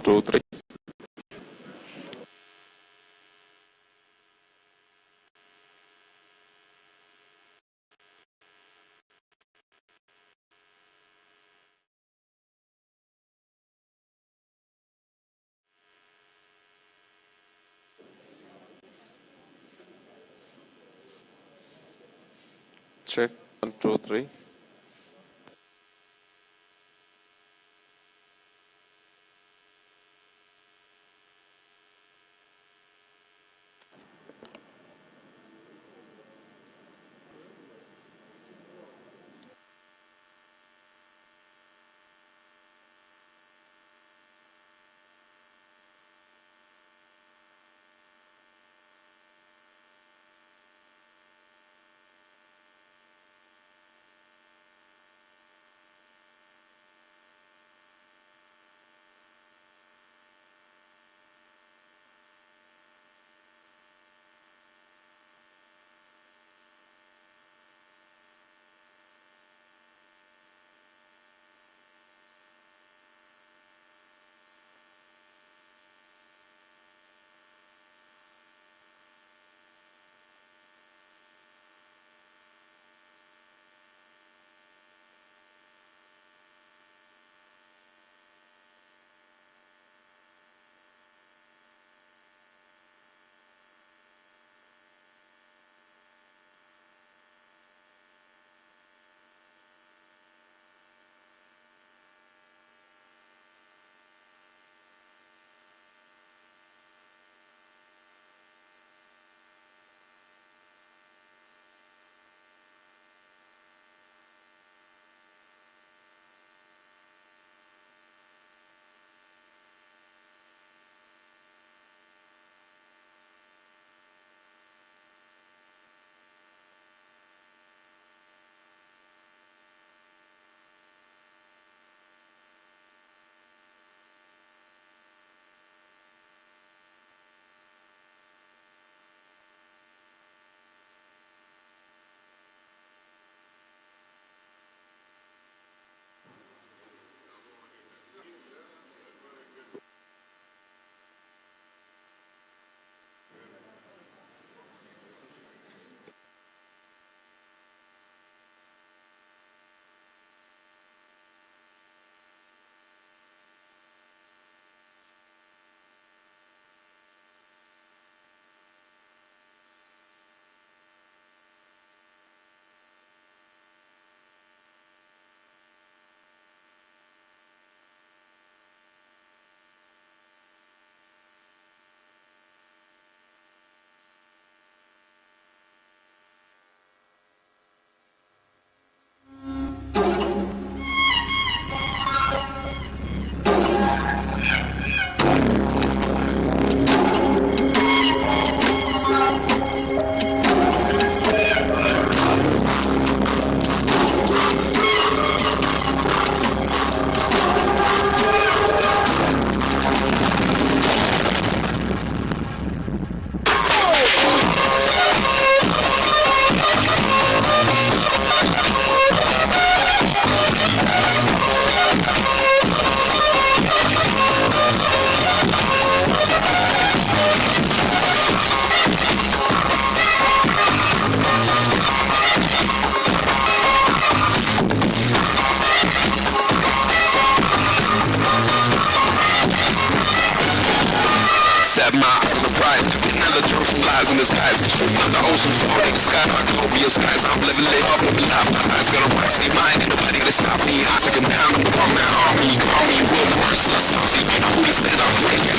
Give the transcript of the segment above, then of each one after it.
2, 3. Check 1, 2, 3. Lies in disguise, shooting up the ocean, falling the skies, my glorious skies. I'm living lit up, living life. My eyes gonna rise, stay mine, ain't nobody gonna stop me. I take 'em down, I'm gonna my army. Call me real merciless, I'm see, you know who he says I'm breaking.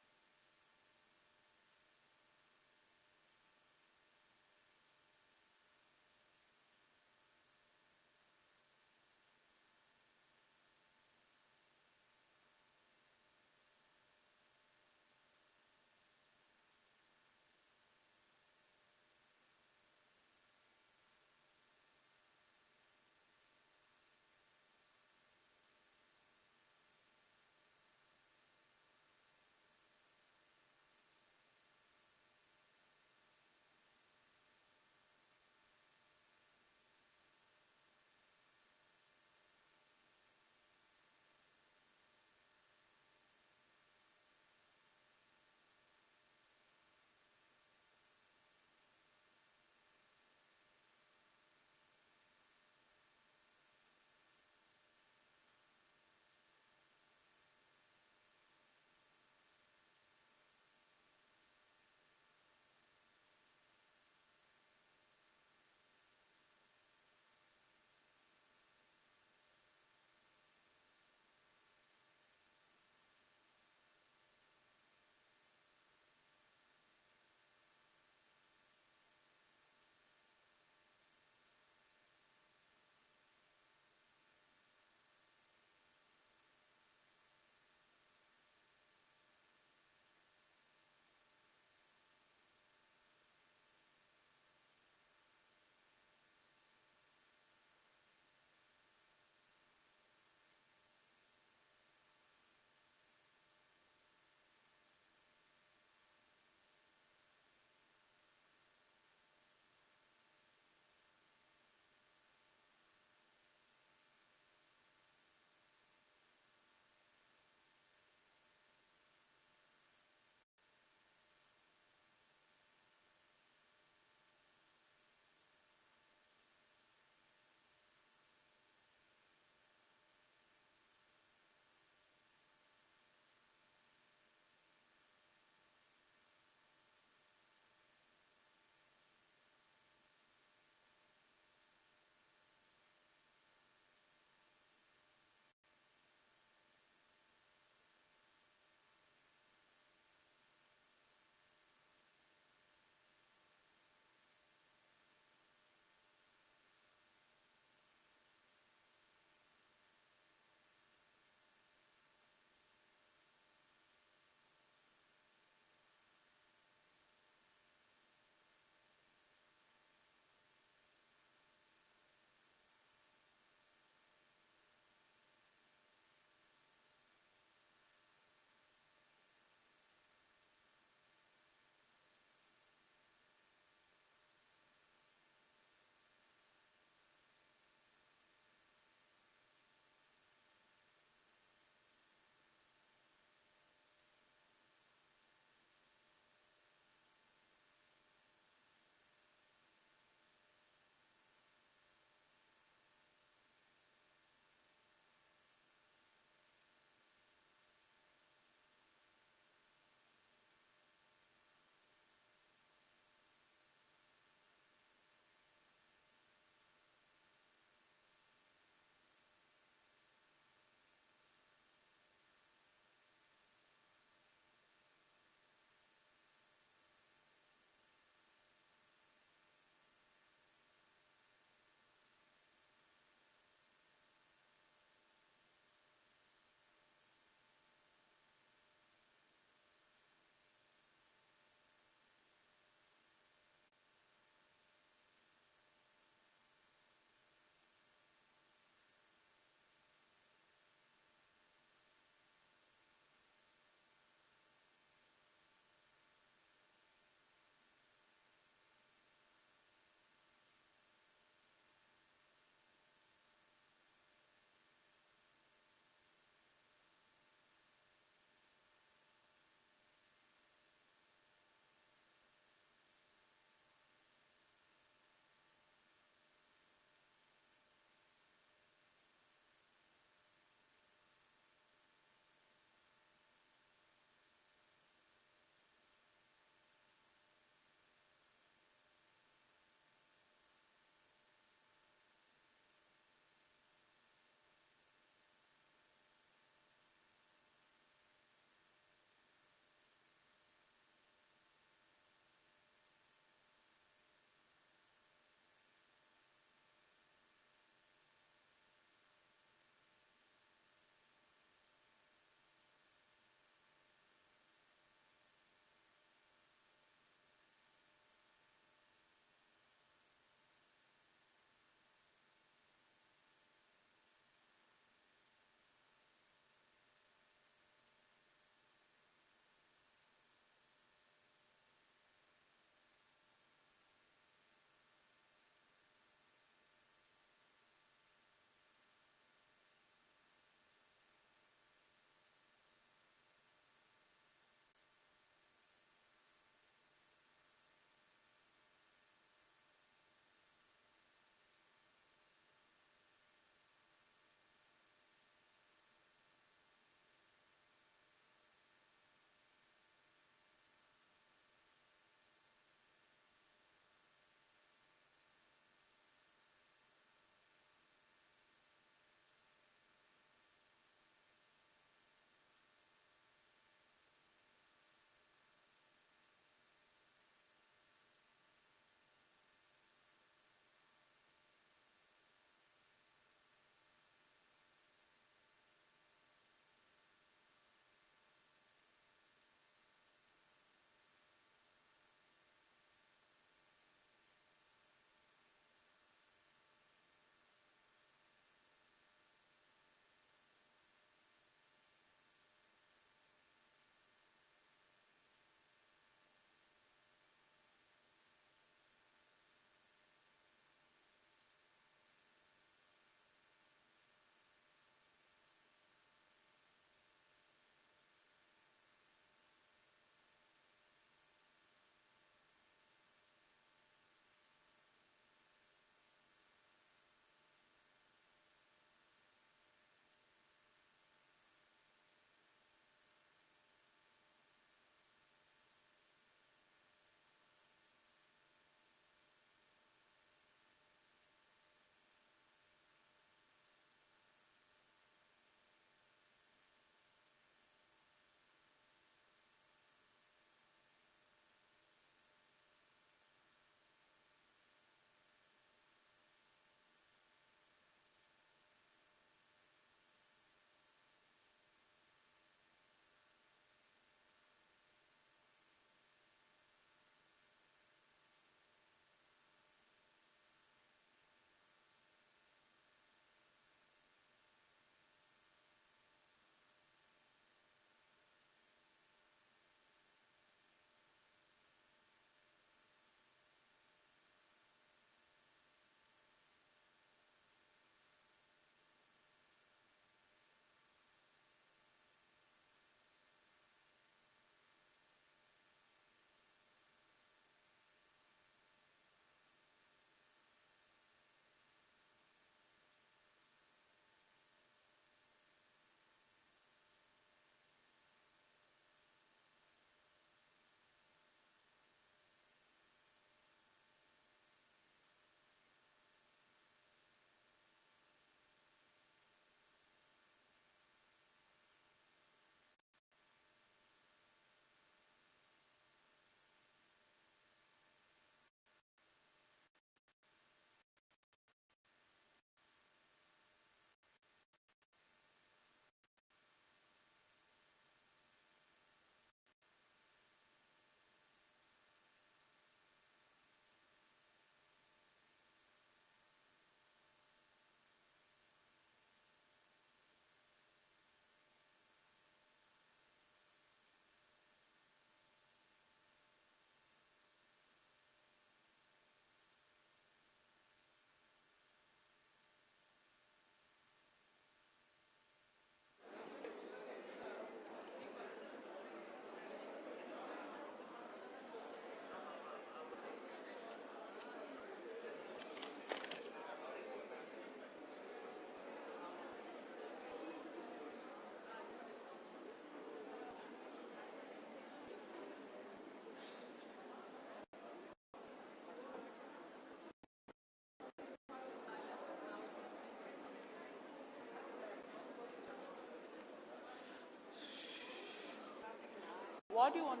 What do you want?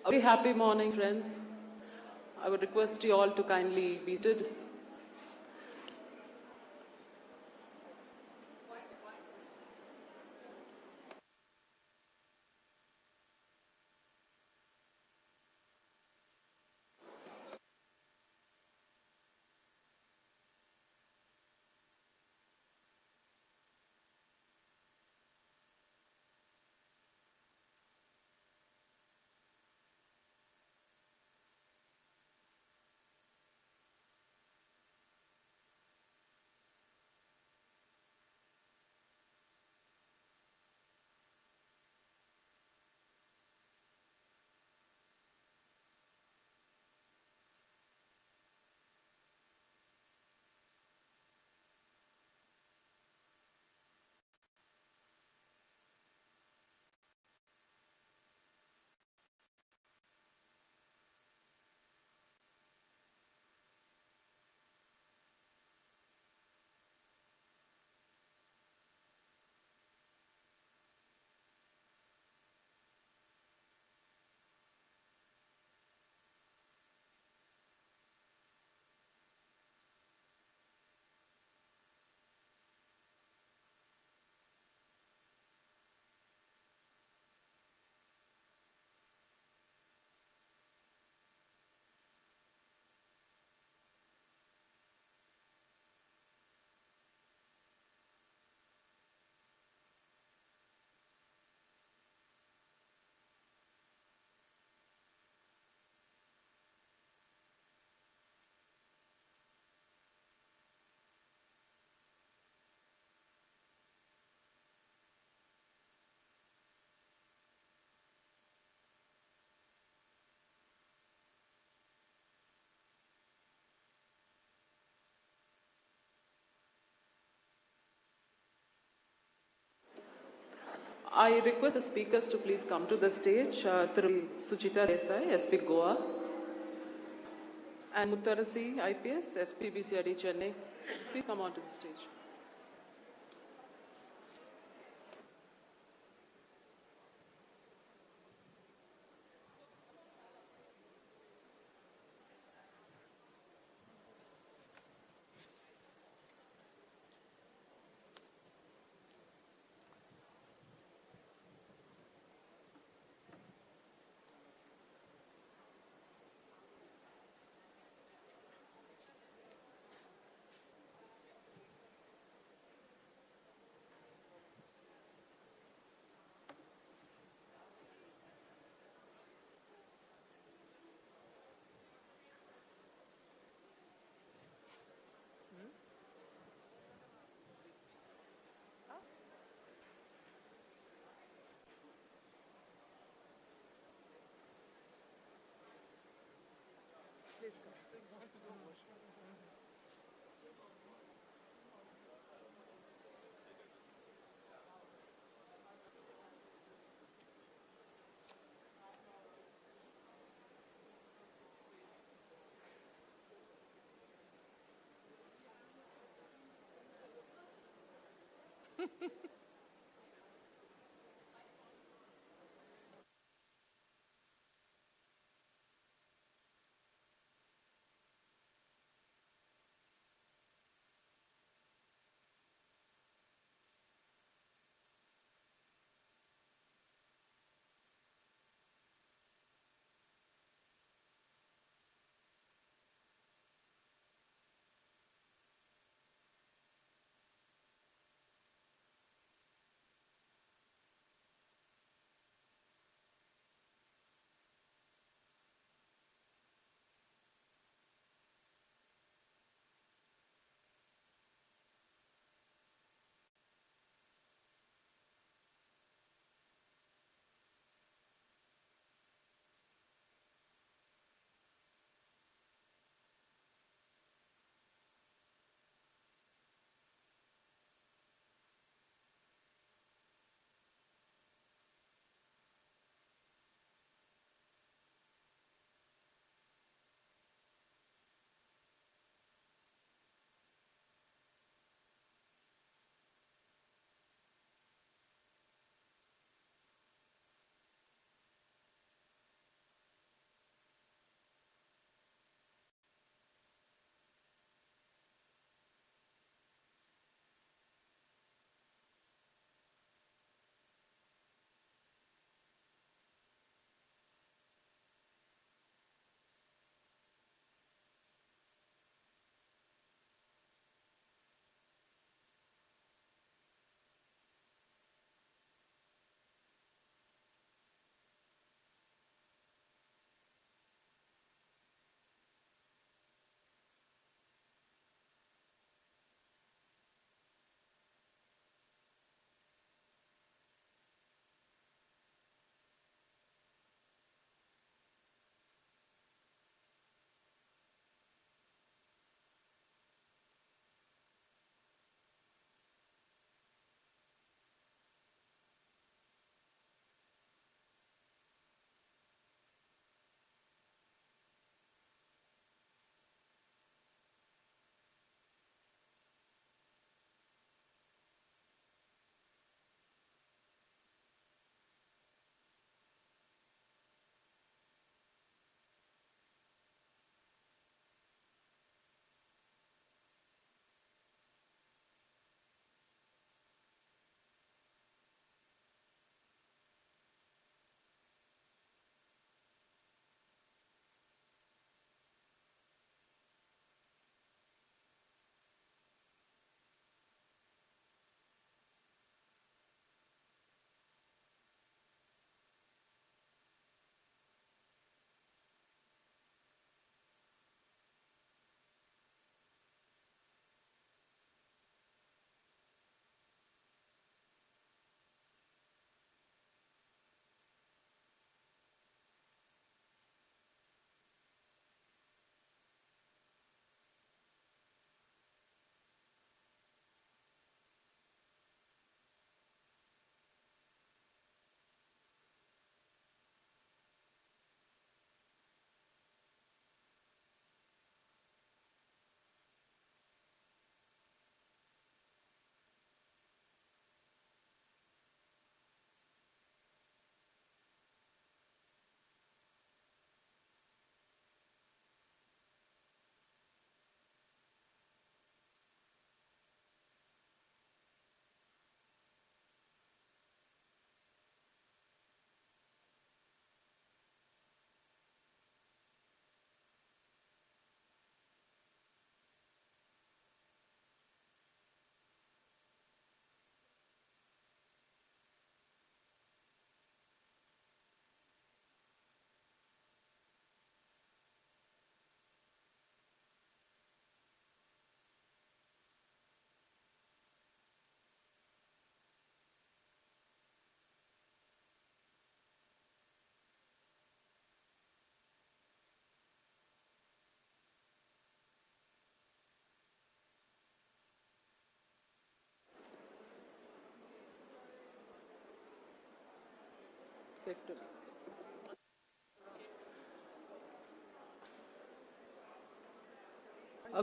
A very happy morning, friends. I would request you all to kindly be seated. I request the speakers to please come to the stage. Through Suchita Desai, SP Goa, and Muttarasi, IPS, SP BCID Chennai. Please come on to the stage.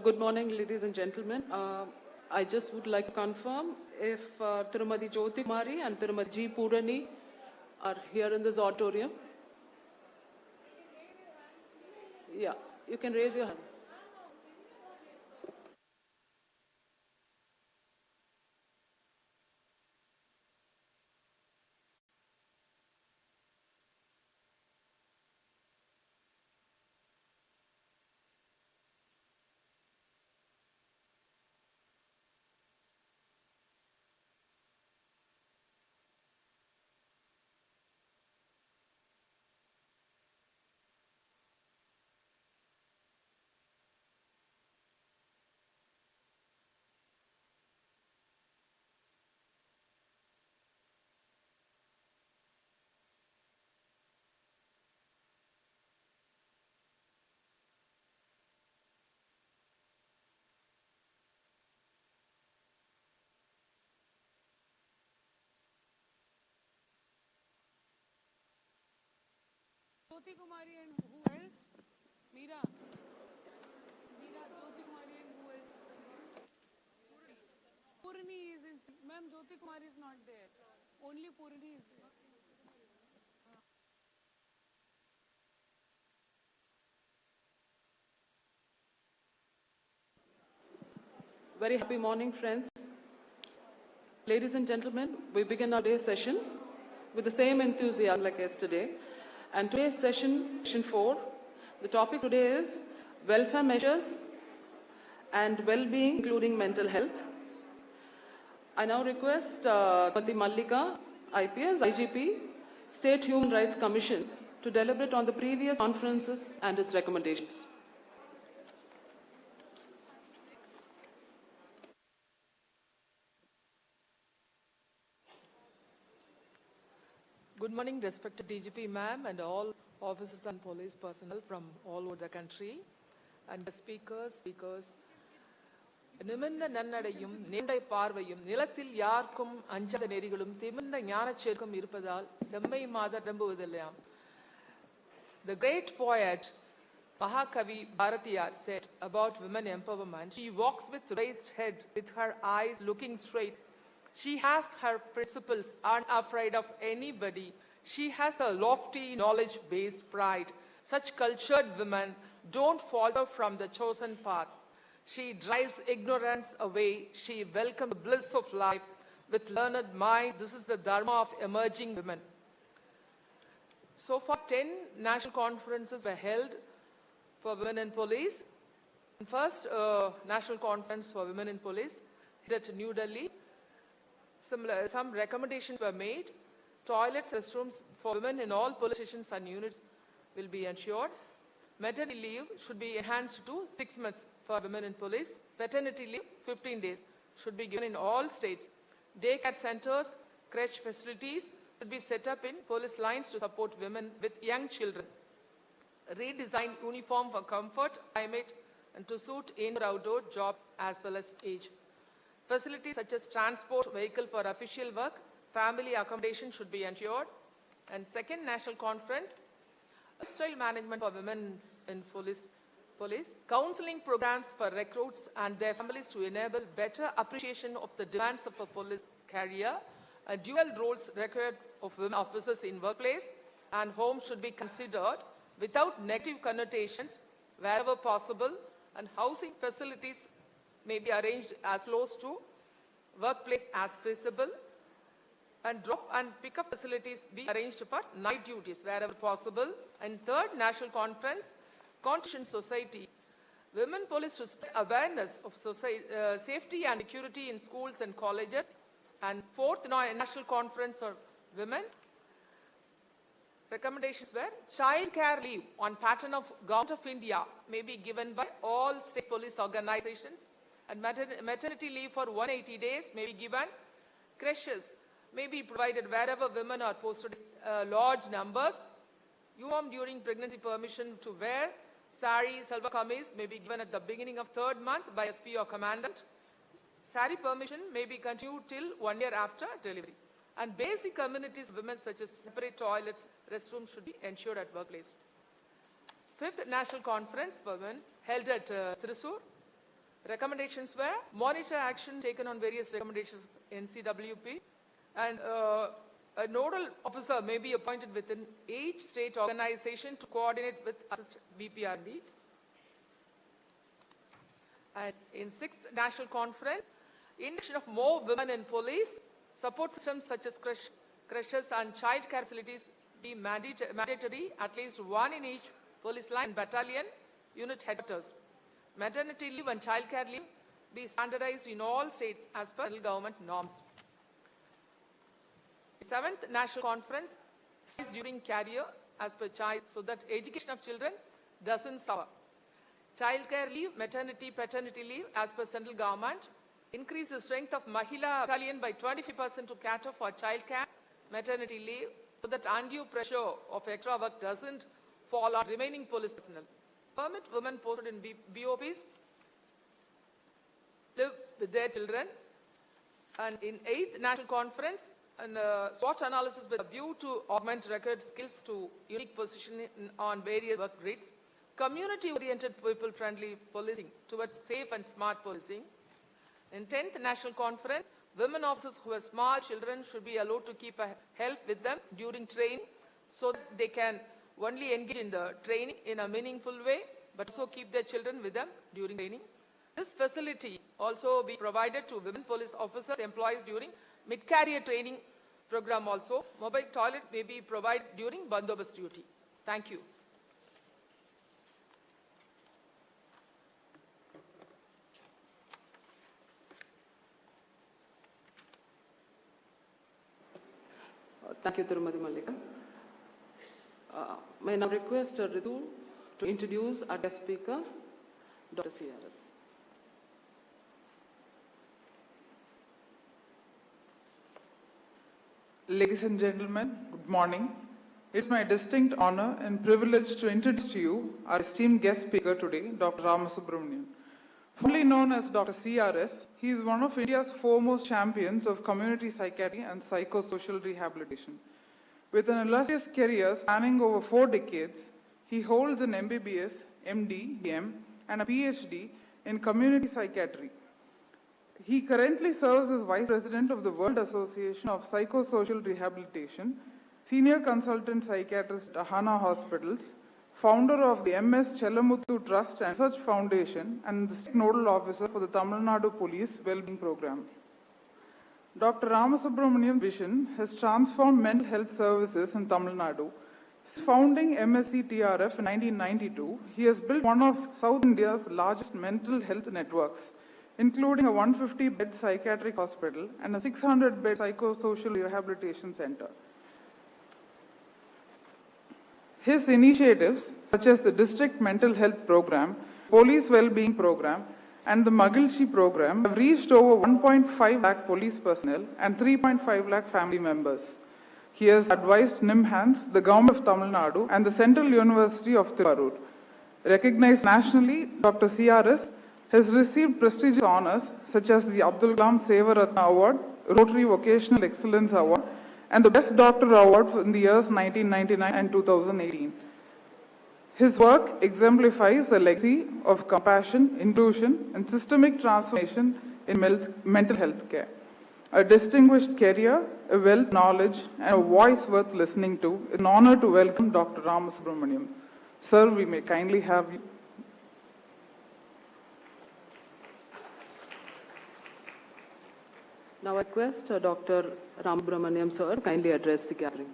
Good morning, ladies and gentlemen. I just would like to confirm if Tirumadi Jyoti Kumari and Tirumadi G. Purani are here in this auditorium. Yeah, you can raise your hand. Jyoti Kumari and who else? Meera. Meera, Jyoti Kumari and who else? Purani is in. Ma'am, Jyoti Kumari is not there. Only Purani is there. Very happy morning, friends. Ladies and gentlemen, we begin our day's session with the same enthusiasm like yesterday. And today's session, session 4, the topic today is welfare measures and well-being, including mental health. I now request Mati Mallika, IPS, IGP, State Human Rights Commission, to deliberate on the previous conferences and its recommendations. Good morning, respected DGP ma'am and all officers and police personnel from all over the country and the speakers. நிமிர்ந்த நன்னடையும் நீண்ட பார்வையும் நிலத்தில் யாருக்கும் அஞ்சாத நெறிகளும் திமிர்ந்த ஞானச்சேர்க்கும் இருப்பதால் செம்மை மாதர் நம்புவதில்லையாம். The great poet Mahakavi Bharatiyar said about women empowerment, she walks with raised head, with her eyes looking straight. She has her principles, unafraid of anybody. She has a lofty knowledge-based pride. Such cultured women don't falter from the chosen path. She drives ignorance away. She welcomes the bliss of life with learned mind. This is the dharma of emerging women. So far, 10 national conferences were held for women in police. First national conference for women in police held at New Delhi. Some recommendations were made. Toilets, restrooms for women in all police stations and units will be ensured. Maternity leave should be enhanced to 6 months for women in police. Paternity leave, 15 days, should be given in all states. Daycare centers, crèche facilities should be set up in police lines to support women with young children. Redesign uniform for comfort, climate, and to suit indoor-outdoor job as well as age. Facilities such as transport vehicle for official work, family accommodation should be ensured. And second national conference, lifestyle management for women in police, counseling programs for recruits and their families to enable better appreciation of the demands of a police career, dual roles required of women officers in workplace and home should be considered without negative connotations wherever possible, and housing facilities may be arranged as close to workplace as feasible, and drop and pickup facilities be arranged for night duties wherever possible. And third national conference, Constitution Society, women police to spread awareness of safety and security in schools and colleges. And fourth national conference for women, recommendations were child care leave on pattern of Government of India may be given by all state police organizations, and maternity leave for 180 days may be given. Creches may be provided wherever women are posted large numbers. Uniform during pregnancy permission to wear sari, salwar kameez may be given at the beginning of 3rd month by SP or commandant. Sari permission may be continued till 1 year after delivery. And basic amenities of women such as separate toilets, restrooms should be ensured at workplace. Fifth National Conference for Women held at Thrissur. Recommendations were monitor action taken on various recommendations of NCWP, and a nodal officer may be appointed within each state organization to coordinate with assist BPRD. And in 6th National Conference, induction of more women in police, support systems such as crashes and child care facilities be mandatory, at least one in each police line and battalion unit headquarters. Maternity leave and child care leave be standardized in all states as per federal government norms. 7th National Conference is during career as per child so that education of children doesn't suffer. Child care leave, maternity, paternity leave as per central government. Increase the strength of Mahila battalion by 25% to cater for child care, maternity leave so that undue pressure of extra work doesn't fall on remaining police personnel. Permit women posted in BOPs live with their children. And in 8th National Conference, and SWOT analysis with a view to augment record skills to unique positioning on various work grades. Community-oriented, people-friendly policing towards safe and smart policing. In 10th National Conference, women officers who have small children should be allowed to keep help with them during training so that they can only engage in the training in a meaningful way, but also keep their children with them during training. This facility also be provided to women police officers employees during mid-career training program also. Mobile toilet may be provided during bandobast duty. Thank you. Thank you, Tirumati Mallika. May I now request Ritu to introduce our guest speaker, Dr. CRS. Ladies and gentlemen, good morning. It's my distinct honor and privilege to introduce to you our esteemed guest speaker today, Dr. Ramasubramanian. Fondly known as Dr. CRS, he is one of India's foremost champions of community psychiatry and psychosocial rehabilitation. With an illustrious career spanning over 4 decades, he holds an MBBS, MD, DM, and a PhD in community psychiatry. He currently serves as Vice President of the World Association of Psychosocial Rehabilitation, Senior Consultant Psychiatrist at Ahana Hospitals, founder of the MS Chelamuthu Trust and Research Foundation, and the State Nodal Officer for the Tamil Nadu Police Wellbeing Program. Dr. Ramasubramanian's vision has transformed mental health services in Tamil Nadu. Since founding MSc TRF in 1992, he has built one of South India's largest mental health networks, including a 150-bed psychiatric hospital and a 600-bed psychosocial rehabilitation center. His initiatives, such as the District Mental Health Program, Police Wellbeing Program, and the Magilchi Program, have reached over 1.5 lakh police personnel and 3.5 lakh family members. He has advised NIMHANS, the Government of Tamil Nadu, and the Central University of Tirupur. Recognized nationally, Dr. CRS has received prestigious honors such as the Abdul Kalam Seva Ratna Award, Rotary Vocational Excellence Award, and the Best Doctor Award in the years 1999 and 2018. His work exemplifies a legacy of compassion, inclusion, and systemic transformation in mental health care. A distinguished career, a wealth of knowledge, and a voice worth listening to. It's an honor to welcome Dr. Ramasubramanian. Sir, we may kindly have you. Now I request Dr. Ramasubramanian, sir, kindly address the gathering.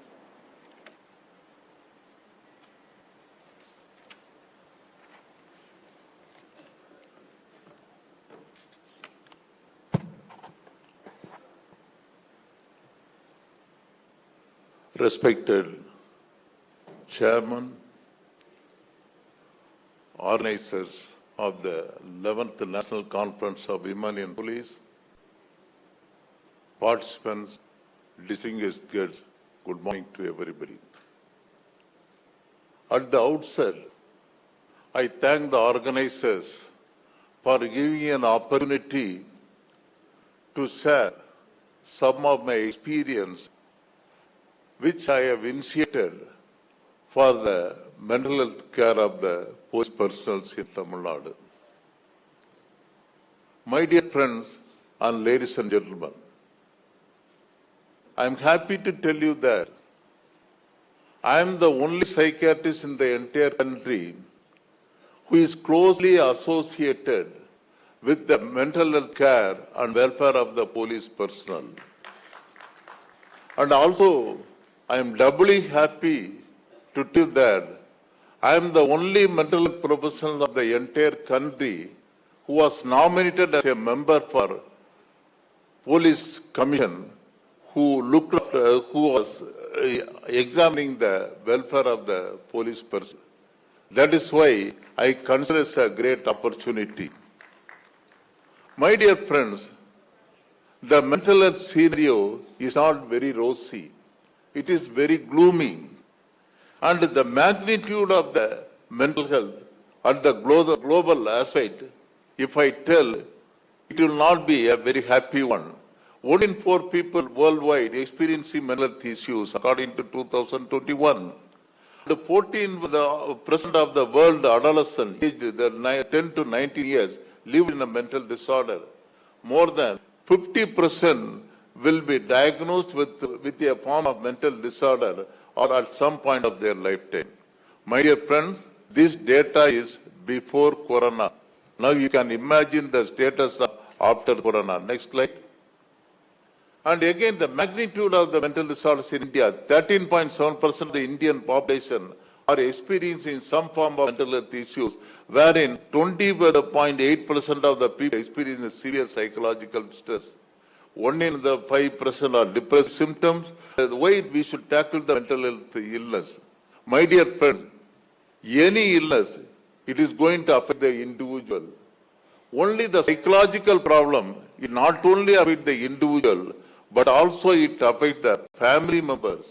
Respected Chairman, organizers of the 11th National Conference of Women in Police, participants, distinguished guests, good morning to everybody. At the outset, I thank the organizers for giving an opportunity to share some of my experience which I have initiated for the mental health care of the police personnel in Tamil Nadu. My dear friends and ladies and gentlemen, I am happy to tell you that I am the only psychiatrist in the entire country who is closely associated with the mental health care and welfare of the police personnel. And also, I am doubly happy to tell that I am the only mental health professional of the entire country who was nominated as a member for police commission who was examining the welfare of the police person. That is why I consider it a great opportunity. My dear friends, the mental health scenario is not very rosy. It is very gloomy. And the magnitude of the mental health at the global aspect, if I tell, it will not be a very happy one. 1 in 4 people worldwide experiencing mental health issues, according to 2021. The 14% of the world adolescents aged 10 to 19 years live in a mental disorder. More than 50% will be diagnosed with a form of mental disorder or at some point of their lifetime. My dear friends, this data is before Corona. Now you can imagine the status of after Corona. Next slide. And again, the magnitude of the mental disorders in India, 13.7% of the Indian population are experiencing some form of mental health issues, wherein 20.8% of the people experience severe psychological stress. 1 in 5% are depressive symptoms. The way we should tackle the mental health illness. My dear friends, any illness, it is going to affect the individual. Only the psychological problem, it not only affects the individual, but also it affects the family members.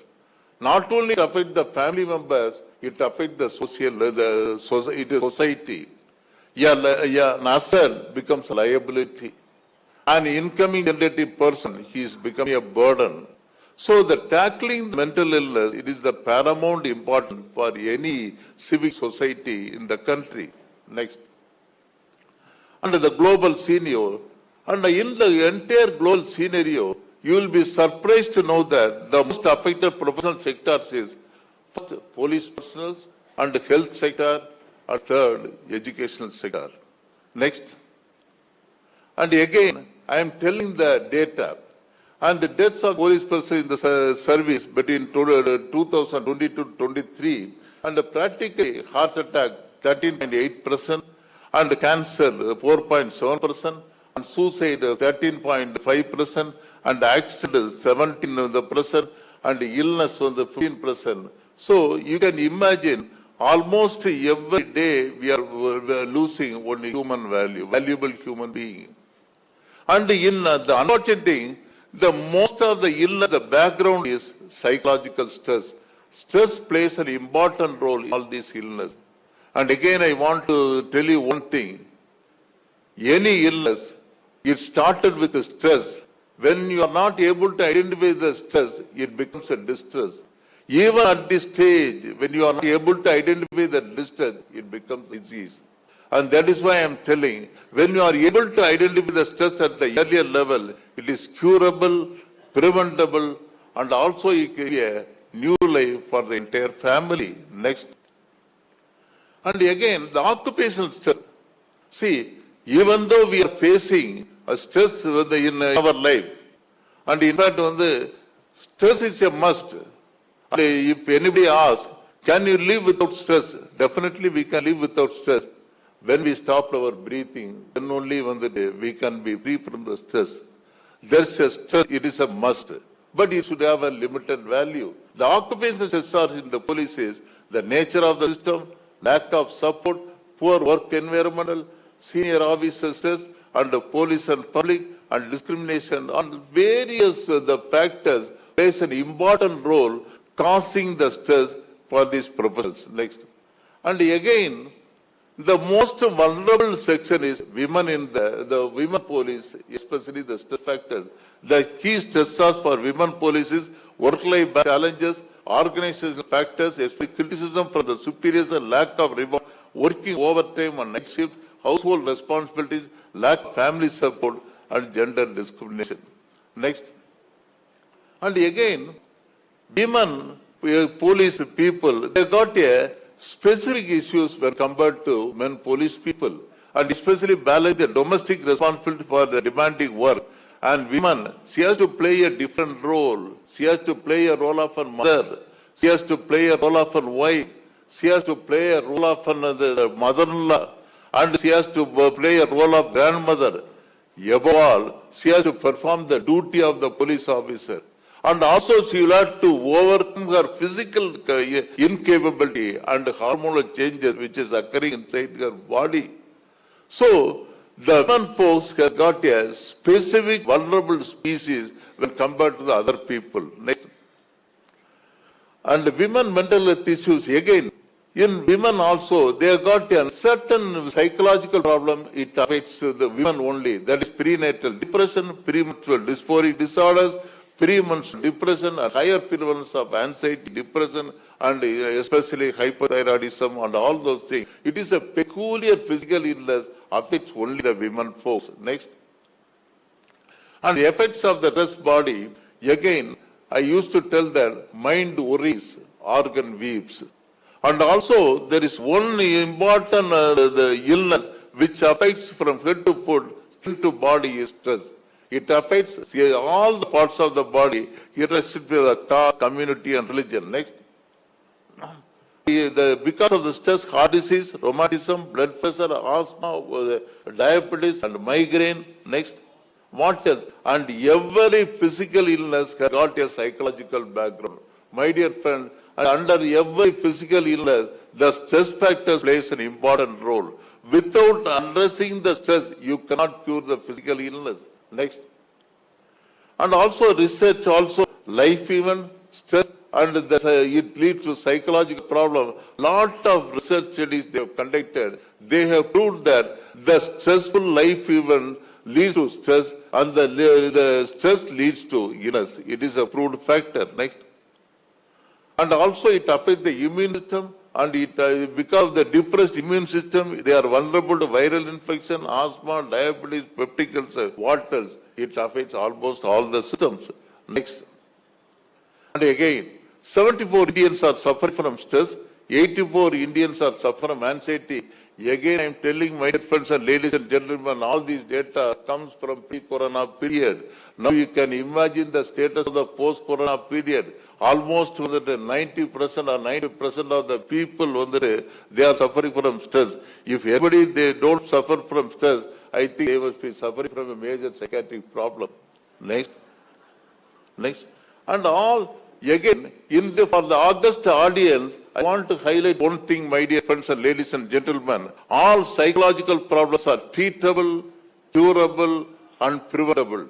Not only it affects the family members, it affects the society. An asset becomes a liability. An incoming generative person, he is becoming a burden. So the tackling mental illness, it is the paramount important for any civic society in the country. Next. Under the global scenario, and in the entire global scenario, you will be surprised to know that the most affected professional sectors is first police personnel and health sector, and third educational sector. Next. And again, I am telling the data. And the deaths of police personnel in the service between 2022 to 23, and practically heart attack 13.8%, and cancer 4.7%, and suicide 13.5%, and accident 17%, and illness 15%. So you can imagine almost every day we are losing one human value, valuable human being. And in the unfortunate thing, the most of the illness, the background is psychological stress. Stress plays an important role in all these illness. And again, I want to tell you one thing. Any illness, it started with the stress. When you are not able to identify the stress, it becomes a distress. Even at this stage, when you are not able to identify the distress, it becomes disease. And that is why I am telling, when you are able to identify the stress at the earlier level, it is curable, preventable, and also it can be a new life for the entire family. Next. And again, the occupational stress. See, even though we are facing a stress in our life, and in fact, stress is a must. And if anybody asks, can you live without stress? Definitely we can live without stress. When we stop our breathing, then only we can be free from the stress. There's a stress, it is a must, but it should have a limited value. The occupational stress in the police is the nature of the system, lack of support, poor work environment, senior officer stress, and the police and public, and discrimination, and various the factors plays an important role causing the stress for these professionals. Next. And again, the most vulnerable section is women in the women police, especially the stress factors. The key stressors for women police is work-life challenges, organizational factors, especially criticism from the superiors and lack of reward, working overtime and night shift, household responsibilities, lack of family support, and gender discrimination. Next. And again, women, police people, they got a specific issues when compared to men police people, and especially balance the domestic responsibility for the demanding work. And women, she has to play a different role. She has to play a role of a mother. She has to play a role of a wife. She has to play a role of the mother-in-law. And she has to play a role of grandmother. Above all, she has to perform the duty of the police officer. And also she will have to overcome her physical incapability and hormonal changes which is occurring inside her body. So, the women folks has got a specific vulnerable species when compared to the other people. Next. And women mental health issues, again, in women also, they have got a certain psychological problem, it affects the women only. That is prenatal depression, premature dysphoric disorders, premenstrual depression, and higher prevalence of anxiety, depression, and especially hypothyroidism and all those things. It is a peculiar physical illness, affects only the women folks. Next. And the effects of the rest body, again, I used to tell that mind worries, organ weeps. And also, there is one important the illness which affects from head to foot, skin to body is stress. It affects all the parts of the body, irrespective of the caste, community, and religion. Next. Because of the stress, heart disease, rheumatism, blood pressure, asthma, diabetes, and migraine. Next. What else? And every physical illness has got a psychological background. My dear friend, under every physical illness, the stress factor plays an important role. Without addressing the stress, you cannot cure the physical illness. Next. And also research, also life event, stress, and it leads to psychological problem. Lot of research studies they have conducted. They have proved that the stressful life event leads to stress, and the stress leads to illness. It is a proved factor. Next. And also it affects the immune system, and it because of the depressed immune system, they are vulnerable to viral infection, asthma, diabetes, peptic ulcer. What else? It affects almost all the systems. Next. And again, 74 Indians are suffering from stress, 84 Indians are suffering from anxiety. Again, I am telling my dear friends and ladies and gentlemen, all these data comes from pre-corona period. Now you can imagine the status of the post-corona period. Almost 90% or 90% of the people, they are suffering from stress. If everybody they don't suffer from stress, I think they must be suffering from a major psychiatric problem. Next. Next. And all, again, for the August audience, I want to highlight one thing, my dear friends and ladies and gentlemen. All psychological problems are treatable, curable, and preventable.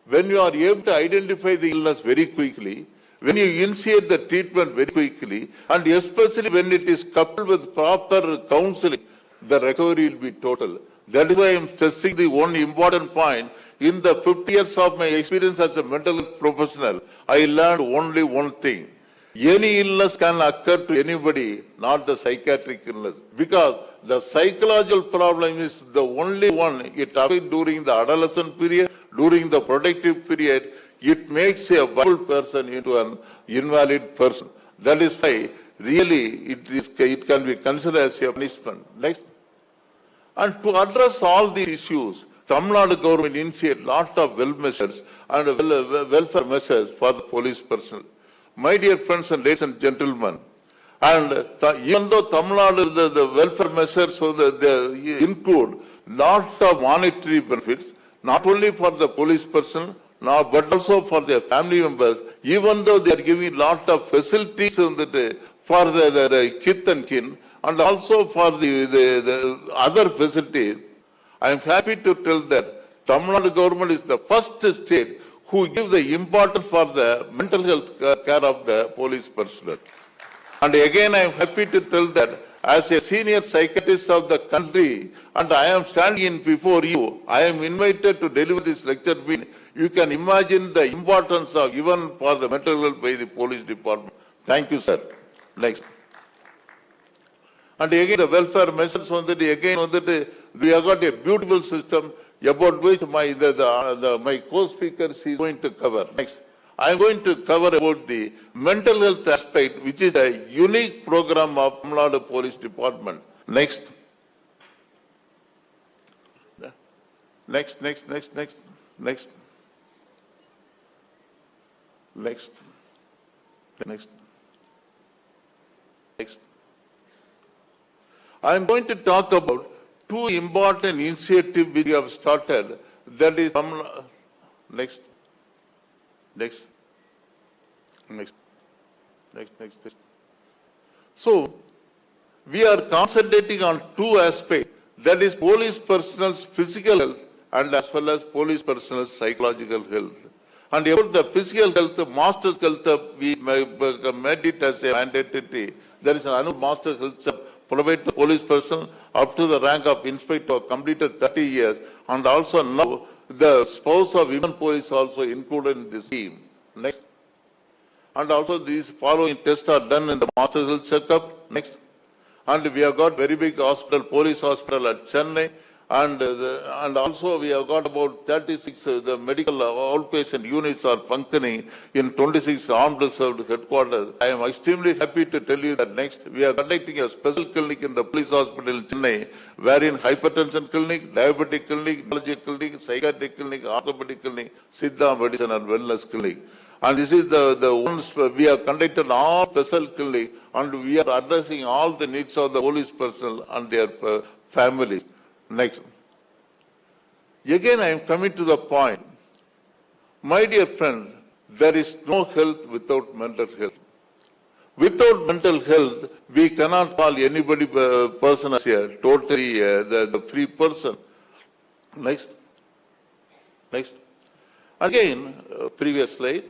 When you are able to identify the illness very quickly, when you initiate the treatment very quickly, and especially when it is coupled with proper counseling, the recovery will be total. That is why I am stressing the one important point. In the 50 years of my experience as a mental health professional, I learned only one thing. Any illness can occur to anybody, not the psychiatric illness. Because the psychological problem is the only one it affects during the adolescent period, during the productive period. It makes a vulnerable person into an invalid person. That is why really it can be considered as a punishment. Next. And to address all these issues, Tamil Nadu government initiated lot of measures and welfare measures for the police personnel. My dear friends and ladies and gentlemen, and even though Tamil Nadu, the welfare measures they include lot of monetary benefits, not only for the police personnel, but also for their family members, even though they are giving lot of facilities for the kith and kin, and also for the other facilities. I am happy to tell that Tamil Nadu government is the first state who gives the importance for the mental health care of the police personnel. And again, I am happy to tell that as a senior psychiatrist of the country, and I am standing in before you, I am invited to deliver this lecture. You can imagine the importance of given for the mental health by the police department. Thank you, sir. Next. And again, the welfare measures we have got a beautiful system about which my co-speaker is going to cover. Next, I am going to cover about the mental health aspect, which is a unique program of Tamil Nadu Police Department. Next. Next. I am going to talk about two important initiatives we have started. That is next. So, we are concentrating on two aspects. That is police personnel's physical health and as well as police personnel's psychological health. And about the physical health, master's health, we made it as a mandatory. There is another master's health provided to police personnel up to the rank of inspector completed 30 years. And also now the spouse of women police also included in this scheme. Next. And also these following tests are done in the master's health checkup. Next. And we have got very big hospital, police hospital at Chennai. And also we have got about 36 the medical outpatient units are functioning in 26 armed reserve headquarters. I am extremely happy to tell you that next we are conducting a special clinic in the police hospital in Chennai, wherein hypertension clinic, diabetic clinic, neurology clinic, psychiatric clinic, orthopedic clinic, Siddha medicine and wellness clinic. And this is the ones we have conducted all special clinic, and we are addressing all the needs of the police personnel and their families. Next. Again, I am coming to the point. My dear friends, there is no health without mental health. Without mental health, we cannot call anybody person as a totally the free person. Next. Again, previous slide.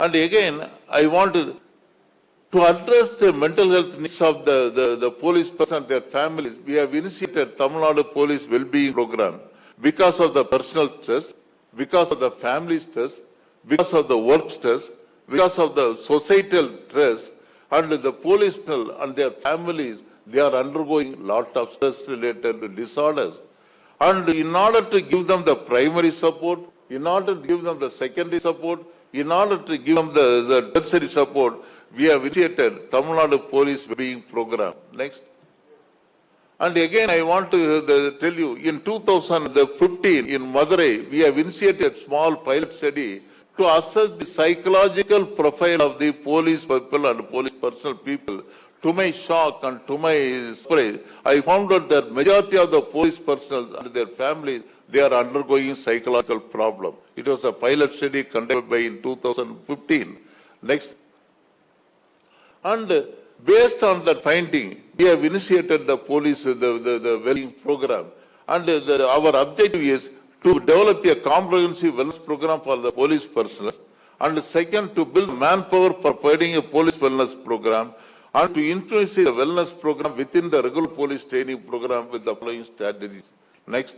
And again, I want to address the mental health needs of the police person and their families. We have initiated Tamil Nadu Police Wellbeing Program because of the personal stress, because of the family stress, because of the work stress, because of the societal stress, and the police and their families, they are undergoing a lot of stress-related disorders. And in order to give them the primary support, in order to give them the secondary support, in order to give them the tertiary support, we have initiated Tamil Nadu Police Wellbeing Program. Next. And again, I want to tell you, in 2015 in Madurai, we have initiated a small pilot study to assess the psychological profile of the police people and police personnel people. To my shock and to my surprise, I found out that majority of the police personnel and their families, they are undergoing psychological problem. It was a pilot study conducted by in 2015. Next. And based on that finding, we have initiated the police, the wellbeing program. And our objective is to develop a comprehensive wellness program for the police personnel. And second, to build manpower for providing a police wellness program. And to influence the wellness program within the regular police training program with the following strategies. Next.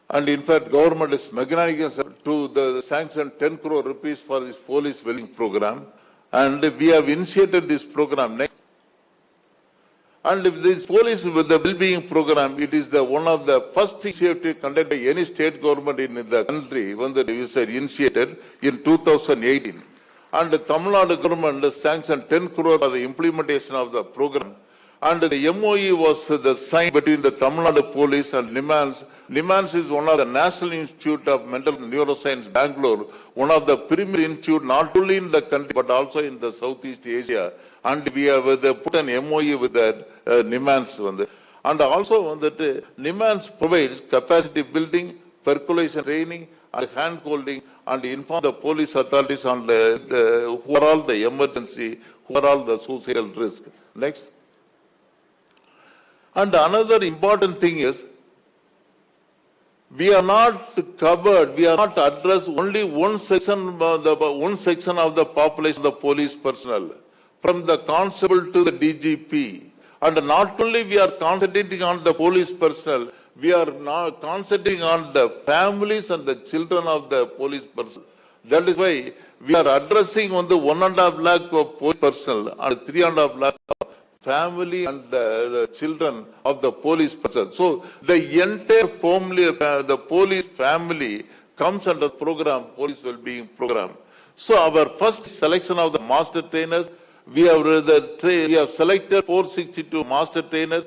And in fact, government is magnanimous to the sanction 10 crore rupees for this police wellbeing program. And we have initiated this program next. And this police with the well-being program, it is one of the first initiatives conducted by any state government in the country when the was initiated in 2018. And the Tamil Nadu government sanctioned 10 crore for the implementation of the program. And the MOE was the sign between the Tamil Nadu Police and NIMANS. NIMANS is one of the National Institute of Mental Neuroscience, Bangalore, one of the premier institute not only in the country but also in the Southeast Asia. And we have put an MOE with that NIMANS. And also NIMANS provides capacity building, percolation training, and hand holding, and inform the police authorities on who are all the emergency, who are all the suicidal risk. Next. And another important thing is, we are not covered, we are not addressed only one section of the population, the police personnel, from the constable to the DGP. And not only we are concentrating on the police personnel, we are now concentrating on the families and the children of the police personnel. That is why we are addressing on the 1.5 lakh of police personnel and 3.5 lakh of family and the children of the police person. So the entire family, the police family comes under the program, police well-being program. So our first selection of the master trainers, we have selected 462 master trainers,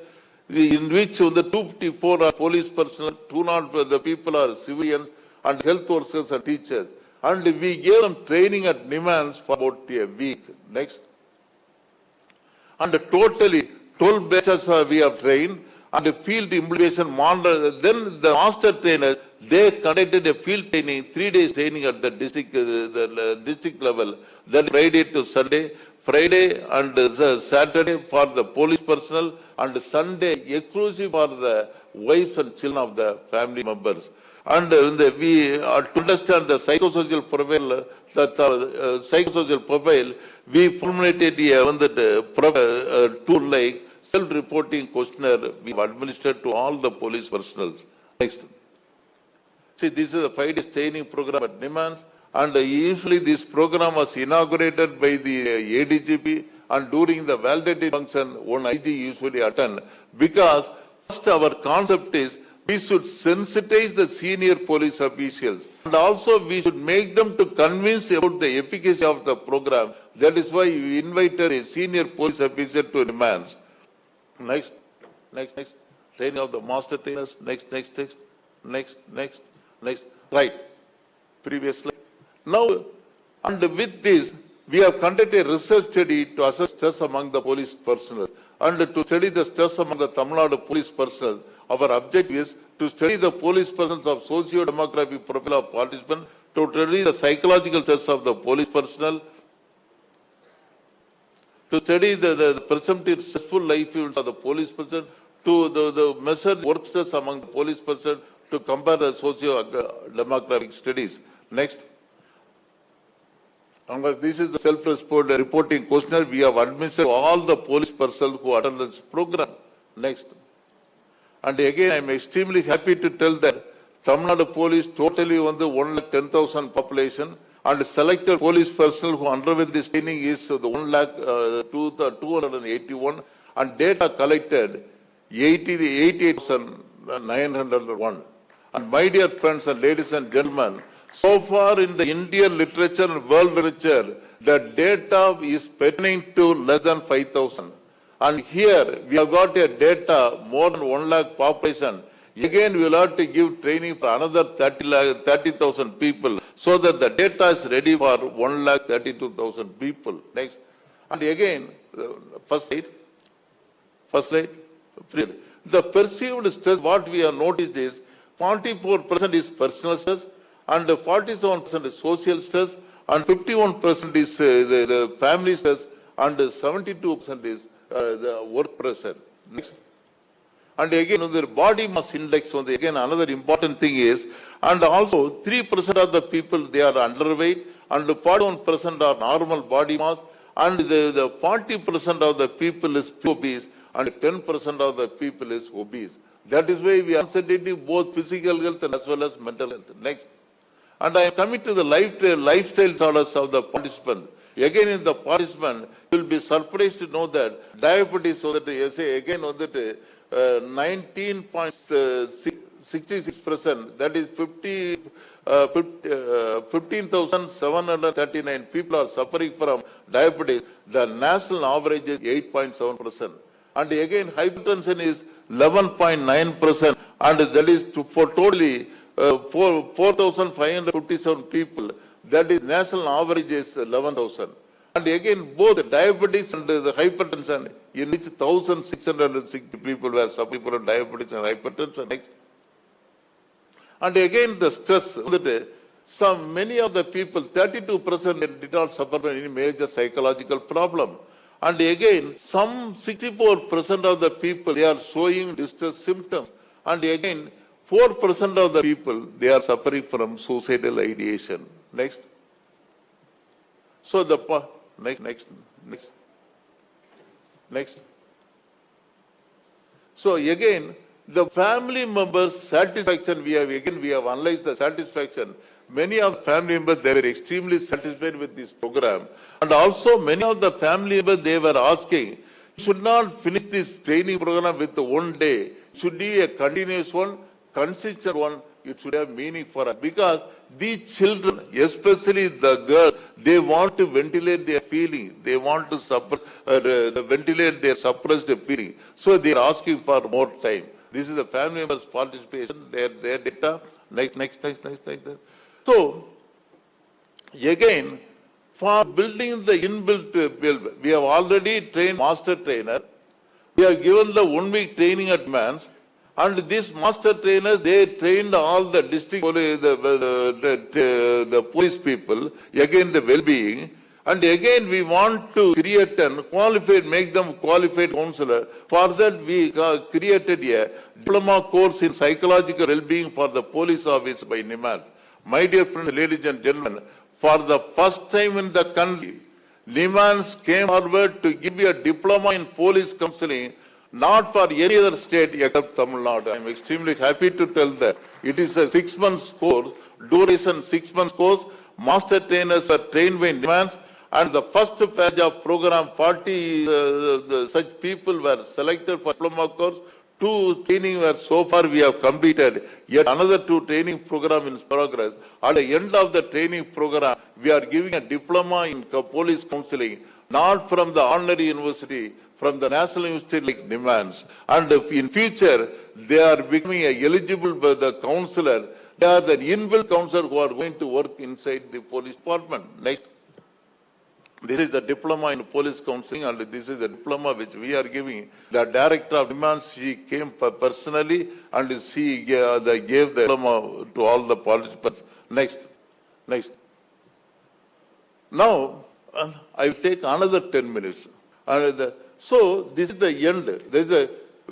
in which the 254 are police personnel, 200 the people are civilians and health workers and teachers. And we gave them training at demands for about a week. Next. And totally 12 batches we have trained and the field implementation monitor. Then the master trainers, they conducted a field training, 3 days training at the district level. Then Friday to Sunday, Friday and Saturday for the police personnel and Sunday exclusive for the wives and children of the family members. And we to understand the psychosocial profile, we formulated a tool like self-reporting questionnaire we administered to all the police personnel. Next. See, this is a 5-day training program at demands, and usually this program was inaugurated by the ADGP, and during the valedictory function, one IG usually attend, because first our concept is we should sensitize the senior police officials, and also we should make them to convince about the efficacy of the program. That is why we invited a senior police officer to demands. Next. Training of the master trainers. Next. Right. Previous slide. Now, and with this, we have conducted a research study to assess stress among the police personnel and to study the stress among the Tamil Nadu police personnel. Our objective is to study the police personnel of socio-demographic profile of participants, to study the psychological stress of the police personnel, to study the presumptive stressful life events of the police personnel, to the measure work stress among the police personnel, to compare the socio-demographic studies. Next. And this is the self-reporting questionnaire we have administered to all the police personnel who attend this program. Next. And again, I am extremely happy to tell that Tamil Nadu police totally on the 110,000 population, and selected police personnel who underwent this training is the 1,281, and data collected 88,901. And my dear friends and ladies and gentlemen, so far in the Indian literature and world literature, the data is pertaining to less than 5,000. And here we have got a data more than 1 lakh population. Again, we will have to give training for another 30,000 people, so that the data is ready for 1,32,000 people. Next. And again, first slide. The perceived stress, what we have noticed is 44% is personal stress, and 47% is social stress, and 51% is the family stress, and 72% is the work pressure. Next. And again, the body mass index, again, another important thing is, and also 3% of the people, they are underweight, and 41% are normal body mass, and the 40% of the people is obese, and 10% of the people is obese. That is why we are concentrating both physical health and as well as mental health. Next. And I am coming to the lifestyle disorders of the participant. Again, in the participant, you will be surprised to know that diabetes, so that again, 19.66%, that is 15,739 people are suffering from diabetes. The national average is 8.7%. And again, hypertension is 11.9%, and that is for totally 4,557 people. That is national average is 11,000. And again, both diabetes and the hypertension, in which 1,660 people were suffering from diabetes and hypertension. And again, the stress, many of the people, 32% did not suffer from any major psychological problem. And again, some 64% of the people, they are showing distress symptoms. And again, 4% of the people, they are suffering from suicidal ideation. Next. So the next. So again, the family members' satisfaction, we have analyzed the satisfaction. Many of the family members, they were extremely satisfied with this program. And also many of the family members, they were asking, should not finish this training program with one day. It should be a continuous one, consistent one. It should have meaning for us. Because these children, especially the girls, they want to ventilate their feeling. They want to ventilate their suppressed feeling. So they are asking for more time. This is the family members' participation, their data. Next. So, again, for building the inbuilt build, we have already trained master trainer. We have given the 1 week training at advance. And these master trainers, they trained all the district police, the police people, again the well-being. And again we want to create make them qualified counselor. For that we created a diploma course in psychological well-being for the police office by NIMAS. My dear friends, ladies and gentlemen, for the first time in the country, NIMAS came forward to give you a diploma in police counseling, not for any other state except Tamil Nadu. I am extremely happy to tell that. It is a 6 months course, duration 6 months course. Master trainers are trained by NIMAS, and the first batch of program, 40 such people were selected for diploma course. 2 training were so far we have completed. Yet another 2 training program in progress. At the end of the training program, we are giving a diploma in police counseling, not from the ordinary university, from the National University like NIMAS. And in future, they are becoming eligible by the counselor. They are the inbuilt counselor who are going to work inside the police department. Next. This is the diploma in police counseling, and this is the diploma which we are giving. The director of NIMAS, she came personally, and she gave the diploma to all the participants. Next. Now, I will take another 10 minutes. So this is the end.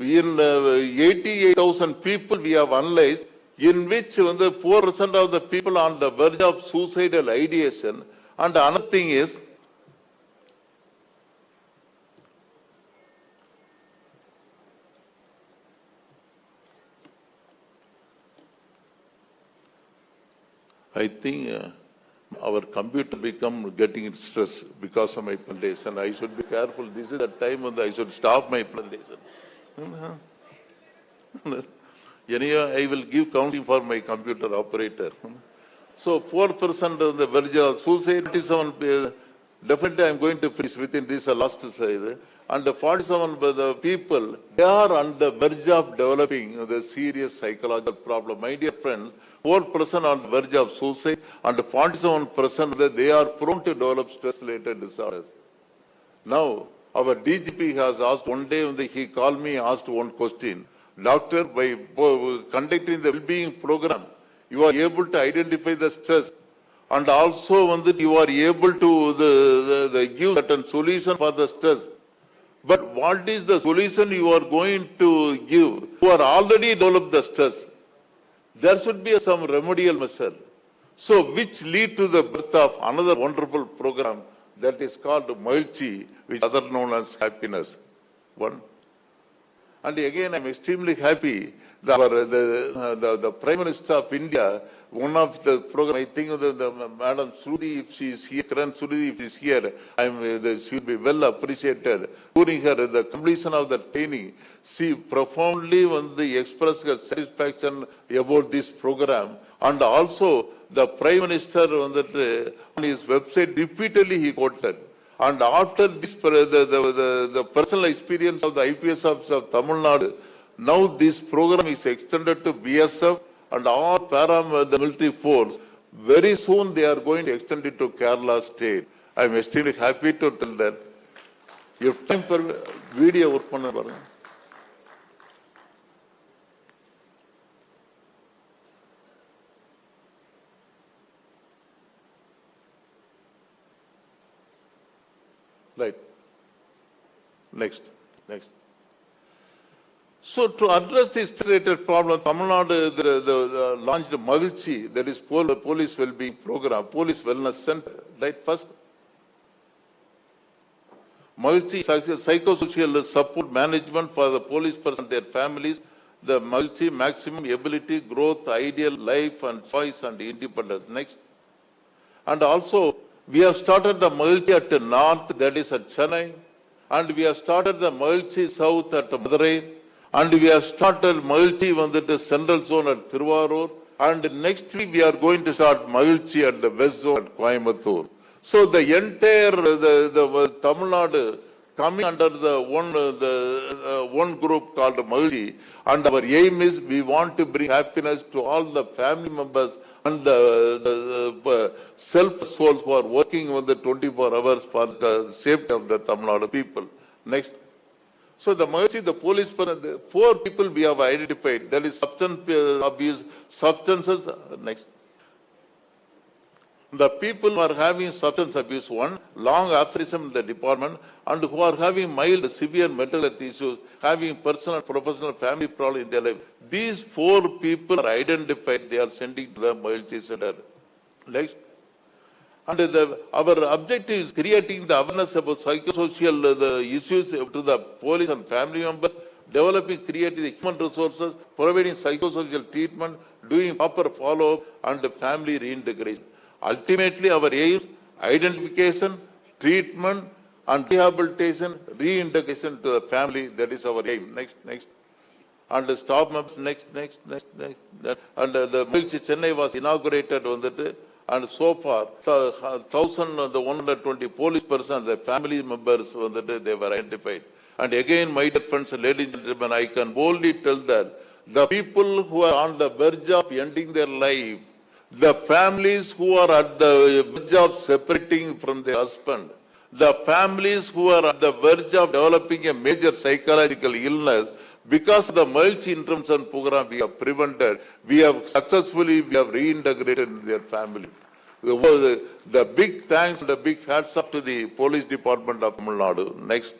In 88,000 people we have analyzed, in which 4% of the people on the verge of suicidal ideation. And another thing is, I think our computer become getting stress because of my presentation. I should be careful. This is the time when I should stop my presentation. Anyhow, I will give counting for my computer operator. So 4% of the verge of suicide, 47, definitely I am going to finish within this last slide. And the 47 the people, they are on the verge of developing the serious psychological problem. My dear friends, 4% on the verge of suicide, and 47% that they are prone to develop stress-related disorders. Now, our DGP has asked one day when he called me, asked one question. Doctor, by conducting the well-being program, you are able to identify the stress, and also when you are able to give certain solution for the stress. But what is the solution you are going to give? You are already developed the stress. There should be some remedial measure. So which lead to the birth of another wonderful program that is called Mailchi, which is other known as happiness. One. And again, I'm extremely happy that the Prime Minister of India, one of the program, I think the Madam Sruthi, if she is here, Kiran Sruthi, if she is here, she will be well appreciated. During the completion of the training, she profoundly expressed her satisfaction about this program. And also, the Prime Minister on his website repeatedly he quoted. And after this, the personal experience of the IPS officer of Tamil Nadu, now this program is extended to BSF and all the military force. Very soon they are going to extend it to Kerala state. I am extremely happy to tell that. If time for video work panna. Right. Next. So to address this related problem, Tamil Nadu launched Magilchi, that is police well-being program, police wellness center. Right, first. Magilchi psychosocial support management for the police person and their families, the Magilchi maximum ability, growth, ideal life and choice and independence. Next. And also, we have started the Magilchi at the north, that is at Chennai, And we have started the Mahalchi South at Madurai. And we have started Mahalchi the Central Zone at Thiruvarur. And next week we are going to start Mahalchi at the West Zone at Coimbatore. So the entire the Tamil Nadu coming under the one group called Mahalchi, and our aim is we want to bring happiness to all the family members and the self souls who are working on the 24 hours for the safety of the Tamil Nadu people. Next. So the Mahalchi, the police, the 4 people we have identified. That is substance abuse, substances. Next. The people who are having substance abuse, one, long absenteeism in the department, and who are having mild, severe mental health issues, having personal, professional, family problems in their life. These 4 people are identified, they are sending to the Mahalchi Center. Next. And our objective is creating the awareness about psychosocial issues to the police and family members, developing, creating the human resources, providing psychosocial treatment, doing proper follow-up, and family reintegration. Ultimately, our aims, identification, treatment, and rehabilitation, reintegration to the family. That is our aim. Next. And the staff members, next. And the Mahalchi Chennai was inaugurated on that. And so far, 1,120 police personnel, the family members, on that they were identified. And again, my dear friends, ladies and gentlemen, I can boldly tell that the people who are on the verge of ending their life, the families who are at the verge of separating from their husband, the families who are at the verge of developing a major psychological illness, because of the Mahalchi intervention program we have prevented, we have reintegrated their family. The big thanks, the big hats off to the police department of Tamil Nadu. Next.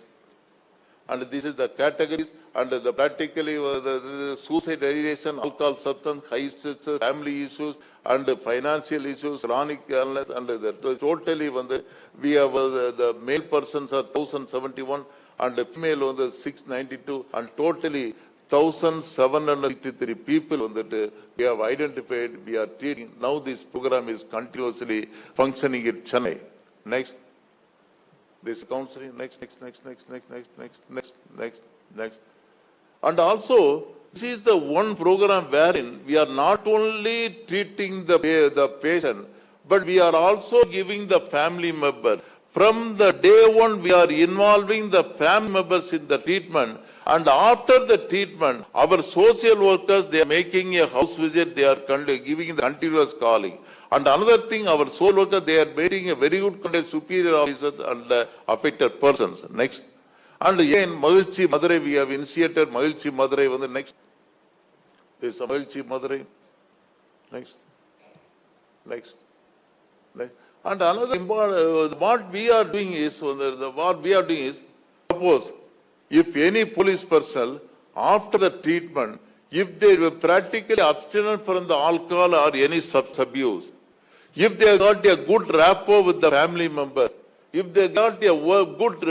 And this is the categories, and the practically the suicide ideation, alcohol, substance, high stress, family issues, and financial issues, chronic illness, and totally we have the male persons are 1,071, and the female 692, and totally 1,763 people that we have identified, we are treating. Now this program is continuously functioning in Chennai. Next. This counseling, next. And also, this is the one program wherein we are not only treating the patient, but we are also giving the family member. From the day one, we are involving the family members in the treatment. And after the treatment, our social workers, they are making a house visit, they are giving the continuous calling. And another thing, our social workers, they are making a very good contact superior officers and the affected persons. Next. And again, Mahalchi Madurai, we have initiated Mahalchi Madurai on the next. This is Mahalchi Madurai. Next. And another important, what we are doing is, suppose, if any police personnel, after the treatment, if they were practically abstinent from the alcohol or any substance abuse, if they got a good rapport with the family members, if they got a good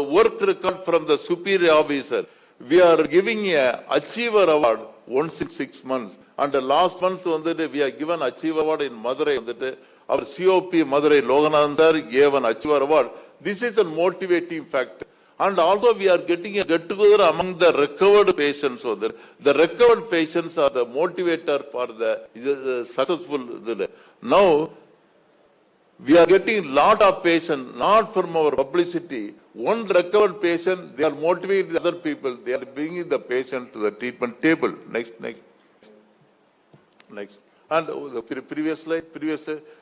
work record from the superior officer, we are giving a Achiever Award once in 6 months. And the last month, we have given Achiever Award in Madurai. Our COP Madurai Loganathan sir gave an Achiever Award. This is a motivating factor. And also we are getting a get-together among the recovered patients. So the recovered patients are the motivator for the successful. Now, we are getting lot of patients, not from our publicity. One recovered patient, they are motivating the other people. They are bringing the patient to the treatment table. Next. And the previous slide.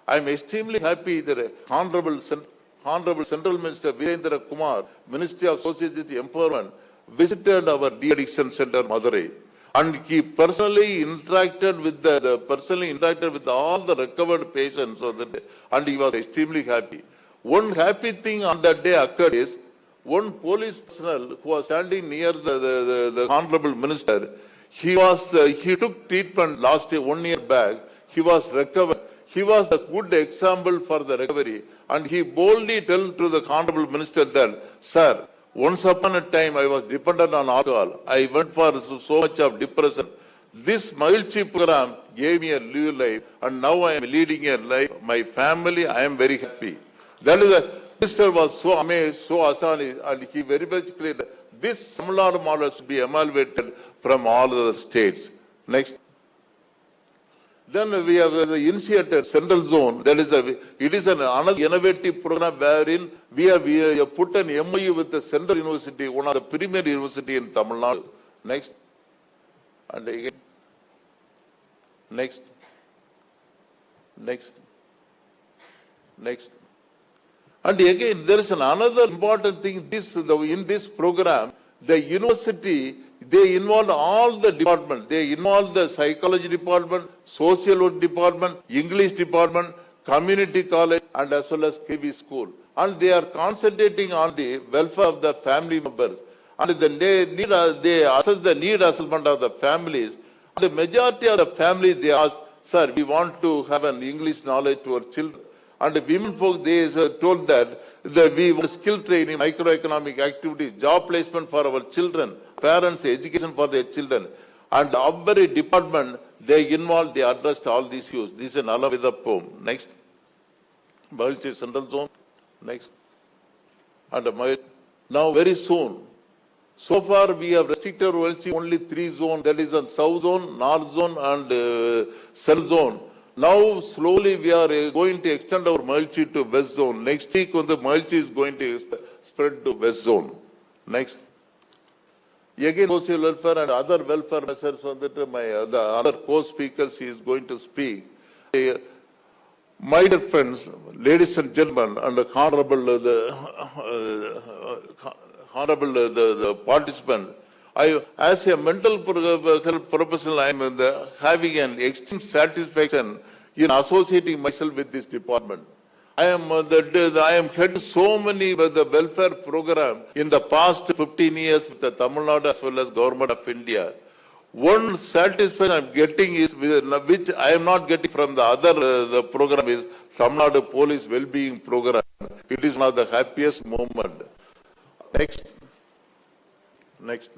I am extremely happy that Honorable Central Minister Virendra Kumar, Ministry of Social Justice Empowerment, visited our de-addiction center, Madurai. And he personally interacted with all the recovered patients, and he was extremely happy. One happy thing on that day occurred is, one police personnel who was standing near the Honorable Minister, he took treatment last year, 1 year back, he was recovered. He was a good example for the recovery, and he boldly told to the Honorable Minister that, sir, once upon a time I was dependent on alcohol. I went for so much of depression. This Mahalchi program gave me a new life, and now I am leading a life. My family, I am very happy. That is Minister was so amazed, so astonished, and he very much cleared this Tamil Nadu model should be evaluated from all the states. Next. Then we have the initiated central zone. That is it is another innovative program wherein we have put an MOU with the Central University, one of the premier university in Tamil Nadu. Next. And again. Next. Next. Next. And again, there is another important thing. In this program, the university, they involve all the departments. They involve the psychology department, social work department, English department, community college, and as well as KB school. And they are concentrating on the welfare of the family members. And they assess the need assessment of the families. And the majority of the families, they ask, sir, we want to have an English knowledge to our children. And the women folk, they told that we want skill training, microeconomic activities, job placement for our children, parents, education for their children. And every department, they involved, they addressed all these issues. This is an Alavida poem. Next. Bahilchi Central Zone. Next. And now very soon, so far we have restricted only 3 zones, that is on South Zone, North Zone and Central Zone. Now, slowly we are going to extend our mulchi to West Zone. Next week, the mulchi is going to spread to West Zone. Next. Again, social welfare and other welfare measures on that the other co-speakers is going to speak. My dear friends, ladies and gentlemen, and the honorable participant, as a mental health professional, I am having an extreme satisfaction in associating myself with this department. I am head so many the welfare program in the past 15 years with the Tamil Nadu as well as Government of India. One satisfaction I am getting is, which I am not getting from the other the program, is Tamil Nadu Police Well-being Program. It is one of the happiest moment. Next. Next.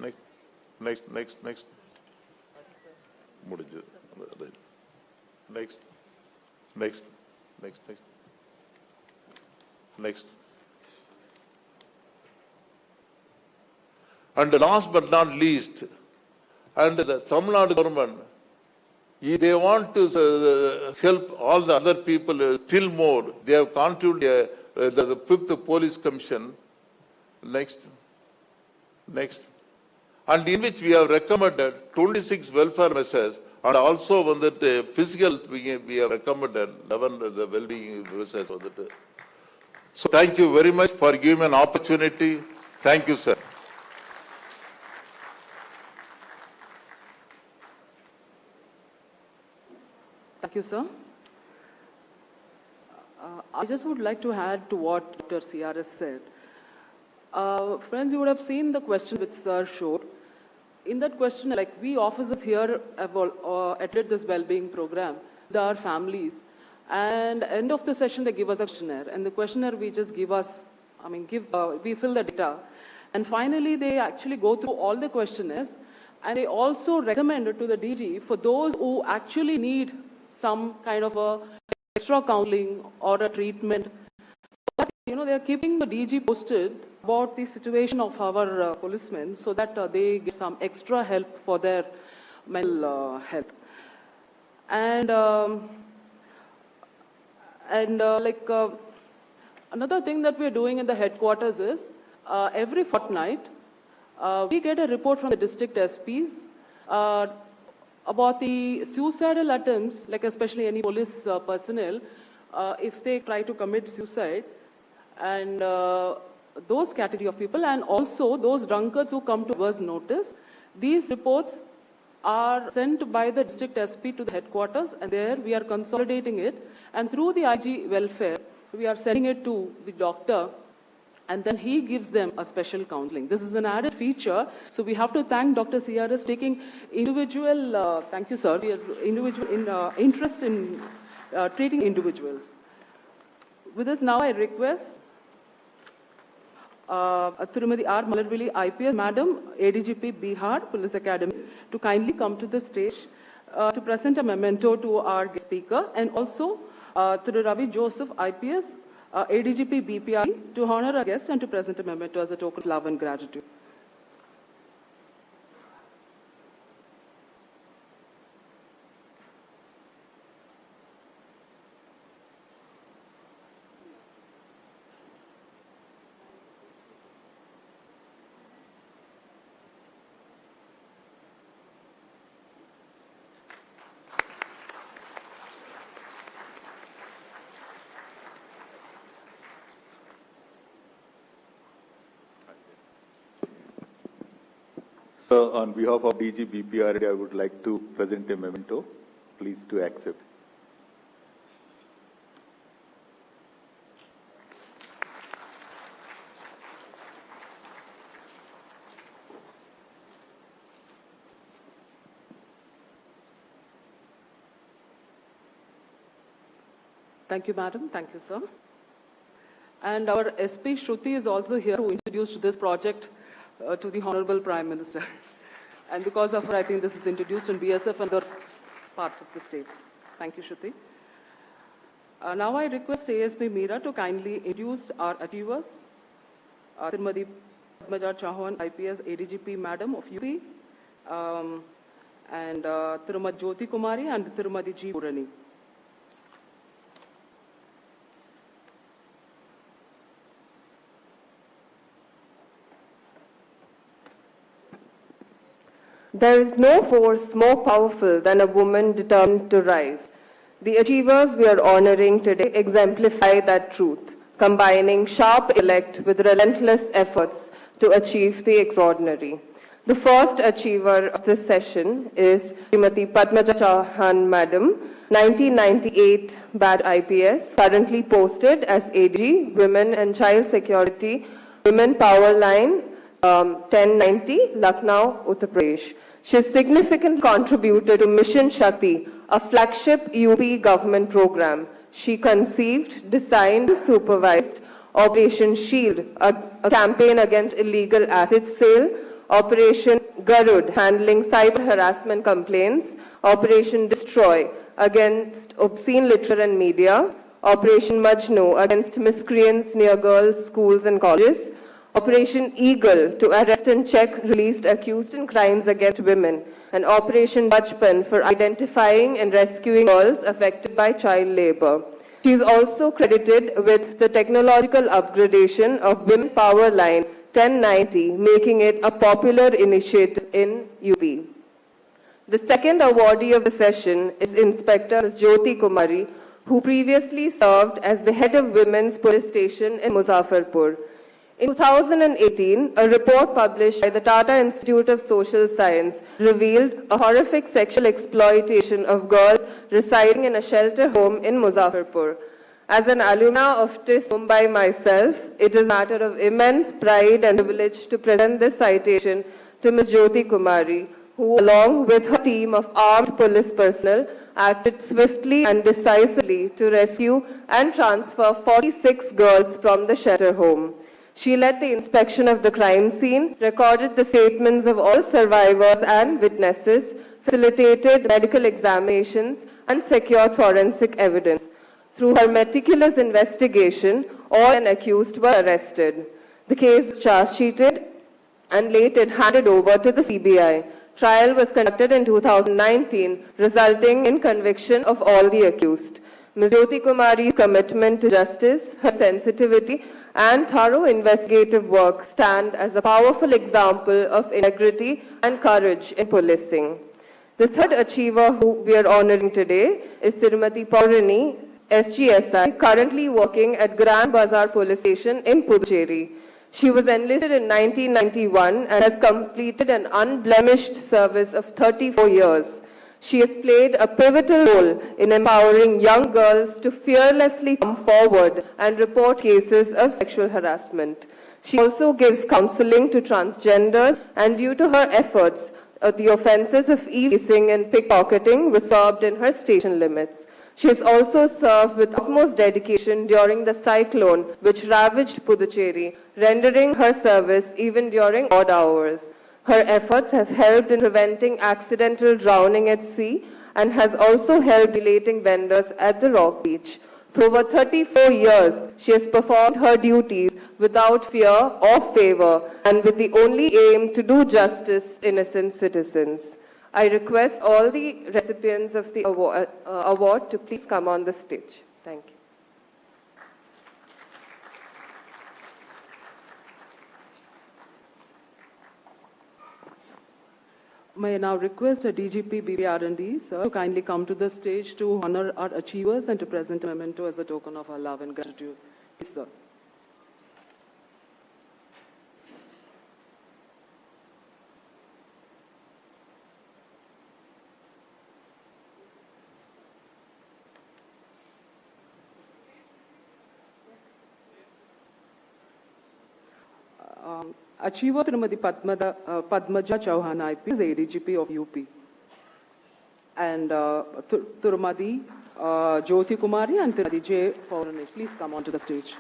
And last but not least, and the Tamil Nadu government, if they want to help all the other people still more, they have contributed the 5th Police Commission. Next. And in which we have recommended 26 welfare measures, and also on that physical we have recommended 11 the well-being measures. So thank you very much for giving me an opportunity. Thank you, sir. Thank you, sir. I just would like to add to what Dr. CRS said. Friends, you would have seen the question which sir showed. In that question, like we officers here have attended this well-being program with our families, and end of the session they give us a questionnaire, and the questionnaire we just give us, we fill the data, and finally they actually go through all the questionnaires, and they also recommend it to the DG for those who actually need some kind of a extra counseling or a treatment. But, they are keeping the DG posted about the situation of our policemen so that they get some extra help for their mental health. And another thing that we're doing in the headquarters is every fortnight we get a report from the district SPs about the suicidal attempts, like especially any police personnel, if they try to commit suicide, and those category of people, and also those drunkards who come to us notice. These reports are sent by the district SP to the headquarters, and there we are consolidating it, and through the IG welfare we are sending it to the doctor, and then he gives them a special counseling. This is an added feature, so we have to thank Dr. CRS taking individual, thank you sir, interest in treating individuals. With this now I request Tirumadi R. Malarvili IPS Madam, ADGP Bihar Police Academy, to kindly come to the stage to present a memento to our guest speaker, and also Thiru Ravi Joseph IPS, ADGP BPR to honor our guest and to present a memento as a token of love and gratitude. So, on behalf of DG BPRD, I would like to present a memento. Please to accept. Thank you, madam. Thank you, sir. And our SP Shruti is also here who introduced this project to the Honorable Prime Minister. And because of her, I think this is introduced in BSF and other parts of the state. Thank you, Shruti. Now I request ASP Meera to kindly introduce our achievers. Tirumati Padmaja Chauhan, IPS ADGP Madam of UP, and Tirumati Jyoti Kumari and Tirumati G. Purani. There is no force more powerful than a woman determined to rise. The achievers we are honoring today exemplify that truth, combining sharp intellect with relentless efforts to achieve the extraordinary. The first achiever of this session is Srimati Padmaja Chauhan Madam, 1998 batch IPS, currently posted as AG, Women and Child Security, Women Power Line, 1090, Lucknow, Uttar Pradesh. She has significantly contributed to Mission Shakti, a flagship UP government program. She conceived, designed, and supervised Operation Shield, a campaign against illegal asset sale, Operation Garud, handling cyber harassment complaints, Operation Destroy, against obscene literature and media, Operation Majnu, against miscreants near girls' schools and colleges, Operation Eagle, to arrest and check released accused in crimes against women, and Operation Bachpan for identifying and rescuing girls affected by child labor. She is also credited with the technological upgradation of Women Power Line 1090, making it a popular initiative in UP. The second awardee of the session is Inspector Ms. Jyoti Kumari, who previously served as the head of Women's Police Station in Muzaffarpur. In 2018, a report published by the Tata Institute of Social Science revealed a horrific sexual exploitation of girls residing in a shelter home in Muzaffarpur. As an alumna of TIS Mumbai myself, it is a matter of immense pride and privilege to present this citation to Ms. Jyoti Kumari, who, along with her team of armed police personnel, acted swiftly and decisively to rescue and transfer 46 girls from the shelter home. She led the inspection of the crime scene, recorded the statements of all survivors and witnesses, facilitated medical examinations, and secured forensic evidence. Through her meticulous investigation, all and accused were arrested. The case was charge-sheeted and later handed over to the CBI. Trial was conducted in 2019, resulting in conviction of all the accused. Ms. Jyoti Kumari's commitment to justice, her sensitivity, and thorough investigative work stand as a powerful example of integrity and courage in policing. The third achiever who we are honoring today is Tirumati Purani, SGSI, currently working at Grand Bazaar Police Station in Puducherry. She was enlisted in 1991 and has completed an unblemished service of 34 years. She has played a pivotal role in empowering young girls to fearlessly come forward and report cases of sexual harassment. She also gives counseling to transgenders, and due to her efforts, the offences of eavesdropping and pickpocketing were solved in her station limits. She has also served with utmost dedication during the cyclone which ravaged Puducherry, rendering her service even during odd hours. Her efforts have helped in preventing accidental drowning at sea and has also helped relating vendors at the Rock Beach. For over 34 years, she has performed her duties without fear or favor and with the only aim to do justice to innocent citizens. I request all the recipients of the award to please come on the stage. Thank you. May I now request a DGP BPR&D, sir, to kindly come to the stage to honor our achievers and to present a memento as a token of our love and gratitude. Please, sir. Achiever Srimati Padmaja Chauhan IP is ADGP of UP. And Srimati Jyoti Kumari and Srimati J. Paurani, please come onto the stage.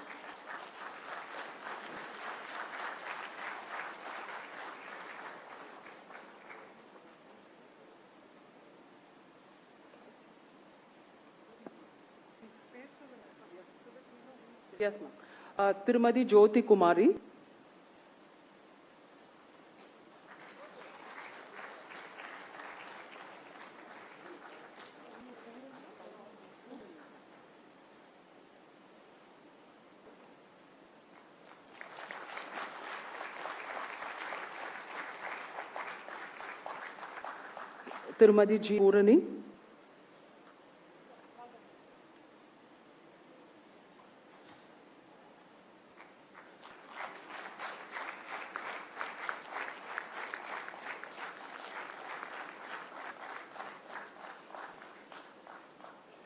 Yes, ma'am. Srimati Jyoti Kumari. Tirumadi G. Purani.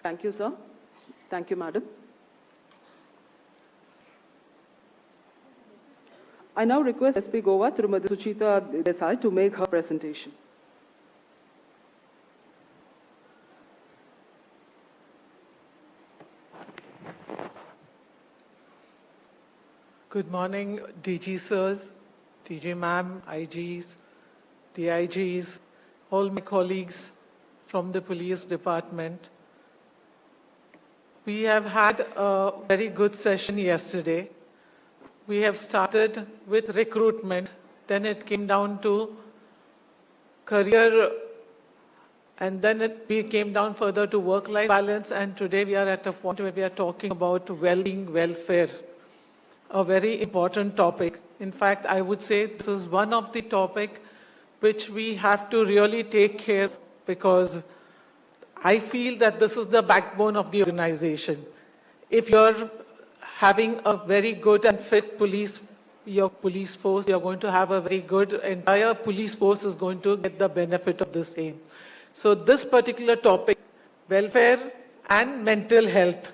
Thank you, sir. Thank you, madam. I now request SP Goa, Tirumadi Suchita Desai, to make her presentation. Good morning, DG sirs, DG ma'am, IGs, DIGs, all my colleagues from the police department. We have had a very good session yesterday. We have started with recruitment, then it came down to career, and then we came down further to work-life balance, and today we are at a point where we are talking about well-being, welfare. A very important topic. In fact, I would say this is one of the topics which we have to really take care of, because I feel that this is the backbone of the organization. If you're having a very good and fit your police force, you're going to have a very good, entire police force is going to get the benefit of the same. So this particular topic, welfare and mental health,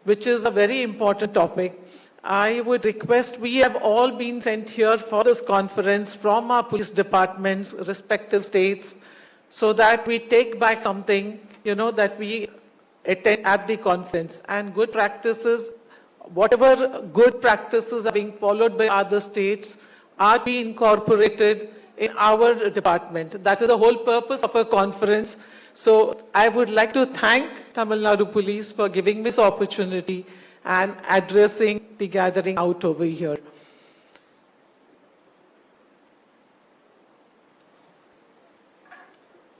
which is a very important topic, I would request, we have all been sent here for this conference from our police departments, respective states, so that we take back something, that we attend at the conference. And good practices, whatever good practices are being followed by other states, are being incorporated in our department. That is the whole purpose of a conference. So I would like to thank Tamil Nadu Police for giving me this opportunity and addressing the gathering out over here.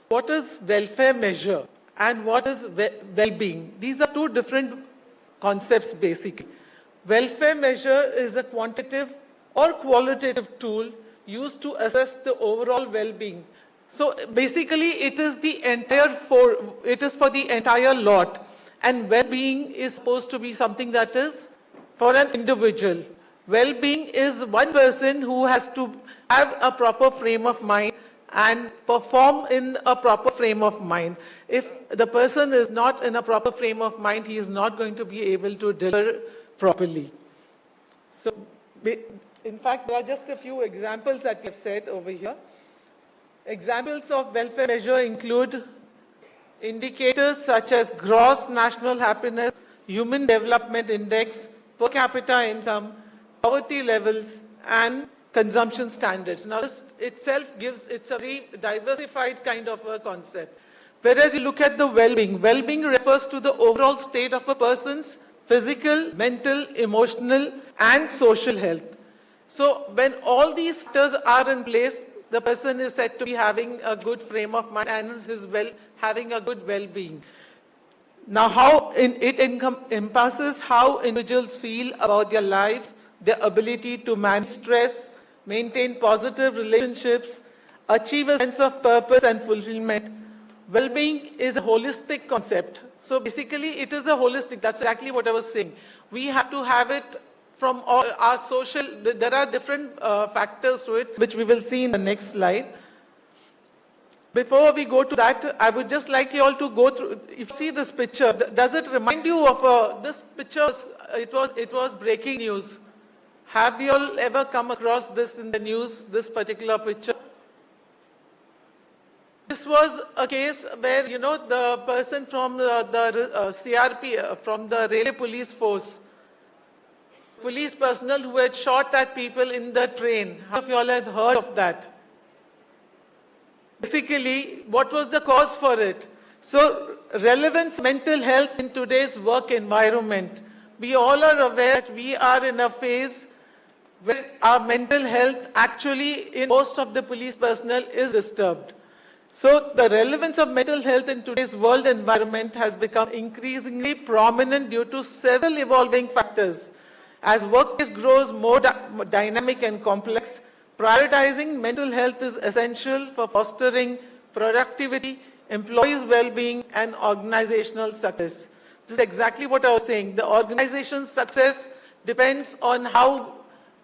What is welfare measure and what is well-being? These are two different concepts basically. Welfare measure is a quantitative or qualitative tool used to assess the overall well-being. So basically it is for the entire lot. And well-being is supposed to be something that is for an individual. Well-being is one person who has to have a proper frame of mind and perform in a proper frame of mind. If the person is not in a proper frame of mind, he is not going to be able to deliver properly. So, in fact, there are just a few examples that we have said over here. Examples of welfare measure include indicators such as gross national happiness, human development index, per capita income, poverty levels, and consumption standards. Now, this itself it's a very diversified kind of a concept. Whereas you look at the well-being, well-being refers to the overall state of a person's physical, mental, emotional, and social health. So when all these factors are in place, the person is said to be having a good frame of mind and is having a good well-being. Now, how it encompasses how individuals feel about their lives, their ability to manage stress, maintain positive relationships, achieve a sense of purpose and fulfillment. Well-being is a holistic concept. So basically, it is a holistic, that's exactly what I was saying. We have to have it from all our social, there are different factors to it, which we will see in the next slide. Before we go to that, I would just like you all to go through, if you see this picture, does it remind you of this picture? It was breaking news. Have you all ever come across this in the news, this particular picture? This was a case where, the person from the CRP, from the railway police force, police personnel who had shot at people in the train. How many of you all have heard of that? Basically, what was the cause for it? So, relevance mental health in today's work environment. We all are aware that we are in a phase where our mental health actually in most of the police personnel is disturbed. So, the relevance of mental health in today's world environment has become increasingly prominent due to several evolving factors. As workplace grows more dynamic and complex, prioritizing mental health is essential for fostering productivity, employees' well-being, and organizational success. This is exactly what I was saying. The organization's success depends on how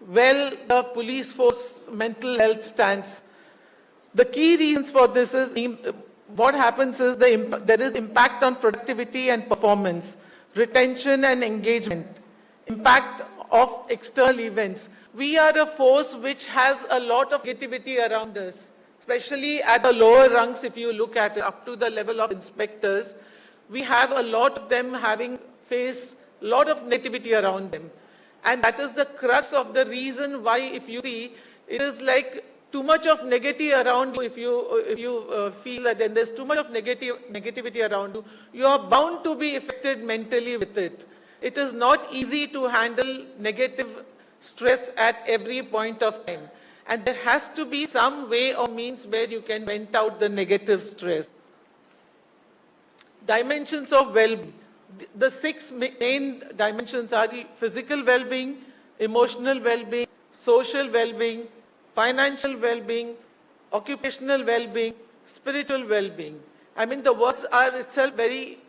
well the police force mental health stands. The key reasons for this is what happens is there is impact on productivity and performance, retention and engagement, impact of external events. We are a force which has a lot of negativity around us, especially at the lower rungs. If you look at it, up to the level of inspectors, we have a lot of them face a lot of negativity around them. And that is the crux of the reason why, if you see, it is like too much of negativity around you. If you feel that then there's too much of negativity around you, you are bound to be affected mentally with it. It is not easy to handle negative stress at every point of time. And there has to be some way or means where you can vent out the negative stress. Dimensions of well-being. The 6 main dimensions are the physical well-being, emotional well-being, social well-being, financial well-being, occupational well-being, spiritual well-being. I mean, the words are itself very,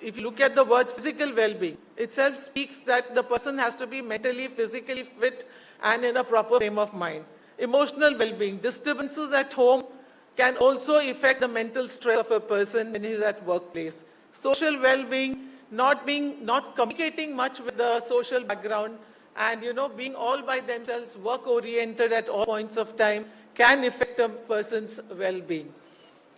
if you look at the words physical well-being, itself speaks that the person has to be mentally, physically fit and in a proper frame of mind. Emotional well-being, disturbances at home can also affect the mental stress of a person when he is at workplace. Social well-being, not communicating much with the social background and being all by themselves, work-oriented at all points of time can affect a person's well-being.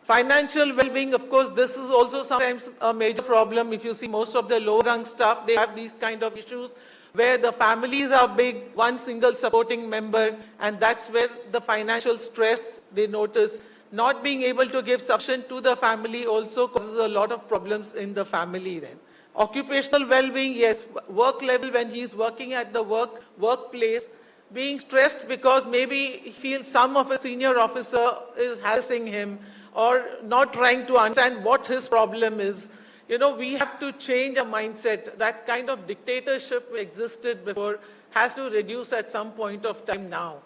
Financial well-being, of course, this is also sometimes a major problem. If you see most of the low-rung staff, they have these kind of issues where the families are big, one single supporting member, and that's where the financial stress they notice. Not being able to give sufficient to the family also causes a lot of problems in the family then. Occupational well-being, yes, work level when he's working at the workplace, being stressed because maybe he feels some of a senior officer is harassing him or not trying to understand what his problem is. We have to change our mindset. That kind of dictatorship existed before has to reduce at some point of time now.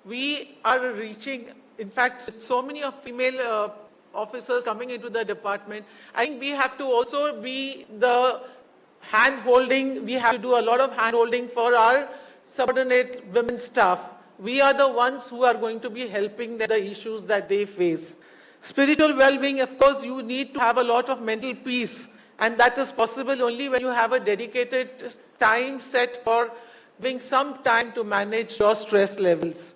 We are reaching, in fact, so many of female officers coming into the department. I think we have to also be the hand-holding. We have to do a lot of hand-holding for our subordinate women staff. We are the ones who are going to be helping the issues that they face. Spiritual well-being, of course, you need to have a lot of mental peace. And that is possible only when you have a dedicated time set for giving some time to manage your stress levels.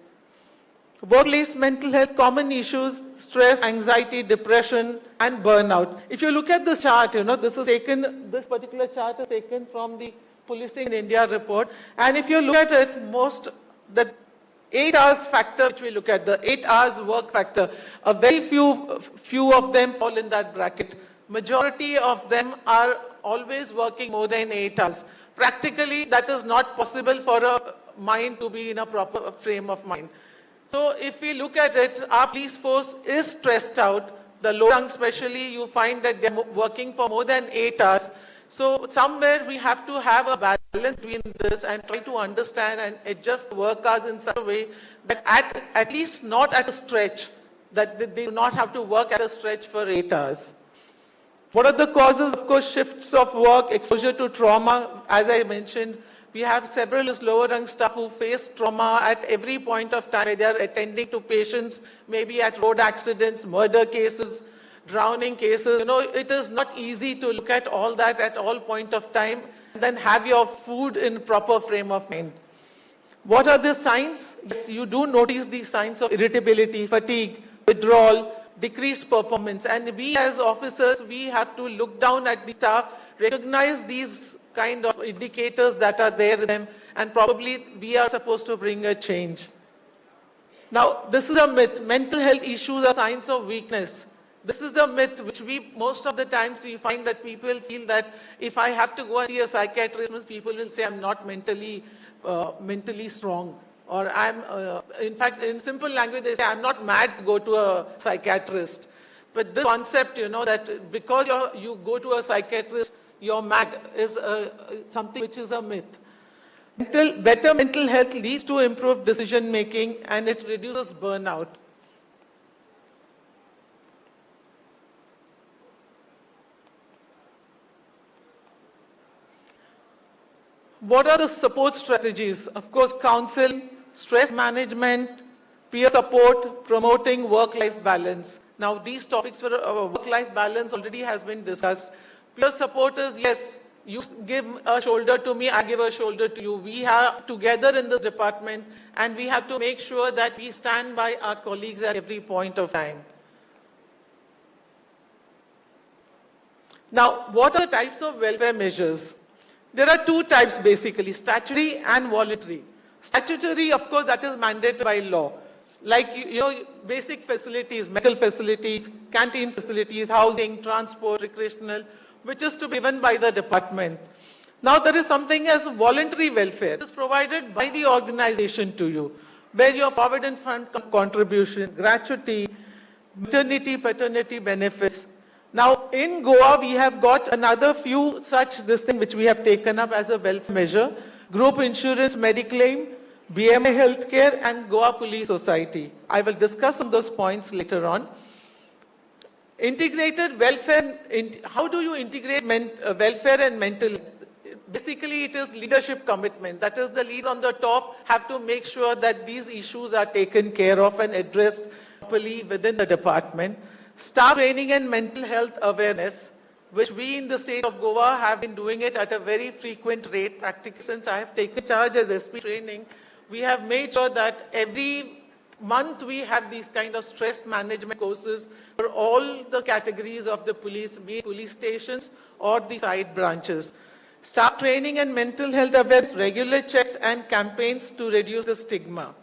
Workplace mental health, common issues, stress, anxiety, depression, and burnout. If you look at this chart, this particular chart is taken from the Policing in India report. And if you look at it, 8 hours factor, which we look at, the 8 hours work factor, a very few of them fall in that bracket. Majority of them are always working more than 8 hours. Practically, that is not possible for a mind to be in a proper frame of mind. So if we look at it, our police force is stressed out. The low rank especially, you find that they're working for more than 8 hours. So somewhere we have to have a balance between this and try to understand and adjust work hours in such a way that at least not at a stretch, that they do not have to work at a stretch for 8 hours. What are the causes? Of course, shifts of work, exposure to trauma. As I mentioned, we have several lower rank staff who face trauma at every point of time. They are attending to patients, maybe at road accidents, murder cases, drowning cases. It is not easy to look at all that at all point of time and then have your food in proper frame of mind. What are the signs? Yes, you do notice the signs of irritability, fatigue, withdrawal, decreased performance. And we as officers, we have to look down at the staff, recognize these kind of indicators that are there in them, and probably we are supposed to bring a change. Now, this is a myth. Mental health issues are signs of weakness. This is a myth which most of the times we find that people feel that if I have to go and see a psychiatrist, people will say I'm not mentally strong. Or in fact, in simple language, they say I'm not mad to go to a psychiatrist. But this concept, that because you go to a psychiatrist, you're mad is something which is a myth. Better mental health leads to improved decision making and it reduces burnout. What are the support strategies? Of course, counseling, stress management, peer support, promoting work-life balance. Now, these topics for work-life balance already has been discussed. Peer support is, yes, you give a shoulder to me, I give a shoulder to you. We are together in this department and we have to make sure that we stand by our colleagues at every point of time. Now, what are the types of welfare measures? There are two types basically, statutory and voluntary. Statutory, of course, that is mandated by law. Like, basic facilities, medical facilities, canteen facilities, housing, transport, recreational, which is to be given by the department. Now, there is something as voluntary welfare. It is provided by the organization to you, where your provident fund contribution, gratuity, maternity, paternity benefits. Now, in Goa, we have got another few such which we have taken up as a welfare measure. Group insurance, Mediclaim, BMI Healthcare, and Goa Police Society. I will discuss on those points later on. Integrated welfare, how do you integrate welfare and mental health? Basically, it is leadership commitment. That is, the lead on the top have to make sure that these issues are taken care of and addressed properly within the department. Staff training and mental health awareness, which we in the state of Goa have been doing it at a very frequent rate. Practically, since I have taken charge as SP training, we have made sure that every month we have these kind of stress management courses for all the categories of the police, be it police stations or the side branches. Staff training and mental health awareness, regular checks and campaigns to reduce the stigma.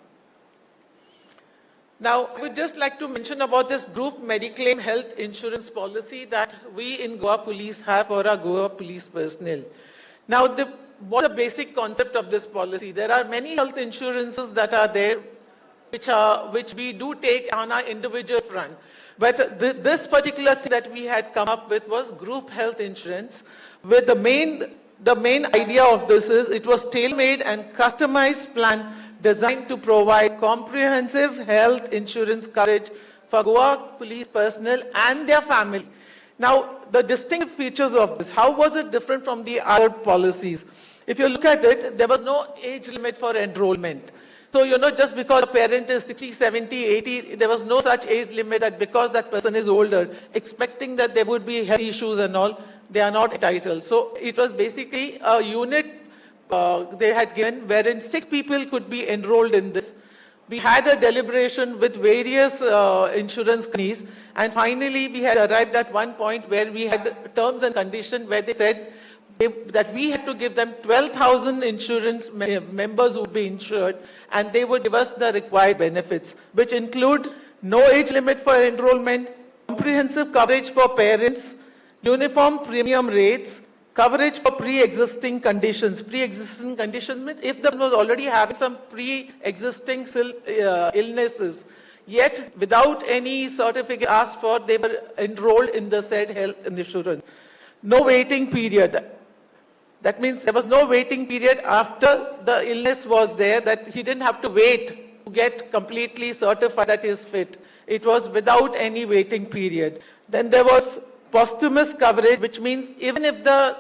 Now, I would just like to mention about this group Mediclaim health insurance policy that we in Goa Police have for our Goa Police personnel. Now, what's the basic concept of this policy? There are many health insurances that are there, which we do take on our individual front. But this particular thing that we had come up with was group health insurance, where the main idea of this is it was tailor-made and customized plan designed to provide comprehensive health insurance coverage for Goa police personnel and their family. Now, the distinct features of this, how was it different from the other policies? If you look at it, there was no age limit for enrollment. So, just because a parent is 60, 70, 80, there was no such age limit that because that person is older, expecting that there would be health issues and all, they are not entitled. So, it was basically a unit they had given wherein 6 people could be enrolled in this. We had a deliberation with various insurance companies, and finally we had arrived at one point where we had terms and conditions where they said that we had to give them 12,000 insurance members who would be insured, and they would give us the required benefits, which include no age limit for enrollment, comprehensive coverage for parents, uniform premium rates, coverage for pre-existing conditions. Pre-existing conditions means if the person was already having some pre-existing illnesses, yet without any certificate asked for, they were enrolled in the said health insurance. No waiting period. That means there was no waiting period after the illness was there, that he didn't have to wait to get completely certified that he is fit. It was without any waiting period. Then there was posthumous coverage, which means even if the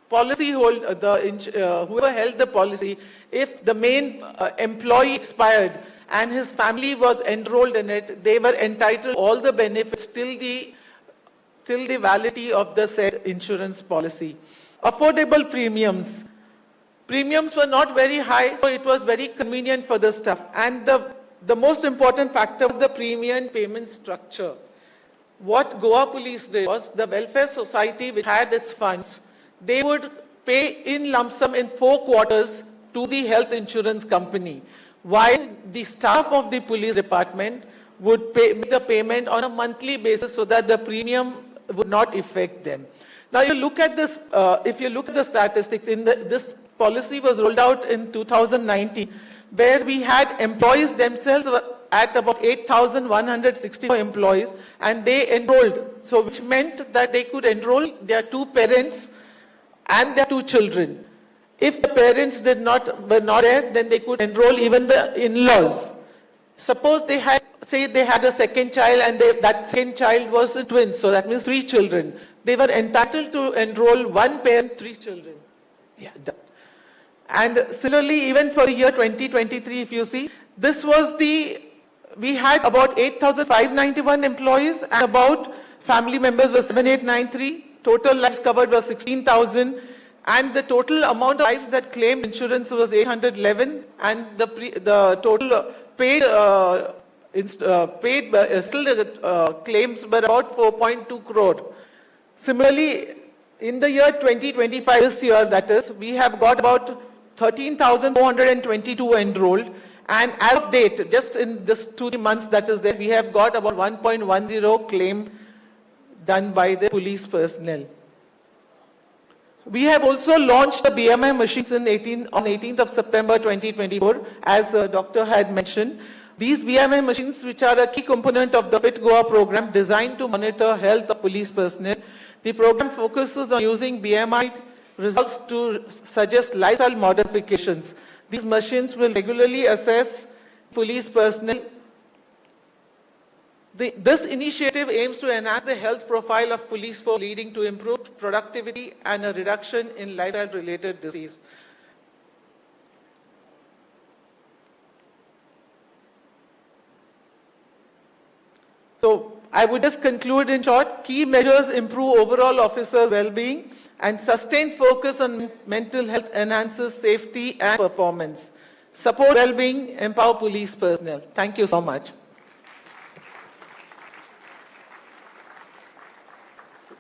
policy holder, whoever held the policy, if the main employee expired and his family was enrolled in it, they were entitled to all the benefits till the validity of the said insurance policy. Affordable premiums. Premiums were not very high, so it was very convenient for the staff. And the most important factor was the premium payment structure. What Goa Police did was the welfare society, which had its funds, they would pay in lump sum in 4 quarters to the health insurance company, while the staff of the police department would make the payment on a monthly basis so that the premium would not affect them. Now you look at this, if you look at the statistics, this policy was rolled out in 2019, where we had employees themselves at about 8,164 employees, and they enrolled. So which meant that they could enroll their 2 parents and their 2 children. If the parents were not there, then they could enroll even the in-laws. Suppose they had a second child, and that second child was a twin, so that means 3 children. They were entitled to enroll 1 parent, 3 children. Yeah. And similarly, even for the year 2023, if you see, we had about 8,591 employees, and about family members were 7,893. Total lives covered was 16,000, and the total amount of lives that claimed insurance was 811, and the total paid claims were about 4.2 crore. Similarly, in the year 2025, this year that is, we have got about 13,422 enrolled, and as of date, just in this 2 months that is there, we have got about 1.10 claim done by the police personnel. We have also launched the BMI machines on 18th of September 2024, as the doctor had mentioned. These BMI machines, which are a key component of the Fit Goa program designed to monitor health of police personnel. The program focuses on using BMI results to suggest lifestyle modifications. These machines will regularly assess police personnel. This initiative aims to enhance the health profile of police force, leading to improved productivity and a reduction in lifestyle-related disease. So I would just conclude in short, key measures improve overall officers' well-being, and sustained focus on mental health enhances safety and performance. Support well-being, empower police personnel. Thank you so much.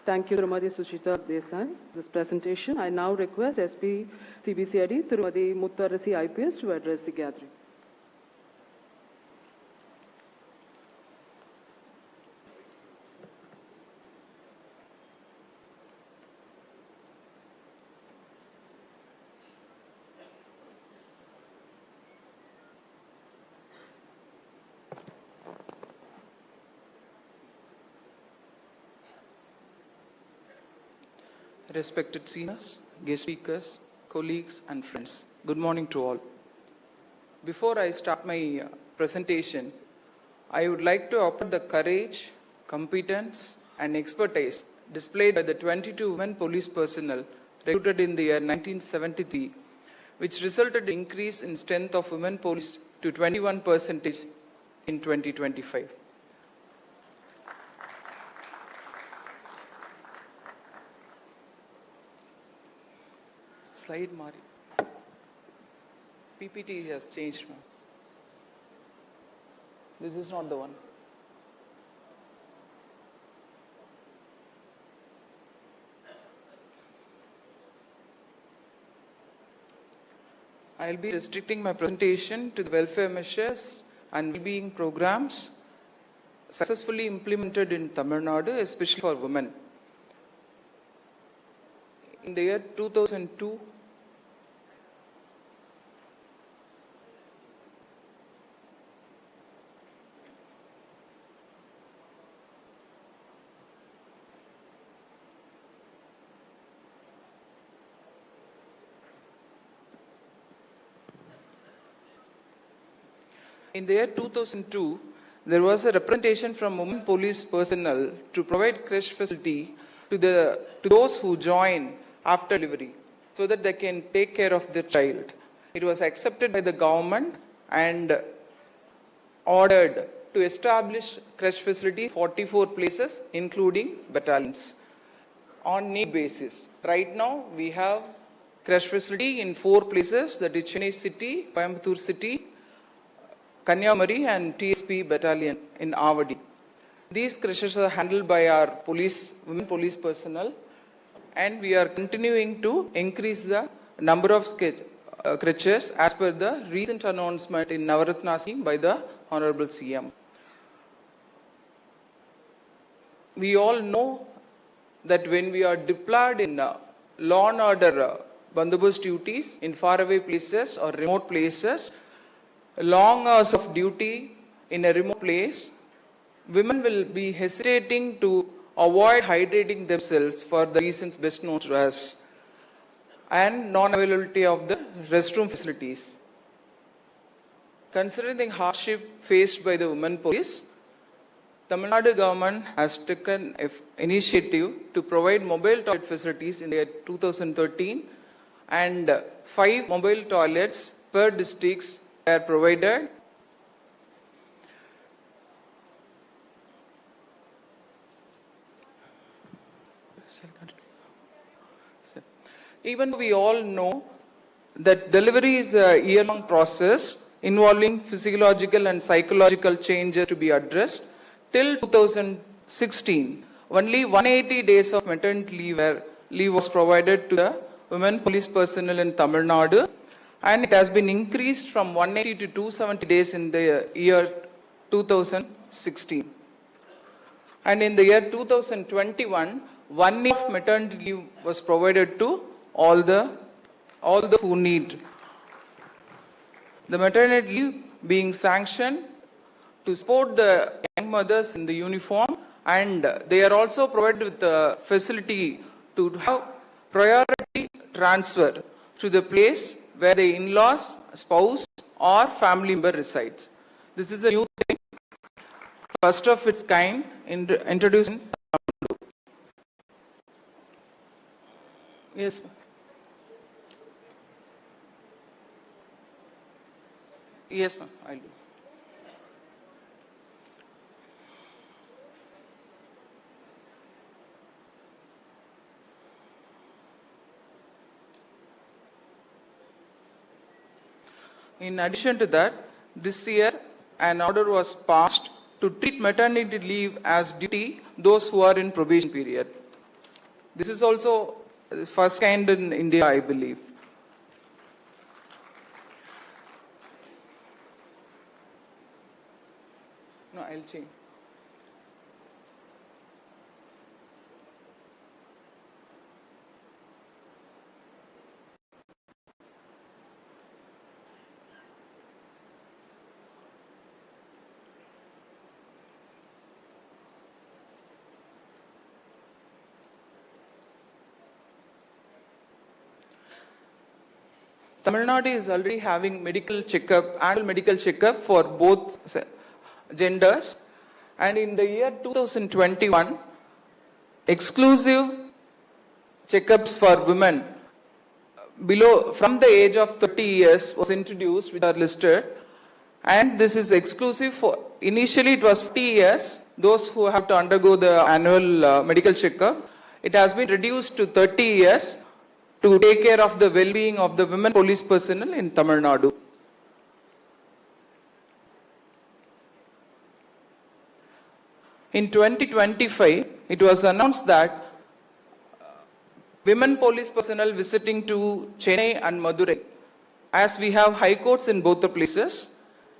Thank you, Srimati Suchita Desai, for this presentation. I now request SP CBCID Srimati Muttarasi IPS to address the gathering. Respected seniors, guest speakers, colleagues and friends, good morning to all. Before I start my presentation, I would like to applaud the courage, competence and expertise displayed by the 22 women police personnel recruited in the year 1973, which resulted in increase in strength of women police to 21% in 2025. Slide Mari. PPT has changed. This is not the one. I'll be restricting my presentation to the welfare measures and well-being programs successfully implemented in Tamil Nadu, especially for women. In the year 2002, there was a representation from women police personnel to provide creche facility to those who join after delivery so that they can take care of the child. It was accepted by the government and ordered to establish creche facility 44 places, including battalions, on need basis. Right now, we have creche facility in 4 places, that is Chennai City, Coimbatore City, Kanyakumari and TSP battalion in Avadi. These creches are handled by our women police personnel, and we are continuing to increase the number of creches as per the recent announcement in Navaratna scheme by the Honorable CM. We all know that when we are deployed in law and order bandobast duties in faraway places or remote places, long hours of duty in a remote place, women will be hesitating to avoid hydrating themselves for the reasons best known to us, and non-availability of the restroom facilities. Considering the hardship faced by the women police, Tamil Nadu government has taken an initiative to provide mobile toilet facilities in the year 2013, and 5 mobile toilets per districts are provided. Even we all know that delivery is a year-long process involving physiological and psychological changes to be addressed. Till 2016, only 180 days of maternity leave was provided to the women police personnel in Tamil Nadu, and it has been increased from 180 to 270 days in the year 2016. And in the year 2021, 1 year of maternity leave was provided to all the who need. The maternity leave being sanctioned to support the young mothers in the uniform, and they are also provided with the facility to have priority transfer to the place where the in-laws, spouse or family member resides. This is a new thing, first of its kind, introduced in Tamil Nadu. Yes. Yes, ma'am, I'll do. In addition to that, this year an order was passed to treat maternity leave as duty those who are in probation period. This is also the first kind in India, I believe. No, I'll change. Tamil Nadu is already having annual medical checkup for both genders, and in the year 2021, exclusive checkups for women from the age of 30 years was introduced, which are listed, and this is exclusive for, initially it was 50 years, those who have to undergo the annual medical checkup. It has been reduced to 30 years to take care of the well-being of the women police personnel in Tamil Nadu. In 2025, it was announced that women police personnel visiting to Chennai and Madurai as we have high courts in both the places,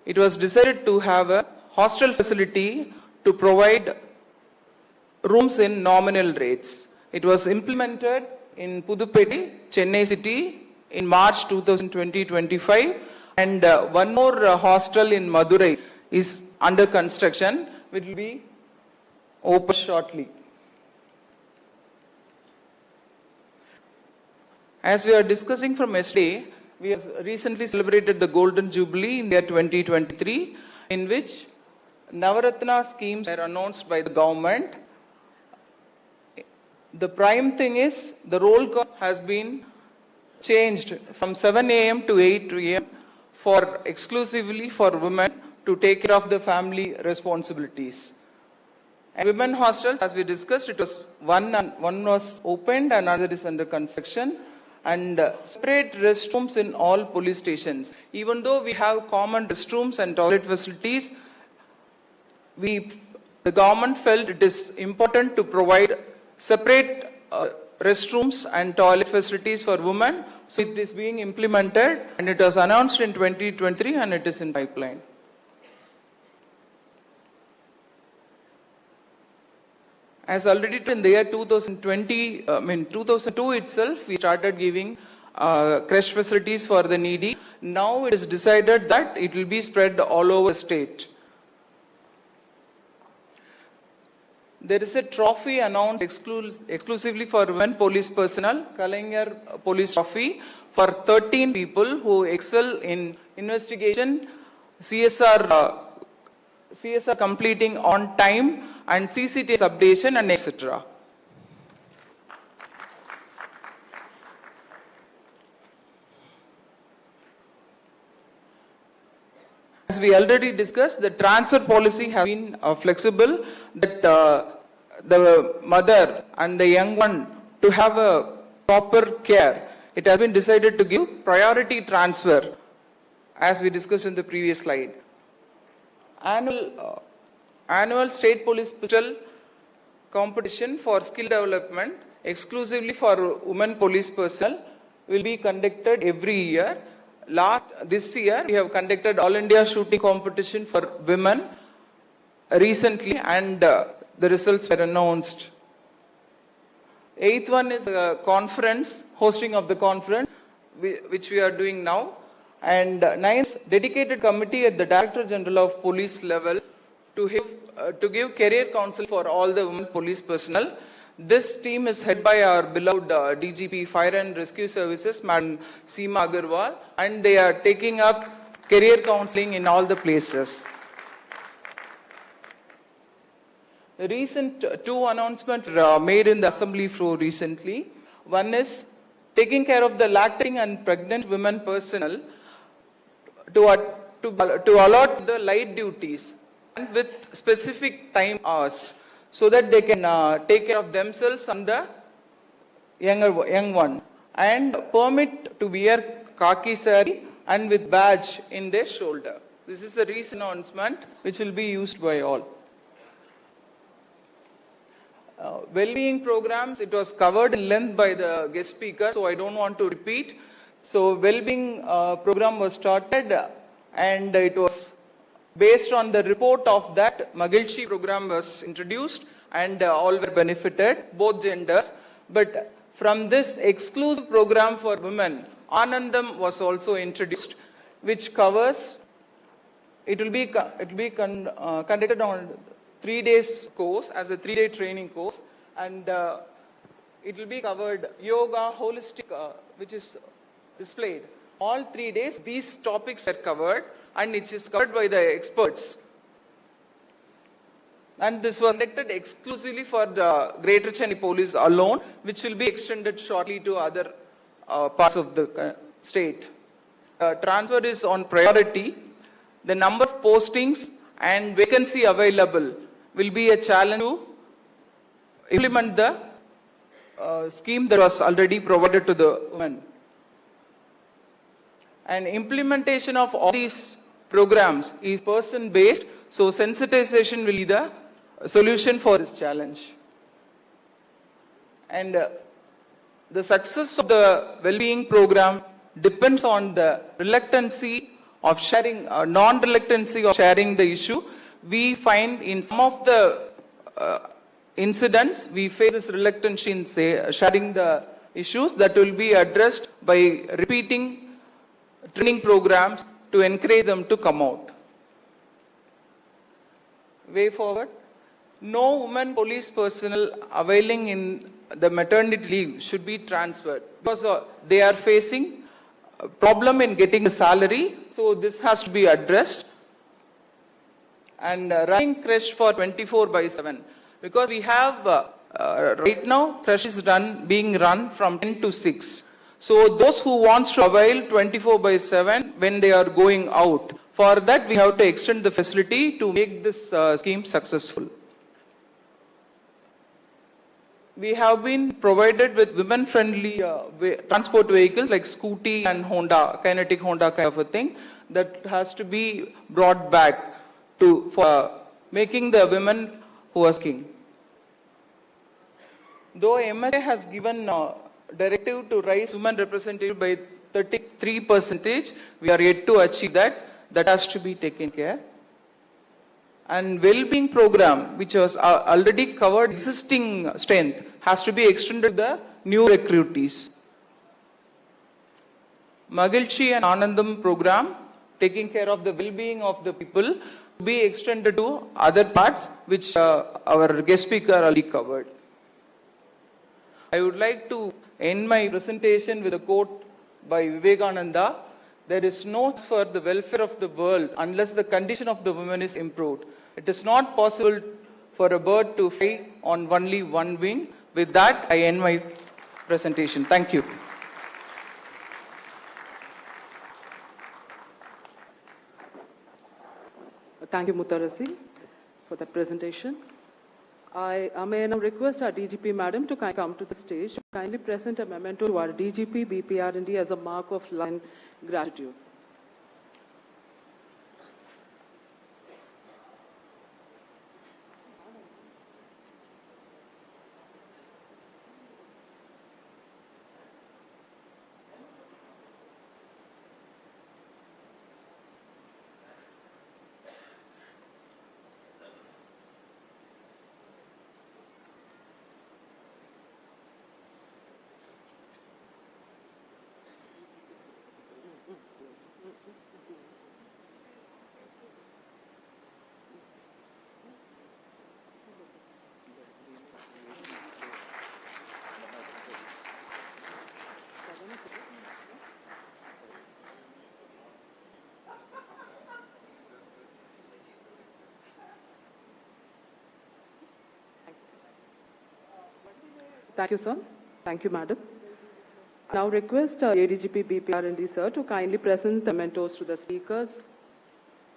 it was decided to have a hostel facility to provide rooms in nominal rates. It was implemented in Puduppady, Chennai city in March 2020-25, and one more hostel in Madurai is under construction, which will be open shortly. As we are discussing from yesterday, we have recently celebrated the Golden Jubilee in the year 2023, in which Navaratna schemes are announced by the government. The prime thing is the roll call has been changed from 7 a.m. to 8 a.m. exclusively for women to take care of the family responsibilities. And women hostels, as we discussed, it was one was opened and another is under construction, and separate restrooms in all police stations. Even though we have common restrooms and toilet facilities, the government felt it is important to provide separate restrooms and toilet facilities for women. So it is being implemented, and it was announced in 2023 and it is in pipeline. As already in the year 2002 itself, we started giving creche facilities for the needy. Now it is decided that it will be spread all over the state. There is a trophy announced exclusively for women police personnel, Kalaignar Police Trophy, for 13 people who excel in investigation, CSR completing on time, and CCTV subdation, and etc. As we already discussed, the transfer policy has been flexible, that the mother and the young one to have a proper care. It has been decided to give priority transfer, as we discussed in the previous slide. Annual state police pistol competition for skill development exclusively for women police personnel will be conducted every year. This year we have conducted All India shooting competition for women recently, and the results were announced. 8th one is a conference, hosting of the conference, which we are doing now. And 9th, dedicated committee at the Director General of Police level to give career counsel for all the women police personnel. This team is headed by our beloved DGP Fire and Rescue Services, Madam Seema Agarwal, and they are taking up career counseling in all the places. The recent two announcements made in the assembly floor recently. One is taking care of the lactating and pregnant women personnel to allot the light duties and with specific time hours, so that they can take care of themselves and the young one, and permit to wear khaki sari and with badge in their shoulder. This is the recent announcement which will be used by all. Well-being programs, it was covered in length by the guest speaker, so I don't want to repeat. So well-being program was started, and it was based on the report of that, Magilchi program was introduced, and all were benefited, both genders. But from this exclusive program for women, Anandam was also introduced, which covers, it will be conducted on 3 days course, as a 3-day training course, and it will be covered yoga, holistic, which is displayed. All 3 days, these topics are covered, and it is covered by the experts. And this was conducted exclusively for the Greater Chennai Police alone, which will be extended shortly to other parts of the state. Transfer is on priority. The number of postings and vacancy available will be a challenge to implement the scheme that was already provided to the women. And implementation of all these programs is person-based, so sensitization will be the solution for this challenge. And the success of the well-being program depends on the reluctancy of sharing, non-reluctancy of sharing the issue. We find in some of the incidents, we face this reluctance in sharing the issues that will be addressed by repeating training programs to encourage them to come out. Way forward. No women police personnel availing in the maternity leave should be transferred because they are facing a problem in getting the salary. So this has to be addressed. And running creche for 24/7 because we have right now creche is being run from 10 to 6. So those who wants to avail 24/7 when they are going out, for that we have to extend the facility to make this scheme successful. We have been provided with women-friendly transport vehicles like Scooty and Honda, kinetic Honda kind of a thing that has to be brought back for making the women who are king. Though MHA has given directive to raise women representative by 33%, we are yet to achieve that. That has to be taken care. And well-being program, which was already covered existing strength, has to be extended to the new recruitees. Magilchi and Anandam program, taking care of the well-being of the people, to be extended to other parts, which our guest speaker already covered. I would like to end my presentation with a quote by Vivekananda. There is no for the welfare of the world unless the condition of the women is improved. It is not possible for a bird to fly on only one wing. With that, I end my presentation. Thank you. Thank you, Muttarasi, for that presentation. I may now request our DGP Madam to come to the stage to kindly present a memento to our DGP BPR&D as a mark of love and gratitude. Thank you, sir. Thank you, madam. Now request ADGP BPR&D sir to kindly present the mementos to the speakers,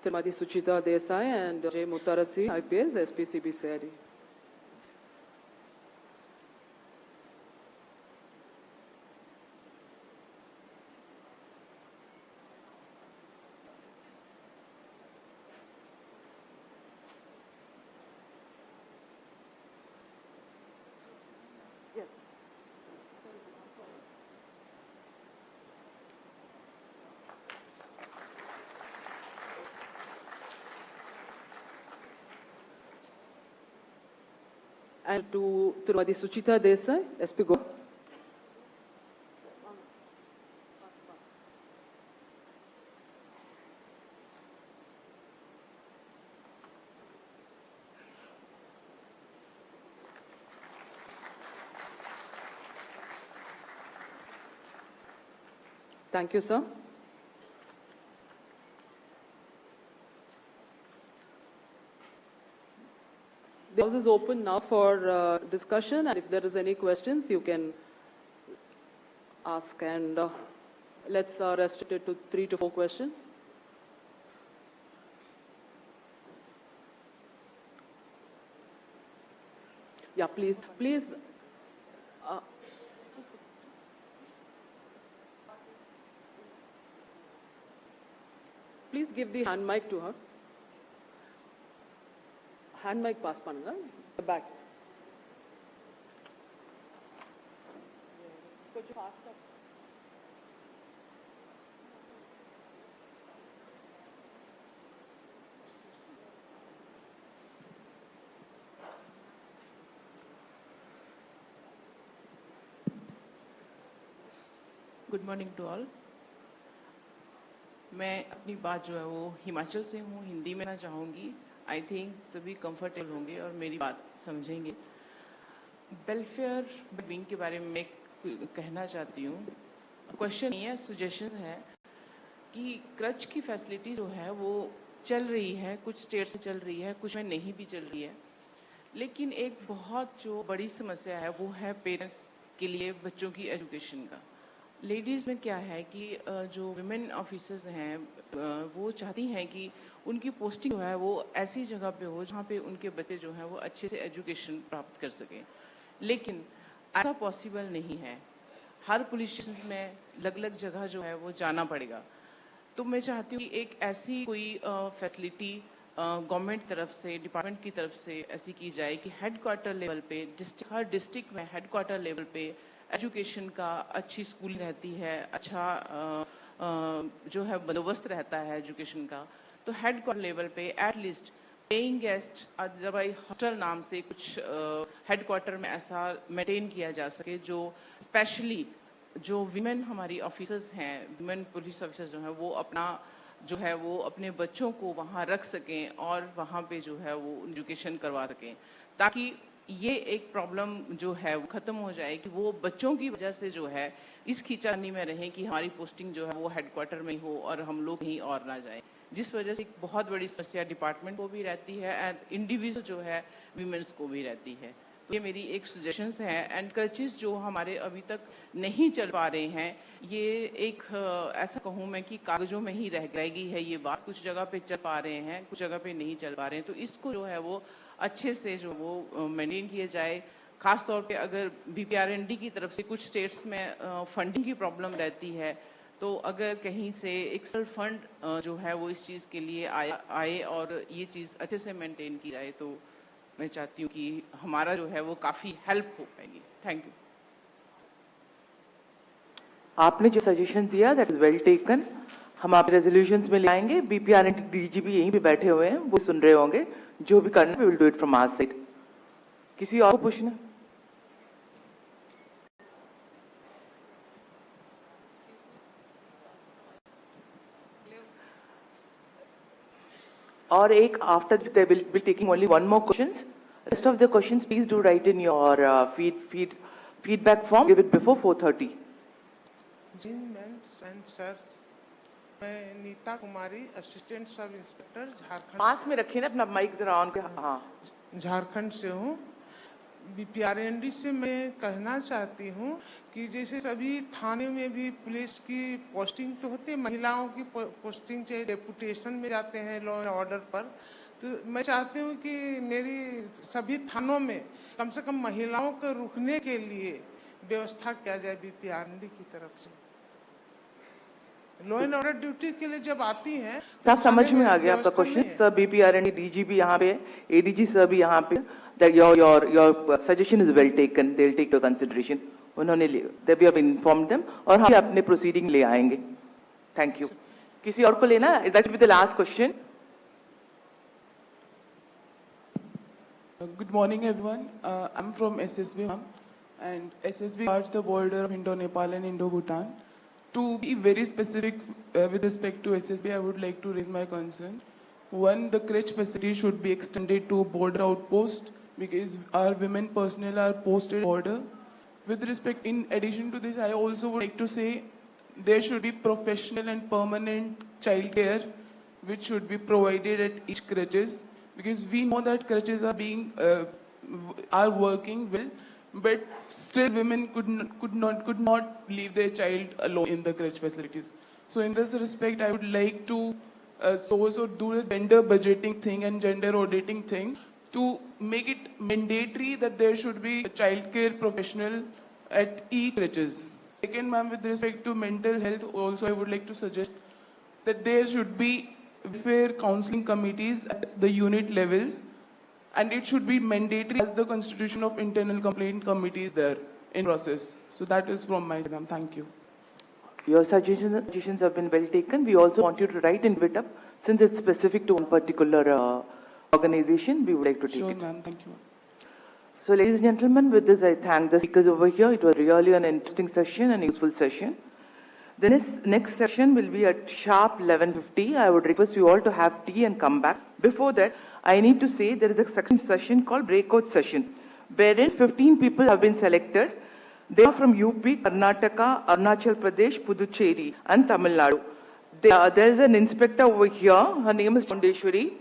Srimati Suchita Desai and J. Muttarasi, IPS, SPCB CID. And to Srimati Suchita Desai, SP Go. Thank you, sir. The house is open now for discussion, and if there is any questions, you can ask. And let's restrict it to 3 to 4 questions. Yeah, please. Please give the hand mic to her. Hand mic pass பண்ணுங்க, the back. கொஞ்சம் faster. Good morning to all. मैं अपनी बात जो है वो हिमाचल से हूँ, हिंदी में ना चाहूँगी। आई थिंक सभी कंफर्टेबल होंगे और मेरी बात समझेंगे। वेलफेयर विंग के बारे में मैं कहना चाहती हूँ। क्वेश्चन नहीं है, सजेशन है कि क्रच की फैसिलिटी जो है वो चल रही है, कुछ स्टेट्स में चल रही है, कुछ में नहीं भी चल रही है। लेकिन एक बहुत जो बड़ी समस्या है वो है पेरेंट्स के लिए बच्चों की एजुकेशन का। लेडीज़ में क्या है कि जो विमेन ऑफिसर्स हैं वो चाहती हैं कि उनकी पोस्टिंग जो है वो ऐसी जगह पे हो जहाँ पे उनके बच्चे जो हैं वो अच्छे से एजुकेशन प्राप्त कर सकें। लेकिन ऐसा पॉसिबल नहीं है। हर पुलिस स्टेशन में अलग अलग जगह जो है वो जाना पड़ेगा। तो मैं चाहती हूँ कि एक ऐसी कोई फैसिलिटी गवर्नमेंट तरफ से, डिपार्टमेंट की तरफ से ऐसी की जाए कि हेडक्वार्टर लेवल पे हर डिस्ट्रिक्ट में हेडक्वार्टर लेवल पे एजुकेशन का अच्छी स्कूल रहती है, अच्छा जो है बंदोबस्त रहता है एजुकेशन का। तो हेडक्वार्टर लेवल पे at least paying guest otherwise hostel नाम से कुछ हेडक्वार्टर में ऐसा मेंटेन किया जा सके जो स्पेशली जो विमेन हमारी ऑफिसर्स हैं, विमेन पुलिस ऑफिसर्स जो हैं वो अपने बच्चों को वहाँ रख सकें और वहाँ पे जो है वो एजुकेशन करवा सकें, ताकि ये एक प्रॉब्लम जो है वो ख़त्म हो जाए कि वो बच्चों की वजह से जो है इस खींचानी में रहें कि हमारी पोस्टिंग जो है वो हेडक्वार्टर में ही हो और हम लोग कहीं और ना जाएं, जिस वजह से एक बहुत बड़ी समस्या डिपार्टमेंट को भी रहती है एंड इंडिविजुअल जो है विमेंस को भी रहती है। तो ये मेरी एक सजेशंस हैं। एंड क्रचेस जो हमारे अभी तक नहीं चल पा रहे हैं, ये एक ऐसा कहूँ मैं कि कागजों में ही रह गई है ये बात। कुछ जगह पे चल पा रहे हैं, कुछ जगह पे नहीं चल पा रहे हैं। तो इसको जो है वो अच्छे से जो वो मेंटेन किया जाए। खास तौर पे अगर BPRND की तरफ से कुछ स्टेट्स में फंडिंग की प्रॉब्लम रहती है, तो अगर कहीं से एक्सेल फंड जो है वो इस चीज़ के लिए आए और ये चीज़ अच्छे से मेंटेन की जाए, तो मैं चाहती हूँ कि हमारा जो है वो काफ़ी हेल्प हो पाएगी। Thank you. आपने जो सजेशन दिया दैट इज वेल टेकन। हम आप रेजोल्यूशंस में ले आएंगे। BPRND DGP यहीं पे बैठे हुए हैं, वो सुन रहे होंगे। जो भी करना we will do it from our side. किसी और को पूछना? और एक after they will be taking only one more questions. Rest of the questions please do write in your feedback form. Give it before 4:30. जी मैम एंड सर, मैं Nita Kumari, assistant sub inspector Jharkhand. पास में रखिए ना अपना माइक जरा ऑन के। हाँ, झारखंड से हूँ। BPRND से मैं कहना चाहती हूँ कि जैसे सभी थाने में भी पुलिस की पोस्टिंग तो होती है, महिलाओं की पोस्टिंग चाहे डेपुटेशन में जाते हैं लॉ एंड ऑर्डर पर। तो मैं चाहती हूँ कि मेरी सभी थानों में कम से कम महिलाओं को रुकने के लिए व्यवस्था किया जाए BPRND की तरफ से। लॉ एंड ऑर्डर ड्यूटी के लिए जब आती हैं सब समझ में आ गया आपका क्वेश्चन। सर BPRND DGP यहाँ पे, ADG सर भी यहाँ पे। Your suggestion is well taken. They'll take your consideration. उन्होंने they we have informed them और हम अपने proceeding ले आएंगे। Thank you. किसी और को लेना? That will be the last question. Good morning, everyone. I'm from SSB, and SSB guards the border of Indo-Nepal and Indo-Bhutan. To be very specific with respect to SSB, I would like to raise my concern. One, the crèche facility should be extended to border outpost because our women personnel are posted border. With respect, in addition to this, I also would like to say there should be professional and permanent childcare which should be provided at each crèches. Because we know that crèches are working well, but still women could not leave their child alone in the crèche facilities. So in this respect, I would like to also do a gender budgeting thing and gender auditing thing to make it mandatory that there should be a childcare professional at each crèches. Second, ma'am, with respect to mental health, also I would like to suggest that there should be welfare counseling committees at the unit levels, and it should be mandatory as the constitution of internal complaint committee is there in process. So that is from my side. Thank you. Your suggestions have been well taken. We also want you to write and it up. Since it's specific to one particular organization, we would like to take it. Sure, ma'am. Thank you. So, ladies and gentlemen, with this I thank the speakers over here. It was really an interesting session and a useful session. The next session will be at sharp 11:50. I would request you all to have tea and come back. Before that, I need to say there is a session called breakout session, wherein 15 people have been selected. They are from UP, Karnataka, Arunachal Pradesh, Puducherry, and Tamil Nadu. There is an inspector over here. Her name is Chondeshwari.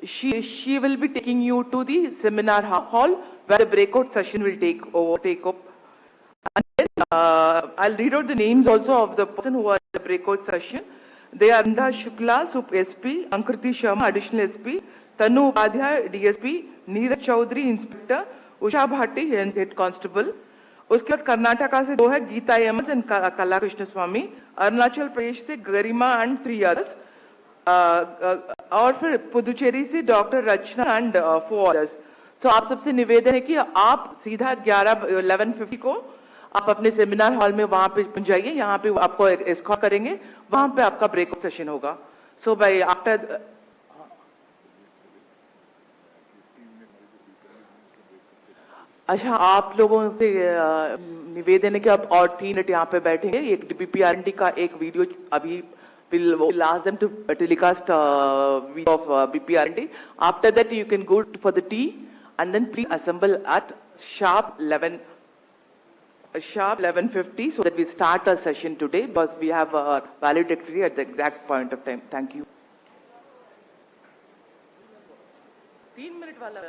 She will be taking you to the seminar hall where the breakout session will take up. And then I'll read out the names also of the person who are in the breakout session. They are Nda Shukla, Sup SP, Ankriti Sharma, Additional SP, Tanu Upadhyay, DSP, Neeraj Chaudhary, Inspector, Usha Bhatti, Head Constable. उसके बाद कर्नाटका से 2 है, Gita MS and कला कृष्ण स्वामी. अरुणाचल प्रदेश से गरिमा and 3 others. और फिर पुदुचेरी से doctor Rachna and 4 others. तो आप सबसे निवेदन है कि आप सीधा 11:50 को आप अपने सेमिनार हॉल में वहां पे पहुंच जाइए. यहाँ पे आपको एस्कॉर्ट करेंगे. वहां पे आपका ब्रेकआउट सेशन होगा. सो बाय आफ्टर अच्छा, आप लोगों से निवेदन है कि आप और 3 मिनट यहाँ पे बैठेंगे. एक बीपीआरएनडी का एक वीडियो अभी will ask them to telecast video of BPRND. After that, you can go for the tea, and then please assemble at sharp 11:50, so that we start our session today, because we have a valedictory at the exact point of time. Thank you. 3 minute वाला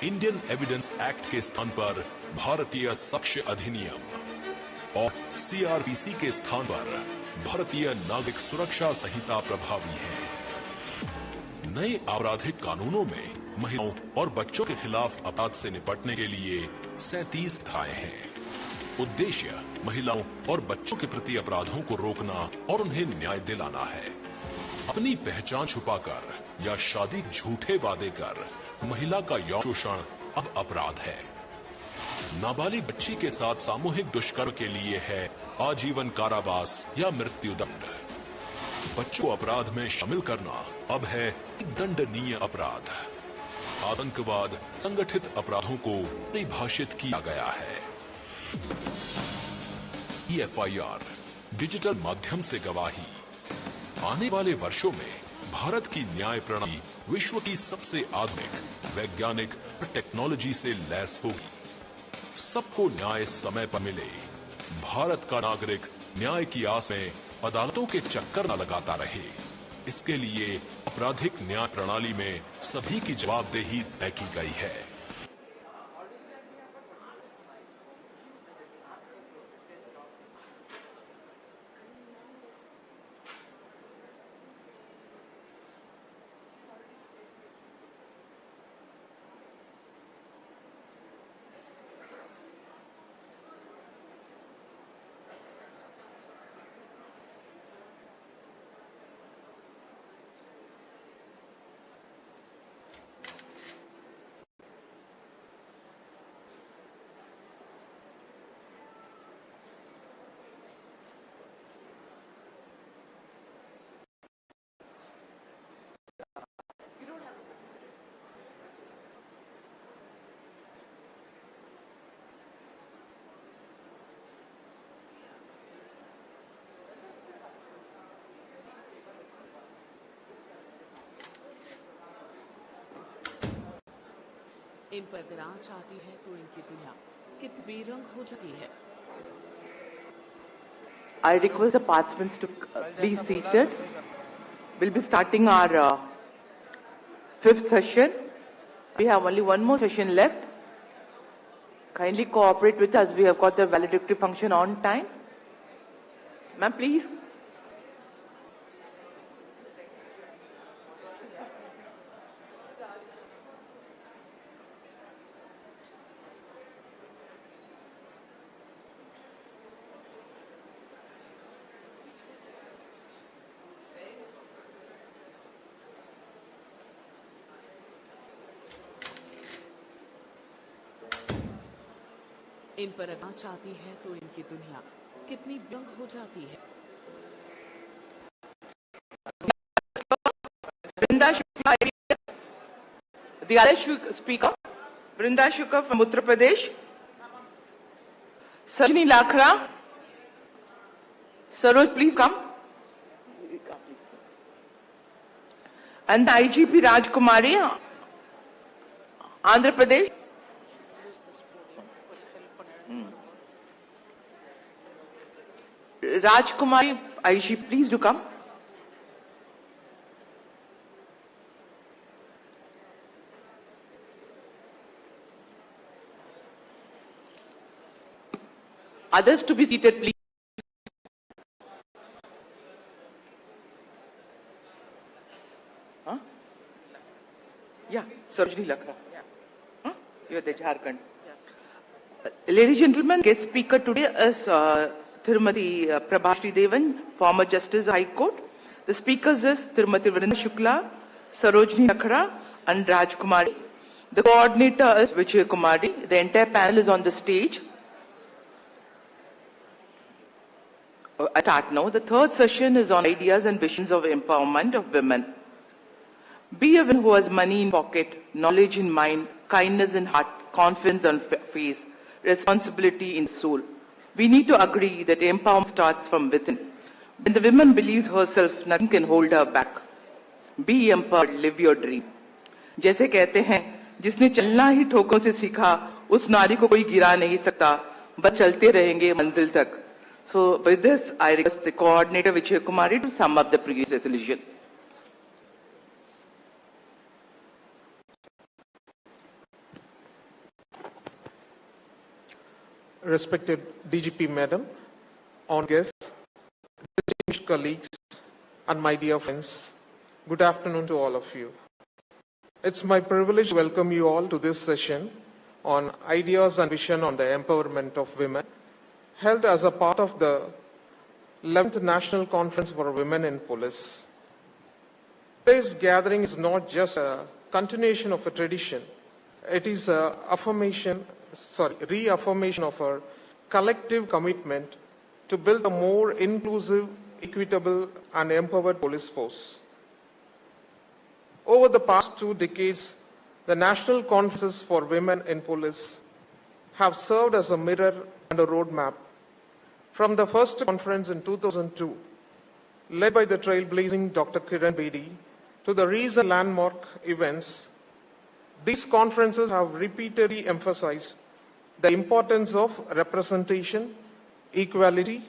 Indian evidence act के स्थान पर भारतीय साक्ष्य अधिनियम और CrPC के स्थान पर भारतीय नागरिक सुरक्षा संहिता प्रभावी है। नए आपराधिक कानूनों में महिलाओं और बच्चों के खिलाफ अपराध से निपटने के लिए 37 धाराएं हैं। उद्देश्य महिलाओं और बच्चों के प्रति अपराधों को रोकना और उन्हें न्याय दिलाना है। अपनी पहचान छुपाकर या शादी झूठे वादे कर महिला का यौन शोषण अब अपराध है। नाबालिग बच्ची के साथ सामूहिक दुष्कर्म के लिए है आजीवन कारावास या मृत्युदंड। बच्चों को अपराध में शामिल करना अब है दंडनीय अपराध। आतंकवाद, संगठित अपराधों को परिभाषित किया गया है। एफआईआर, डिजिटल माध्यम से गवाही। आने वाले वर्षों में भारत की न्याय प्रणाली विश्व की सबसे आधुनिक, वैज्ञानिक और टेक्नोलॉजी से लैस होगी। सबको न्याय समय पर मिले। भारत का नागरिक न्याय की आस में अदालतों के चक्कर न लगाता रहे। इसके लिए आपराधिक न्याय प्रणाली में सभी की जवाबदेही तय की गई है। इन पर अगर आँच आती है तो इनकी दुनिया कितनी बेरंग हो जाती है। I request the participants to please seated. We'll be starting our fifth session. We have only one more session left. Kindly cooperate with us. We have got the valedictory function on time. Ma'am, please. इन पर आँच आती है तो इनकी दुनिया कितनी व्यंग हो जाती है। The other speaker, Vrinda Shukar from Uttar Pradesh, Sajni Lakhra. Saroj, please come. And the IGP Rajkumari, Andhra Pradesh. Rajkumari, IGP, please do come. Others to be seated, please. Huh? Yeah, Sarojini Lakhra. Huh? You're the Jharkhand. Ladies and gentlemen, guest speaker today is Tirumati Prabhashri Devan, former Justice High Court. The speakers is Tirumati Vrinda Shukla, Sarojini Lakhra and Rajkumari. The coordinator is Vijay Kumari. The entire panel is on the stage. I start now. The third session is on ideas and visions of empowerment of women. Be a woman who has money in pocket, knowledge in mind, kindness in heart, confidence on face, responsibility in soul. We need to agree that empowerment starts from within. When the woman believes herself, nothing can hold her back. Be empowered, live your dream. जैसे कहते हैं, जिसने चलना ही ठोकरों से सीखा, उस नारी को कोई गिरा नहीं सकता, बस चलते रहेंगे मंजिल तक. So with this, I request the coordinator Vijay Kumari to sum up the previous resolution. respected DGP Madam, honored guests, distinguished colleagues, and my dear friends, good afternoon to all of you. It's my privilege to welcome you all to this session on ideas and vision on the empowerment of women, held as a part of the 11th National Conference for Women in Police. Today's gathering is not just a continuation of a tradition. It is a reaffirmation of our collective commitment to build a more inclusive, equitable, and empowered police force. Over the past 2 decades, the National Conferences for Women in Police have served as a mirror and a roadmap. From the first conference in 2002, led by the trailblazing Dr. Kiran Bedi, to the recent landmark events, these conferences have repeatedly emphasized the importance of representation, equality,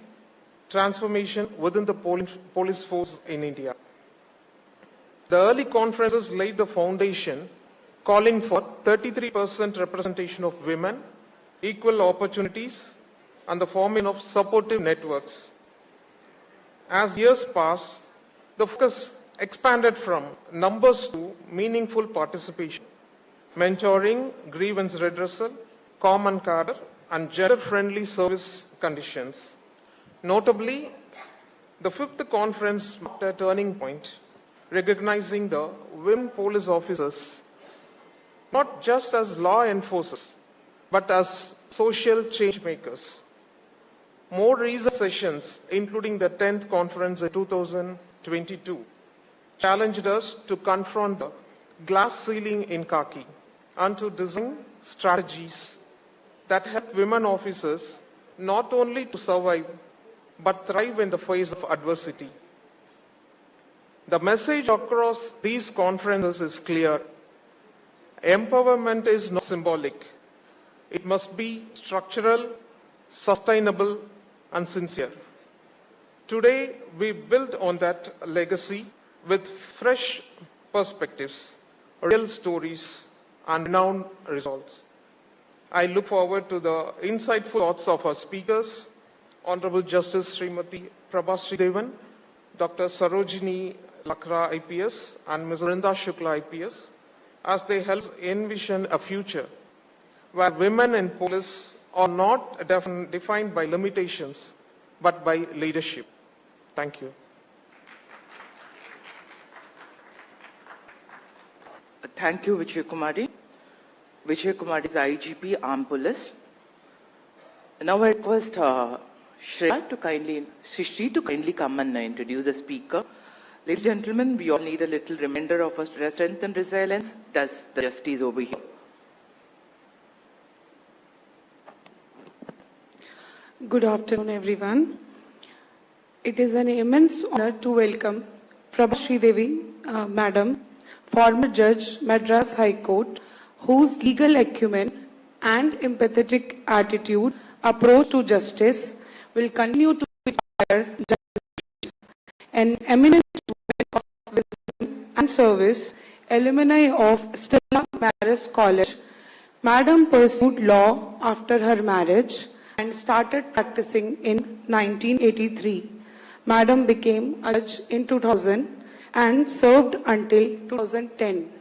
transformation within the police force in India. The early conferences laid the foundation, calling for 33% representation of women, equal opportunities, and the forming of supportive networks. As years passed, the focus expanded from numbers to meaningful participation, mentoring, grievance redressal, common cadre, and gender-friendly service conditions. Notably, the 5th conference marked a turning point, recognizing the women police officers not just as law enforcers, but as social change makers. More recent sessions, including the 10th conference in 2022, challenged us to confront the glass ceiling in khaki and to design strategies that help women officers not only to survive, but thrive in the face of adversity. The message across these conferences is clear. Empowerment is not symbolic. It must be structural, sustainable, and sincere. Today, we build on that legacy with fresh perspectives, real stories, and renowned results. I look forward to the insightful thoughts of our speakers, Honorable Justice Srimati Prabhasri Devan, Dr. Sarojini Lakra IPS, and Ms. Rinda Shukla IPS, as they help envision a future where women in police are not defined by limitations, but by leadership. Thank you. Thank you, Vijay Kumari. Vijay Kumari is IGP, Armed Police. Now I request Shri to kindly come and introduce the speaker. Ladies and gentlemen, we all need a little reminder of our strength and resilience. Thus, the justice over here. Good afternoon, everyone. It is an immense honor to welcome Prabhasri Devi, Madam, former Judge, Madras High Court, whose legal acumen and empathetic attitude, approach to justice will continue to inspire judges. An eminent woman of wisdom and service, alumni of Stella Maris College, Madam pursued law after her marriage and started practicing in 1983. Madam became a judge in 2000 and served until 2010.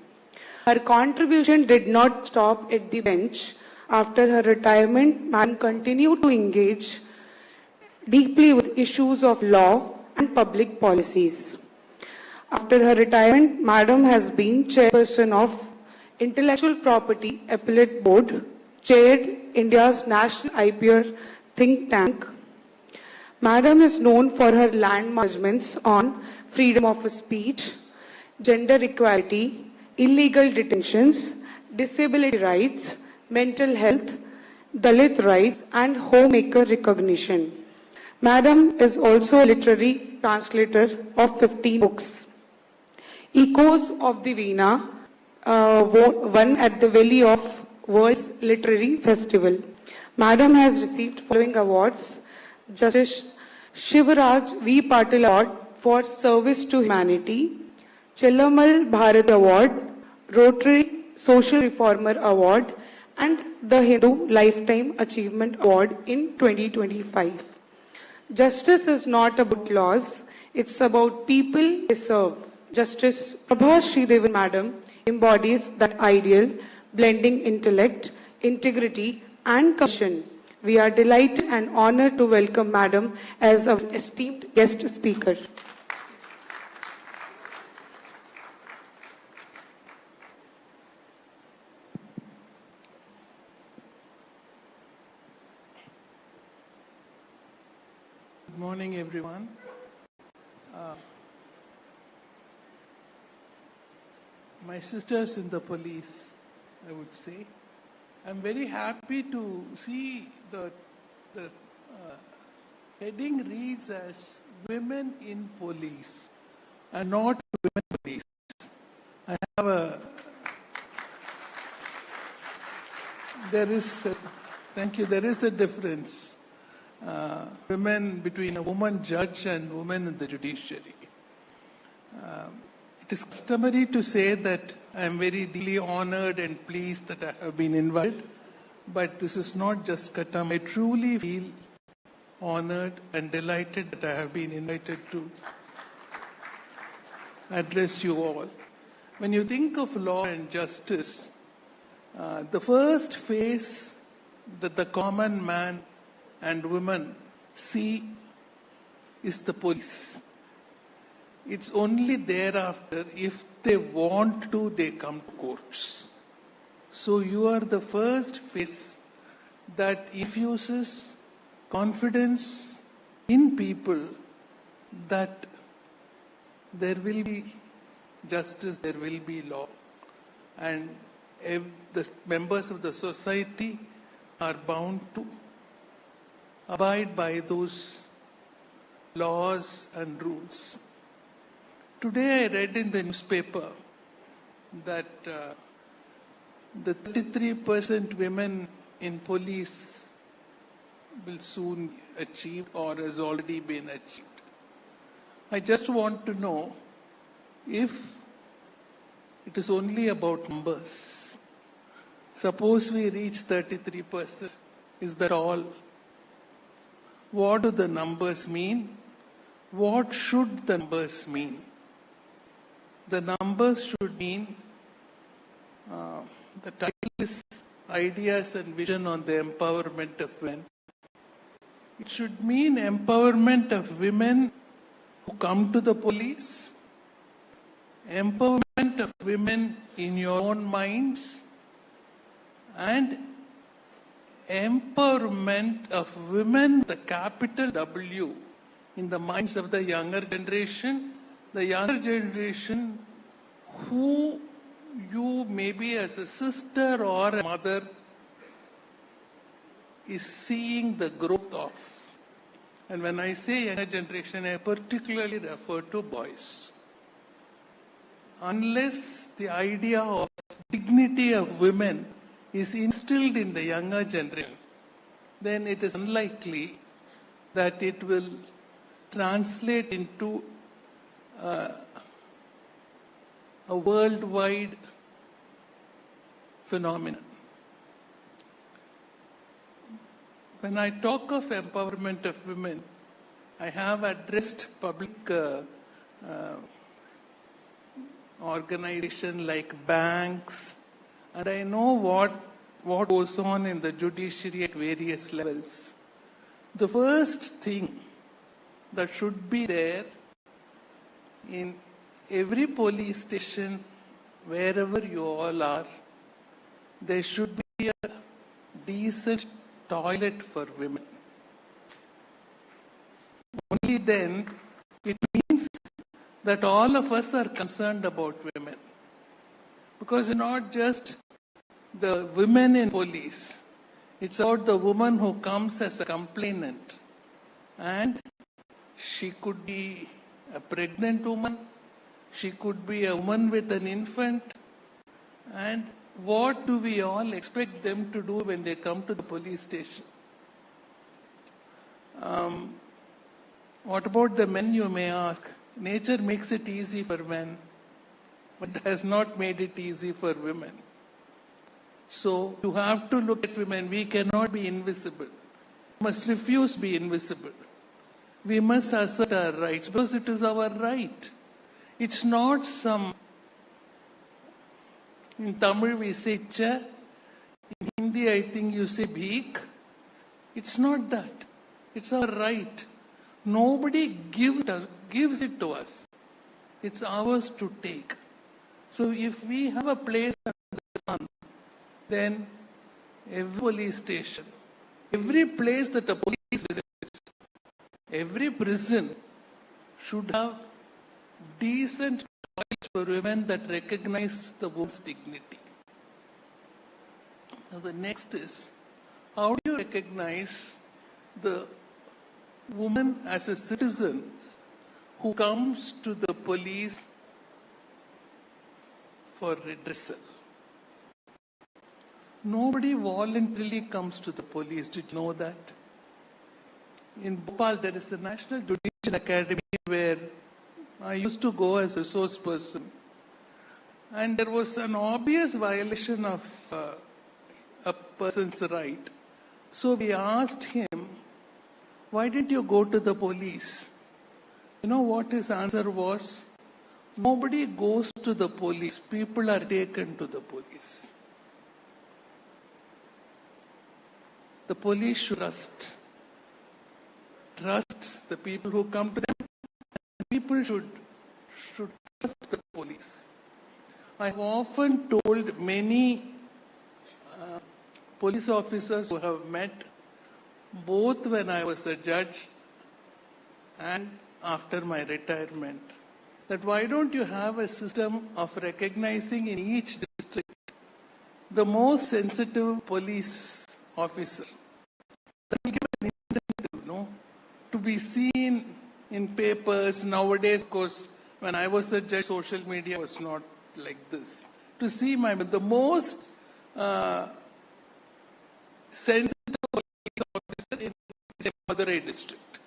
Her contribution did not stop at the bench. After her retirement, Madam continued to engage deeply with issues of law and public policies. After her retirement, Madam has been chairperson of Intellectual Property Appellate Board, chaired India's National IPR think tank. Madam is known for her landmark judgments on freedom of speech, gender equality, illegal detentions, disability rights, mental health, Dalit rights, and homemaker recognition. Madam is also a literary translator of 15 books. Echoes of the Veena won at the Valley of World's Literary Festival. Madam has received following awards: Justice Shivraj V. Patil Award for Service to Humanity, Chellamal Bharat Award, Rotary Social Reformer Award, and the Hindu Lifetime Achievement Award in 2025. Justice is not about laws, it's about people they serve. Justice Prabha Sridevan Madam embodies that ideal, blending intellect, integrity, and compassion. We are delighted and honored to welcome Madam as our esteemed guest speaker. Good morning, everyone. My sisters in the police, I would say. I'm very happy to see the heading reads as Women in Police and not Women Police. I have a, thank you, there is a difference. Women between a woman judge and women in the judiciary. It is customary to say that I am very deeply honored and pleased that I have been invited, but this is not just custom. I truly feel honored and delighted that I have been invited to address you all. When you think of law and justice, the first phase that the common man and women see is the police. It's only thereafter, if they want to, they come to courts. So you are the first phase that infuses confidence in people that there will be justice, there will be law. And the members of the society are bound to abide by those laws and rules. Today I read in the newspaper that the 33% women in police will soon achieve or has already been achieved. I just want to know if it is only about numbers. Suppose we reach 33%, is that all? What do the numbers mean? What should the numbers mean? The numbers should mean, the title is Ideas and Vision on the Empowerment of Women. It should mean empowerment of women who come to the police, empowerment of women in your own minds, and empowerment of women, the capital W, in the minds of the younger generation who you maybe as a sister or a mother is seeing the growth of. And when I say younger generation, I particularly refer to boys. Unless the idea of dignity of women is instilled in the younger generation, then it is unlikely that it will translate into a worldwide phenomenon. When I talk of empowerment of women, I have addressed public organizations like banks, and I know what goes on in the judiciary at various levels. The first thing that should be there in every police station, wherever you all are, there should be a decent toilet for women. Only then it means that all of us are concerned about women. Because it's not just the women in police, it's about the woman who comes as a complainant. And she could be a pregnant woman, she could be a woman with an infant, and what do we all expect them to do when they come to the police station? What about the men, you may ask? Nature makes it easy for men, but has not made it easy for women. So you have to look at women. We cannot be invisible. We must refuse to be invisible. We must assert our rights because it is our right. It's not some, in Tamil we say cha, in Hindi I think you say bheek. It's not that. It's our right. Nobody gives it to us. It's ours to take. So if we have a place under the sun, then every police station, every place that a police visits, every prison should have decent toilets for women that recognize the woman's dignity. Now the next is, how do you recognize the woman as a citizen who comes to the police for redressal? Nobody voluntarily comes to the police. Did you know that? In Bhopal, there is a National Judicial Academy where I used to go as a resource person. And there was an obvious violation of a person's right. So we asked him, why didn't you go to the police? You know what his answer was? Nobody goes to the police. People are taken to the police. The police should trust the people who come to them. People should trust the police. I've often told many police officers who have met, both when I was a judge and after my retirement, that why don't you have a system of recognizing in each district the most sensitive police officer? That will give an incentive, no? To be seen in papers. Nowadays, of course, when I was a judge, social media was not like this. To see the most sensitive police officer in Madurai district,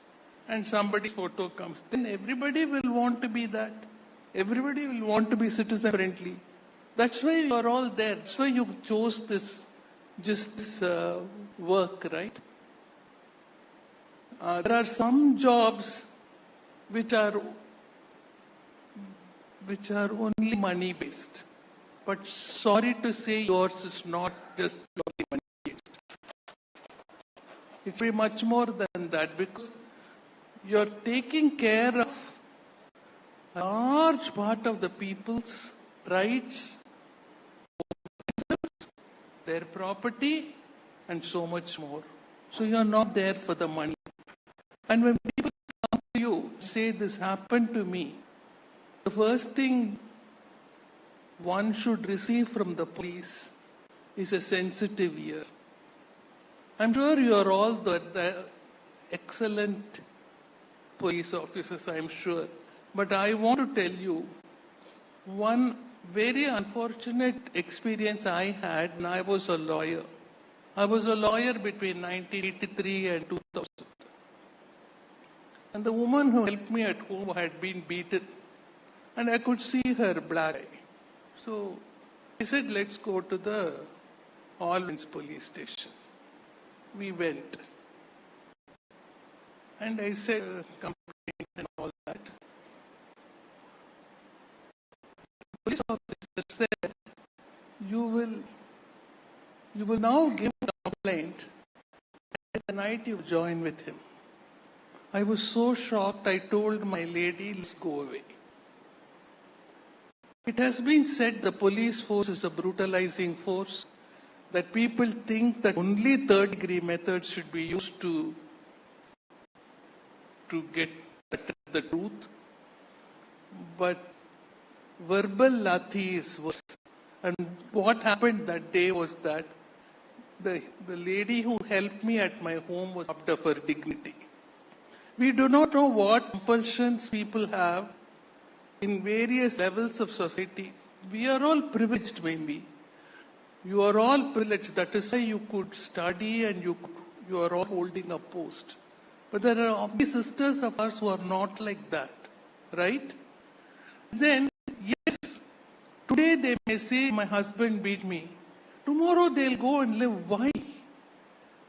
and somebody's photo comes, then everybody will want to be that. Everybody will want to be citizen friendly. That's why you are all there. That's why you chose this work, right? There are some jobs which are only money based. But sorry to say, yours is not just purely money based. It will be much more than that, because you're taking care of a large part of the people's rights, their property, and so much more. So you're not there for the money. And when people come to you, say this happened to me, the first thing one should receive from the police is a sensitive ear. I'm sure you are all the excellent police officers, I'm sure. But I want to tell you one very unfortunate experience I had when I was a lawyer. I was a lawyer between 1983 and 2000. And the woman who helped me at home had been beaten. And I could see her black eye. So I said, let's go to the All-Women's police station. We went. And I said, complaint and all that. The police officer said, you will now give a complaint, and the night you join with him. I was so shocked, I told my lady, let's go away. It has been said the police force is a brutalizing force, that people think that only third-degree methods should be used to get the truth. But verbal lathi is worse. And what happened that day was that the lady who helped me at my home was robbed of her dignity. We do not know what compulsions people have in various levels of society. We are all privileged, maybe. You are all privileged. That is why you could study and you are all holding a post. But there are many sisters of ours who are not like that, right? Then, yes, today they may say, my husband beat me. Tomorrow they'll go and live. Why?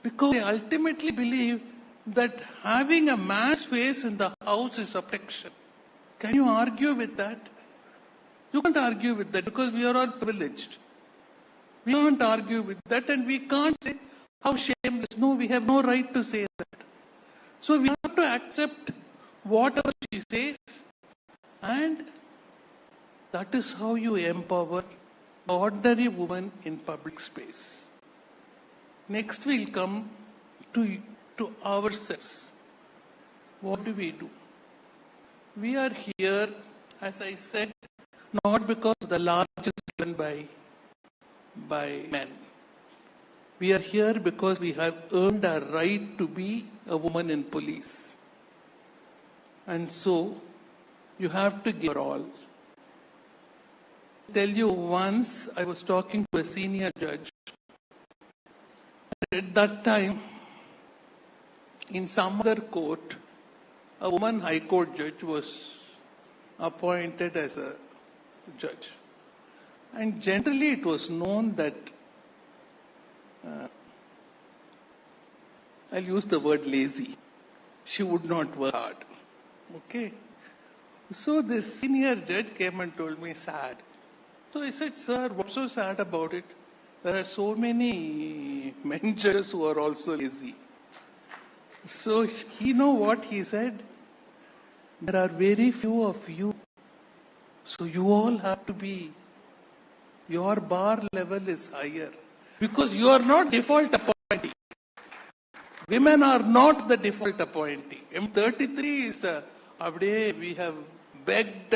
Because they ultimately believe that having a man's face in the house is a protection. Can you argue with that? You can't argue with that because we are all privileged. We can't argue with that, and we can't say how shameless. No, we have no right to say that. So we have to accept whatever she says, and that is how you empower the ordinary woman in public space. Next we'll come to ourselves. What do? We are here, as I said, not because the large is given by men. We are here because we have earned our right to be a woman in police. And so, you have to give your all. Tell you, once I was talking to a senior judge. At that time, in some other court, a woman high court judge was appointed as a judge. And generally it was known that, I'll use the word lazy. She would not work hard. Okay? So this senior judge came and told me, sad. So I said, sir, what's so sad about it? There are so many men judges who are also lazy. So you know what he said? There are very few of you. So you all have to be, your bar level is higher. Because you are not default appointee. Women are not the default appointee. M33 is we have begged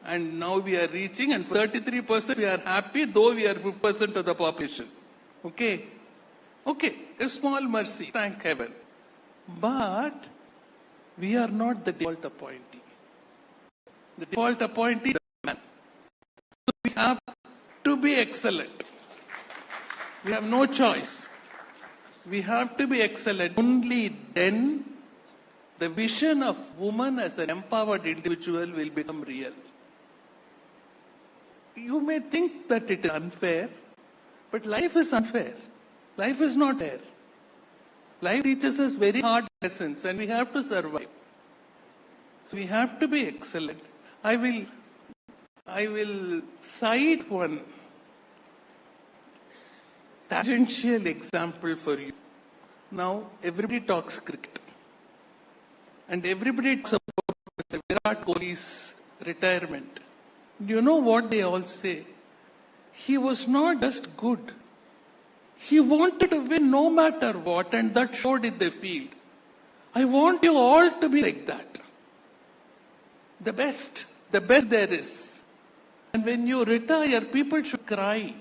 and now we are reaching, and for 33% we are happy, though we are 5% of the population. Okay? Okay, a small mercy, thank heaven. But we are not the default appointee. The default appointee is a man. So we have to be excellent. We have no choice. We have to be excellent. Only then the vision of woman as an empowered individual will become real. You may think that it is unfair, but life is unfair. Life is not fair. Life teaches us very hard lessons and we have to survive. So we have to be excellent. I will cite one tangential example for you. Now, everybody talks cricket. And everybody talks about Mr. Virat Kohli's retirement. Do you know what they all say? He was not just good. He wanted to win no matter what, and that showed in the field. I want you all to be like that. The best there is. And when you retire, people should cry.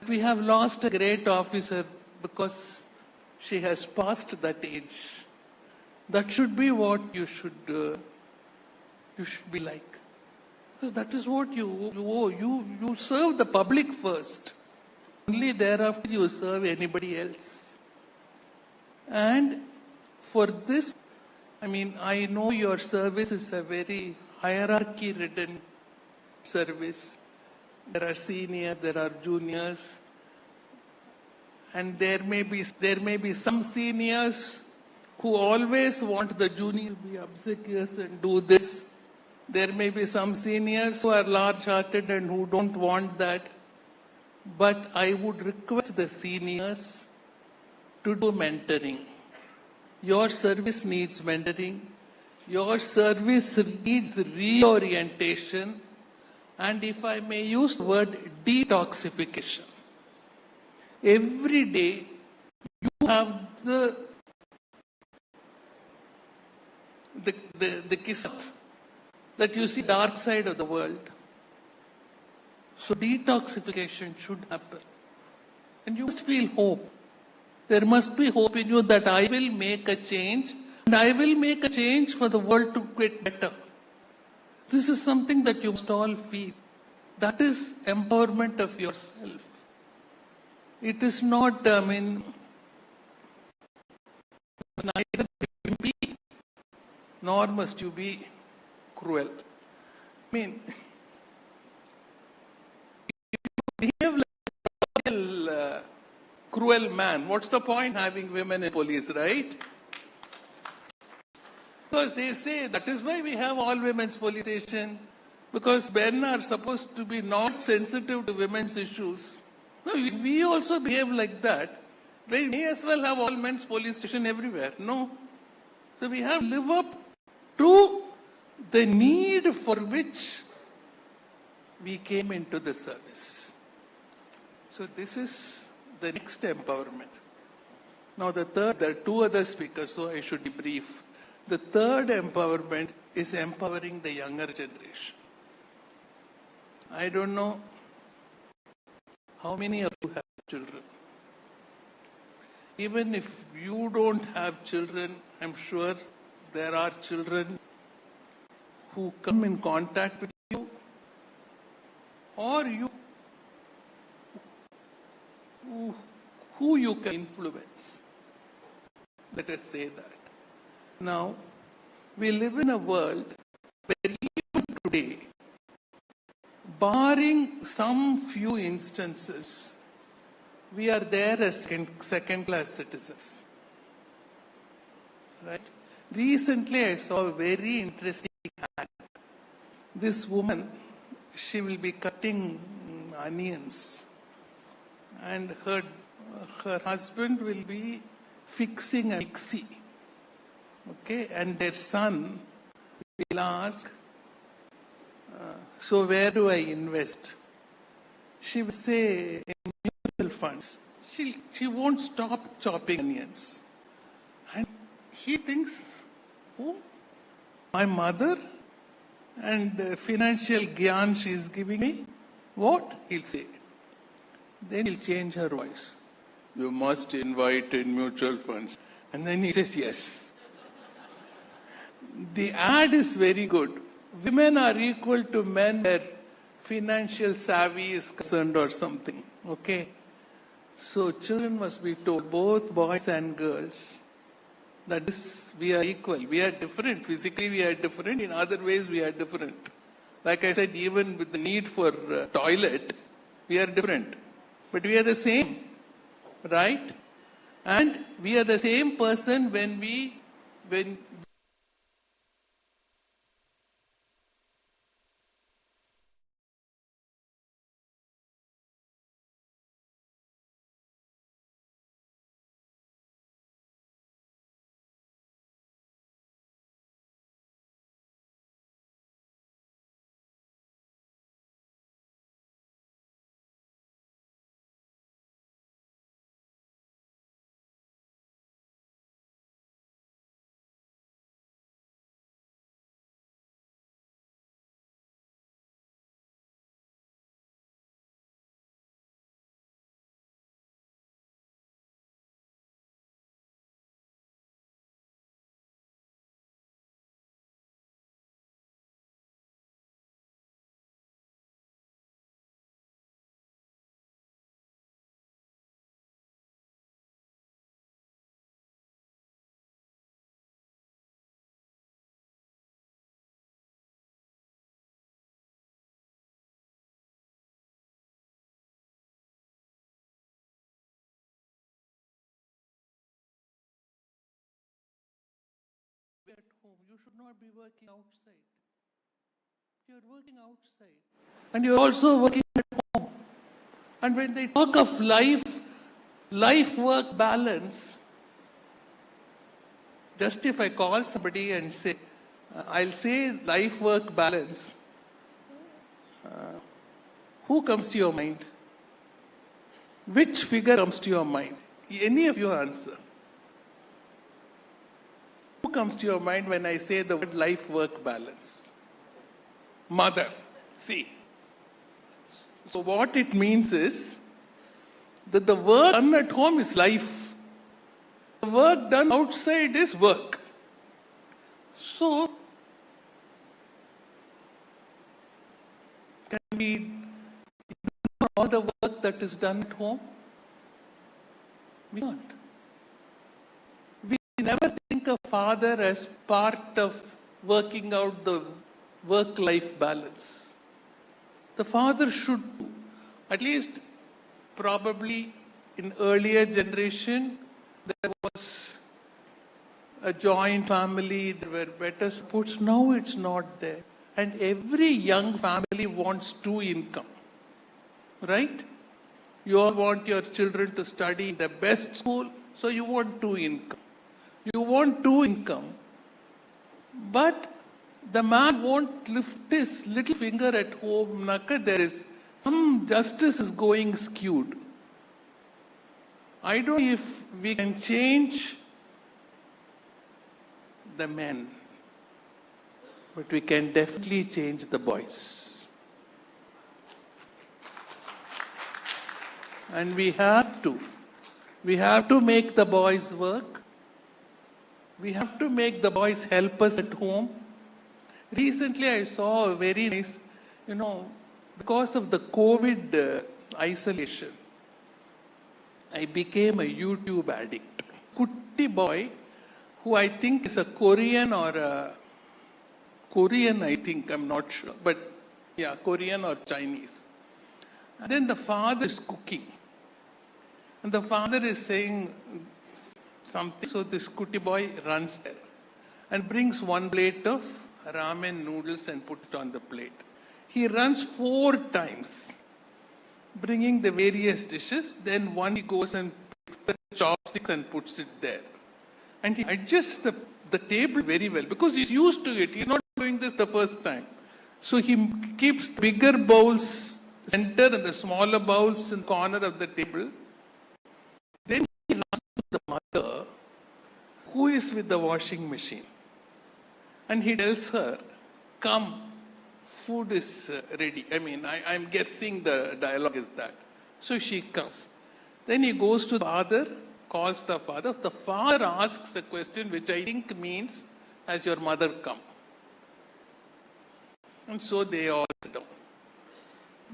We have lost a great officer because she has passed that age. That should be what you should be like. Because that is what you owe. You serve the public first. Only thereafter you serve anybody else. And for this, I know your service is a very hierarchy-ridden service. There are seniors, there are juniors, and there may be some seniors who always want the junior to be obsequious and do this. There may be some seniors who are large-hearted and who don't want that. But I would request the seniors to do mentoring. Your service needs mentoring. Your service needs reorientation. And if I may use the word detoxification. Every day you have the kismet that you see dark side of the world. So detoxification should happen. And you must feel hope. There must be hope in you that I will make a change, and I will make a change for the world to get better. This is something that you must all feel. That is empowerment of yourself. It is not, neither be, nor must you be cruel. If you behave cruel man. What's the point having women in police, right? Because they say that is why we have all women's police station. Because men are supposed to be not sensitive to women's issues. No, if we also behave like that, we may as well have all men's police station everywhere. No. So we have to live up to the need for which we came into the service. So this is the next empowerment. Now there are two other speakers, so I should be brief. The third empowerment is empowering the younger generation. I don't know how many of you have children. Even if you don't have children, I'm sure there are children who come in contact with you, or who you can influence. Let us say that. Now, we live in a world where even today, barring some few instances, we are there as second-class citizens. Right? Recently, I saw a very interesting ad. This woman, she will be cutting onions, and her husband will be fixing a mixie. Okay, and their son will ask, so where do I invest? She will say, in mutual funds. She won't stop chopping onions. And he thinks, oh, my mother and financial gyan she is giving me, what? He'll say. Then he'll change her voice. You must invite in mutual funds. And then he says, yes. The ad is very good. Women are equal to men where financial savvy is concerned or something. Okay? So children must be told, both boys and girls, that we are equal. We are different. Physically we are different. In other ways we are different. Like I said, even with the need for toilet, we are different. But we are the same. Right? And we are the same person when at home, you should not be working outside. You're working outside. And you're also working at home. And when they talk of life-work balance, just if I call somebody and say, I'll say life-work balance, who comes to your mind? Which figure comes to your mind? Any of you answer. Who comes to your mind when I say the word life-work balance? Mother. See. So what it means is that the work done at home is life. The work done outside is work. So, can we ignore all the work that is done at home? We can't. We never think of father as part of working out the work-life balance. The father should at least probably in earlier generation, there was a joint family, there were better supports. Now it's not there. And every young family wants two income, right? You all want your children to study in the best school, so you want two income. You want two income, but the man won't lift his little finger at home. There is some justice is going skewed. I don't know if we can change the men, but we can definitely change the boys. And we have to. We have to make the boys work. We have to make the boys help us at home. Recently, I saw a very nice, because of the COVID isolation, I became a YouTube addict. Kutti boy, who I think is a Korean or a Korean, I think, I'm not sure, but yeah, Korean or Chinese. And then the father is cooking. And the father is saying something, so this Kutti boy runs there and brings one plate of ramen noodles and put it on the plate. He runs 4 times, bringing the various dishes. Then one he goes and picks the chopsticks and puts it there. And he adjusts the table very well because he's used to it. He's not doing this the first time. So he keeps bigger bowls center and the smaller bowls in the corner of the table. Then he runs to the mother who is with the washing machine. And he tells her, come, food is ready. I'm guessing the dialogue is that. So she comes. Then he goes to the father, calls the father. The father asks a question which I think means, has your mother come? And so they all sit down.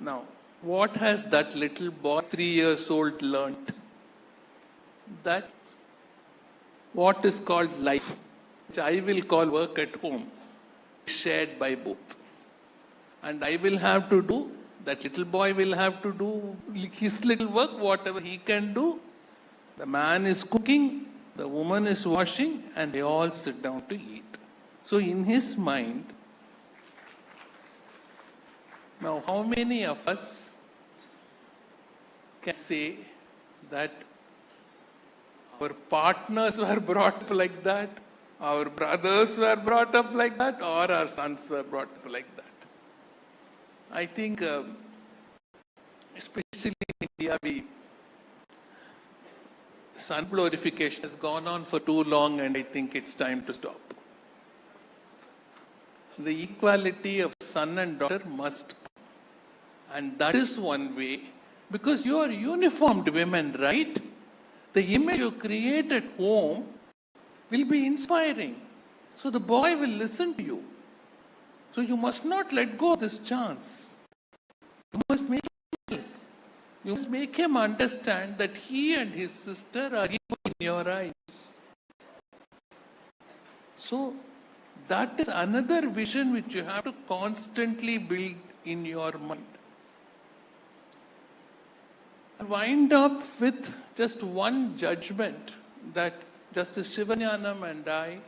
Now, what has that little boy, 3 years old, learnt? That what is called life, which I will call work at home, is shared by both. And I will have to do, that little boy will have to do his little work, whatever he can do. The man is cooking, the woman is washing, and they all sit down to eat. So in his mind, now how many of us can say that our partners were brought up like that, our brothers were brought up like that, or our sons were brought up like that? I think, especially in India, son glorification has gone on for too long, and I think it's time to stop. The equality of son and daughter must come. And that is one way, because you are uniformed women, right? The image you create at home will be inspiring. So the boy will listen to you. So you must not let go of this chance. You must make him help. You must make him understand that he and his sister are equal in your eyes. So that is another vision which you have to constantly build in your mind. I wind up with just one judgment that Justice Sivanyanam and I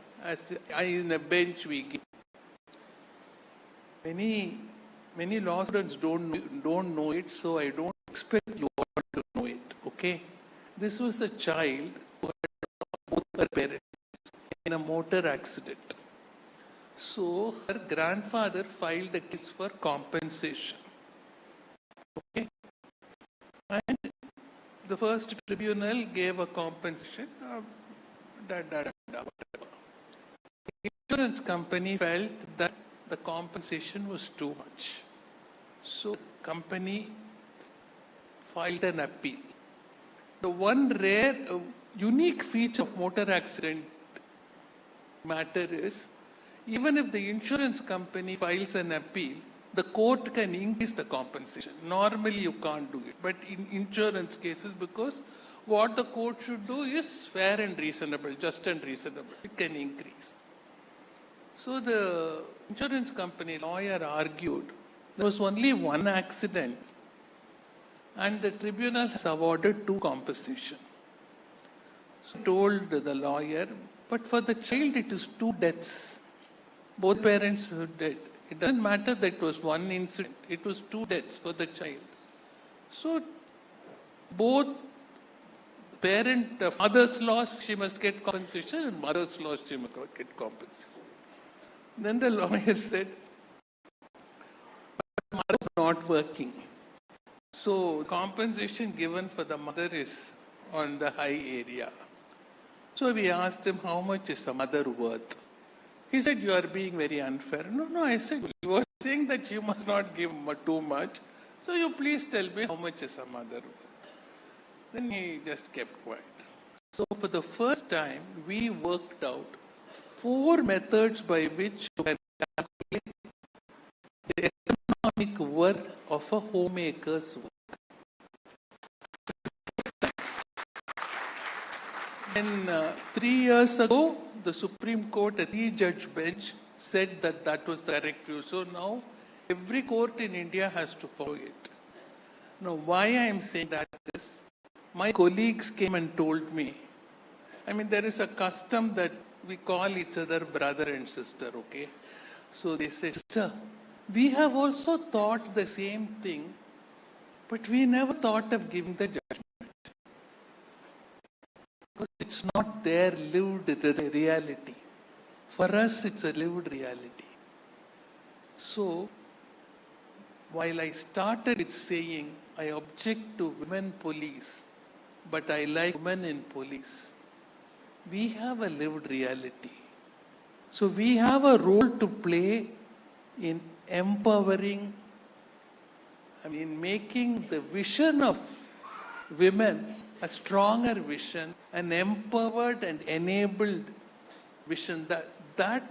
in a bench we give. Many law students don't know it, so I don't expect you all to know it, okay? This was a child who had lost both her parents in a motor accident. So her grandfather filed a case for compensation, okay? And the first tribunal gave a compensation, whatever. The insurance company felt that the compensation was too much. So company filed an appeal. The one rare, unique feature of motor accident matter is, even if the insurance company files an appeal, the court can increase the compensation. Normally you can't do it, but in insurance cases, because what the court should do is fair and reasonable, just and reasonable, it can increase. So the insurance company lawyer argued there was only one accident and the tribunal has awarded 2 compensation. So told the lawyer, but for the child it is 2 deaths. Both parents are dead. It doesn't matter that it was 1 incident. It was 2 deaths for the child. So both father's loss, she must get compensation, and mother's loss, she must get compensation. Then the lawyer said, but mother's not working. So compensation given for the mother is on the high area. So we asked him, how much is a mother worth? He said, you are being very unfair. No, I said, you are saying that you must not give too much. So you please tell me how much is a mother worth. Then he just kept quiet. So for the first time, we worked out 4 methods by which you can calculate the economic worth of a homemaker's work. And 3 years ago, the Supreme Court, a 3-judge bench, said that that was the correct view. So now, every court in India has to follow it. Now, why I am saying that is, my colleagues came and told me, there is a custom that we call each other brother and sister, okay? So they said, sister, we have also thought the same thing, but we never thought of giving the judgment. Because it's not their lived reality. For us, it's a lived reality. So, while I started with saying, I object to women police, but I like women in police, we have a lived reality. So we have a role to play in empowering, making the vision of women a stronger vision, an empowered and enabled vision that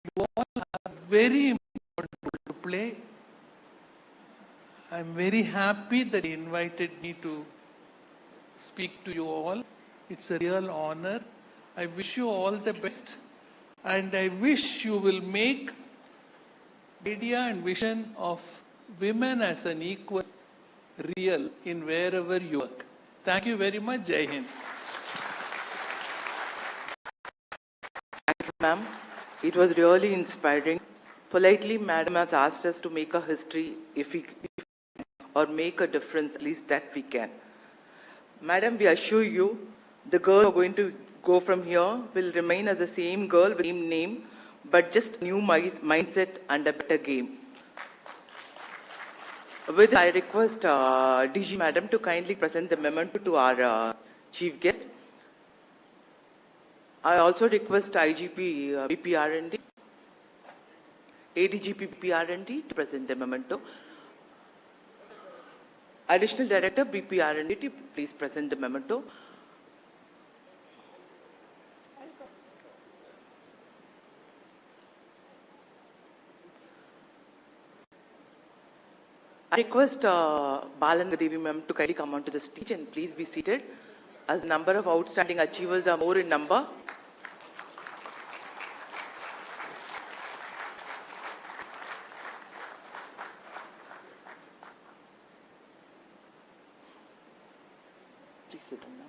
you all have very important role to play. I'm very happy that you invited me to speak to you all. It's a real honor. I wish you all the best, and I wish you will make idea and vision of women as an equal real in wherever you work. Thank you very much. Jai Hind. Thank you, ma'am. It was really inspiring. Politely, madam has asked us to make a history or make a difference, at least that we can. Madam, we assure you, the girl who are going to go from here will remain as the same girl with the same name, but just new mindset and a better game. With this, I request DG Madam to kindly present the memento to our chief guest. I also request IGP BPR&D, ADGP BPR&D to present the memento. Additional Director BPR&D to please present the memento. I request Balan Devi ma'am to kindly come onto the stage and please be seated, as the number of outstanding achievers are more in number. Please sit down, ma'am.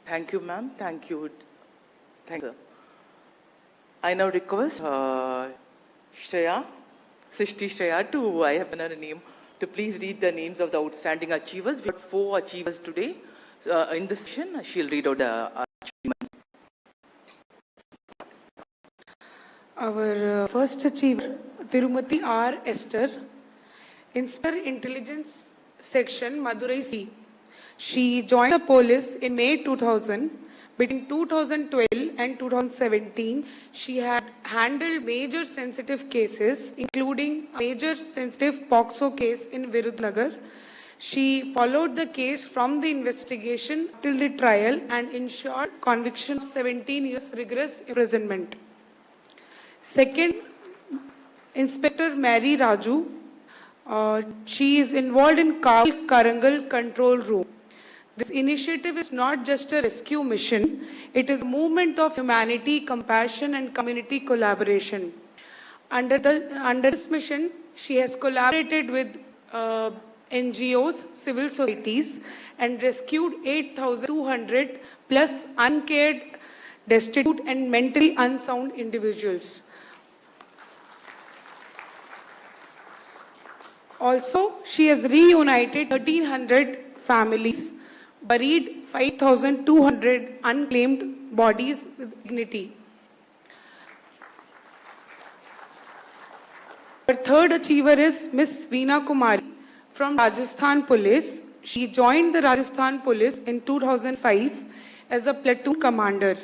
Thank you, ma'am. Thank you. Thank you. I now request Shraya, Srishti Shraya to, I have another name, to please read the names of the outstanding achievers. We have 4 achievers today. In this session, she'll read out the achievement. Our first achiever, Tirumati R. Esther, Inspector Intelligence Section, Madurai C. She joined the police in May 2000. Between 2012 and 2017, she had handled major sensitive cases, including a major sensitive POXO case in Virudhunagar. She followed the case from the investigation till the trial and ensured conviction of 17 years rigorous imprisonment. Second, Inspector Mary Raju. She is involved in Karangal control room. This initiative is not just a rescue mission, it is a movement of humanity, compassion, and community collaboration. Under this mission, she has collaborated with NGOs, civil societies, and rescued 8,200 plus uncared, destitute, and mentally unsound individuals. Also, she has reunited 1,300 families, buried 5,200 unclaimed bodies with dignity. Our third achiever is Miss Veena Kumari from Rajasthan Police. She joined the Rajasthan Police in 2005 as a platoon commander.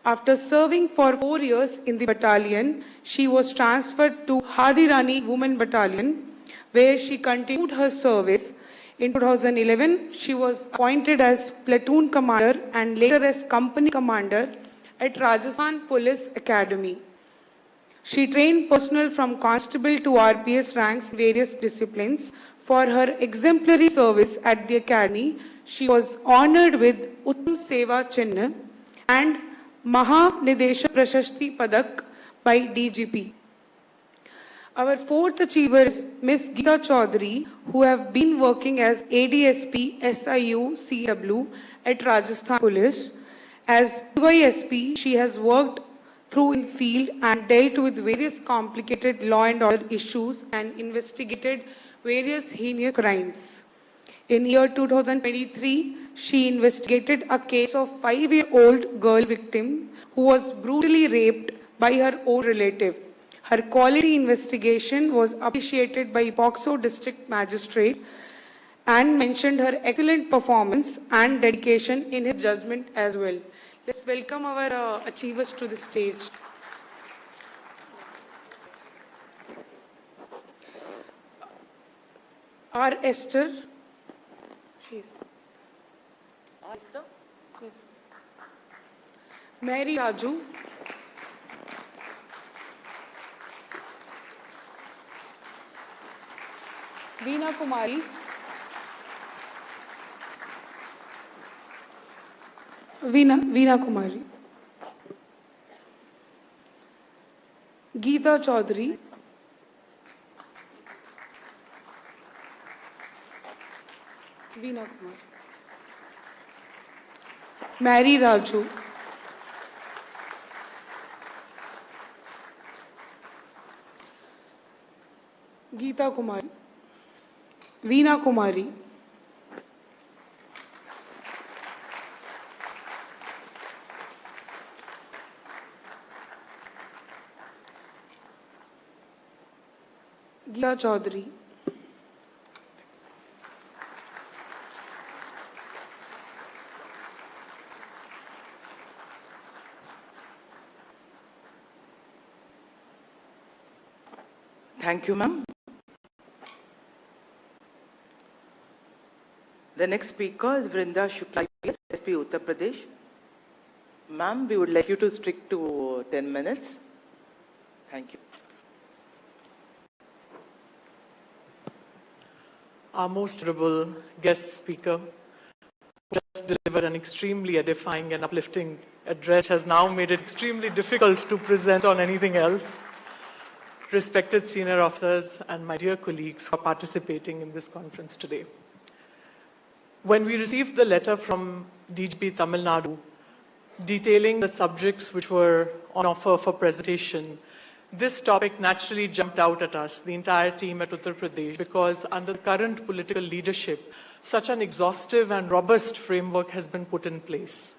After serving for 4 years in the battalion, she was transferred to Hadirani Women Battalion, where she continued her service. In 2011, she was appointed as platoon commander and later as company commander at Rajasthan Police Academy. She trained personnel from constable to RPS ranks in various disciplines. For her exemplary service at the academy, she was honored with Uttam Seva Chinna and Maha Nideshak Prashasti Padak by DGP. Our fourth achiever is Ms. Geeta Chaudhary, who have been working as ADSP SIU CW at Rajasthan Police. As DYSP, she has worked through in field and dealt with various complicated law and order issues and investigated various heinous crimes. In year 2023, she investigated a case of 5-year-old girl victim who was brutally raped by her own relative. Her quality investigation was appreciated by POCSO District Magistrate and mentioned her excellent performance and dedication in his judgment as well. Let's welcome our achievers to the stage. R. Esther. She's. Mary Raju. Veena Kumari. Veena Kumari. Geeta Chaudhary. Veena Kumari. Mary Raju. Geeta Kumari. Veena Kumari. Geeta Chaudhary. Thank you, ma'am. The next speaker is Vrinda Shukla, SP Uttar Pradesh. Ma'am, we would like you to stick to 10 minutes. Thank you. Our most honorable guest speaker just delivered an extremely edifying and uplifting address, has now made it extremely difficult to present on anything else. Respected senior officers and my dear colleagues who are participating in this conference today. When we received the letter from DGP Tamil Nadu detailing the subjects which were on offer for presentation, this topic naturally jumped out at us, the entire team at Uttar Pradesh, because under the current political leadership, such an exhaustive and robust framework has been put in place.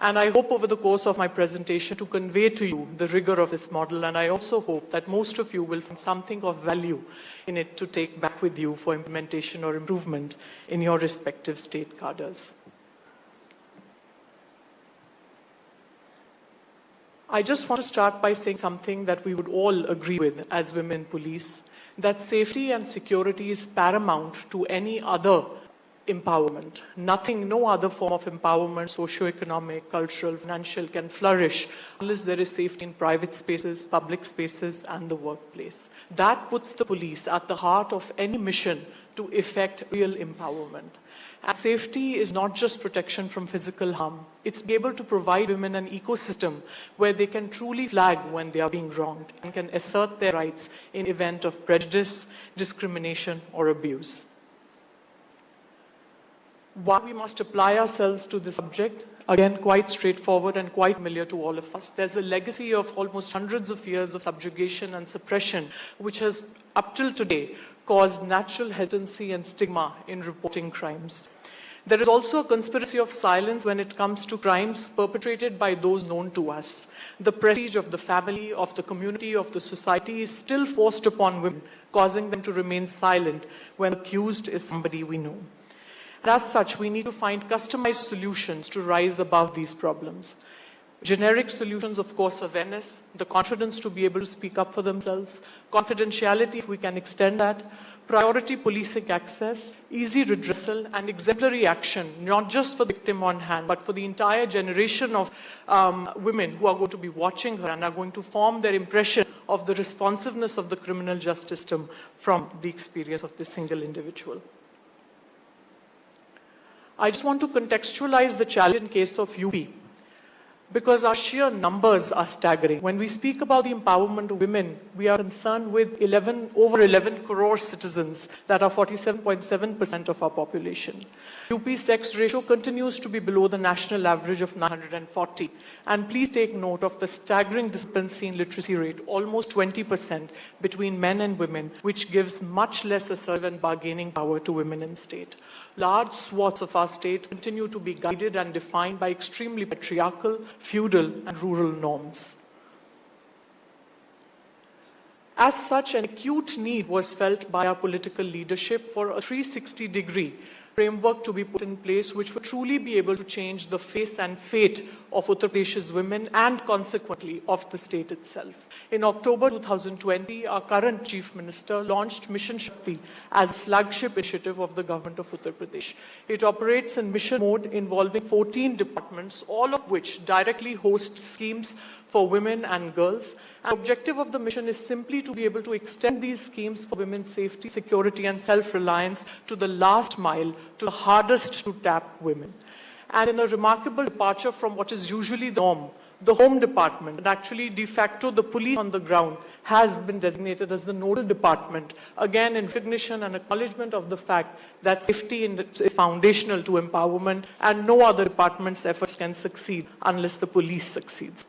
And I hope over the course of my presentation to convey to you the rigor of this model, and I also hope that most of you will find something of value in it to take back with you for implementation or improvement in your respective state cadres. I just want to start by saying something that we would all agree with as women police, that safety and security is paramount to any other empowerment. Nothing, no other form of empowerment, socio-economic, cultural, financial, can flourish unless there is safety in private spaces, public spaces, and the workplace. That puts the police at the heart of any mission to effect real empowerment. And safety is not just protection from physical harm. It's be able to provide women an ecosystem where they can truly flag when they are being wronged and can assert their rights in event of prejudice, discrimination, or abuse. Why we must apply ourselves to this subject, again, quite straightforward and quite familiar to all of us. There's a legacy of almost hundreds of years of subjugation and suppression, which has, up till today, caused natural hesitancy and stigma in reporting crimes. There is also a conspiracy of silence when it comes to crimes perpetrated by those known to us. The prestige of the family, of the community, of the society is still forced upon women, causing them to remain silent when accused is somebody we know. And as such, we need to find customized solutions to rise above these problems. Generic solutions, of course, awareness, the confidence to be able to speak up for themselves, confidentiality, if we can extend that, priority policing access, easy redressal, and exemplary action, not just for the victim on hand, but for the entire generation of women who are going to be watching her and are going to form their impression of the responsiveness of the criminal justice system from the experience of this single individual. I just want to contextualize the challenge case of UP, because our sheer numbers are staggering. When we speak about the empowerment of women, we are concerned with over 11 crore citizens that are 47.7% of our population. UP's sex ratio continues to be below the national average of 940. And please take note of the staggering discrepancy in literacy rate, almost 20% between men and women, which gives much less assertive and bargaining power to women in state. Large swaths of our state continue to be guided and defined by extremely patriarchal, feudal, and rural norms. As such, an acute need was felt by our political leadership for a 360-degree framework to be put in place which would truly be able to change the face and fate of Uttar Pradesh's women and consequently of the state itself. In October 2020, our current Chief Minister launched Mission Shakti as a flagship initiative of the government of Uttar Pradesh. It operates in mission mode involving 14 departments, all of which directly host schemes for women and girls. The objective of the mission is simply to be able to extend these schemes for women's safety, security, and self-reliance to the last mile, to the hardest to tap women. And in a remarkable departure from what is usually the norm, the Home Department, and actually de facto the police on the ground, has been designated as the nodal department, again in recognition and acknowledgement of the fact that safety is foundational to empowerment and no other department's efforts can succeed unless the police succeeds.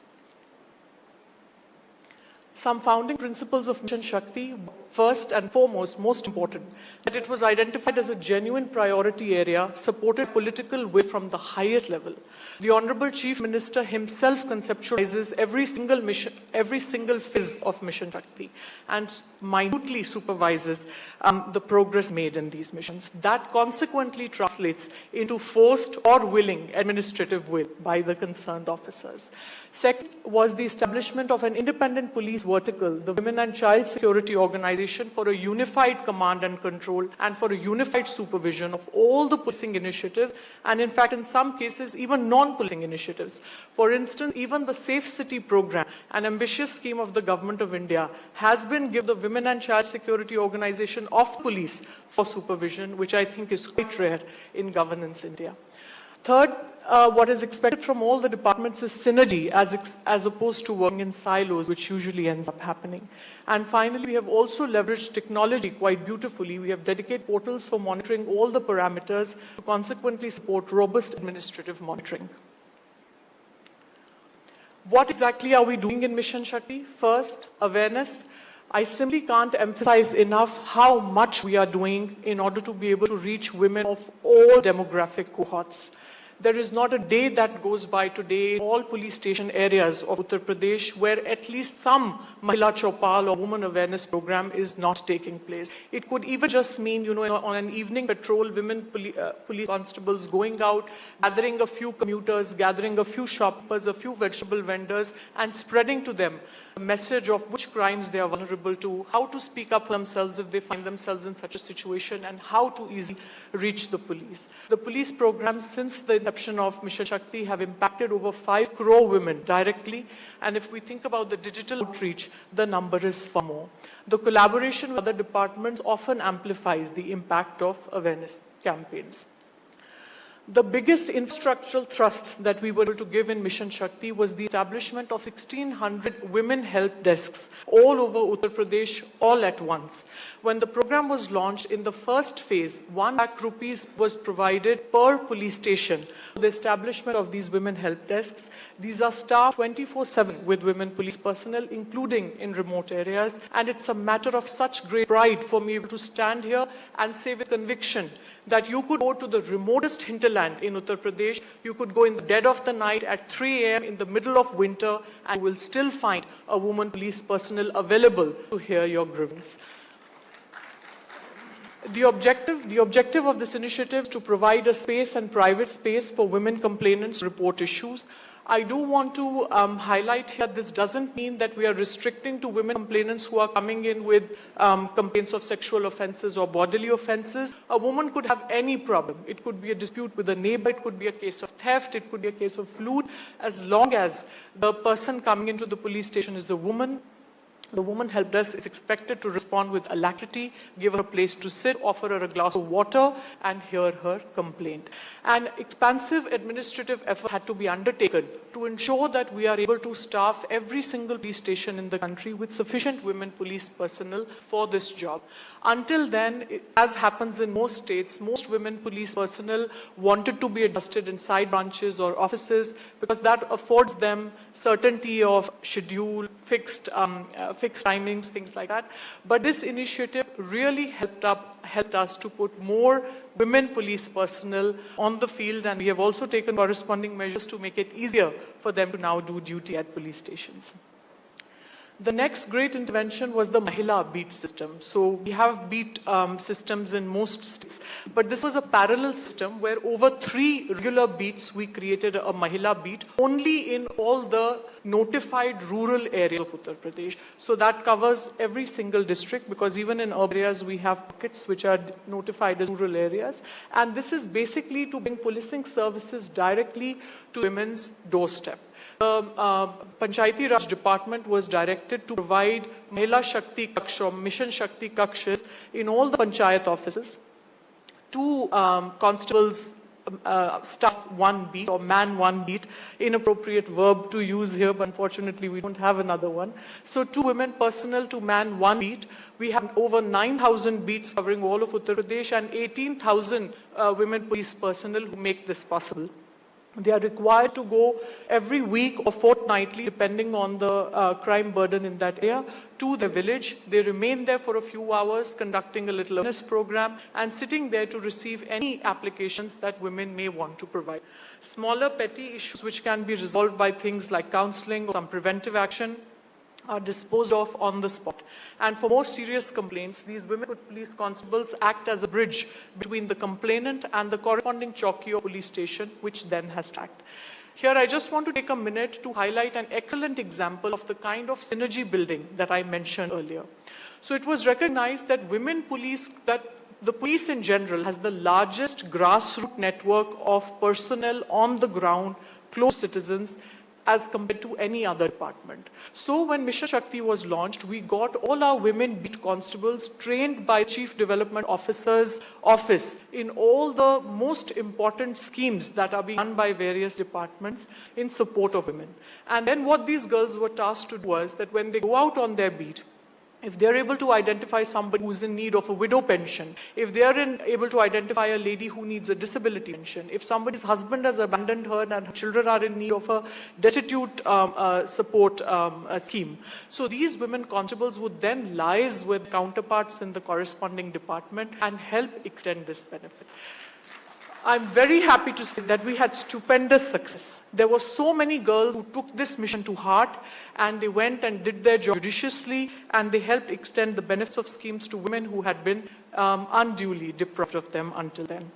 Some founding principles of Mission Shakti, first and foremost, most important, that it was identified as a genuine priority area, supported political will from the highest level. The Honorable Chief Minister himself conceptualizes every single phase of Mission Shakti and minutely supervises the progress made in these missions. That consequently translates into forced or willing administrative will by the concerned officers. Second was the establishment of an independent police vertical, the Women and Child Security Organization, for a unified command and control and for a unified supervision of all the policing initiatives and in fact in some cases even non-policing initiatives. For instance, even the Safe City program, an ambitious scheme of the Government of India, has been given the Women and Child Security Organization of police for supervision, which I think is quite rare in governance India. Third, what is expected from all the departments is synergy as opposed to working in silos, which usually ends up happening. And finally, we have also leveraged technology quite beautifully. We have dedicated portals for monitoring all the parameters to consequently support robust administrative monitoring. What exactly are we doing in Mission Shakti? First, awareness. I simply can't emphasize enough how much we are doing in order to be able to reach women of all demographic cohorts. There is not a day that goes by today in all police station areas of Uttar Pradesh where at least some Mahila Chaupal or woman awareness program is not taking place. It could even just mean, on an evening patrol, women police constables going out, gathering a few commuters, gathering a few shoppers, a few vegetable vendors, and spreading to them a message of which crimes they are vulnerable to, how to speak up for themselves if they find themselves in such a situation, and how to easily reach the police. The police programs since the inception of Mission Shakti have impacted over 5 crore women directly, and if we think about the digital outreach, the number is far more. The collaboration with other departments often amplifies the impact of awareness campaigns. The biggest infrastructural thrust that we were able to give in Mission Shakti was the establishment of 1,600 women help desks all over Uttar Pradesh, all at once. When the program was launched, in the first phase, 1 lakh rupees was provided per police station for the establishment of these women help desks. These are staffed 24/7 with women police personnel, including in remote areas. And it's a matter of such great pride for me to stand here and say with conviction that you could go to the remotest hinterland in Uttar Pradesh, you could go in the dead of the night at 3 a.m. in the middle of winter, and you will still find a woman police personnel available to hear your grievance. The objective of this initiative is to provide a space and private space for women complainants to report issues. I do want to highlight here, this doesn't mean that we are restricting to women complainants who are coming in with complaints of sexual offenses or bodily offenses. A woman could have any problem. It could be a dispute with a neighbor, it could be a case of theft, it could be a case of loot. As long as the person coming into the police station is a woman, the woman help desk is expected to respond with alacrity, give her a place to sit, offer her a glass of water, and hear her complaint. An expansive administrative effort had to be undertaken to ensure that we are able to staff every single police station in the country with sufficient women police personnel for this job. Until then, as happens in most states, most women police personnel wanted to be adjusted in side branches or offices because that affords them certainty of schedule, fixed timings, things like that. But this initiative really helped us to put more women police personnel on the field, and we have also taken corresponding measures to make it easier for them to now do duty at police stations. The next great intervention was the Mahila beat system. So we have beat systems in most states, but this was a parallel system where over 3 regular beats we created a Mahila beat only in all the notified rural areas of Uttar Pradesh. So that covers every single district, because even in urban areas we have pockets which are notified as rural areas. And this is basically to bring policing services directly to women's doorstep. The Panchayati Raj Department was directed to provide Mahila Shakti Kaksh or Mission Shakti Kakshas in all the Panchayat offices. 2 constables staff 1 beat or man 1 beat, inappropriate verb to use here, but unfortunately we don't have another one. So 2 women personnel to man 1 beat. We have over 9,000 beats covering all of Uttar Pradesh and 18,000 women police personnel who make this possible. They are required to go every week or fortnightly, depending on the crime burden in that area, to the village. They remain there for a few hours, conducting a little awareness program and sitting there to receive any applications that women may want to provide. Smaller petty issues which can be resolved by things like counseling or some preventive action are disposed of on the spot. And for more serious complaints, these women police constables act as a bridge between the complainant and the corresponding chowki or police station, which then has to act. Here, I just want to take a minute to highlight an excellent example of the kind of synergy building that I mentioned earlier. So it was recognized that the police in general has the largest grassroots network of personnel on the ground, close citizens, as compared to any other department. So when Mission Shakti was launched, we got all our women beat constables trained by Chief Development Officer's office in all the most important schemes that are being done by various departments in support of women. And then what these girls were tasked to do was that when they go out on their beat, if they're able to identify somebody who's in need of a widow pension, if they're able to identify a lady who needs a disability pension, if somebody's husband has abandoned her and her children are in need of a destitute support scheme. So these women constables would then liaise with counterparts in the corresponding department and help extend this benefit. I'm very happy to say that we had stupendous success. There were so many girls who took this mission to heart, and they went and did their job judiciously, and they helped extend the benefits of schemes to women who had been unduly deprived of them until then.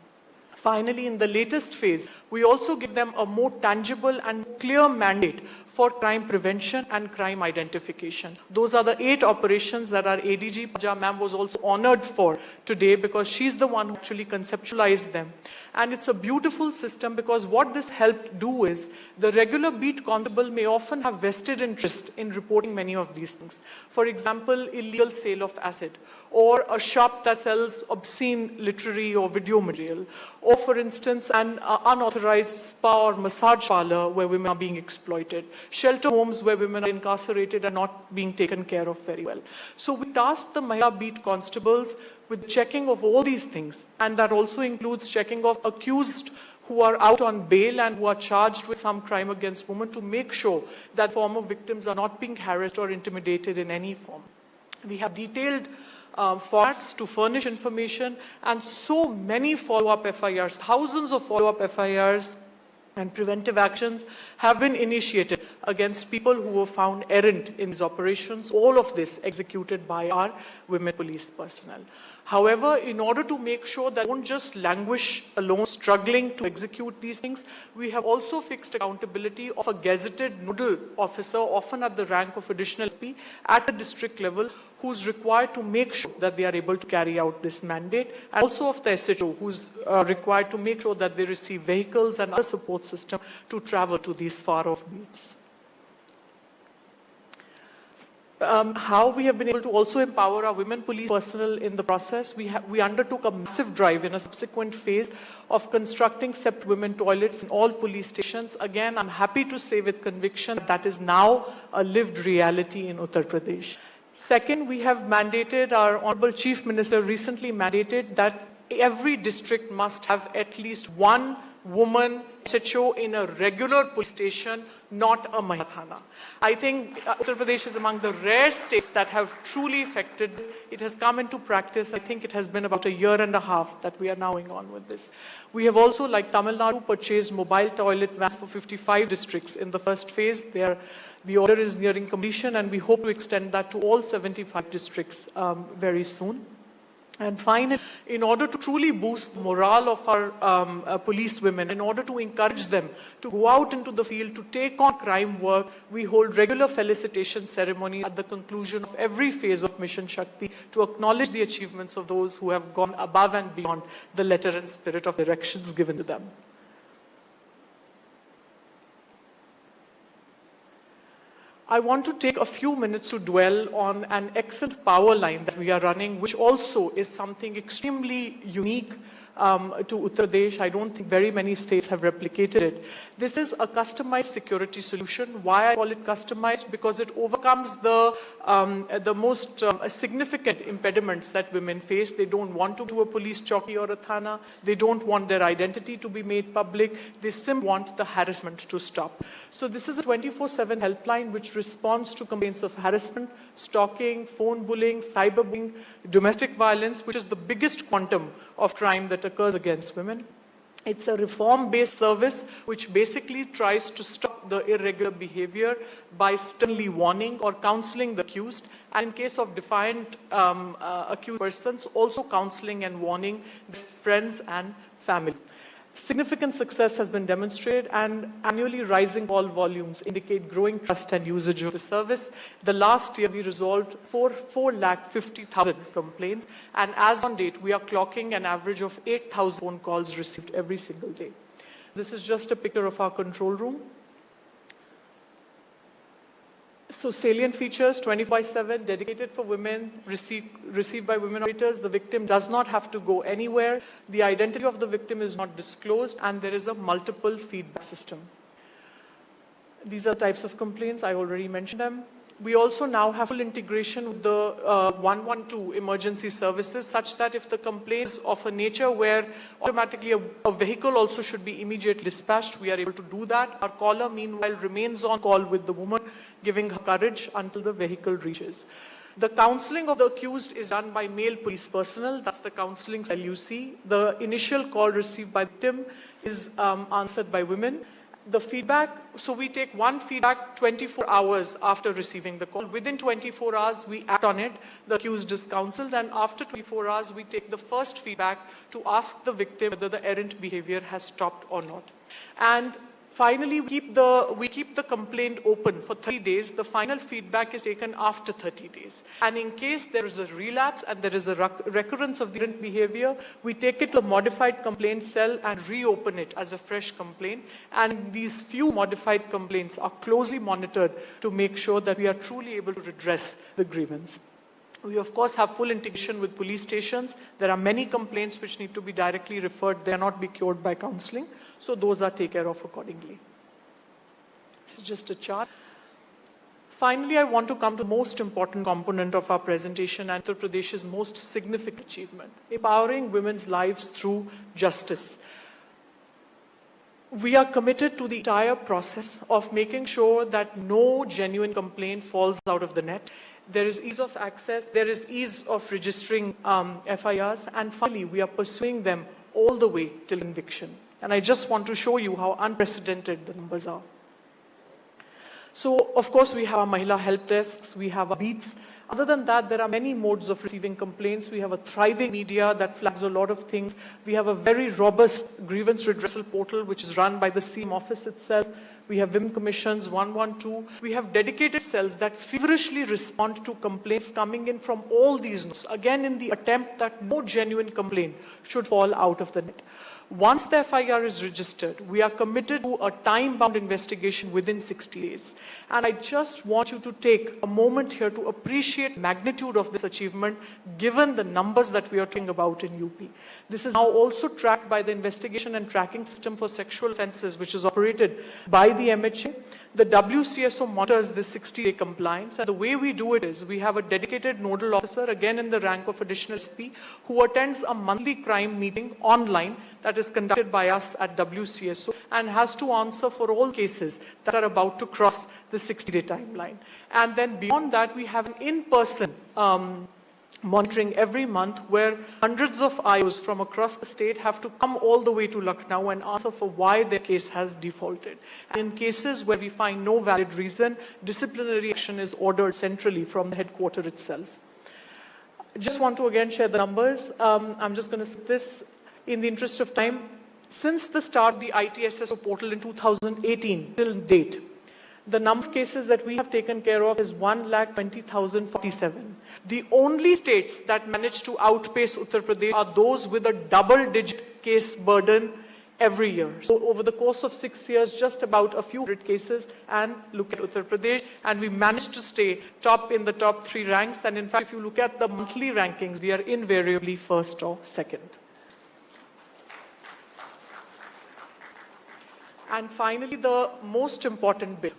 Finally, in the latest phase, we also give them a more tangible and clear mandate for crime prevention and crime identification. Those are the 8 operations that our ADG Paja ma'am was also honored for today, because she's the one who actually conceptualized them. And it's a beautiful system, because what this helped do is the regular beat constable may often have vested interest in reporting many of these things. For example, illegal sale of acid, or a shop that sells obscene literary or video material, or for instance, an unauthorized spa or massage parlor where women are being exploited, shelter homes where women are incarcerated and not being taken care of very well. So we tasked the Mahila beat constables with checking of all these things, and that also includes checking of accused who are out on bail and who are charged with some crime against women, to make sure that former victims are not being harassed or intimidated in any form. We have detailed formats to furnish information, and so many follow-up FIRs, thousands of follow-up FIRs and preventive actions have been initiated against people who were found errant in these operations, all of this executed by our women police personnel. However, in order to make sure that we don't just languish alone, struggling to execute these things, we have also fixed accountability of a gazetted nodal officer, often at the rank of additional SP, at the district level, who's required to make sure that they are able to carry out this mandate, and also of the SHO, who's required to make sure that they receive vehicles and other support system to travel to these far-off beats. How we have been able to also empower our women police personnel in the process, we undertook a massive drive in a subsequent phase of constructing separate women toilets in all police stations. Again, I'm happy to say with conviction that is now a lived reality in Uttar Pradesh. Second, we have mandated, our Honorable Chief Minister recently mandated that every district must have at least one woman SHO in a regular police station, not a Mahila Thana. I think Uttar Pradesh is among the rare states that have truly effected this. It has come into practice. I think it has been about 1.5 years that we are now going on with this. We have also, like Tamil Nadu, purchased mobile toilet vans for 55 districts in the first phase. The order is nearing completion, and we hope to extend that to all 75 districts very soon. And finally, in order to truly boost the morale of our police women, in order to encourage them to go out into the field, to take on crime work, we hold regular felicitation ceremonies at the conclusion of every phase of Mission Shakti to acknowledge the achievements of those who have gone above and beyond the letter and spirit of directions given to them. I want to take a few minutes to dwell on an excellent power line that we are running, which also is something extremely unique to Uttar Pradesh. I don't think very many states have replicated it. This is a customized security solution. Why I call it customized? Because it overcomes the most significant impediments that women face. They don't want to do a police chowki or a thana. They don't want their identity to be made public. They simply want the harassment to stop. So this is a 24/7 helpline which responds to complaints of harassment, stalking, phone bullying, cyberbullying, domestic violence, which is the biggest quantum of crime that occurs against women. It's a reform-based service which basically tries to stop the irregular behavior by sternly warning or counseling the accused, and in case of defiant accused persons, also counseling and warning their friends and family. Significant success has been demonstrated, and annually rising call volumes indicate growing trust and usage of the service. The last year we resolved 450,000 complaints, and as on date we are clocking an average of 8,000 phone calls received every single day. This is just a picture of our control room. So salient features, 24/7, dedicated for women, received by women operators. The victim does not have to go anywhere. The identity of the victim is not disclosed, and there is a multiple feedback system. These are types of complaints. I already mentioned them. We also now have full integration with the 112 emergency services, such that if the complaint is of a nature where automatically a vehicle also should be immediately dispatched, we are able to do that. Our caller, meanwhile, remains on call with the woman, giving her courage until the vehicle reaches. The counseling of the accused is done by male police personnel. That's the counseling cell you see. The initial call received by the victim is answered by women. The feedback, so we take one feedback 24 hours after receiving the call. Within 24 hours, we act on it. The accused is counseled, and after 24 hours, we take the first feedback to ask the victim whether the errant behavior has stopped or not. And finally, we keep the complaint open for 30 days. The final feedback is taken after 30 days. And in case there is a relapse and there is a recurrence of the errant behavior, we take it to a modified complaint cell and reopen it as a fresh complaint. And these few modified complaints are closely monitored to make sure that we are truly able to redress the grievance. We, of course, have full integration with police stations. There are many complaints which need to be directly referred. They are not be cured by counseling. So those are taken care of accordingly. This is just a chart. Finally, I want to come to the most important component of our presentation and Uttar Pradesh's most significant achievement, empowering women's lives through justice. We are committed to the entire process of making sure that no genuine complaint falls out of the net. There is ease of access, there is ease of registering FIRs, and finally, we are pursuing them all the way till conviction. And I just want to show you how unprecedented the numbers are. So, of course, we have our Mahila help desks, we have our beats. Other than that, there are many modes of receiving complaints. We have a thriving media that flags a lot of things. We have a very robust grievance redressal portal, which is run by the CM office itself. We have women commissions, 112. We have dedicated cells that feverishly respond to complaints coming in from all these nodes, again in the attempt that no genuine complaint should fall out of the net. Once the FIR is registered, we are committed to a time-bound investigation within 60 days. And I just want you to take a moment here to appreciate the magnitude of this achievement, given the numbers that we are talking about in UP. This is now also tracked by the Investigation and Tracking System for Sexual Offences, which is operated by the MHA. The WCSO monitors this 60-day compliance, and the way we do it is we have a dedicated nodal officer, again in the rank of additional SP, who attends a monthly crime meeting online that is conducted by us at WCSO and has to answer for all cases that are about to cross the 60-day timeline. And then beyond that, we have an in-person monitoring every month where hundreds of IOs from across the state have to come all the way to Lucknow and answer for why their case has defaulted. And in cases where we find no valid reason, disciplinary action is ordered centrally from the headquarters itself. I just want to again share the numbers. I'm just going to say this in the interest of time. Since the start of the ITSSO portal in 2018 till date, the number of cases that we have taken care of is 1,20,047. The only states that manage to outpace Uttar Pradesh are those with a double-digit case burden every year. So over the course of 6 years, just about a few hundred cases, and look at Uttar Pradesh, and we managed to stay top in the top 3 ranks. And in fact, if you look at the monthly rankings, we are invariably first or second. And finally, the most important bit.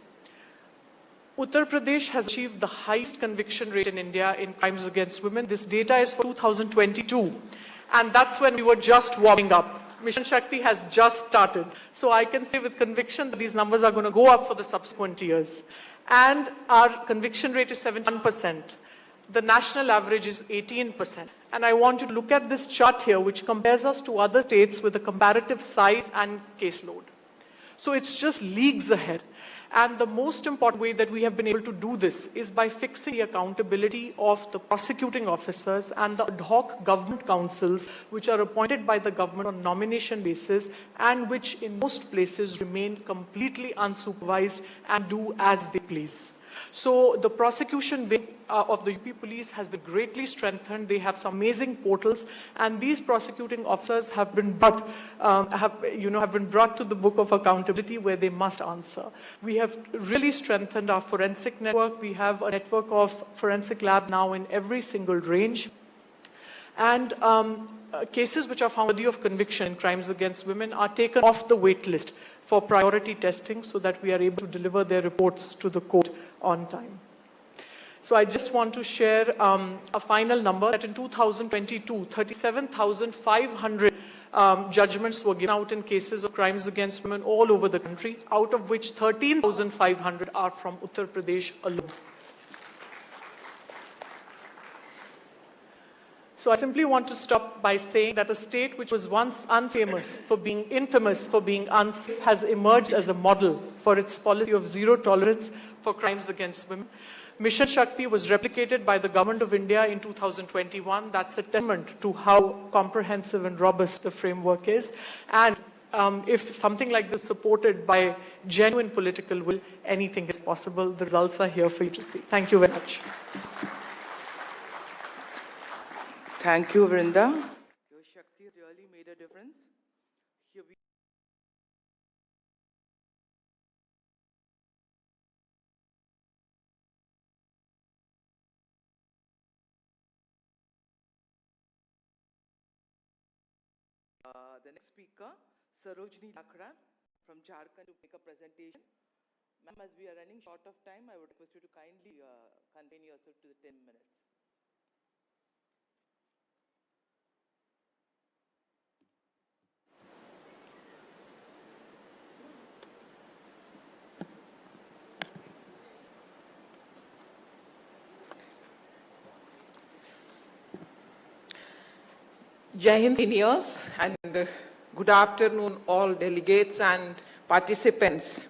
Uttar Pradesh has achieved the highest conviction rate in India in crimes against women. This data is for 2022. And that's when we were just warming up. Mission Shakti has just started. So I can say with conviction that these numbers are going to go up for the subsequent years. And our conviction rate is 71%. The national average is 18%. And I want you to look at this chart here, which compares us to other states with a comparative size and caseload. So it's just leagues ahead. And the most important way that we have been able to do this is by fixing the accountability of the prosecuting officers and the ad hoc government councils, which are appointed by the government on nomination basis and which in most places remain completely unsupervised and do as they please. So the prosecution wing of the UP Police has been greatly strengthened. They have some amazing portals, and these prosecuting officers have been brought, have been brought to the book of accountability where they must answer. We have really strengthened our forensic network. We have a network of forensic lab now in every single range, and cases which are found worthy of conviction in crimes against women are taken off the wait list for priority testing so that we are able to deliver their reports to the court on time. So I just want to share a final number that in 2022, 37,500 judgments were given out in cases of crimes against women all over the country, out of which 13,500 are from Uttar Pradesh alone. So I simply want to stop by saying that a state which was once infamous for being unsafe has emerged as a model for its policy of zero tolerance for crimes against women. Mission Shakti was replicated by the Government of India in 2021. That's a testament to how comprehensive and robust the framework is. And if something like this is supported by genuine political will, anything is possible. The results are here for you to see. Thank you very much. Thank you, Vrinda. Your Shakti really made a difference. Here we the next speaker, Sarojini Lakra from Jharkhand, to make a presentation. Ma'am, as we are running short of time, I would request you to kindly contain yourself to the 10 minutes. Jai Hind, seniors, and good afternoon all delegates and participants.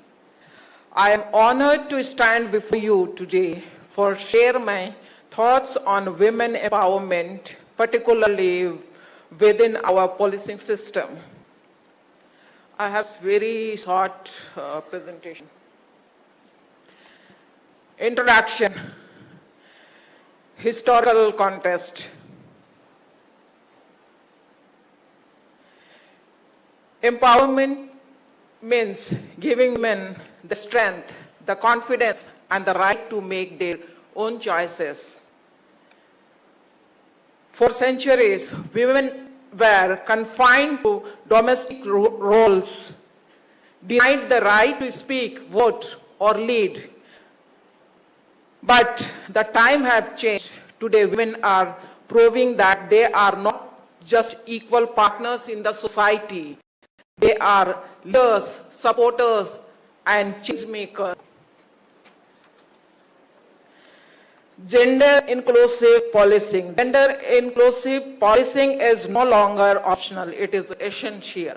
I am honored to stand before you today for share my thoughts on women empowerment, particularly within our policing system. I have very short presentation. Introduction, historical context. Empowerment means giving men the strength, the confidence, and the right to make their own choices. For centuries, women were confined to domestic roles, denied the right to speak, vote, or lead. But the time has changed. Today, women are proving that they are not just equal partners in the society. They are leaders, supporters, and change makers. Gender inclusive policing. Gender inclusive policing is no longer optional, it is essential.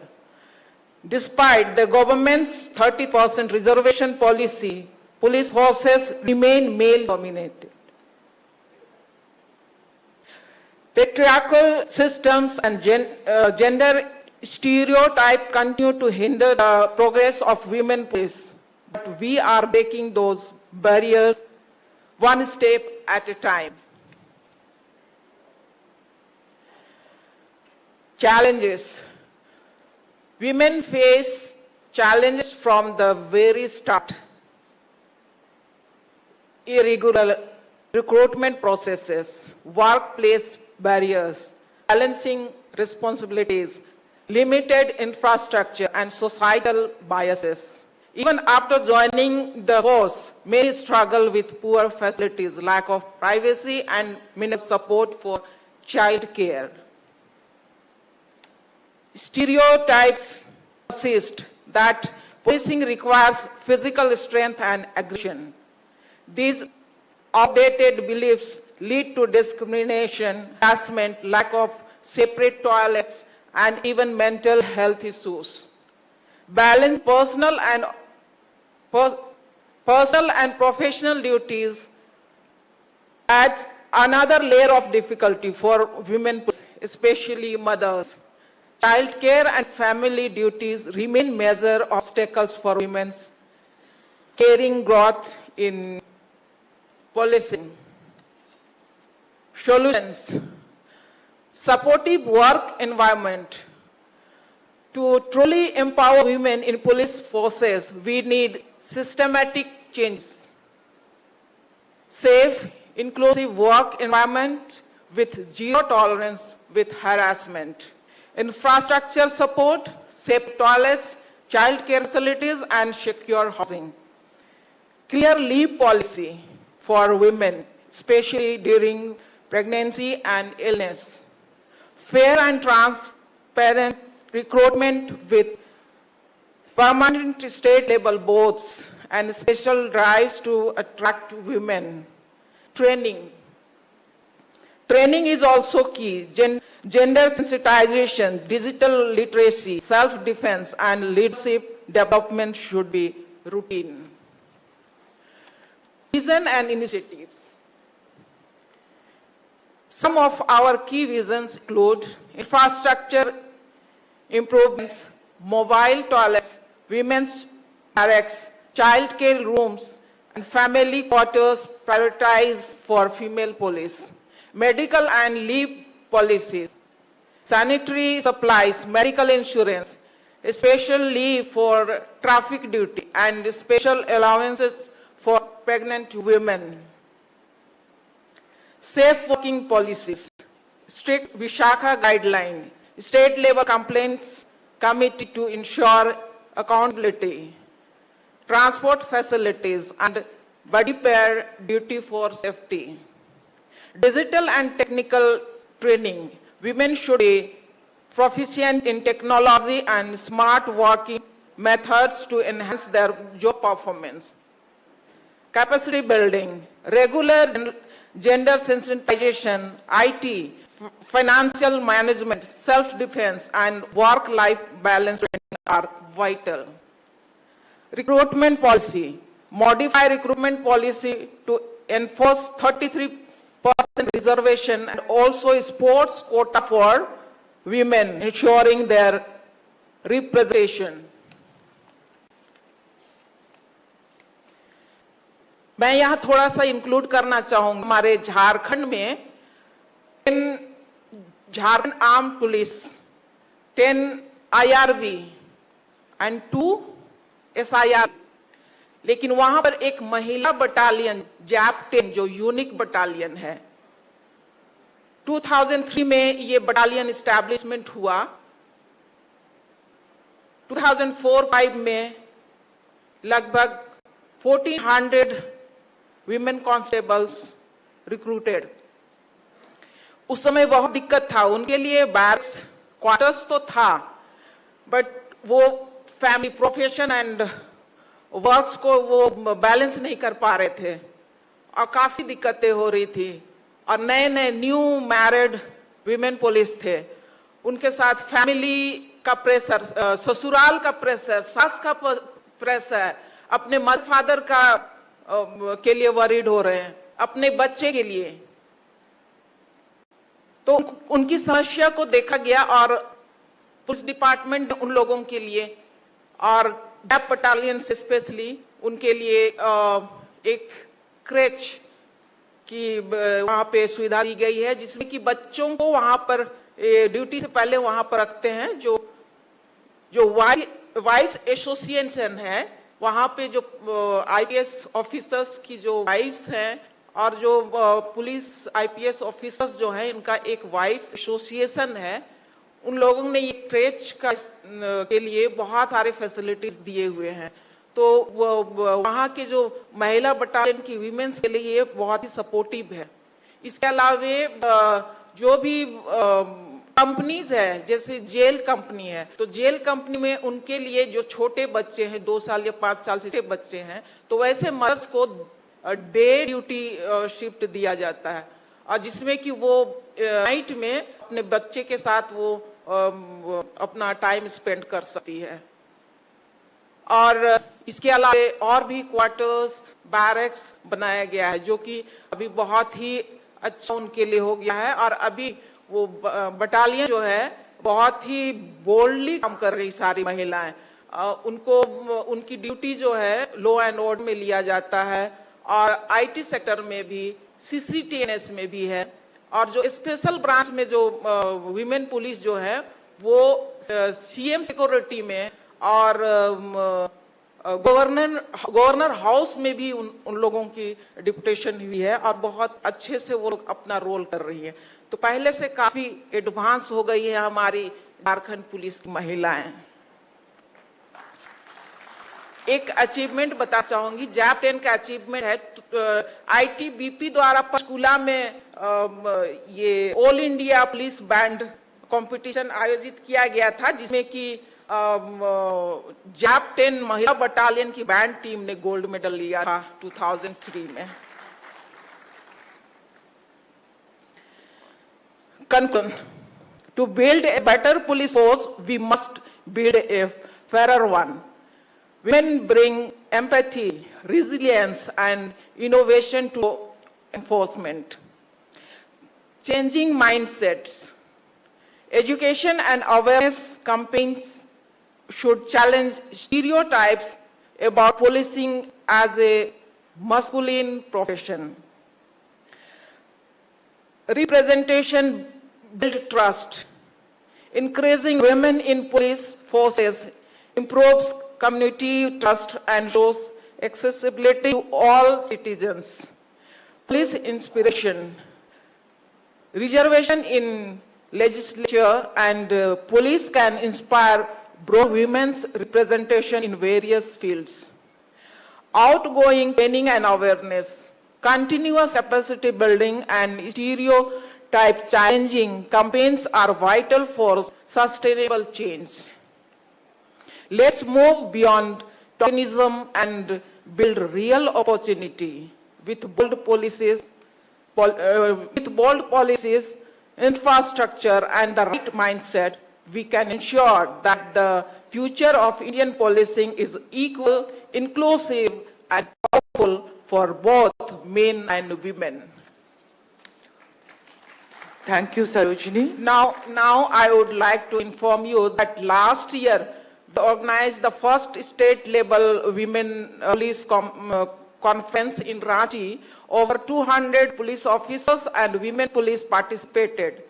Despite the government's 30% reservation policy, police forces remain male-dominated. Patriarchal systems and gender stereotypes continue to hinder the progress of women police, but we are breaking those barriers one step at a time. Challenges. Women face challenges from the very start. Irregular recruitment processes, workplace barriers, balancing responsibilities, limited infrastructure, and societal biases. Even after joining the force, many struggle with poor facilities, lack of privacy, and minimal support for child care. Stereotypes persist that policing requires physical strength and aggression. These outdated beliefs lead to discrimination, harassment, lack of separate toilets, and even mental health issues. Balance personal and professional duties adds another layer of difficulty for women, especially mothers. Child care and family duties remain major obstacles for women's caring growth in policing. Solutions. Supportive work environment. To truly empower women in police forces, we need systematic changes. Safe, inclusive work environment with zero tolerance with harassment. Infrastructure support, safe toilets, child care facilities, and secure housing. Clear leave policy for women, especially during pregnancy and illness. Fair and transparent recruitment with permanent state-level boards and special drives to attract women. Training. Training is also key. Gender sensitization, digital literacy, self-defense, and leadership development should be routine. Vision and initiatives. Some of our key visions include infrastructure improvements, mobile toilets, women's barracks, child care rooms, and family quarters prioritized for female police, medical and leave policies, sanitary supplies, medical insurance, special leave for traffic duty, and special allowances for pregnant women. Safe working policies, strict Vishakha guideline, state level complaints committee to ensure accountability, transport facilities, and body pair duty for safety. Digital and technical training. Women should be proficient in technology and smart working methods to enhance their job performance. Capacity building, regular gender sensitization, IT, financial management, self-defense, and work-life balance training are vital. Recruitment policy, modify recruitment policy to enforce 33% reservation and also sports quota for women, ensuring their representation. मैं यहाँ थोड़ा सा include करना चाहूंगा हमारे झारखंड में 10 Jharkhand arm police, 10 IRB and 2 SIR, लेकिन वहां पर एक महिला बटालियन जैप 10 जो यूनिक बटालियन है, 2003 में ये बटालियन एस्टैब्लिशमेंट हुआ। 2004-05 में लगभग 1400 women constables recruited। उस समय बहुत दिक्कत था उनके लिए, बैरक्स क्वार्टर्स तो था, बट वो फैमिली प्रोफेशन एंड वर्क्स को वो बैलेंस नहीं कर पा रहे थे और काफी दिक्कतें हो रही थी। और नए नए न्यू मैरिड विमेन पुलिस थे, उनके साथ फैमिली का प्रेशर, ससुराल का प्रेशर, सास का प्रेशर, अपने मदर फादर का के लिए वरीड हो रहे हैं, अपने बच्चे के लिए। तो उनकी समस्या को देखा गया और पुलिस डिपार्टमेंट उन लोगों के लिए और जैप बटालियन से स्पेशली उनके लिए एक क्रेच की वहां पे सुविधा दी गई है, जिसमें कि बच्चों को वहां पर ड्यूटी से पहले वहां पर रखते हैं। जो वाइफ्स एसोसिएशन है, वहां पे जो IPS ऑफिसर्स की जो वाइफ्स हैं और जो पुलिस IPS ऑफिसर्स जो हैं, इनका एक वाइफ्स एसोसिएशन है। उन लोगों ने ये क्रेच का के लिए बहुत सारे फैसिलिटीज दिए हुए हैं। तो वहाँ के जो महिला बटालियन की वीमेंस के लिए ये बहुत ही सपोर्टिव है। इसके अलावा जो भी कंपनीज है, जैसे जेल कंपनी है, तो जेल कंपनी में उनके लिए जो छोटे बच्चे हैं, 2 साल या 5 साल से बच्चे हैं, तो वैसे मर्द को डे ड्यूटी शिफ्ट दिया जाता है और जिसमें कि वो नाइट में अपने बच्चे के साथ वो अपना टाइम स्पेंड कर सकती है। और इसके अलावा और भी क्वार्टर्स, बैरक्स बनाया गया है, जो कि अभी बहुत ही अच्छा उनके लिए हो गया है। और अभी वो बटालियन जो है बहुत ही बोल्डली काम कर रही सारी महिलाएं, उनको उनकी ड्यूटी जो है लॉ एंड ऑर्डर में लिया जाता है और IT सेक्टर में भी, CCTNS में भी है। और जो स्पेशल ब्रांच में जो विमेन पुलिस जो है वो CM सिक्योरिटी में और गवर्नर हाउस में भी उन लोगों की डिप्यूटेशन हुई है और बहुत अच्छे से वो लोग अपना रोल कर रही है। तो पहले से काफी एडवांस हो गई है हमारी झारखंड पुलिस की महिलाएं। एक अचीवमेंट बता चाहूंगी, जैप 10 का अचीवमेंट है, ITBP द्वारा पंचकुला में ये all India police band competition आयोजित किया गया था, जिसमें कि जैप 10 महिला बटालियन की बैंड टीम ने गोल्ड मेडल लिया था 2003 में। Conclusion. To build a better police force, we must build a fairer one. Women bring empathy, resilience, and innovation to enforcement. Changing mindsets. Education and awareness campaigns should challenge stereotypes about policing as a masculine profession. Representation builds trust. Increasing women in police forces improves community trust and shows accessibility to all citizens. Police inspiration. Reservation in legislature and police can inspire broad women's representation in various fields. Outgoing training and awareness, continuous capacity building and stereotype challenging campaigns are vital for sustainable change. Let's move beyond tokenism and build real opportunity with bold policies, infrastructure, and the right mindset. We can ensure that the future of Indian policing is equal, inclusive, and powerful for both men and women. Thank you, Sarojini. Now I would like to inform you that last year we organized the first state-level women police conference in Ranchi. Over 200 police officers and women police participated.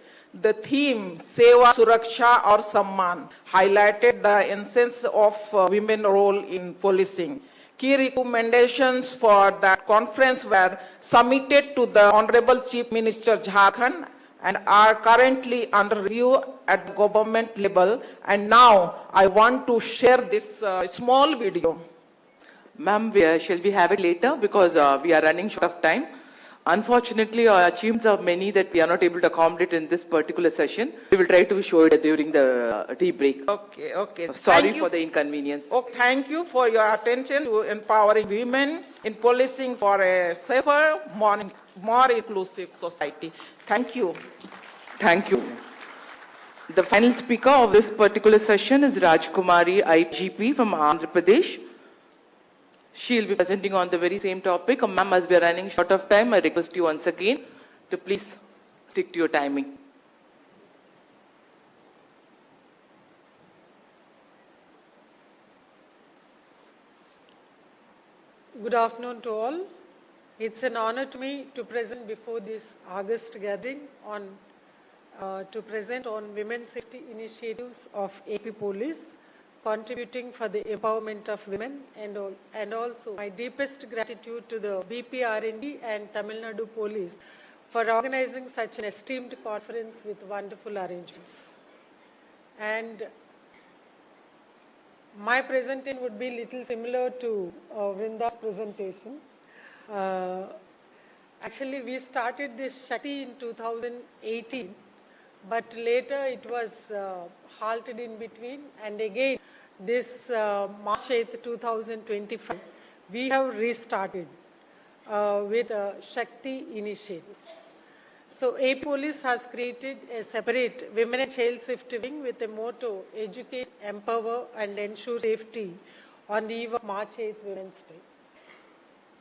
The theme, Seva, Suraksha or Samman, highlighted the essence of women's role in policing. Key recommendations for that conference were submitted to the Honorable Chief Minister Jharkhand and are currently under review at the government level. And now I want to share this small video. Ma'am, shall we have it later because we are running short of time. Unfortunately, our achievements are many that we are not able to accommodate in this particular session. We will try to show it during the tea break. Okay. Sorry for the inconvenience. Thank you for your attention to empowering women in policing for a safer, more inclusive society. Thank you. Thank you. The final speaker of this particular session is Rajkumari IGP from Andhra Pradesh. She will be presenting on the very same topic. Ma'am, as we are running short of time, I request you once again to please stick to your timing. Good afternoon to all. It's an honor to me to present before this August gathering to present on women's safety initiatives of AP Police, contributing for the empowerment of women, and also my deepest gratitude to the BPRND and Tamil Nadu Police for organizing such an esteemed conference with wonderful arrangements. And my presentation would be little similar to Vrinda's presentation. Actually, we started this Shakti in 2018, but later it was halted in between, and again this March 8th, 2025, we have restarted with Shakti initiatives. So AP Police has created a separate women and child safety wing with a motto, educate, empower and ensure safety on the eve of March 8th, Women's Day.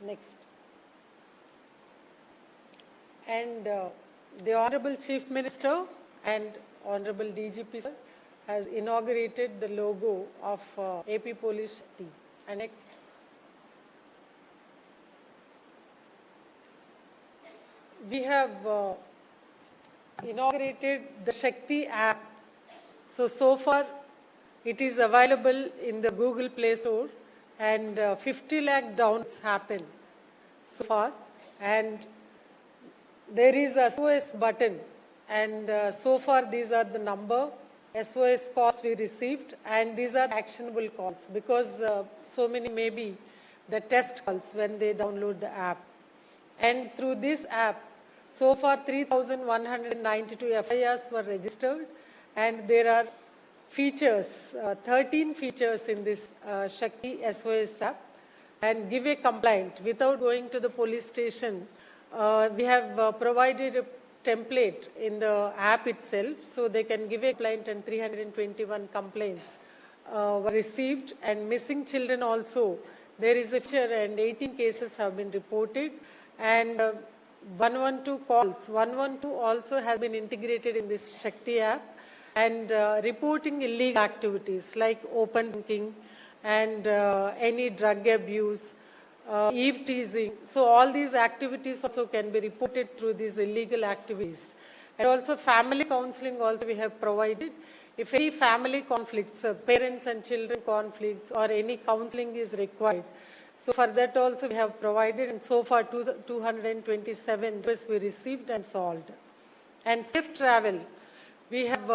Next. And the Honorable Chief Minister and Honorable DGP sir has inaugurated the logo of AP Police Shakti. And next. We have inaugurated the Shakti app. So far it is available in the Google Play Store, and 50 lakh downloads happen so far. And there is a SOS button, and so far these are the number SOS calls we received, and these are actionable calls because so many may be the test calls when they download the app. And through this app, so far 3,192 FIRs were registered, and there are features, 13 features in this Shakti SOS app. And give a complaint without going to the police station. We have provided template in the app itself, so they can give a complaint, and 321 complaints were received. And missing children also, there is a feature, and 18 cases have been reported. And 112 calls, 112 also has been integrated in this Shakti app, and reporting illegal activities like open drinking and any drug abuse, eve teasing. So all these activities also can be reported through these illegal activities. And also family counseling also we have provided. If any family conflicts, parents and children conflicts, or any counseling is required, so for that also we have provided, and so far 227 requests we received and solved. And safe travel we have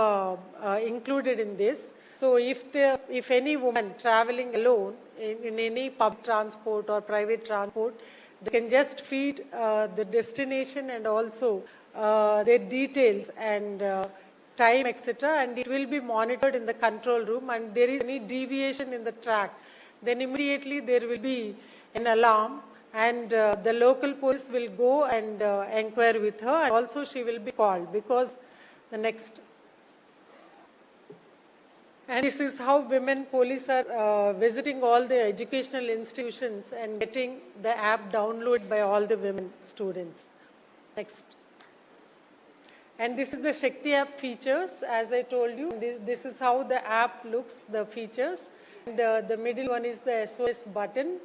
included in this. So if any woman traveling alone in any public transport or private transport, they can just feed the destination and also their details and time, etc. And it will be monitored in the control room, and there is any deviation in the track, then immediately there will be an alarm, and the local police will go and inquire with her, and also she will be called because the next. And this is how women police are visiting all the educational institutions and getting the app downloaded by all the women students. Next. And this is the Shakti app features, as I told you. This is how the app looks, the features. And the middle one is the SOS button.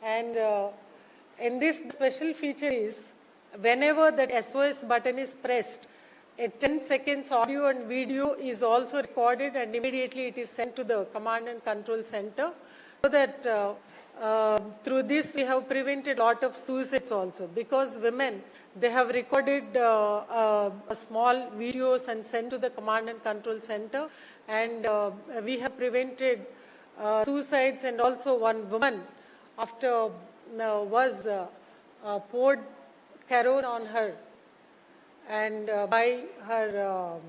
And in this special feature is, whenever that SOS button is pressed, a 10 seconds audio and video is also recorded, and immediately it is sent to the command and control center, so that through this we have prevented a lot of suicides also, because women, they have recorded small videos and sent to the command and control center, and we have prevented suicides. And also one woman after was poured kerosene on her, and by her,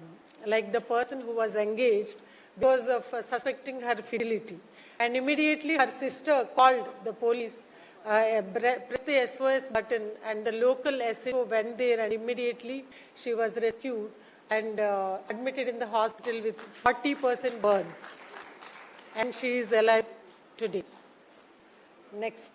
like the person who was engaged, because of suspecting her fidelity. And immediately her sister called the police, pressed the SOS button, and the local SAO went there, and immediately she was rescued and admitted in the hospital with 40% burns. And she is alive today. Next.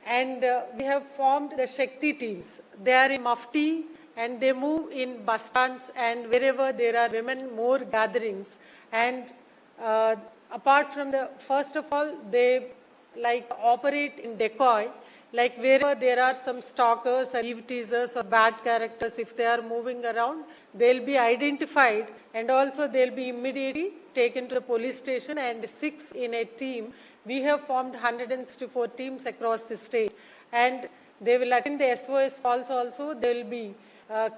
And we have formed the Shakti teams. They are in Mufti, and they move in bus stands and wherever there are women more gatherings. And apart from the, first of all, they like operate in decoy, like wherever there are some stalkers or eve teasers or bad characters, if they are moving around, they'll be identified, and also they'll be immediately taken to the police station, and 6 in a team. We have formed 164 teams across the state, and they will attend the SOS calls also. They will be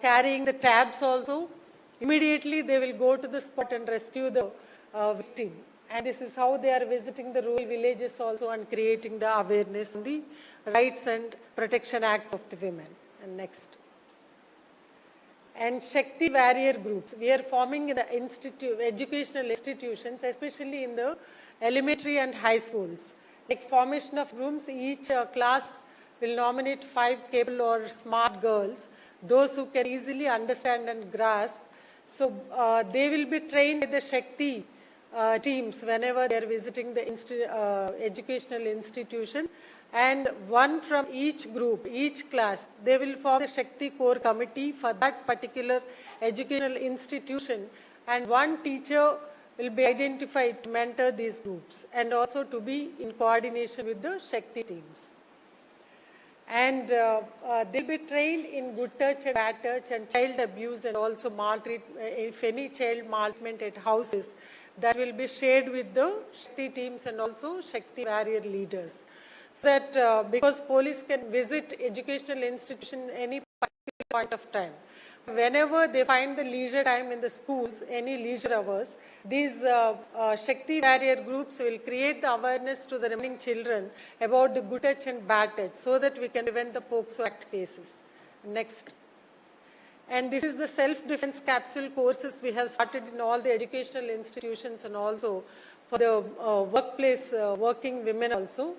carrying the tabs also. Immediately they will go to the spot and rescue the victim. And this is how they are visiting the rural villages also and creating the awareness on the rights and protection acts of the women. And next. And Shakti warrior groups. We are forming in the educational institutions, especially in the elementary and high schools. Like formation of rooms, each class will nominate 5 capable or smart girls, those who can easily understand and grasp. So they will be trained with the Shakti teams whenever they are visiting the educational institution. And one from each group, each class, they will form the Shakti core committee for that particular educational institution. And one teacher will be identified to mentor these groups and also to be in coordination with the Shakti teams. And they'll be trained in good touch and bad touch and child abuse, and also maltreatment. If any child maltreatment at houses, that will be shared with the Shakti teams and also Shakti warrior leaders. So that because police can visit educational institution any particular point of time. Whenever they find the leisure time in the schools, any leisure hours, these Shakti warrior groups will create the awareness to the remaining children about the good touch and bad touch, so that we can prevent the POCSO Act cases. Next. And this is the self-defense capsule courses we have started in all the educational institutions, and also for the workplace working women also.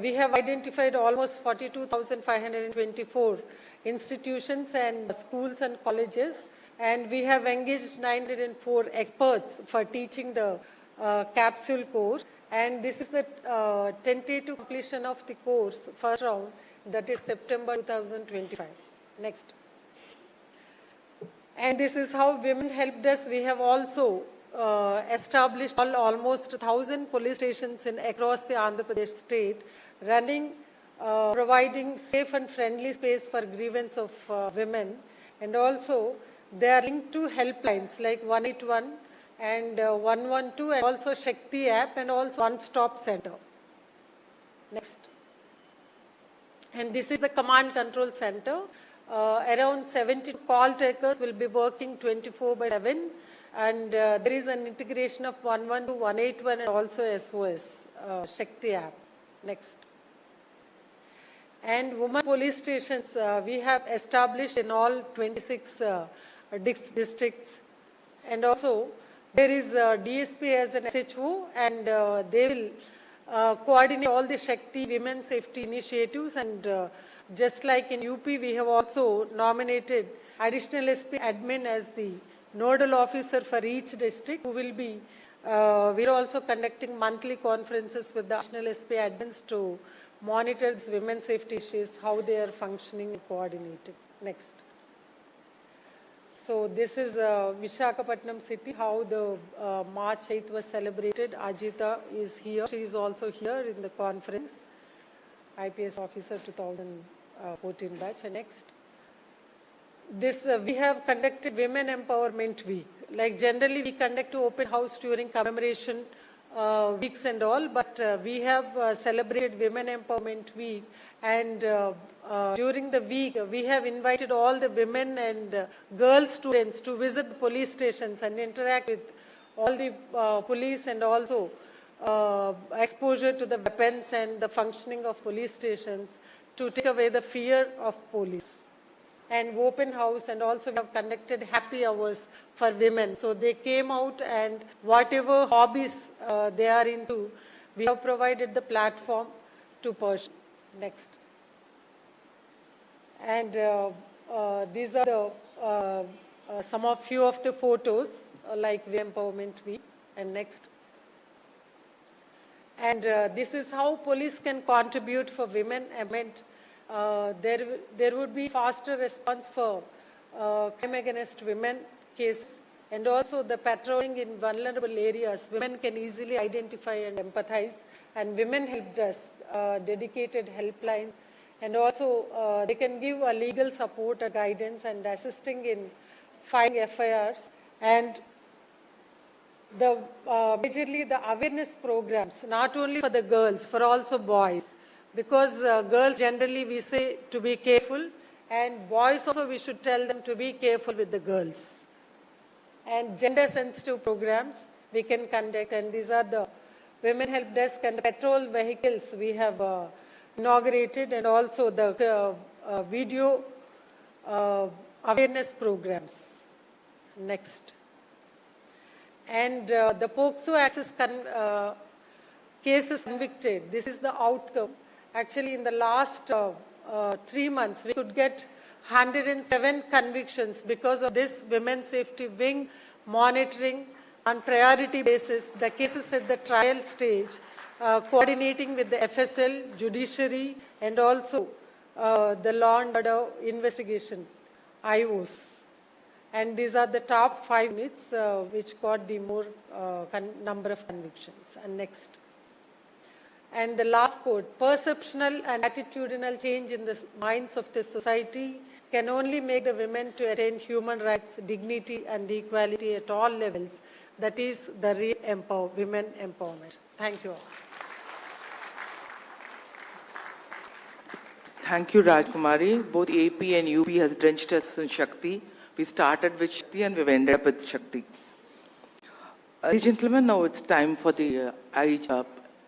We have identified almost 42,524 institutions and schools and colleges. And we have engaged 904 experts for teaching the capsule course. And this is the tentative completion of the course, first round, that is September 2025. Next. And this is how women helped us. We have also established almost 1,000 police stations across the Andhra Pradesh state, running, providing safe and friendly space for grievance of women. And also, they are linked to helplines like 181 and 112, and also Shakti app, and also one-stop center. Next. And this is the command control center. Around 70 call takers will be working 24/7, and there is an integration of 112, 181, and also SOS, Shakti app. Next. And women police stations we have established in all 26 districts, and also there is DSP as an SHO, and they will coordinate all the Shakti women safety initiatives. And just like in UP, we have also nominated additional SP admin as the nodal officer for each district, who will be, we are also conducting monthly conferences with the additional SP admins to monitor women's safety issues, how they are functioning and coordinating. Next. So this is Visakhapatnam city, how the March 8th was celebrated. Ajita is here. She is also here in the conference. IPS officer 2014 batch. And next. This we have conducted Women Empowerment Week. Like generally we conduct open house during commemoration weeks and all, but we have celebrated Women Empowerment Week, and during the week we have invited all the women and girl students to visit police stations and interact with all the police, and also exposure to the weapons and the functioning of police stations to take away the fear of police. And open house, and also we have conducted happy hours for women. So they came out, and whatever hobbies they are into, we have provided the platform to pursue. Next. And these are the, few of the photos like Empowerment Week. And next. And this is how police can contribute for women. There would be faster response for crime against women case, and also the patrolling in vulnerable areas. Women can easily identify and empathize, and women help desk, dedicated helpline, and also they can give a legal support or guidance and assisting in filing FIRs, and the majorly the awareness programs, not only for the girls, for also boys. Because girls generally we say to be careful, and boys also we should tell them to be careful with the girls. And gender sensitive programs we can conduct, and these are the Women Help Desk and patrol vehicles we have inaugurated, and also the video awareness programs. Next. And the POCSO access cases convicted, this is the outcome. Actually, in the last 3 months, we could get 107 convictions because of this Women's Safety Wing monitoring on priority basis the cases at the trial stage, coordinating with the FSL, judiciary, and also the law and order investigation, IOs. And these are the top 5 units which got the more number of convictions. And next. And the last quote, perceptional and attitudinal change in the minds of the society can only make the women to attain human rights, dignity, and equality at all levels. That is the real women empowerment. Thank you all. Thank you, Rajkumari. Both AP and UP has drenched us in Shakti. We started with Shakti and we've ended up with Shakti. Ladies and gentlemen, now it's time for the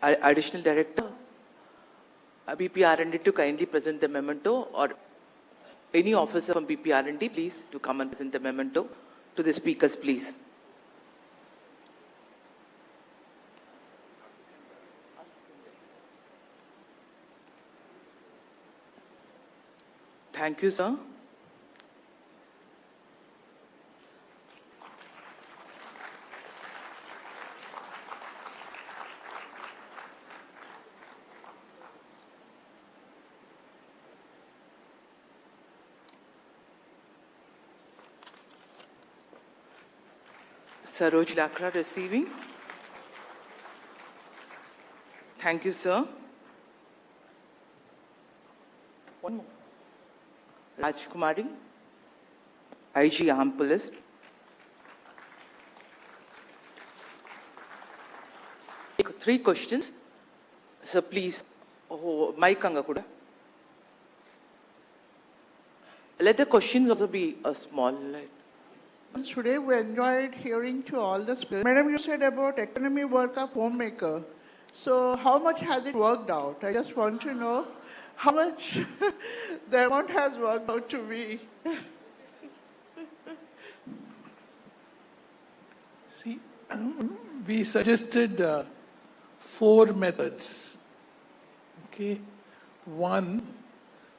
Additional Director, BPR&D, to kindly present the memento, or any officer from BPR&D, please, to come and present the memento to the speakers, please. Thank you, sir. Saroj Lakra receiving. Thank you, sir. One more. Rajkumari, IG Arm Police. Three questions. Sir, please. Oh, mic Angakuda. Let the questions also be a small. Today we enjoyed hearing to all the speakers. Madam, you said about economy work of homemaker. So how much has it worked out? I just want to know how much the amount has worked out to be. See, we suggested 4 methods. Okay, one,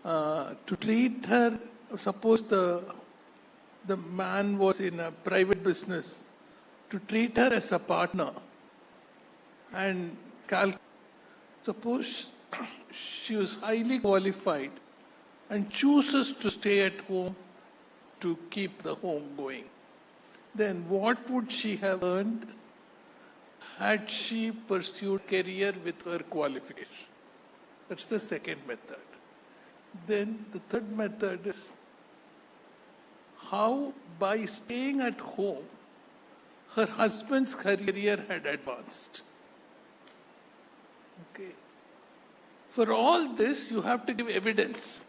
to treat her. Suppose the man was in a private business, to treat her as a partner and suppose she was highly qualified and chooses to stay at home to keep the home going, then what would she have earned had she pursued career with her qualification? That's the second method. Then the third method is how, by staying at home, her husband's career had advanced. Okay. For all this, you have to give evidence.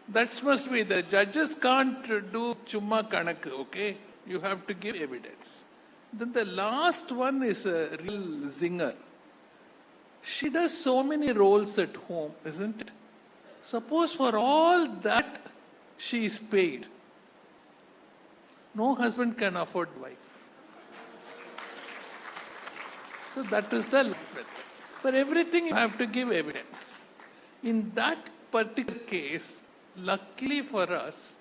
That must be the judges can't do chumma kanak, okay? You have to give evidence. Then the last one is a real zinger. She does so many roles at home, isn't it? Suppose for all that she is paid. No husband can afford wife. So that is the last method. For everything, you have to give evidence. In that particular case, luckily for us,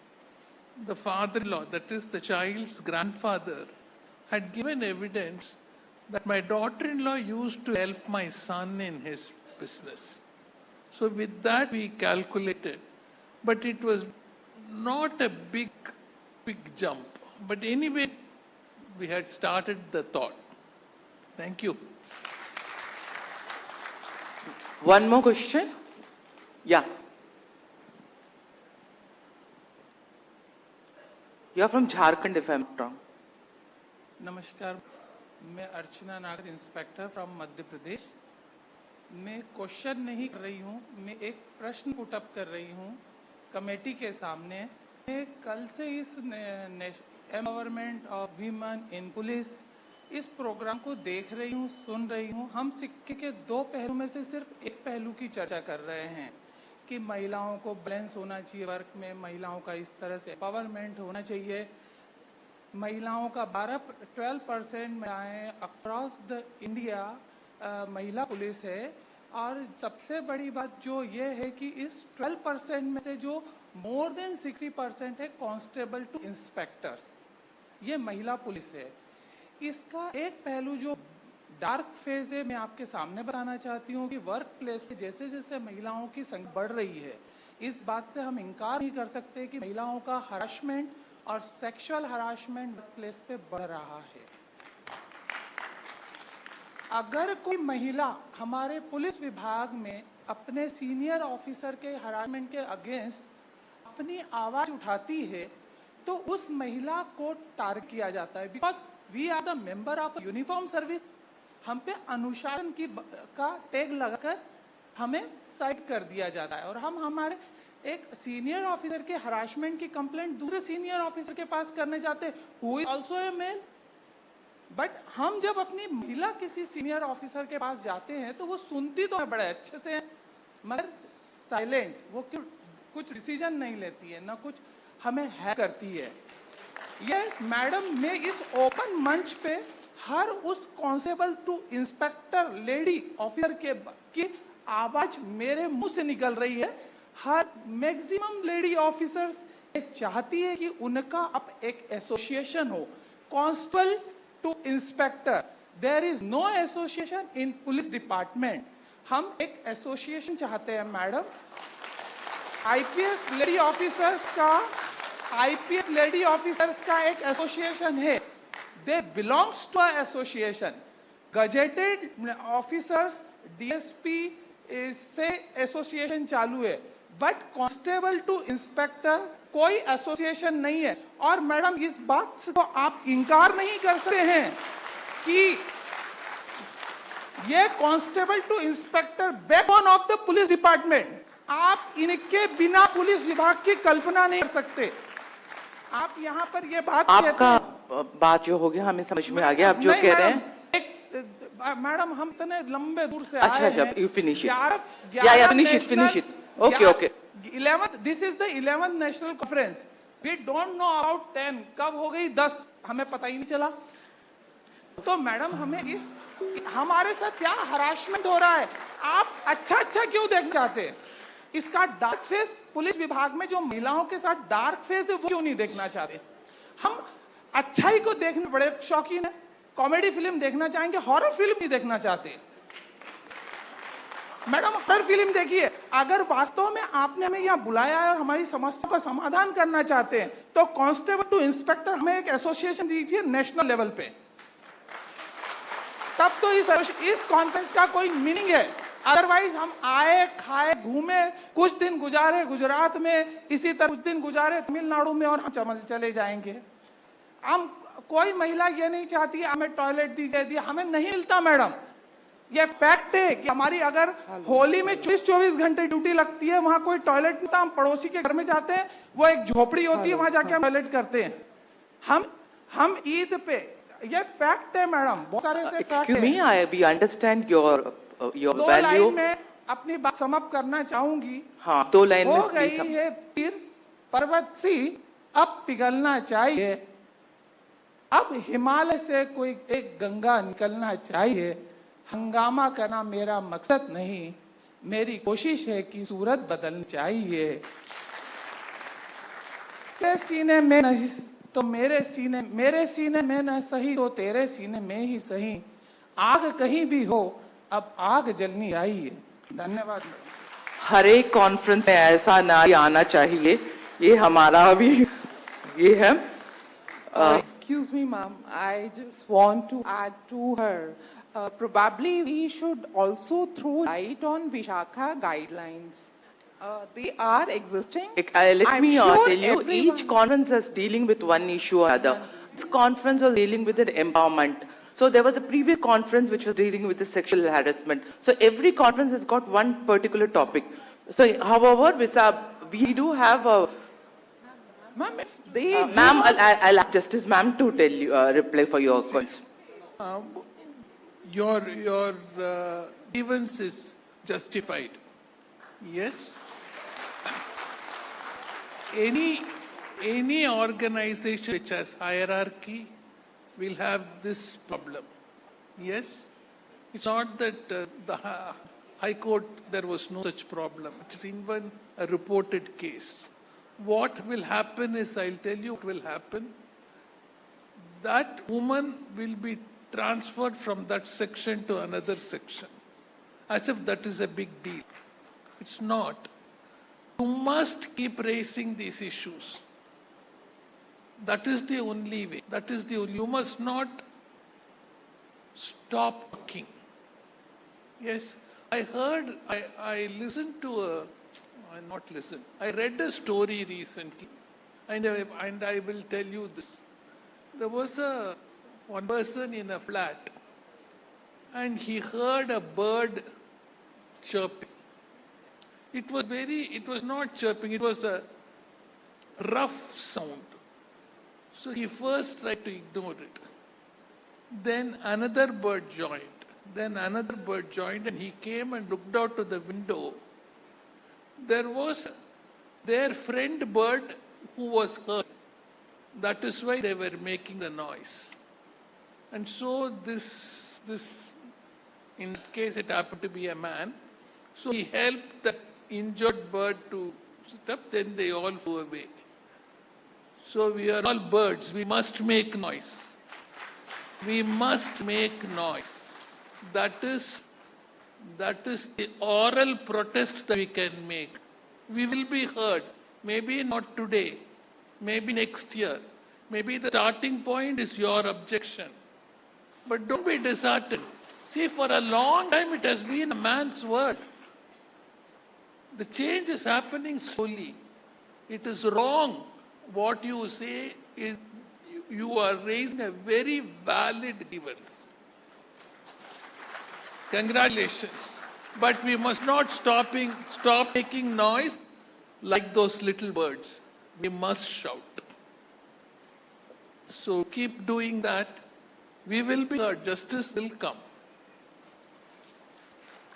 the father-in-law, that is the child's grandfather, had given evidence that my daughter-in-law used to help my son in his business. So with that, we calculated. But it was not a big jump. But anyway, we had started the thought. Thank you. One more question? Yeah. You're from Jharkhand, if I'm not wrong. नमस्कार, मैं अर्चना नागर inspector from Madhya Pradesh. मैं question नहीं कर रही हूँ, मैं एक प्रश्न पुटअप कर रही हूँ कमेटी के सामने। मैं कल से इस empowerment of women in police इस प्रोग्राम को देख रही हूँ, सुन रही हूँ। हम सिक्के के 2 पहलू में से सिर्फ एक पहलू की चर्चा कर रहे हैं कि महिलाओं को बैलेंस होना चाहिए वर्क में, महिलाओं का इस तरह से एम्पावरमेंट होना चाहिए। महिलाओं का 12% महिलाएं अक्रॉस द इंडिया महिला पुलिस है। और सबसे बड़ी बात जो ये है कि इस 12% में से जो मोर देन 60% है कांस्टेबल टू इंस्पेक्टर्स, ये महिला पुलिस है। इसका एक पहलू जो डार्क फेज है, मैं आपके सामने बताना चाहती हूँ कि वर्क प्लेस के जैसे जैसे महिलाओं की संख्या बढ़ रही है, इस बात से हम इनकार नहीं कर सकते कि महिलाओं का हरासमेंट और सेक्सुअल हरासमेंट वर्क प्लेस पे बढ़ रहा है। अगर कोई महिला हमारे पुलिस विभाग में अपने सीनियर ऑफिसर के हरासमेंट के अगेंस्ट अपनी आवाज उठाती है तो उस महिला को टारगेट किया जाता है, because we are the member of uniform service. हम पे अनुशासन की का टैग लगाकर हमें साइड कर दिया जाता है और हम हमारे एक सीनियर ऑफिसर के हरासमेंट की कंप्लेंट दूसरे सीनियर ऑफिसर के पास करने जाते हैं, who is also a male. But हम जब अपनी महिला किसी सीनियर ऑफिसर के पास जाते हैं तो वो सुनती तो है बड़े अच्छे से, मगर साइलेंट, वो क्यों कुछ डिसीजन नहीं लेती है, ना कुछ हमें हैक करती है। ये मैडम, मैं इस ओपन मंच पे हर उस constable to inspector lady officer की आवाज मेरे मुंह से निकल रही है। हर मैक्सिमम लेडी ऑफिसर्स चाहती है कि उनका अब एक एसोसिएशन हो, constable to inspector. There is no association in police department. हम एक एसोसिएशन चाहते हैं मैडम। आईपीएस लेडी ऑफिसर्स का एक एसोसिएशन है। They belongs to a association. Gazetted officers DSP से एसोसिएशन चालू है, बट कांस्टेबल टू इंस्पेक्टर कोई एसोसिएशन नहीं है। और मैडम इस बात से तो आप इनकार नहीं कर सकते हैं कि ये constable to inspector backbone of the police department. आप इनके बिना पुलिस विभाग की कल्पना नहीं कर सकते। आप यहाँ पर ये बात आपका बात जो हो गया हमें समझ में आ गया। आप जो कह रहे हैं मैडम, हम इतने लंबे दूर से अच्छा, आए हैं। you finish it. Yeah, finish it. Okay. 11th, this is the 11th national conference. We don't know about 10. कब हो गई 10, हमें पता ही नहीं चला। तो मैडम हमें हमारे साथ क्या हरासमेंट हो रहा है, आप अच्छा क्यों देखना चाहते हैं? इसका डार्क फेस पुलिस विभाग में जो महिलाओं के साथ डार्क फेस है वो क्यों नहीं देखना चाहते? हम अच्छाई को देखने बड़े शौकीन है। कॉमेडी फिल्म देखना चाहेंगे, हॉरर फिल्म नहीं देखना चाहते। मैडम हॉरर फिल्म देखिए। अगर वास्तव में आपने हमें यहाँ बुलाया है और हमारी समस्या का समाधान करना चाहते हैं तो कांस्टेबल टू इंस्पेक्टर हमें एक एसोसिएशन दीजिए नेशनल लेवल पे। तब तो इस कॉन्फ्रेंस का कोई मीनिंग है। अदरवाइज हम आए, खाए, घूमे, कुछ दिन गुजारे गुजरात में, इसी तरह कुछ दिन गुजारे तमिलनाडु में और हम चले जाएंगे। हम कोई महिला ये नहीं चाहती है हमें टॉयलेट दीजिए, हमें नहीं मिलता मैडम। ये फैक्ट है कि हमारी अगर होली में 24 घंटे ड्यूटी लगती है, वहां कोई टॉयलेट नहीं, हम पड़ोसी के घर में जाते हैं, वो एक झोपड़ी होती है, वहां जाके हम टॉयलेट करते हैं। हम ईद पे, ये फैक्ट है मैडम, बहुत सारे ऐसे फैक्ट है। Excuse me, we understand your दो value. लाइन में अपनी बात समाप्त करना चाहूंगी। हाँ, 2 लाइन में हो गई है फिर पर्वत सी, अब पिघलना चाहिए। अब हिमालय से कोई एक गंगा निकलना चाहिए। हंगामा करना मेरा मकसद नहीं, मेरी कोशिश है कि सूरत बदलनी चाहिए। तेरे सीने में नहीं तो मेरे सीने में न सही तो तेरे सीने में ही सही। आग कहीं भी हो, अब आग जलनी चाहिए। धन्यवाद। हर एक कॉन्फ्रेंस में ऐसा ना आना चाहिए, ये हमारा भी ये है। Excuse me, ma'am. I just want to add to her. Probably we should also throw light on Vishakha guidelines. They are existing. Let me tell you, each conference is dealing with one issue or other. This conference was dealing with empowerment. So there was a previous conference which was dealing with the sexual harassment. So every conference has got one particular topic. So however, we do have a... Ma'am, ma'am, I'll ask Justice ma'am to tell you, reply for your questions. Your grievance is justified. Yes. Any organization which has hierarchy will have this problem. Yes. It's not that the High Court there was no such problem. It is even a reported case. What will happen is, I'll tell you what will happen. That woman will be transferred from that section to another section, as if that is a big deal. It's not. You must keep raising these issues. That is the only way. You must not stop talking. Yes, I listened to I read a story recently, and I will tell you this. There was one person in a flat, and he heard a bird chirping. It was not chirping, it was a rough sound. So he first tried to ignore it. Then another bird joined. And he came and looked out to the window. There was their friend bird who was hurt. That is why they were making the noise. And so in that case it happened to be a man. So he helped that injured bird to stuff, then they all flew away. So we are all birds. We must make noise. We must make noise. That is the oral protest that we can make. We will be heard. Maybe not today. Maybe next year. Maybe the starting point is your objection. But don't be disheartened. See, for a long time it has been a man's world. The change is happening slowly. It is wrong. What you say is you are raising a very valid grievance. Congratulations. But we must not stop making noise like those little birds. We must shout. So keep doing that. We will be heard. Justice will come.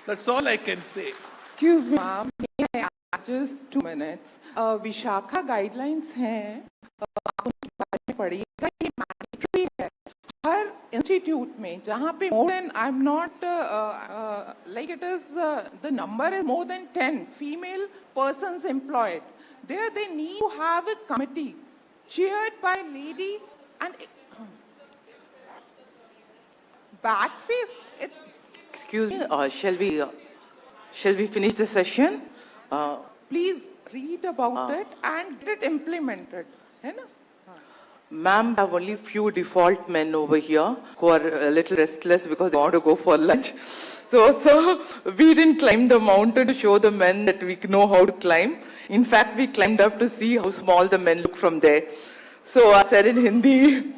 That's all I can say. Excuse me, ma'am. May I add just 2 minutes? Vishakha guidelines हैं. आप उनके बारे में पढ़िएगा. ये mandatory है. हर institute में जहाँ पे more than I'm not like it is the number is more than 10 female persons employed. There they need to have a committee chaired by a lady and back face. Excuse me, shall we finish the session? Please read about it and get it implemented. है ना? Ma'am, I have only few default men over here who are a little restless because they want to go for lunch. So we didn't climb the mountain to show the men that we know how to climb. In fact, we climbed up to see how small the men look from there. So I said in Hindi,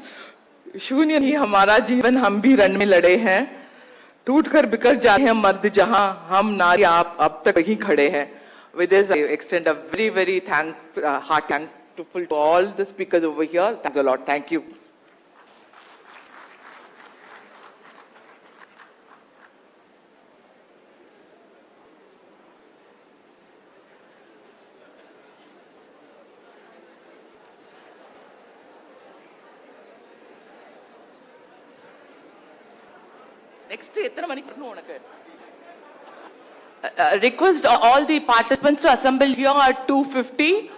शून्य ही हमारा जीवन, हम भी रण में लड़े हैं, टूट कर बिखर जाते हैं मर्द जहां, हम नारी आप अब तक वहीं खड़े हैं. With this, I extend a very heart thankful to all the speakers over here. Thanks a lot. Thank you. Next, request all the participants to assemble here at 2:50.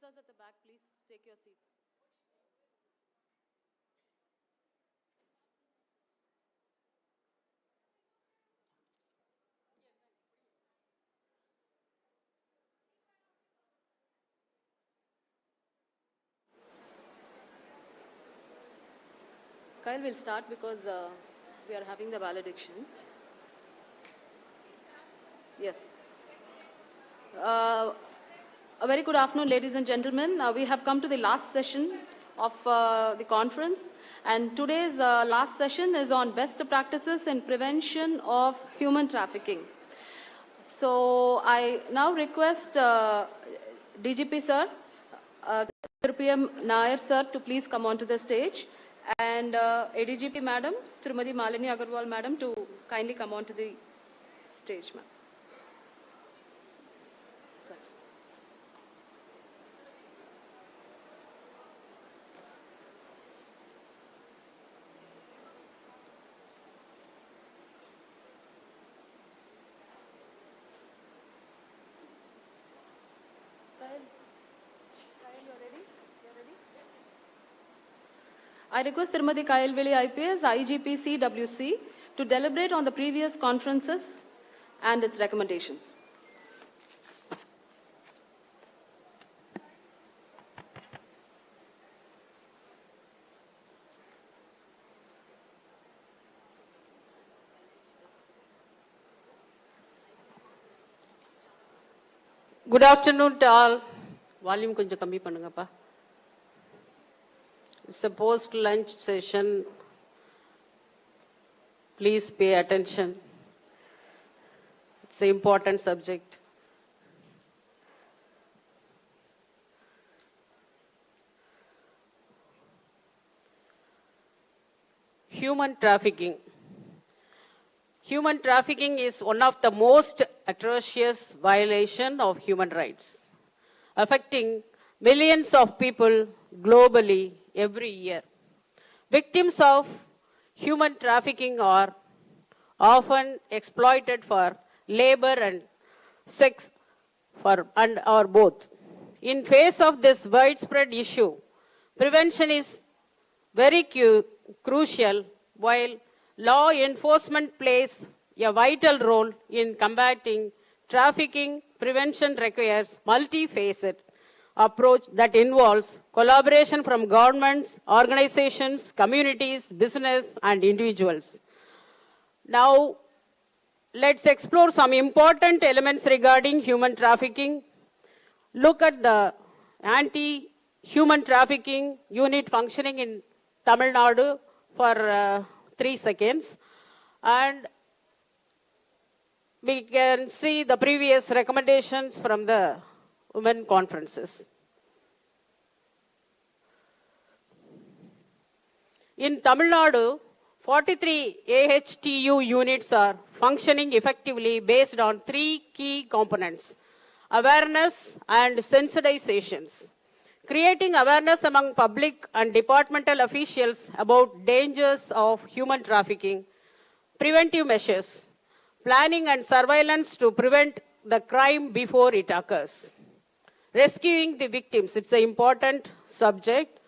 Officers at the back, please take your seats. Kyle, we'll start because we are having the valediction. Yes. A very good afternoon, ladies and gentlemen. We have come to the last session of the conference, and today's last session is on best practices in prevention of human trafficking. So I now request DGP sir, PM Nair sir to please come onto the stage, and ADGP madam, Trimadi Malini Agarwal madam to kindly come onto the stage, ma'am. I request Srimati Kayalvili IPS, IGP CWC, to deliberate on the previous conferences and its recommendations. Good afternoon to all. Volume konja kammi pannungappa. It's a post-lunch session. Please pay attention. It's an important subject. Human trafficking. Human trafficking is one of the most atrocious violations of human rights, affecting millions of people globally every year. Victims of human trafficking are often exploited for labor and sex or both. In face of this widespread issue, prevention is very crucial, while law enforcement plays a vital role in combating trafficking. Prevention requires multifaceted approach that involves collaboration from governments, organizations, communities, business, and individuals. Now, let's explore some important elements regarding human trafficking. Look at the anti-human trafficking unit functioning in Tamil Nadu for 3 seconds. And we can see the previous recommendations from the women conferences. In Tamil Nadu, 43 AHTU units are functioning effectively based on 3 key components: awareness and sensitizations, creating awareness among public and departmental officials about dangers of human trafficking, preventive measures, planning and surveillance to prevent the crime before it occurs, rescuing the victims, it's an important subject,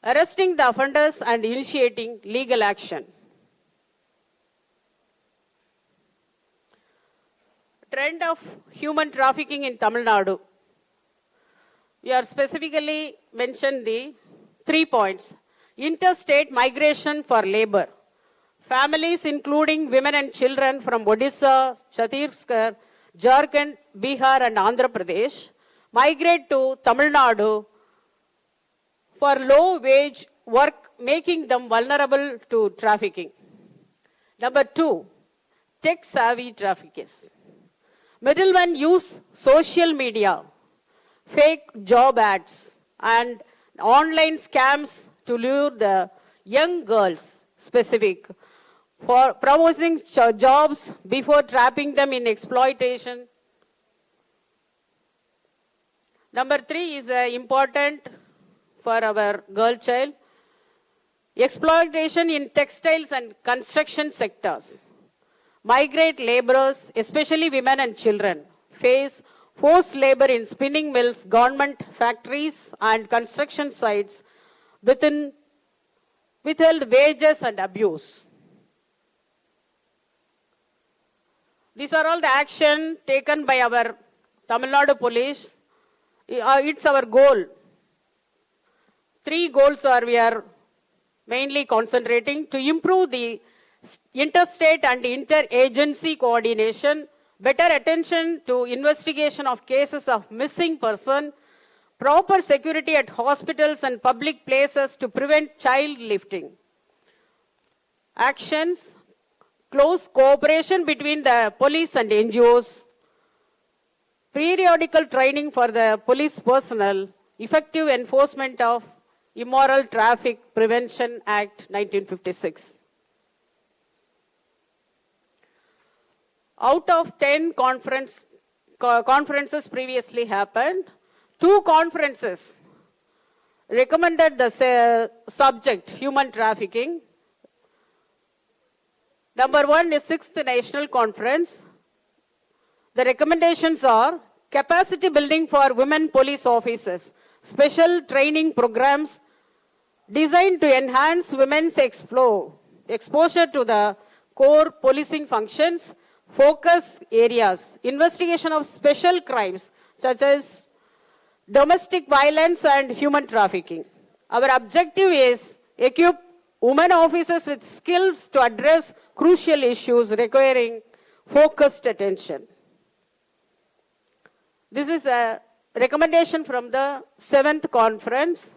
arresting the offenders and initiating legal action. Trend of human trafficking in Tamil Nadu. We are specifically mentioned the 3 points. Interstate migration for labor. Families including women and children from Odisha, Chhattisgarh, Jharkhand, Bihar and Andhra Pradesh migrate to Tamil Nadu for low-wage work, making them vulnerable to trafficking. Number 2, tech-savvy traffickers. Middlemen use social media, fake job ads, and online scams to lure the young girls for promising jobs before trapping them in exploitation. Number 3 is important for our girl child. Exploitation in textiles and construction sectors. Migrant laborers, especially women and children, face forced labor in spinning mills, government factories, and construction sites withheld wages and abuse. These are all the action taken by our Tamil Nadu police. It's our goal. 3 goals are we are mainly concentrating: to improve the interstate and interagency coordination, better attention to investigation of cases of missing person, proper security at hospitals and public places to prevent child lifting. Actions: close cooperation between the police and NGOs, periodical training for the police personnel, effective enforcement of Immoral Traffic Prevention Act 1956. Out of 10 conferences previously happened, 2 conferences recommended the subject human trafficking. Number 1 is 6th National Conference. The recommendations are capacity building for women police officers, special training programs designed to enhance women's exposure to the core policing functions, focus areas, investigation of special crimes such as domestic violence and human trafficking. Our objective is equip women officers with skills to address crucial issues requiring focused attention. This is a recommendation from the 7th conference.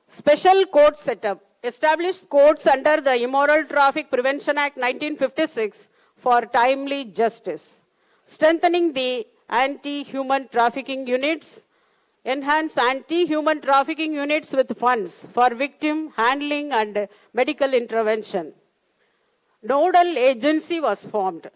Special court setup. Establish courts under the Immoral Traffic Prevention Act 1956 for timely justice. Strengthening the anti-human trafficking units. Enhance anti-human trafficking units with funds for victim handling and medical intervention. Nodal agency was formed.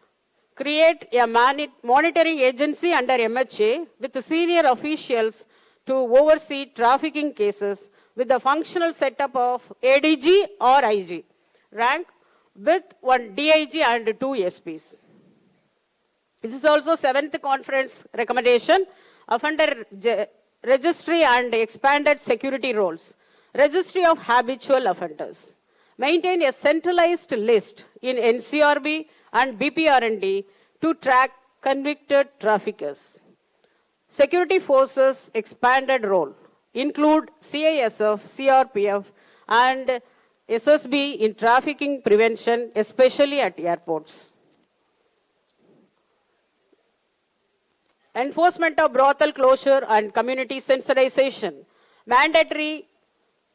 Create a monitoring agency under MHA with senior officials to oversee trafficking cases with the functional setup of ADG or IG, rank with 1 DIG and 2 SPs. This is also 7th conference recommendation. Offender registry and expanded security roles. Registry of habitual offenders. Maintain a centralized list in NCRB and BPRND to track convicted traffickers. Security forces expanded role. Include CISF, CRPF, and SSB in trafficking prevention, especially at airports. Enforcement of brothel closure and community sensitization. Mandatory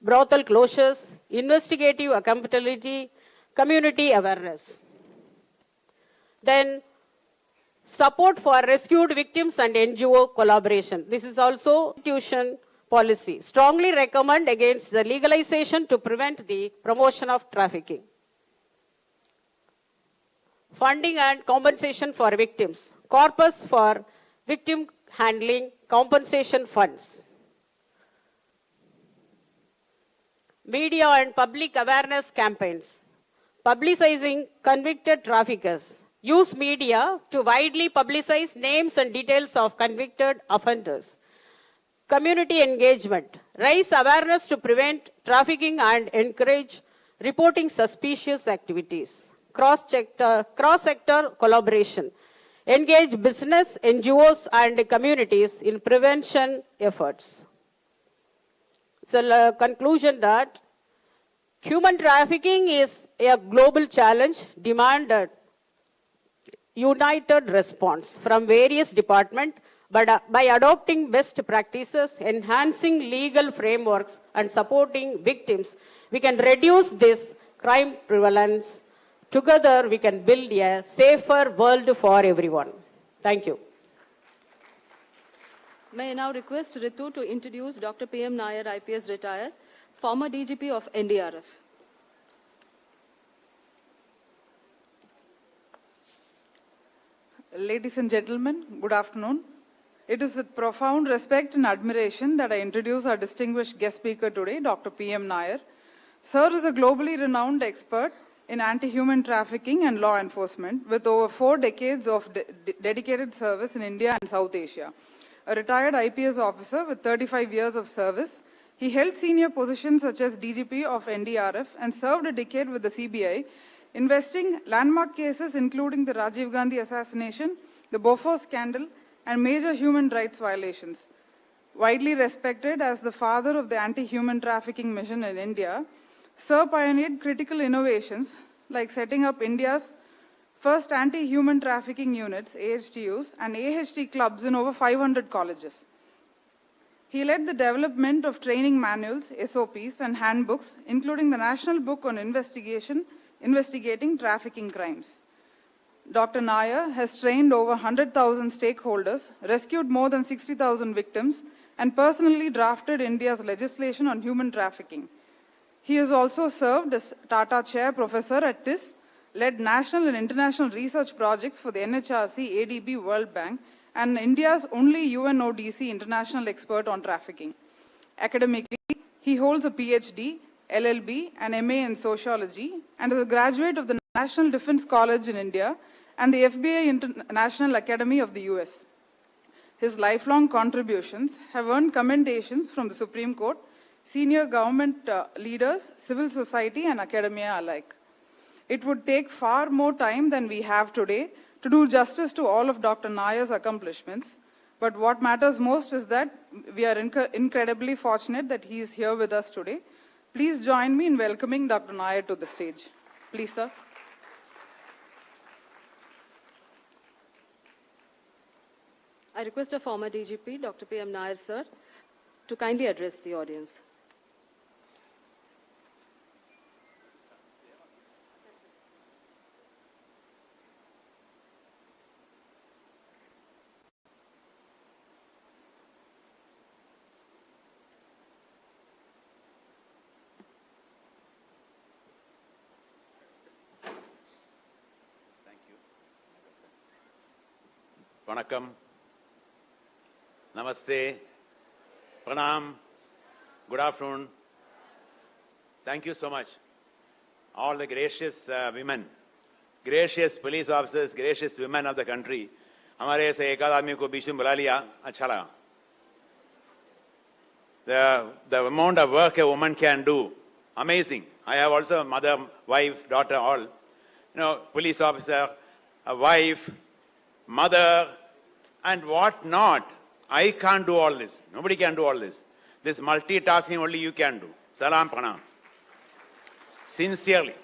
brothel closures, investigative accountability, community awareness. Then support for rescued victims and NGO collaboration. This is also institution policy. Strongly recommend against the legalization to prevent the promotion of trafficking. Funding and compensation for victims. Corpus for victim handling compensation funds. Media and public awareness campaigns. Publicizing convicted traffickers. Use media to widely publicize names and details of convicted offenders. Community engagement. Raise awareness to prevent trafficking and encourage reporting suspicious activities. Cross-sector collaboration. Engage business, NGOs, and communities in prevention efforts. So, conclusion that human trafficking is a global challenge, demanded united response from various departments, but by adopting best practices, enhancing legal frameworks, and supporting victims, we can reduce this crime prevalence. Together, we can build a safer world for everyone. Thank you. May I now request Ritu to introduce Dr. P.M. Nair, IPS retired, former DGP of NDRF. Ladies and gentlemen, good afternoon. It is with profound respect and admiration that I introduce our distinguished guest speaker today, Dr. P.M. Nair. Sir is a globally renowned expert in anti-human trafficking and law enforcement with over 4 decades of dedicated service in India and South Asia. A retired IPS officer with 35 years of service, he held senior positions such as DGP of NDRF and served a decade with the CBI, investing landmark cases including the Rajiv Gandhi assassination, the Bofors scandal, and major human rights violations. Widely respected as the father of the anti-human trafficking mission in India, Sir pioneered critical innovations like setting up India's first anti-human trafficking units, AHTUs, and AHT clubs in over 500 colleges. He led the development of training manuals, SOPs, and handbooks, including the National Book on Investigating Trafficking Crimes. Dr. Nair has trained over 100,000 stakeholders, rescued more than 60,000 victims, and personally drafted India's legislation on human trafficking. He has also served as Tata Chair Professor at TIS, led national and international research projects for the NHRC, ADB, World Bank, and India's only UNODC international expert on trafficking. Academically, he holds a PhD, LLB, and MA in sociology, and is a graduate of the National Defense College in India and the FBI International Academy of the US. His lifelong contributions have earned commendations from the Supreme Court, senior government leaders, civil society, and academia alike. It would take far more time than we have today to do justice to all of Dr. Nair's accomplishments, but what matters most is that we are incredibly fortunate that he is here with us today. Please join me in welcoming Dr. Nair to the stage. Please, sir. I request a former DGP, Dr. P.M. Nair, sir, to kindly address the audience. Vanakkam, Namaste, Pranam, good afternoon. Thank you so much. All the gracious women, gracious police officers, gracious women of the country. हमारे ऐसे एक आध आदमी को बीच में बुला लिया, अच्छा लगा. The amount of work a woman can do, amazing. I have also a mother, wife, daughter, all. You know, police officer, a wife, mother, and what not. I can't do all this. Nobody can do all this. This multitasking only you can do. Salam pranam. Sincerely.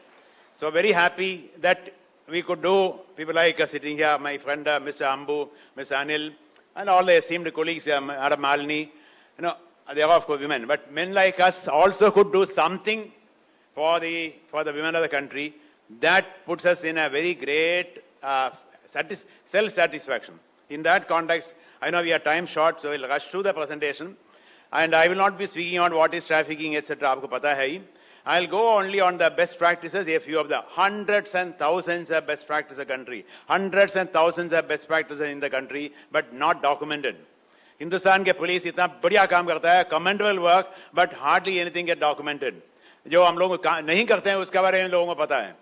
So very happy that we could do, people like sitting here, my friend Mr. Ambu, Mr. Anil, and all the esteemed colleagues, Madam Malini, you know, they are of course women, but men like us also could do something for the women of the country. That puts us in a very great self-satisfaction. In that context, I know we are time short, so we'll rush through the presentation. And I will not be speaking on what is trafficking, etc. Aapko pata hai. I'll go only on the best practices, a few of the hundreds and thousands of best practices in the country. Hundreds and thousands of best practices in the country, but not documented. Hindustan ke police itna badhiya kaam karta hai, commendable work, but hardly anything get documented. Jo hum log nahi karte hain, uska bare mein logon ko pata hai.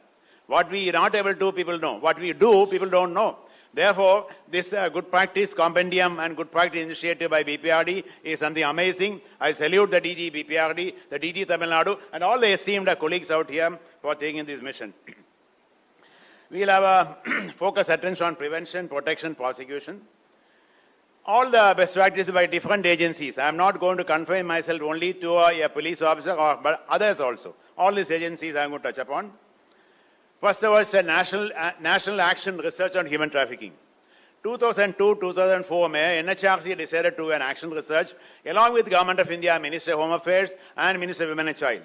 What we are not able to do, people know. What we do, people don't know. Therefore, this good practice compendium and good practice initiative by BPRD is something amazing. I salute the DG BPRD, the DG Tamil Nadu, and all the esteemed colleagues out here for taking this mission. We will have a focus attention on prevention, protection, prosecution. All the best practices by different agencies. I am not going to confine myself only to a police officer, but others also. All these agencies I am going to touch upon. First of all, it's a national action research on human trafficking. 2002-2004 mein NHRC decided to do an action research along with Government of India, Ministry of Home Affairs and Ministry of Women and Child.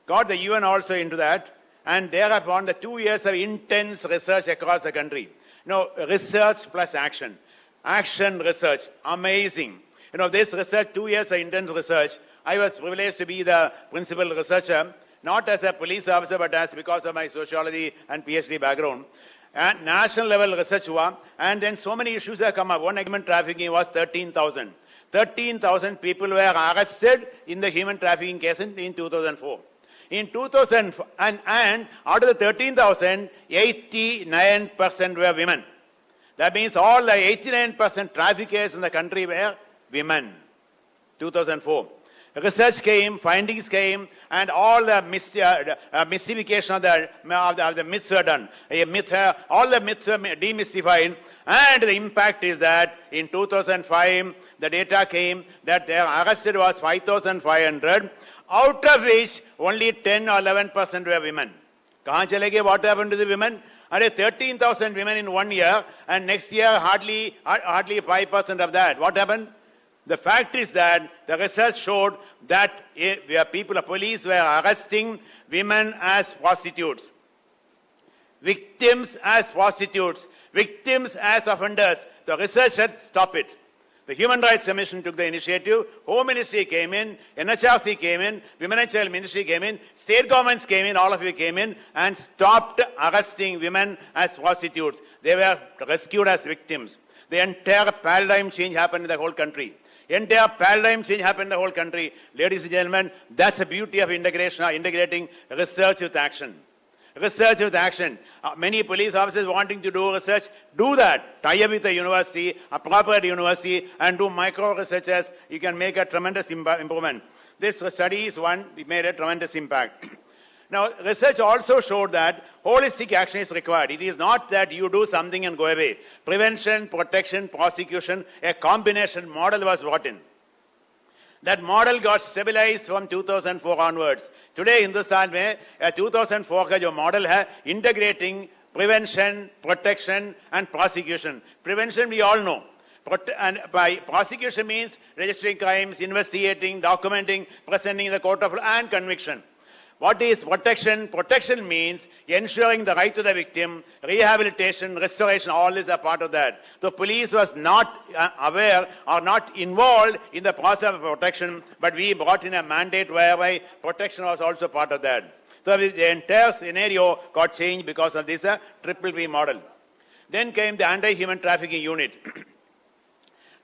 Got the UN also into that, and thereupon the 2 years of intense research across the country. You know, research plus action. Action research, amazing. You know, this research, 2 years of intense research, I was privileged to be the principal researcher, not as a police officer, but as because of my sociology and PhD background. And national level research hua, and then so many issues have come up. One human trafficking was 13,000. 13,000 people were arrested in the human trafficking case in 2004. In 2000, and out of the 13,000, 89% were women. That means all the 89% traffickers in the country were women. 2004. Research came, findings came, and all the mystification of the myths were done. All the myths were demystified, and the impact is that in 2005, the data came that their arrested was 5,500, out of which only 10 or 11% were women. Kahan chale gaye? What happened to the women? 13,000 women in 1 year, and next year hardly 5% of that. What happened? The fact is that the research showed that police were arresting women as prostitutes, victims as prostitutes, victims as offenders. The research had stopped it. The Human Rights Commission took the initiative, Home Ministry came in, NHRC came in, Women and Child Ministry came in, state governments came in, all of you came in and stopped arresting women as prostitutes. They were rescued as victims. The entire paradigm change happened in the whole country. Entire paradigm change happened in the whole country. Ladies and gentlemen, that's the beauty of integrating research with action. Research with action. Many police officers wanting to do research, do that. Tie up with a university, appropriate university, and do micro researches. You can make a tremendous improvement. This study is one, we made a tremendous impact. Now, research also showed that holistic action is required. It is not that you do something and go away. Prevention, protection, prosecution, a combination model was brought in. That model got stabilized from 2004 onwards. Today, Hindustan mein 2004 ka jo model hai, integrating prevention, protection, and prosecution. Prevention we all know. And by prosecution means registering crimes, investigating, documenting, presenting in the court of law, and conviction. What is protection? Protection means ensuring the right to the victim, rehabilitation, restoration, all is a part of that. The police was not aware or not involved in the process of protection, but we brought in a mandate whereby protection was also part of that. So the entire scenario got changed because of this triple P model. Then came the anti-human trafficking unit.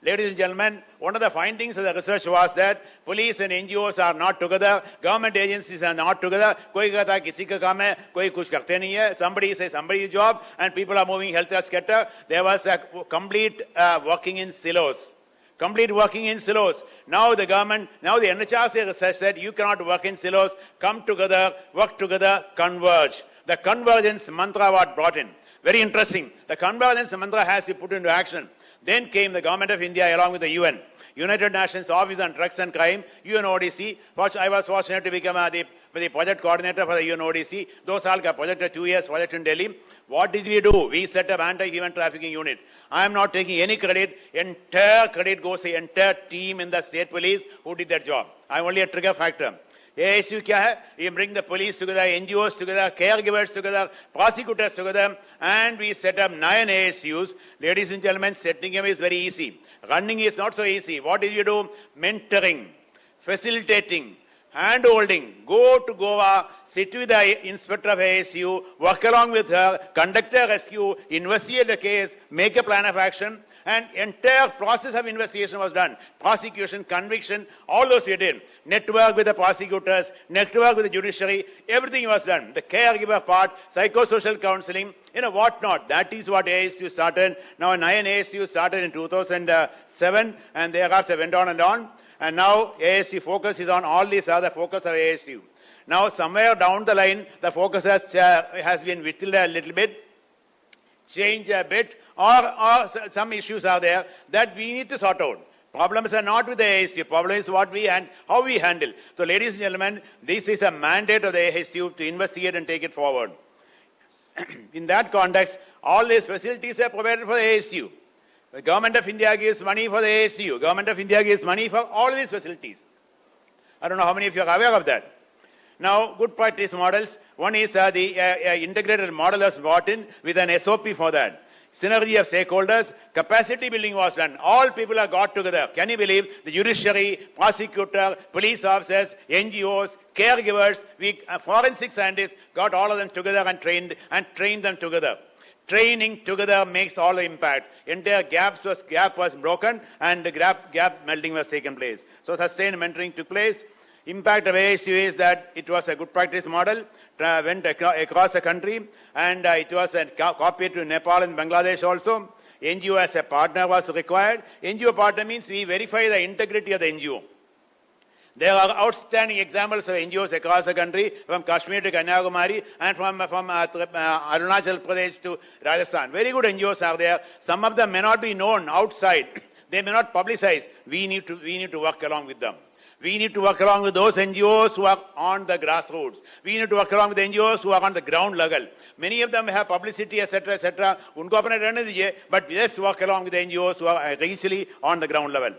Ladies and gentlemen, one of the findings of the research was that police and NGOs are not together, government agencies are not together. Koi kahta hai kisi ka kaam hai, koi kuch karte nahi hai. Somebody says somebody's job, and people are moving helter-skelter. There was a complete working in silos. Complete working in silos. Now the government, now the NHRC research said you cannot work in silos. Come together, work together, converge. The convergence mantra was brought in. Very interesting. The convergence mantra has to be put into action. Then came the government of India along with the UN. United Nations Office on Drugs and Crime, UNODC. I was fortunate to become the project coordinator for the UNODC. 2 saal ka project, 2 years project in Delhi. What did we do? We set up anti-human trafficking unit. I am not taking any credit. Entire credit goes to the entire team in the state police who did that job. I am only a trigger factor. ASU kya hai? You bring the police together, NGOs together, caregivers together, prosecutors together, and we set up 9 ASUs. Ladies and gentlemen, setting them is very easy. Running is not so easy. What did you do? Mentoring, facilitating, hand-holding. Go to Goa, sit with the inspector of ASU, work along with her, conduct a rescue, investigate the case, make a plan of action. And entire process of investigation was done. Prosecution, conviction, all those we did. Network with the prosecutors, network with the judiciary, everything was done. The caregiver part, psychosocial counseling, whatnot. That is what ASU started. Now 9 ASU started in 2007 and thereafter went on and on. And now ASU focus is on all these other focus of ASU. Now somewhere down the line, the focus has been whittled a little bit, changed a bit, or some issues are there that we need to sort out. Problems are not with the ASU. Problem is what we and how we handle. So, ladies and gentlemen, this is a mandate of the ASU to investigate and take it forward. In that context, all these facilities are provided for the ASU. The Government of India gives money for the ASU. Government of India gives money for all these facilities. I don't know how many of you are aware of that. Now, good practice models. One is the integrated model was brought in with an SOP for that. Synergy of stakeholders, capacity building was done. All people are got together. Can you believe the judiciary, prosecutor, police officers, NGOs, caregivers, forensic scientists got all of them together and trained them together. Training together makes all the impact. Entire gap was broken and the gap melding was taken place. So sustained mentoring took place. Impact of ASU is that it was a good practice model, went across the country, and it was copied to Nepal and Bangladesh also. NGO as a partner was required. NGO partner means we verify the integrity of the NGO. There are outstanding examples of NGOs across the country, from Kashmir to Kanyakumari and from Arunachal Pradesh to Rajasthan. Very good NGOs are there. Some of them may not be known outside. They may not publicize. We need to work along with them. We need to work along with those NGOs who are on the grassroots. We need to work along with the NGOs who are on the ground level. Many of them have publicity, etc., etc. Unko apne rehne dijiye, but let's work along with the NGOs who are actually on the ground level.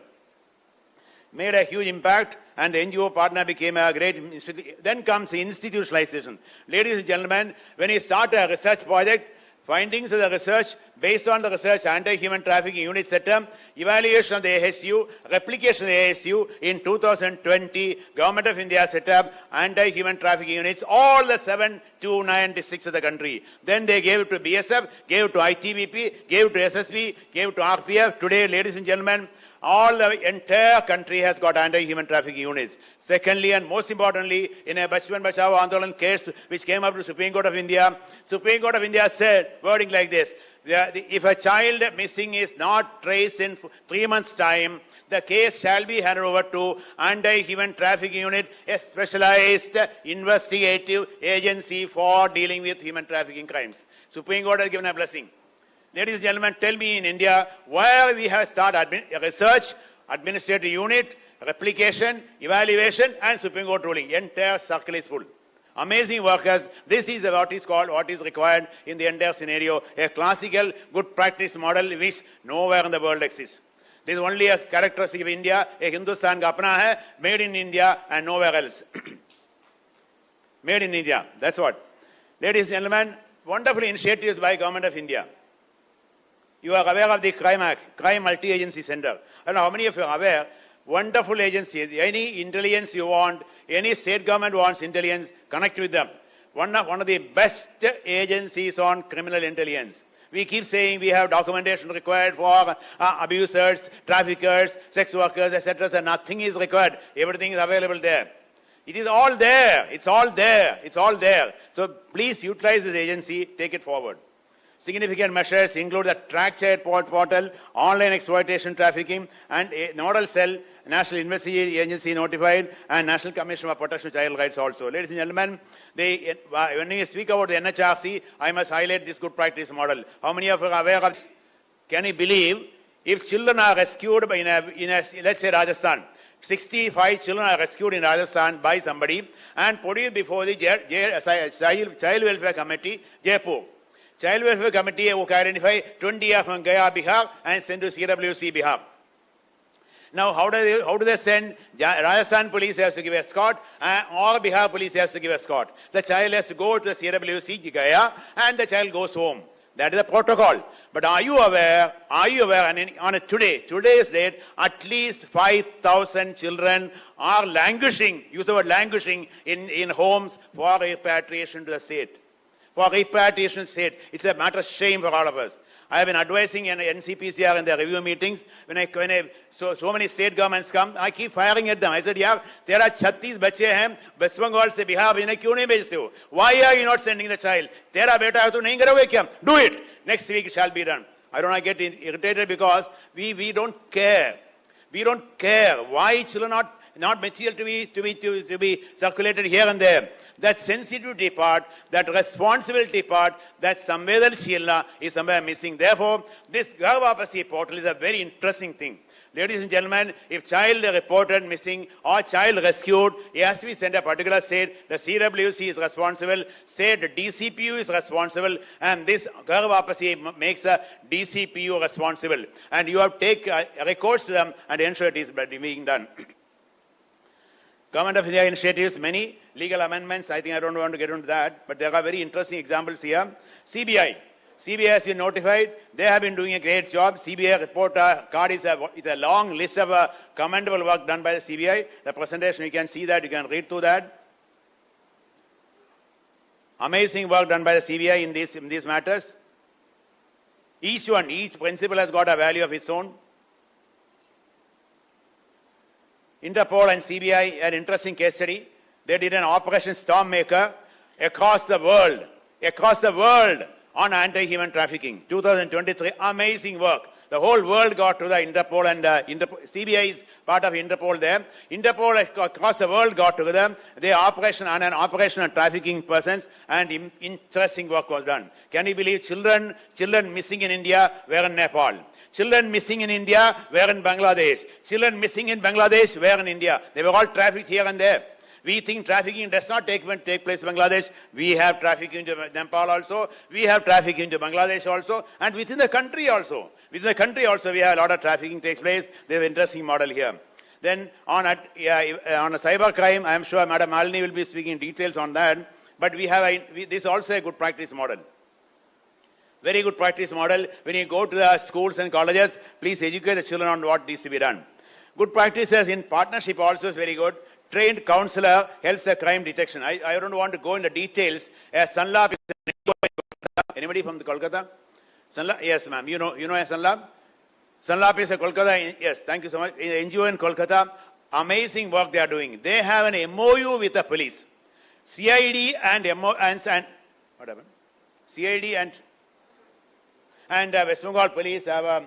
Made a huge impact, and the NGO partner became a great institution. Then comes the institutionalization. Ladies and gentlemen, when you start a research project, findings of the research, based on the research anti-human trafficking unit setup, evaluation of the ASU, replication of the ASU, in 2020, Government of India set up anti-human trafficking units, all the 729 districts of the country. Then they gave it to BSF, gave it to ITBP, gave it to SSB, gave it to RPF. Today, ladies and gentlemen, all the entire country has got anti-human trafficking units. Secondly, and most importantly, in a Bachchan Bachao Andolan case which came up to Supreme Court of India said wording like this: if a child missing is not traced in 3 months' time, the case shall be handed over to anti-human trafficking unit, a specialized investigative agency for dealing with human trafficking crimes. Supreme Court has given a blessing. Ladies and gentlemen, tell me in India where we have started research, administrative unit, replication, evaluation, and Supreme Court ruling. Entire circle is full. Amazing workers. This is what is required in the entire scenario. A classical good practice model which nowhere in the world exists. This is only a characteristic of India. A Hindustan ka apna hai, made in India and nowhere else. Made in India. That's what. Ladies and gentlemen, wonderful initiatives by Government of India. You are aware of the Crime Act, Crime Multi-Agency Center. I don't know how many of you are aware. Wonderful agency. Any intelligence you want, any state government wants intelligence, connect with them. One of the best agencies on criminal intelligence. We keep saying we have documentation required for abusers, traffickers, sex workers, etc. So nothing is required. Everything is available there. It is all there. It's all there. It's all there. So please utilize this agency. Take it forward. Significant measures include the track child portal, online exploitation trafficking, and a nodal cell, National Investigative Agency notified, and National Commission for Protection of Child Rights also. Ladies and gentlemen, when we speak about the NHRC, I must highlight this good practice model. How many of you are aware of this? Can you believe if children are rescued in a let's say Rajasthan, 65 children are rescued in Rajasthan by somebody and put it before the Child Welfare Committee, Jaipur. Child Welfare Committee will identify 20 from Gaya, Bihar, and send to CWC, Bihar. Now, how do they send? Rajasthan police has to give escort, or Bihar police has to give escort. The child has to go to the CWC, Gaya, and the child goes home. That is the protocol. But are you aware, and on today's date, at least 5,000 children are languishing, use the word languishing, in homes for repatriation to the state. For repatriation state. It's a matter of shame for all of us. I have been advising in NCPCR in their review meetings. So many state governments come, I keep firing at them. I said, yeah, there are 36 bache hain, West Bengal se Bihar, inhe kyun nahi bhejte ho? Why are you not sending the child? Tera beta hai to nahi karoge kya? Do it. Next week it shall be done. I don't get irritated because we don't care. We don't care why children are not material to be circulated here and there. That sensitivity part, that responsibility part, that samvedanshila is somewhere missing. Therefore, this Ghar Wapasi portal is a very interesting thing. Ladies and gentlemen, if child reported missing or child rescued, he has to be sent a particular state. The CWC is responsible. State DCPU is responsible. And this Ghar Wapasi makes a DCPU responsible. And you have to take records to them and ensure it is being done. Government of India initiatives, many legal amendments. I think I don't want to get into that, but there are very interesting examples here. CBI has been notified. They have been doing a great job. CBI report card is a long list of commendable work done by the CBI. The presentation, you can see that, you can read through that. Amazing work done by the CBI in these matters. Each principle has got a value of its own. Interpol and CBI, an interesting case study. They did an Operation Stormmaker across the world on anti-human trafficking. 2023, amazing work. The whole world got to the Interpol and CBI is part of Interpol there. Interpol across the world got together. They operation on an operation on trafficking persons, and interesting work was done. Can you believe children missing in India were in Nepal? Children missing in India were in Bangladesh. Children missing in Bangladesh were in India. They were all trafficked here and there. We think trafficking does not take place in Bangladesh. We have trafficking to Nepal also. We have trafficking to Bangladesh also. And within the country also. Within the country also we have a lot of trafficking takes place. They have an interesting model here. Then on a cyber crime, I am sure Madam Malini will be speaking details on that. But this is also a good practice model. Very good practice model. When you go to the schools and colleges, please educate the children on what needs to be done. Good practices in partnership also is very good. Trained counselor helps the crime detection. I don't want to go into details. As Sanlab is an NGO in Kolkata. Anybody from the Kolkata? Sanlab? Yes, ma'am. You know Sanlab? Sanlab is a Kolkata. Yes, thank you so much. NGO in Kolkata. Amazing work they are doing. They have an MOU with the police. CID and what happened? CID and West Bengal police have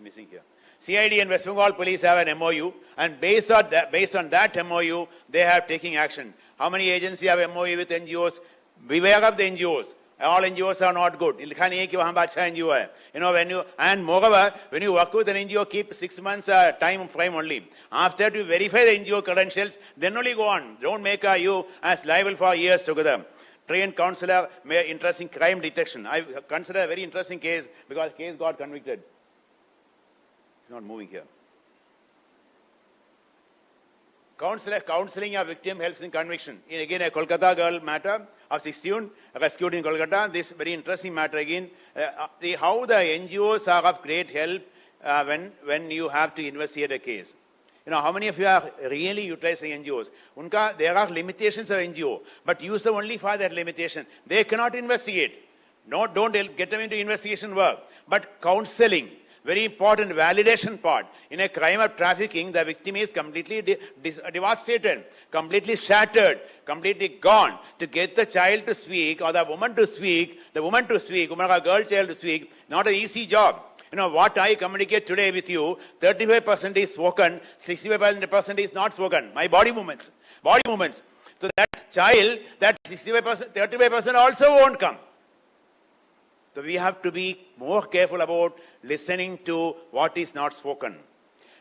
missing here. CID and West Bengal police have an MOU, and based on that MOU, they have taken action. How many agencies have MOU with NGOs? Beware of the NGOs. All NGOs are not good. And moreover, when you work with an NGO, keep 6 months time frame only. After you verify the NGO credentials, then only go on. Don't make you as liable for years together. Trained counselor, interesting crime detection. I consider a very interesting case because the case got convicted. It's not moving here. Counseling a victim helps in conviction. Again, a Kolkata girl matter of 16 rescued in Kolkata. This very interesting matter again. How the NGOs are of great help when you have to investigate a case. How many of you are really utilizing NGOs? There are limitations of NGO, but use them only for that limitation. They cannot investigate. No, don't get them into investigation work. But counseling, very important validation part. In a crime of trafficking, the victim is completely devastated, completely shattered, completely gone. To get the child to speak or the woman to speak, a girl child to speak, not an easy job. What I communicate today with you, 35% is spoken, 65% is not spoken. My body movements. So that child, that 65%, 35% also won't come. So we have to be more careful about listening to what is not spoken.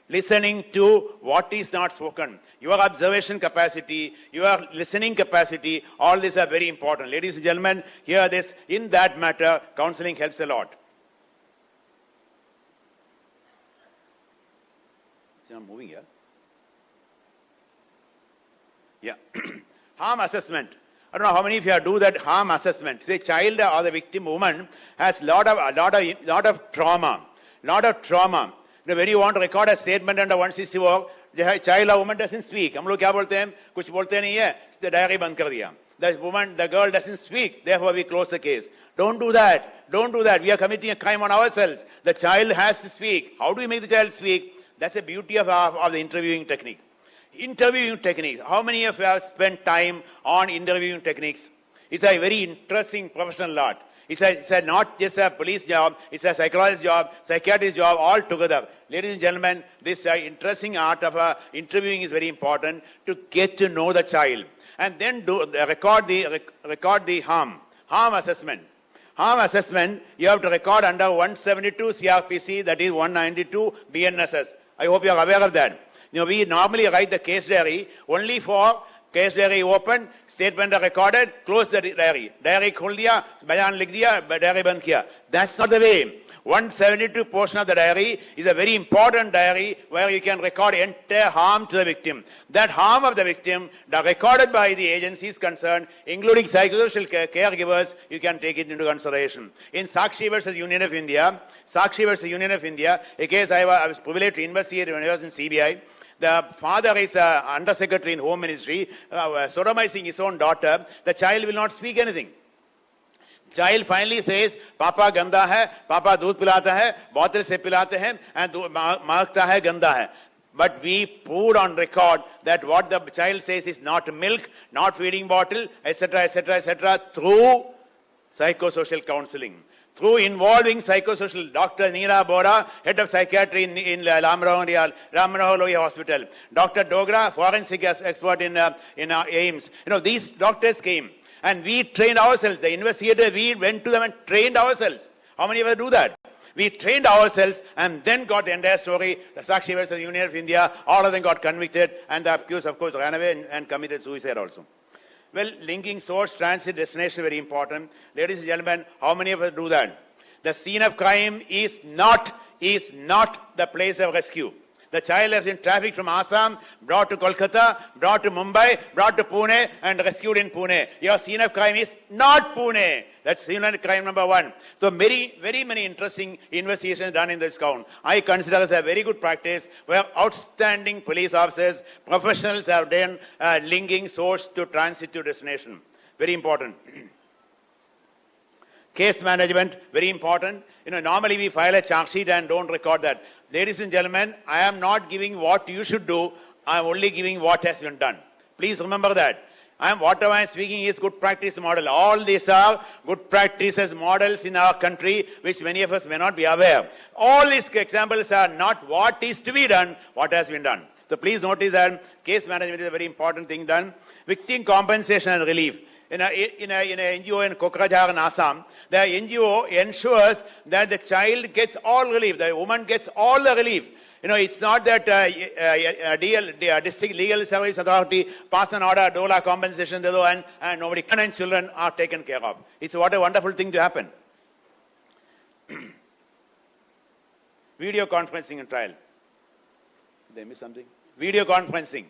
Listening to what is not spoken. Your observation capacity, your listening capacity, all these are very important. Ladies and gentlemen, hear this. In that matter, counseling helps a lot. It's not moving here. Yeah. Harm assessment. I don't know how many of you do that harm assessment. Say child or the victim woman has lot of trauma. When you want to record a statement under 164, the child or woman doesn't speak. हम लोग क्या बोलते हैं? कुछ बोलते नहीं है. The diary बंद कर दिया. The girl doesn't speak. Therefore, we close the case. Don't do that. We are committing a crime on ourselves. The child has to speak. How do we make the child speak? That's the beauty of the interviewing technique. Interviewing techniques. How many of you have spent time on interviewing techniques? It's a very interesting professional art. It's not just a police job, it's a psychologist job, psychiatrist job, all together. Ladies and gentlemen, this interesting art of interviewing is very important to get to know the child. And then record the harm assessment. Harm assessment, you have to record under 172 CRPC, that is 192 BNSS. I hope you are aware of that. We normally write the case diary only for case diary open, statement recorded, close the diary. Diary khul diya, bayan likh diya, diary band kiya. That's not the way. 172 portion of the diary is a very important diary where you can record entire harm to the victim. That harm of the victim, recorded by the agencies concerned, including psychosocial caregivers, you can take it into consideration. In Shakti versus Union of India, a case I was privileged to investigate when I was in CBI, the father is undersecretary in Home Ministry, sodomizing his own daughter. The child will not speak anything. Child finally says, Papa ganda hai, Papa doodh pilata hai, bottle se pilate hain, and maagta hai ganda hai. But we put on record that what the child says is not milk, not feeding bottle, etc., etc., etc., through psychosocial counseling. Through involving psychosocial, Dr. Neera Bora, head of psychiatry in Ram Manohar Lohia Hospital. Dr. Dogra, forensic expert in AIMS. These doctors came and we trained ourselves. The investigator, we went to them and trained ourselves. How many of us do that? We trained ourselves and then got the entire story. The Shakti versus Union of India, all of them got convicted and the accused, of course, ran away and committed suicide also. Well, linking source, transit, destination is very important. Ladies and gentlemen, how many of us do that? The scene of crime is not the place of rescue. The child has been trafficked from Assam, brought to Kolkata, brought to Mumbai, brought to Pune, and rescued in Pune. Your scene of crime is not Pune. That's scene of crime number one. So very many interesting investigations done in this count. I consider this a very good practice where outstanding police officers, professionals have done linking source to transit to destination. Very important. Case management, very important. Normally we file a charge sheet and don't record that. Ladies and gentlemen, I am not giving what you should do. I am only giving what has been done. Please remember that. Whatever I am speaking is good practice model. All these are good practices models in our country, which many of us may not be aware. All these examples are not what is to be done, what has been done. So please notice that case management is a very important thing done. Victim compensation and relief. In a NGO in Kokrajhar in Assam, the NGO ensures that the child gets all relief, the woman gets all the relief. It's not that District Legal Service Authority pass an order, DOLA compensation, and nobody and children are taken care of. It's what a wonderful thing to happen. Video conferencing and trial. Did I miss something? Video conferencing.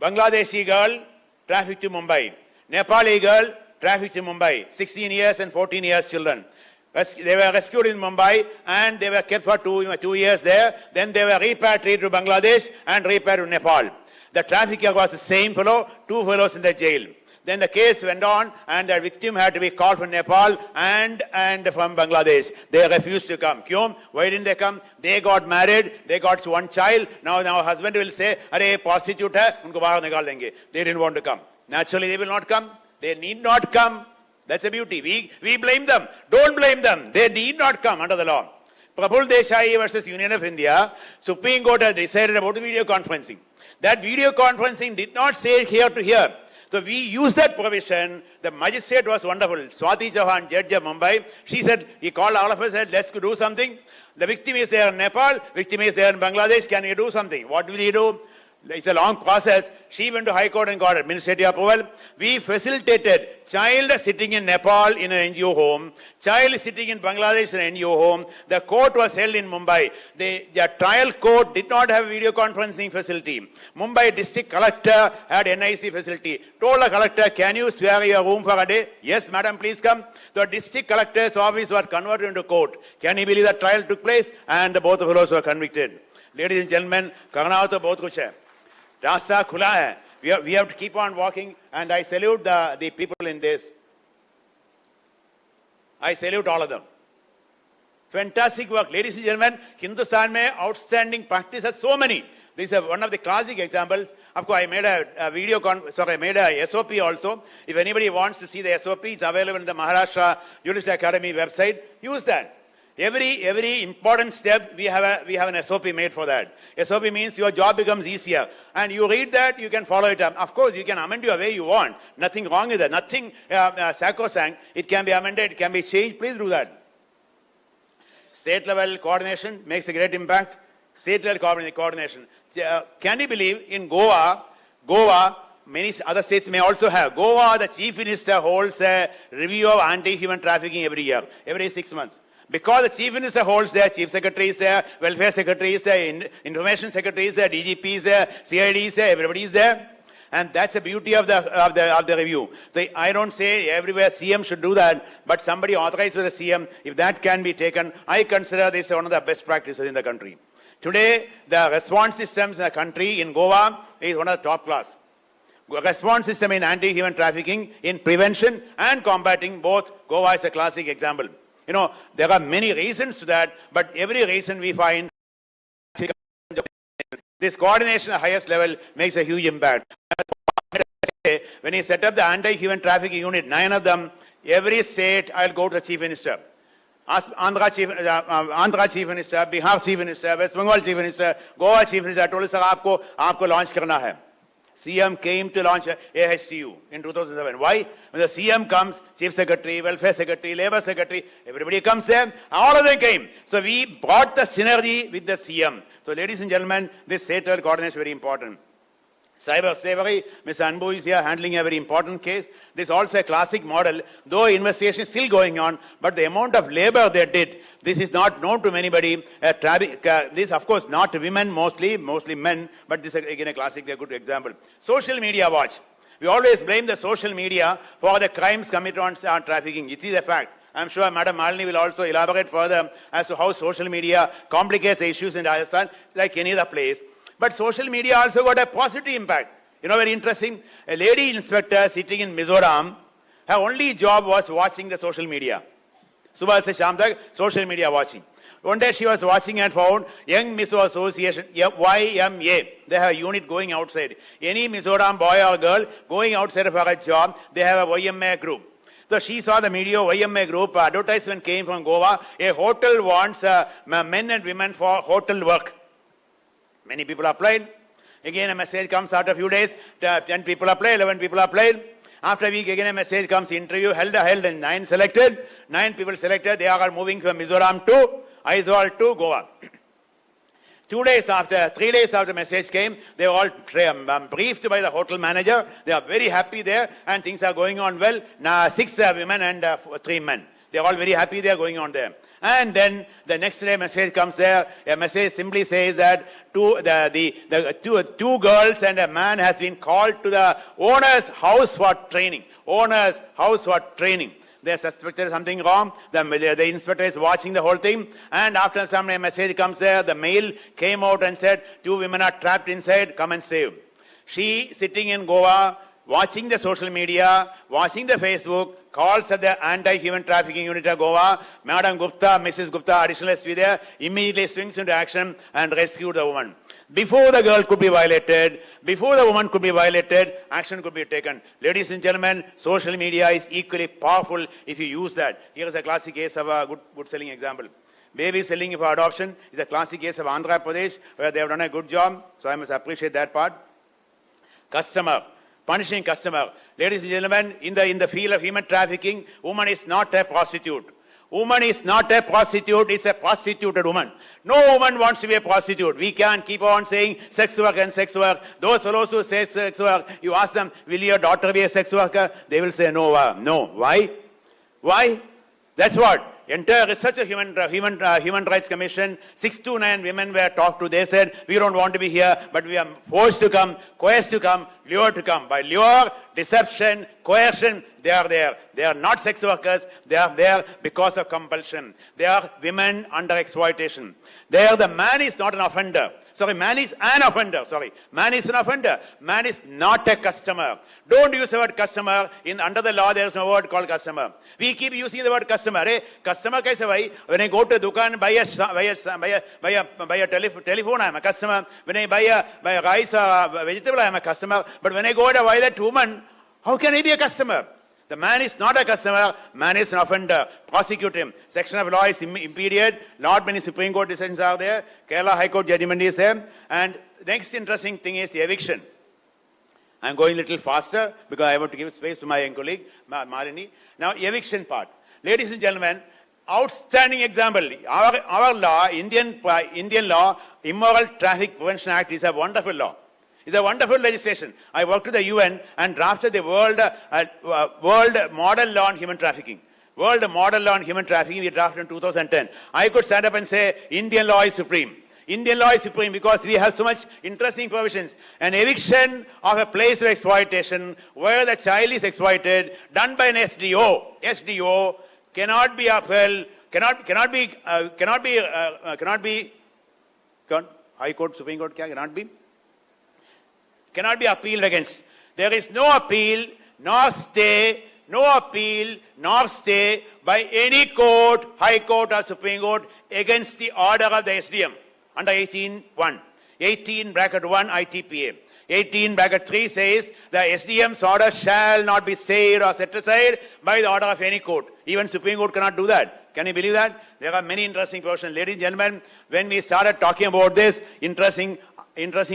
Bangladeshi girl trafficked to Mumbai. Nepali girl trafficked to Mumbai. 16 years and 14 years children. They were rescued in Mumbai and they were kept for 2 years there. Then they were repatriated to Bangladesh and repatriated to Nepal. The trafficker was the same fellow, 2 fellows in the jail. Then the case went on and the victim had to be called from Nepal and from Bangladesh. They refused to come. Kyom? Why didn't they come? They got married. They got one child. Now husband will say, "Arey, prostitute hai, unko bahar nikal denge." They didn't want to come. Naturally, they will not come. They need not come. That's the beauty. We blame them. Don't blame them. They need not come under the law. Prabhul Desai versus Union of India, Supreme Court has decided about the video conferencing. That video conferencing did not say here to here. So we used that provision. The magistrate was wonderful. Swati Chauhan, judge of Mumbai, she said, he called all of us and said, let's do something. The victim is there in Nepal, victim is there in Bangladesh, can we do something? What will he do? It's a long process. She went to High Court and got administrative approval. We facilitated child sitting in Nepal in an NGO home, child sitting in Bangladesh in an NGO home. The court was held in Mumbai. The trial court did not have a video conferencing facility. Mumbai district collector had NIC facility. Told the collector, can you spare your room for a day? Yes, madam, please come. The district collector's office was converted into court. Can you believe that trial took place? And both of fellows were convicted. Ladies and gentlemen, karna ho to bahut kuch hai. Rasta khula hai. We have to keep on walking, and I salute the people in this. I salute all of them. Fantastic work. Ladies and gentlemen, Hindustan mein outstanding practices so many. This is one of the classic examples. Of course, I made I made a SOP also. If anybody wants to see the SOP, it's available in the Maharashtra Judicial Academy website. Use that. Every important step, we have an SOP made for that. SOP means your job becomes easier. And you read that, you can follow it up. Of course, you can amend your way you want. Nothing wrong with that. Nothing sacrosanct. It can be amended, it can be changed. Please do that. State level coordination makes a great impact. State level coordination. Can you believe in Goa, many other states may also have. Goa, the Chief Minister holds a review of anti-human trafficking every year, every 6 months. Because the Chief Minister holds there, Chief Secretary is there, Welfare Secretary is there, Information Secretary is there, DGP is there, CID is there, everybody is there. And that's the beauty of the review. So I don't say everywhere CM should do that, but somebody authorized with the CM, if that can be taken, I consider this one of the best practices in the country. Today, the response systems in the country, in Goa, is one of the top class. response system in anti-human trafficking, in prevention and combating both. Goa is a classic example. You know, there are many reasons to that, but every reason we find this coordination at the highest level makes a huge impact. When he set up the anti-human trafficking unit, 9 of them, every state, I'll go to the chief minister. Ask Andhra chief minister, Bihar chief minister, West Bengal chief minister, Goa chief minister. I told him, sir, aapko launch karna hai. CM came to launch AHTU in 2007. Why? When the CM comes, chief secretary, welfare secretary, labor secretary, everybody comes there. All of them came. So we brought the synergy with the CM. So ladies and gentlemen, this state-level coordination is very important. Cyber slavery, Ms. Anbu is here handling a very important case. This is also a classic model, though investigation is still going on, but the amount of labor they did, this is not known to anybody. This, of course, not women mostly men, but this is again a classic, a good example. Social media watch. We always blame the social media for the crimes committed on trafficking. It is a fact. I'm sure Madam Malini will also elaborate further as to how social media complicates the issues in Rajasthan like any other place. But social media also got a positive impact. You know, very interesting. A lady inspector sitting in Mizoram, her only job was watching the social media. Subha se sham tak, social media watching. One day she was watching and found Young Mizo Association, YMA. They have a unit going outside. Any Mizoram boy or girl going outside for a job, they have a YMA group. So she saw the media YMA group, advertisement came from Goa. A hotel wants men and women for hotel work. Many people applied. Again, a message comes after a few days. 10 people applied, 11 people applied. After a week, again a message comes, interview held, and 9 selected. 9 people selected. They are moving from Mizoram to Aizawl to Goa. 3 days after message came, they were all briefed by the hotel manager. They are very happy there and things are going on well. Now 6 women and 3 men. They are all very happy they are going on there. And then the next day message comes there. A message simply says that two girls and a man has been called to the owner's house for training. Owner's house for training. They suspected something wrong. The inspector is watching the whole thing. And after some message comes there, the male came out and said, 2 women are trapped inside, come and save. She sitting in Goa, watching the social media, watching the Facebook, calls at the anti-human trafficking unit of Goa. Madam Gupta, Mrs. Gupta, additional SP there, immediately swings into action and rescued the woman. Before the girl could be violated, before the woman could be violated, action could be taken. Ladies and gentlemen, social media is equally powerful if you use that. Here is a classic case of a good selling example. Baby selling for adoption is a classic case of Andhra Pradesh where they have done a good job. So I must appreciate that part. Customer. Punishing customer. Ladies and gentlemen, in the field of human trafficking, woman is not a prostitute. Woman is not a prostitute, it's a prostituted woman. No woman wants to be a prostitute. We can't keep on saying sex work and sex work. Those fellows who say sex work, you ask them, will your daughter be a sex worker? They will say no. No. Why? Why? That's what. Entire research of Human Rights Commission, 6 to 9 women were talked to. They said, we don't want to be here, but we are forced to come, coerced to come, lured to come. By lure, deception, coercion, they are there. They are not sex workers. They are there because of compulsion. They are women under exploitation. There, the man is not an offender. Sorry, man is an offender. Sorry, man is an offender. Man is not a customer. Don't use the word customer. Under the law, there is no word called customer. We keep using the word customer. Hey, customer kaise bhai? When I go to Dukan, buy a telephone, I am a customer. When I buy a rice or vegetable, I am a customer. But when I go to violate woman, how can I be a customer? The man is not a customer, man is an offender. Prosecute him. Section of law is impeded. Not many Supreme Court decisions are there. Kerala High Court judgment is there. And next interesting thing is the eviction. I'm going a little faster because I want to give space to my colleague, Malini. Now, eviction part. Ladies and gentlemen, outstanding example. Our law, Indian law, Immoral Traffic Prevention Act is a wonderful law. It's a wonderful legislation. I worked with the UN and drafted the World Model Law on Human Trafficking. World Model Law on Human Trafficking we drafted in 2010. I could stand up and say, Indian law is supreme. Indian law is supreme because we have so much interesting provisions. An eviction of a place of exploitation where the child is exploited, done by an SDO cannot be upheld, cannot be, High Court, Supreme Court, cannot be appealed against. There is no appeal, nor stay, by any court, High Court or Supreme Court against the order of the SDM under 18(1). 18(1) ITPA. 18(3) says the SDM's order shall not be stayed or set aside by the order of any court. Even Supreme Court cannot do that. Can you believe that? There are many interesting provisions. Ladies and gentlemen, when we started talking about this, interesting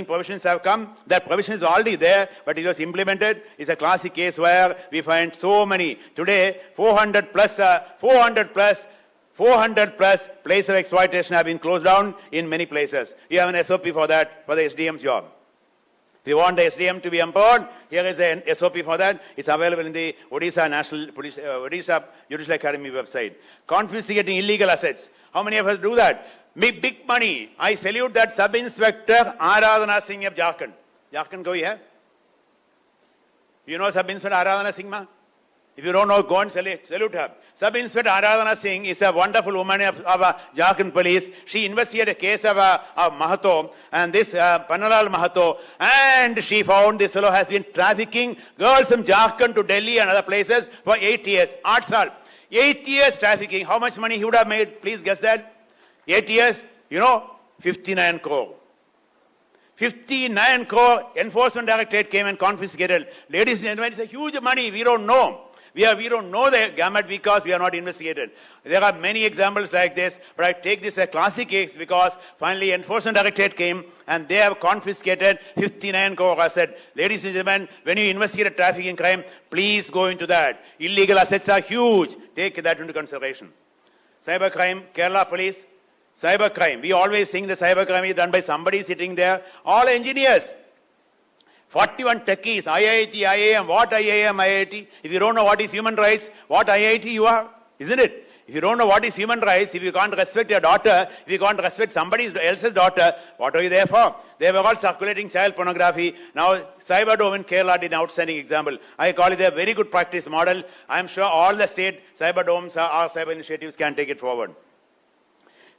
provisions have come. That provision is already there, but it was implemented. It's a classic case where we find so many. Today, 400 plus places of exploitation have been closed down in many places. We have an SOP for that, for the SDM's job. We want the SDM to be empowered. Here is an SOP for that. It's available in the Odisha National Police, Odisha Judicial Academy website. Confiscating illegal assets. How many of us do that? Big money. I salute that Sub-Inspector Aradhana Singh of Jharkhand. Jharkhand koi hai? You know Sub-Inspector Aradhana Singh ma? If you don't know, go and salute her. Sub-Inspector Aradhana Singh is a wonderful woman of Jharkhand police. She investigated a case of Mahato, and this Panalal Mahato, and she found this fellow has been trafficking girls from Jharkhand to Delhi and other places for 8 years. 8 saal. 8 years trafficking. How much money he would have made? Please guess that. 8 years, 59 crore. 59 crore. Enforcement Directorate came and confiscated. Ladies and gentlemen, it's a huge money. We don't know. We don't know the gamut because we are not investigated. There are many examples like this, but I take this as a classic case because finally Enforcement Directorate came and they have confiscated 59 crore asset. Ladies and gentlemen, when you investigate a trafficking crime, please go into that. Illegal assets are huge. Take that into consideration. Cybercrime, Kerala police. Cybercrime. We always think the cybercrime is done by somebody sitting there. All engineers. 41 techies, IIT, IIM, what IIM, IIT? If you don't know what is human rights, what IIT you are, isn't it? If you don't know what is human rights, if you can't respect your daughter, if you can't respect somebody else's daughter, what are you there for? They were all circulating child pornography. Now, Cyberdome in Kerala did an outstanding example. I call it a very good practice model. I am sure all the state Cyberdomes or cyber initiatives can take it forward.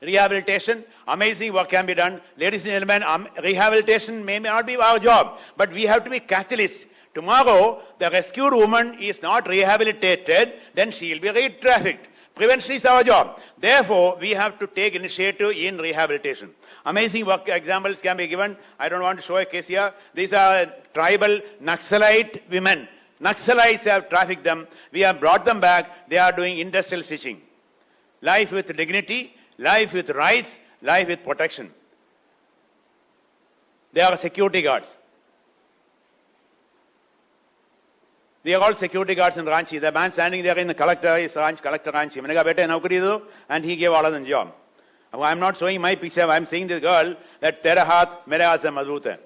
Rehabilitation, amazing work can be done. Ladies and gentlemen, rehabilitation may not be our job, but we have to be catalysts. Tomorrow, the rescued woman is not rehabilitated, then she will be re-trafficked. Prevention is our job. Therefore, we have to take initiative in rehabilitation. Amazing work examples can be given. I don't want to show a case here. These are tribal Naxalite women. Naxalites have trafficked them. We have brought them back. They are doing industrial stitching. Life with dignity. Life with rights, life with protection. They are security guards. They are all security guards in Ranchi. The man standing there in the collector is Collector Ranchi. मैंने कहा बेटे नौकरी दो, and he gave all of them job. I'm not showing my picture. I'm saying this girl that तेरा हाथ मेरे हाथ से मजबूत है.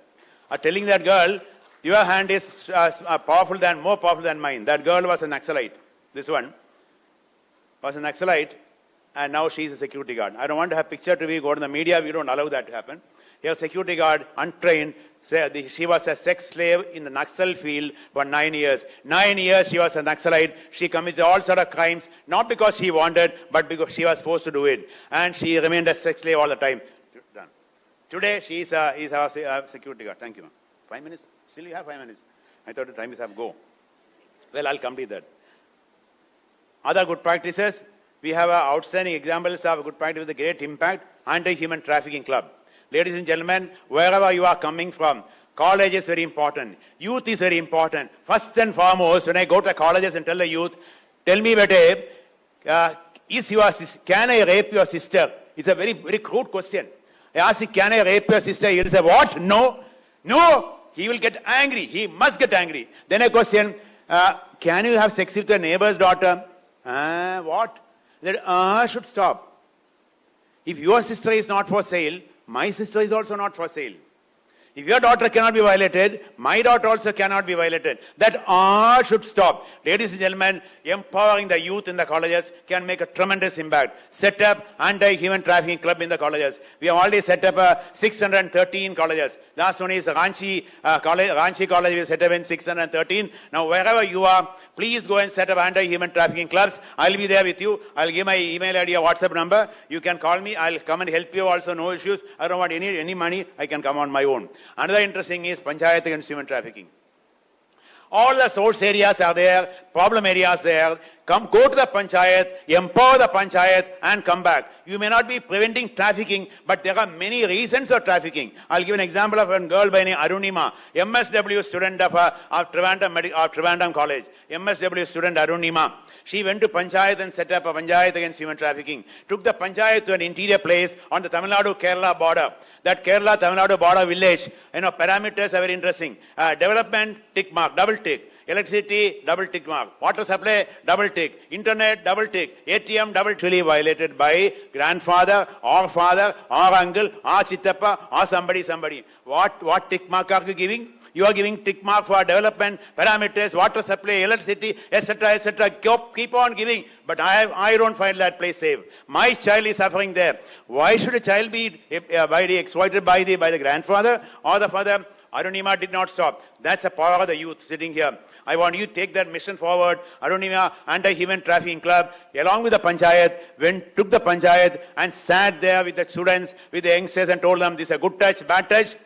I'm telling that girl, your hand is more powerful than mine. That girl was an Naxalite. This one was an Naxalite. And now she is a security guard. I don't want to have picture to be go to the media. We don't allow that to happen. Here, security guard, untrained. She was a sex slave in the Naxal field for 9 years. 9 years she was a Naxalite. She committed all sort of crimes, not because she wanted, but because she was forced to do it. And she remained a sex slave all the time. Done. Today, she is our security guard. Thank you, ma'am. 5 minutes? Still you have 5 minutes. I thought the time is up. Go. Well, I'll complete that. Other good practices. We have outstanding examples of good practice with a great impact. Anti-Human Trafficking Club. Ladies and gentlemen, wherever you are coming from, college is very important. Youth is very important. First and foremost, when I go to colleges and tell the youth, tell me, bete, can I rape your sister? It's a very, very crude question. I ask him, can I rape your sister? He will say, what? No. No. He will get angry. He must get angry. Then I question, can you have sex with your neighbor's daughter? What? That should stop. If your sister is not for sale, my sister is also not for sale. If your daughter cannot be violated, my daughter also cannot be violated. That should stop. Ladies and gentlemen, empowering the youth in the colleges can make a tremendous impact. Set up anti-human trafficking club in the colleges. We have already set up 613 colleges. Last one is Ranchi College. Ranchi College we set up in 613. Now wherever you are, please go and set up anti-human trafficking clubs. I'll be there with you. I'll give my email ID or WhatsApp number. You can call me. I'll come and help you also. No issues. I don't want any money. I can come on my own. Another interesting is Panchayat against human trafficking. All the source areas are there, problem areas there. Come, go to the panchayat, empower the panchayat and come back. You may not be preventing trafficking, but there are many reasons of trafficking. I'll give an example of a girl by name Arunima, MSW student of Trivandrum College. MSW student Arunima. She went to panchayat and set up a panchayat against human trafficking. Took the panchayat to an interior place on the Tamil Nadu-Kerala border. That Kerala-Tamil Nadu border village, parameters are very interesting. Development, tick mark, double tick. Electricity, double tick mark. Water supply, double tick. Internet, double tick. ATM, double tick. Really violated by grandfather or father or uncle or chittappa or somebody. What tick mark are you giving? You are giving tick mark for development, parameters, water supply, electricity, etc., etc. Keep on giving. But I don't find that place safe. My child is suffering there. Why should a child be exploited by the grandfather or the father? Arunima did not stop. That's the power of the youth sitting here. I want you to take that mission forward. Arunima Anti-Human Trafficking Club, along with the panchayat, took the panchayat and sat there with the students, with the youngsters and told them this is a good touch, bad touch.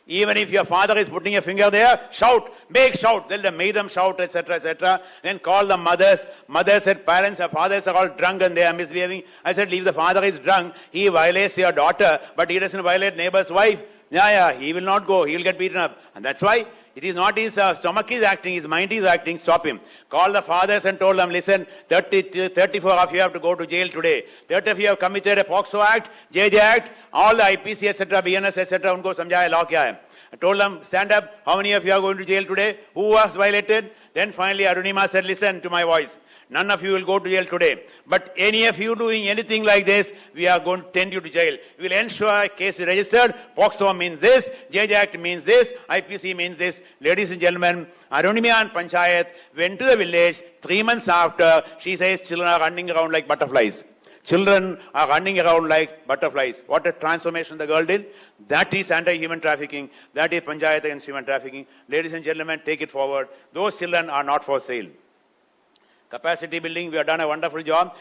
Even if your father is putting a finger there, shout, shout. They'll make them shout, etc., etc. Then call the mothers. Mothers said, parents, our fathers are all drunk and they are misbehaving. I said, if the father is drunk, he violates your daughter, but he doesn't violate neighbor's wife. He will not go. He will get beaten up. And that's why it is not his stomach is acting, his mind is acting. Stop him. Call the fathers and told them, listen, 34 of you have to go to jail today. 30 of you have committed a POXO Act, JJ Act, all the IPC, etc., BNS, etc. Unko samjhaya law kya hai. I told them, stand up. How many of you are going to jail today? Who was violated? Then finally Arunima said, listen to my voice. None of you will go to jail today. But any of you doing anything like this, we are going to send you to jail. We will ensure a case is registered. POXO means this. JJ Act means this. IPC means this. Ladies and gentlemen, Arunima and Panchayat went to the village. 3 months after, she says children are running around like butterflies. Children are running around like butterflies. What a transformation the girl did. That is anti-human trafficking. That is Panchayat against human trafficking. Ladies and gentlemen, take it forward. Those children are not for sale. Capacity building, we have done a wonderful job.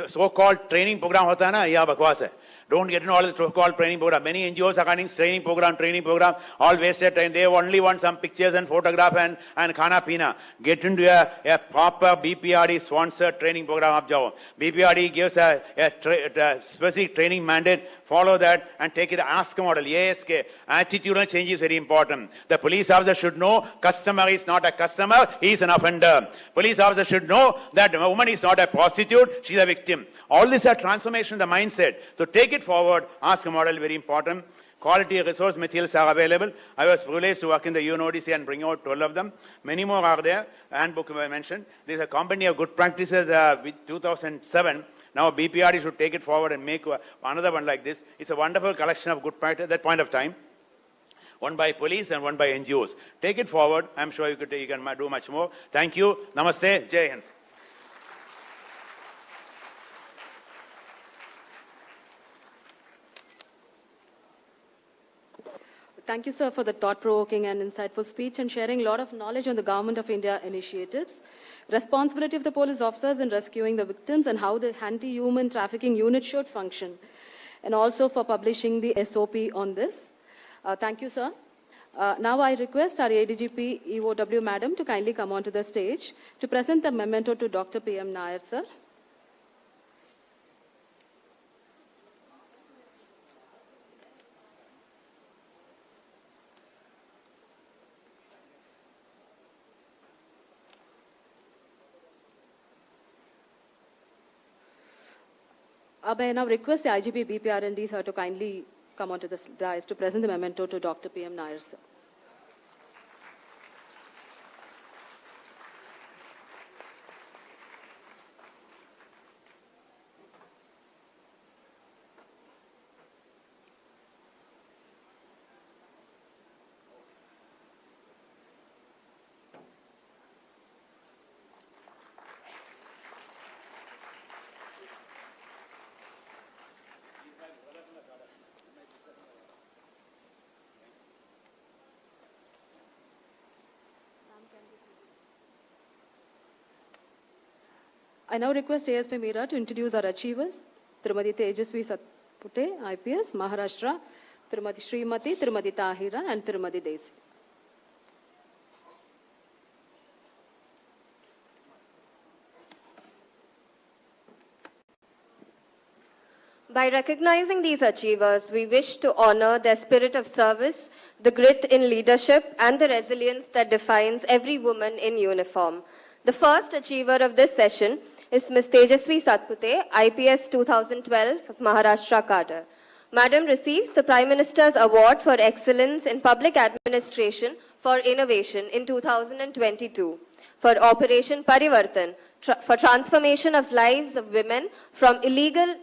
So-called training program hota hai na, yeah, bakwas hai. Don't get into all the so-called training program. Many NGOs are running training program, all wasted time. They only want some pictures and photograph and khana pina. Get into a proper BPRD sponsored training program up jao. BPRD gives a specific training mandate. Follow that and take it the ASK model. ASK. Attitudinal change is very important. The police officer should know customer is not a customer, he is an offender. Police officer should know that a woman is not a prostitute, she is a victim. All these are transformation of the mindset. So take it forward. ASK model very important. Quality resource materials are available. I was privileged to work in the UNODC and bring out 12 of them. Many more are there. Handbook I mentioned. There is a company of good practices with 2007. Now BPRD should take it forward and make another one like this. It's a wonderful collection of good practice at that point of time. One by police and one by NGOs. Take it forward. I'm sure you can do much more. Thank you. Namaste. Jai Hind. Thank you, sir, for the thought-provoking and insightful speech and sharing a lot of knowledge on the Government of India initiatives, responsibility of the police officers in rescuing the victims and how the anti-human trafficking unit should function, and also for publishing the SOP on this. Thank you, sir. Now I request our ADGP EOW Madam to kindly come onto the stage to present the memento to Dr. P.M. Nair, sir. I now request the IGP BPRND sir to kindly come onto the dais to present the memento to Dr. P.M. Nair, sir. I now request ASP Meera to introduce our achievers. Tirumati Tejasvi Satpute, IPS, Maharashtra, Tirumati Srimati, Tirumati Tahira, and Tirumati Desi. By recognizing these achievers, we wish to honor their spirit of service, the grit in leadership, and the resilience that defines every woman in uniform. The first achiever of this session is Ms. Tejasvi Satpute, IPS 2012 of Maharashtra cadre. Madam received the Prime Minister's Award for Excellence in Public Administration for Innovation in 2022 for Operation Parivartan, for transformation of lives of women from illegal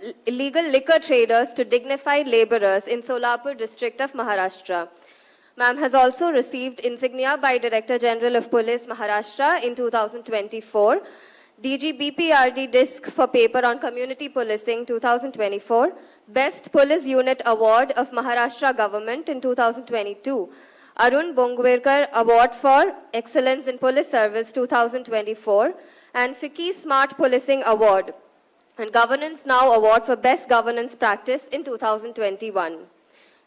liquor traders to dignified laborers in Solapur district of Maharashtra. Ma'am has also received insignia by Director General of Police Maharashtra in 2024, DG BPRD Disc for Paper on Community Policing 2024, Best Police Unit Award of Maharashtra Government in 2022, Arun Bongwerkar Award for Excellence in Police Service 2024, and FICCI Smart Policing Award and Governance Now Award for Best Governance Practice in 2021.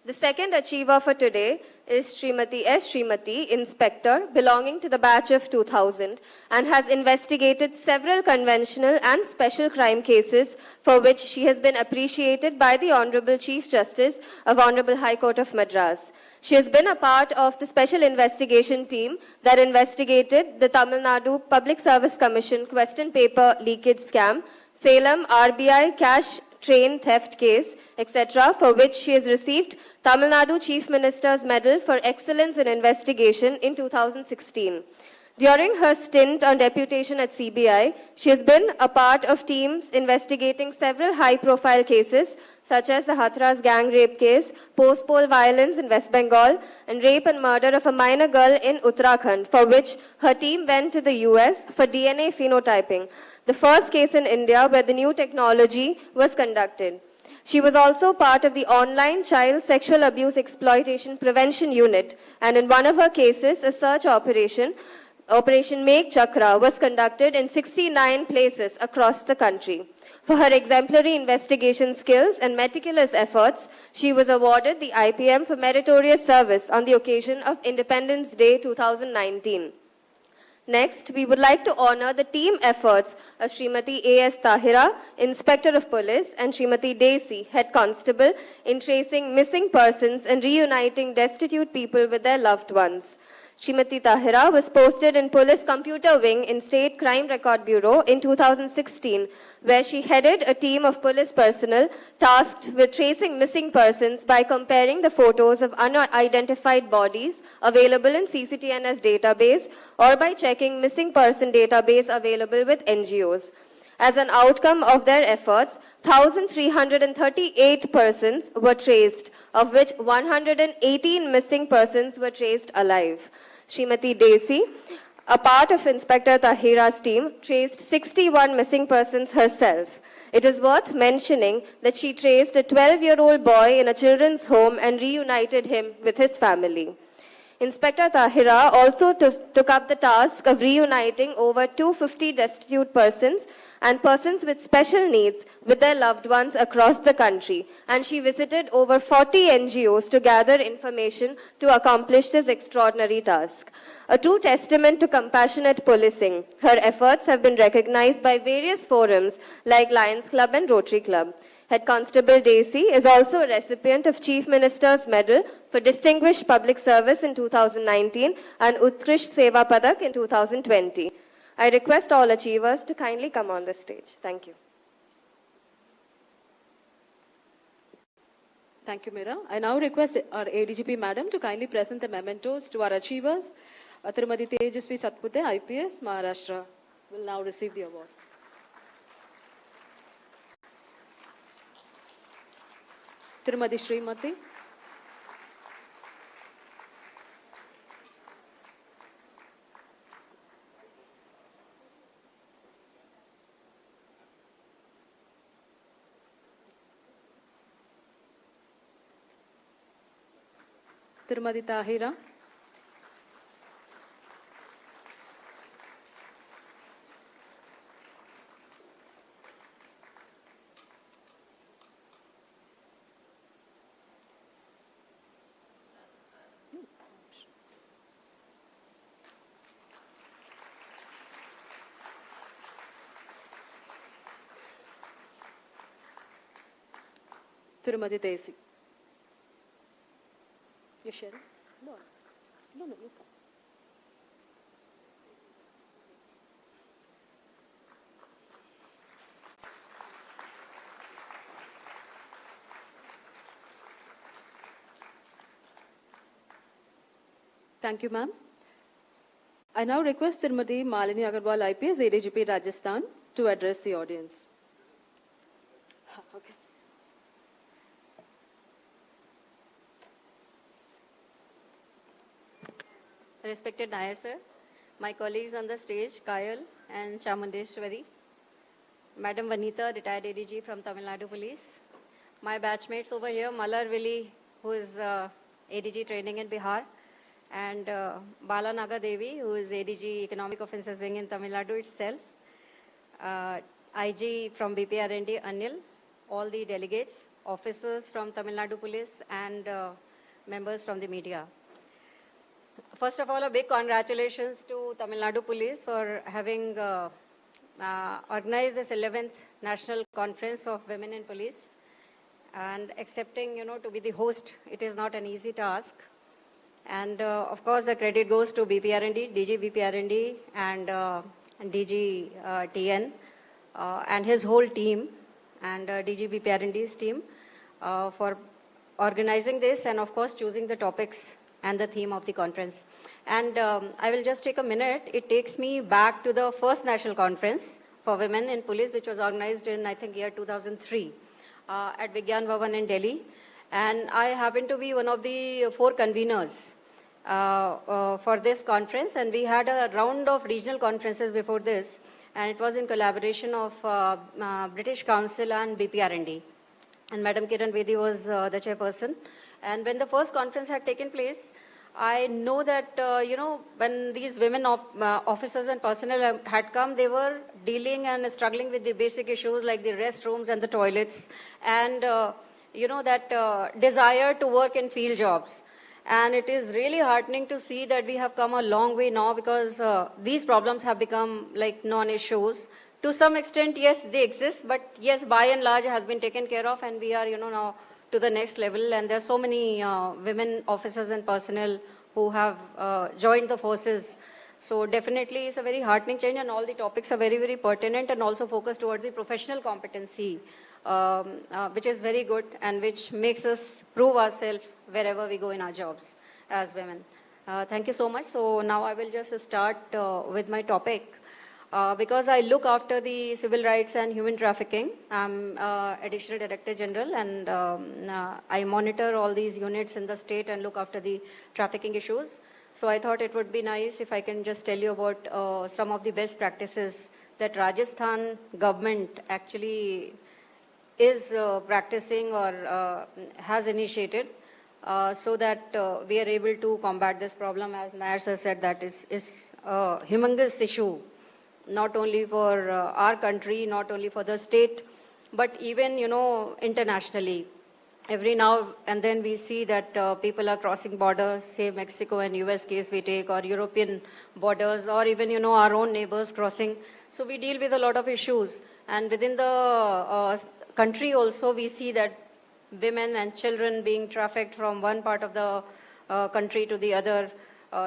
The second achiever for today is Srimati S. Srimati, Inspector, belonging to the batch of 2000 and has investigated several conventional and special crime cases for which she has been appreciated by the Honorable Chief Justice of Honorable High Court of Madras. She has been a part of the special investigation team that investigated the Tamil Nadu Public Service Commission question paper leakage scam, Salem RBI cash train theft case, etc., for which she has received Tamil Nadu Chief Minister's Medal for Excellence in Investigation in 2016. During her stint on deputation at CBI, she has been a part of teams investigating several high-profile cases such as the Hathras gang rape case, post-poll violence in West Bengal, and rape and murder of a minor girl in Uttarakhand, for which her team went to the US for DNA phenotyping, the first case in India where the new technology was conducted. She was also part of the online child sexual abuse exploitation prevention unit, and in one of her cases, a search operation, Operation Make Chakra, was conducted in 69 places across the country. For her exemplary investigation skills and meticulous efforts, she was awarded the IPM for meritorious service on the occasion of Independence Day 2019. Next, we would like to honor the team efforts of Srimati A.S. Tahira, Inspector of Police, and Srimati Desi, Head Constable, in tracing missing persons and reuniting destitute people with their loved ones. Srimati Tahira was posted in Police Computer Wing in State Crime Record Bureau in 2016, where she headed a team of police personnel tasked with tracing missing persons by comparing the photos of unidentified bodies available in CCTNS database or by checking missing person database available with NGOs. As an outcome of their efforts, 1,338 persons were traced, of which 118 missing persons were traced alive. Srimati Desi, a part of Inspector Tahira's team, traced 61 missing persons herself. It is worth mentioning that she traced a 12-year-old boy in a children's home and reunited him with his family. Inspector Tahira also took up the task of reuniting over 250 destitute persons and persons with special needs with their loved ones across the country, and she visited over 40 NGOs to gather information to accomplish this extraordinary task. A true testament to compassionate policing, her efforts have been recognized by various forums like Lions Club and Rotary Club. Head Constable Desi is also a recipient of Chief Minister's Medal for Distinguished Public Service in 2019 and Utkrish Seva Padak in 2020. I request all achievers to kindly come on the stage. Thank you. Thank you, Meera. I now request our ADGP Madam to kindly present the mementos to our achievers. Tirumati Tejasvi Satpute, IPS, Maharashtra, will now receive the award. Tirumati Srimati. Tirumati Tahira. Tirumati Desi. You share? No, you come. Thank you, ma'am. I now request Srimati Malini Agarwal, IPS, ADGP Rajasthan, to address the audience. Okay. Respected Nair sir, my colleagues on the stage, Kayal and Chamundeshwari, Madam Vanita, retired ADG from Tamil Nadu Police, my batchmates over here, Malar Vili, who is ADG training in Bihar, and Bala Naga Devi, who is ADG Economic Offences Wing in Tamil Nadu itself, IG from BPRND, Anil, all the delegates, officers from Tamil Nadu Police, and members from the media. First of all, a big congratulations to Tamil Nadu Police for having organized this 11th National Conference of Women in Police and accepting, to be the host. It is not an easy task. And of course, the credit goes to BPRND, DG BPRND, and DG TN, and his whole team, and DG BPRND's team for organizing this and, of course, choosing the topics and the theme of the conference. And I will just take a minute. It takes me back to the first national conference for women in police, which was organized in, I think, year 2003 at Vigyan Bhavan in Delhi. And I happen to be one of the 4 conveners for this conference. And we had a round of regional conferences before this. And it was in collaboration of British Council and BPRND. And Madam Kiran Bedi was the chairperson. And when the first conference had taken place, I know that, when these women officers and personnel had come, they were dealing and struggling with the basic issues like the restrooms and the toilets and, that desire to work in field jobs. And it is really heartening to see that we have come a long way now because these problems have become like non-issues. To some extent, yes, they exist, but yes, by and large has been taken care of, and we are, now to the next level. And there are so many women officers and personnel who have joined the forces. So definitely it's a very heartening change, and all the topics are very, very pertinent and also focused towards the professional competency, which is very good and which makes us prove ourselves wherever we go in our jobs as women. Thank you so much. So now I will just start with my topic. Because I look after the civil rights and human trafficking, I'm Additional Director General, and I monitor all these units in the state and look after the trafficking issues. So I thought it would be nice if I can just tell you about some of the best practices that Rajasthan government actually is practicing or has initiated so that we are able to combat this problem. As Nair sir said, that is a humongous issue, not only for our country, not only for the state, but even, internationally. Every now and then we see that people are crossing borders, say Mexico and US case we take, or European borders, or even, our own neighbors crossing. So we deal with a lot of issues. And within the country also, we see that women and children being trafficked from one part of the country to the other.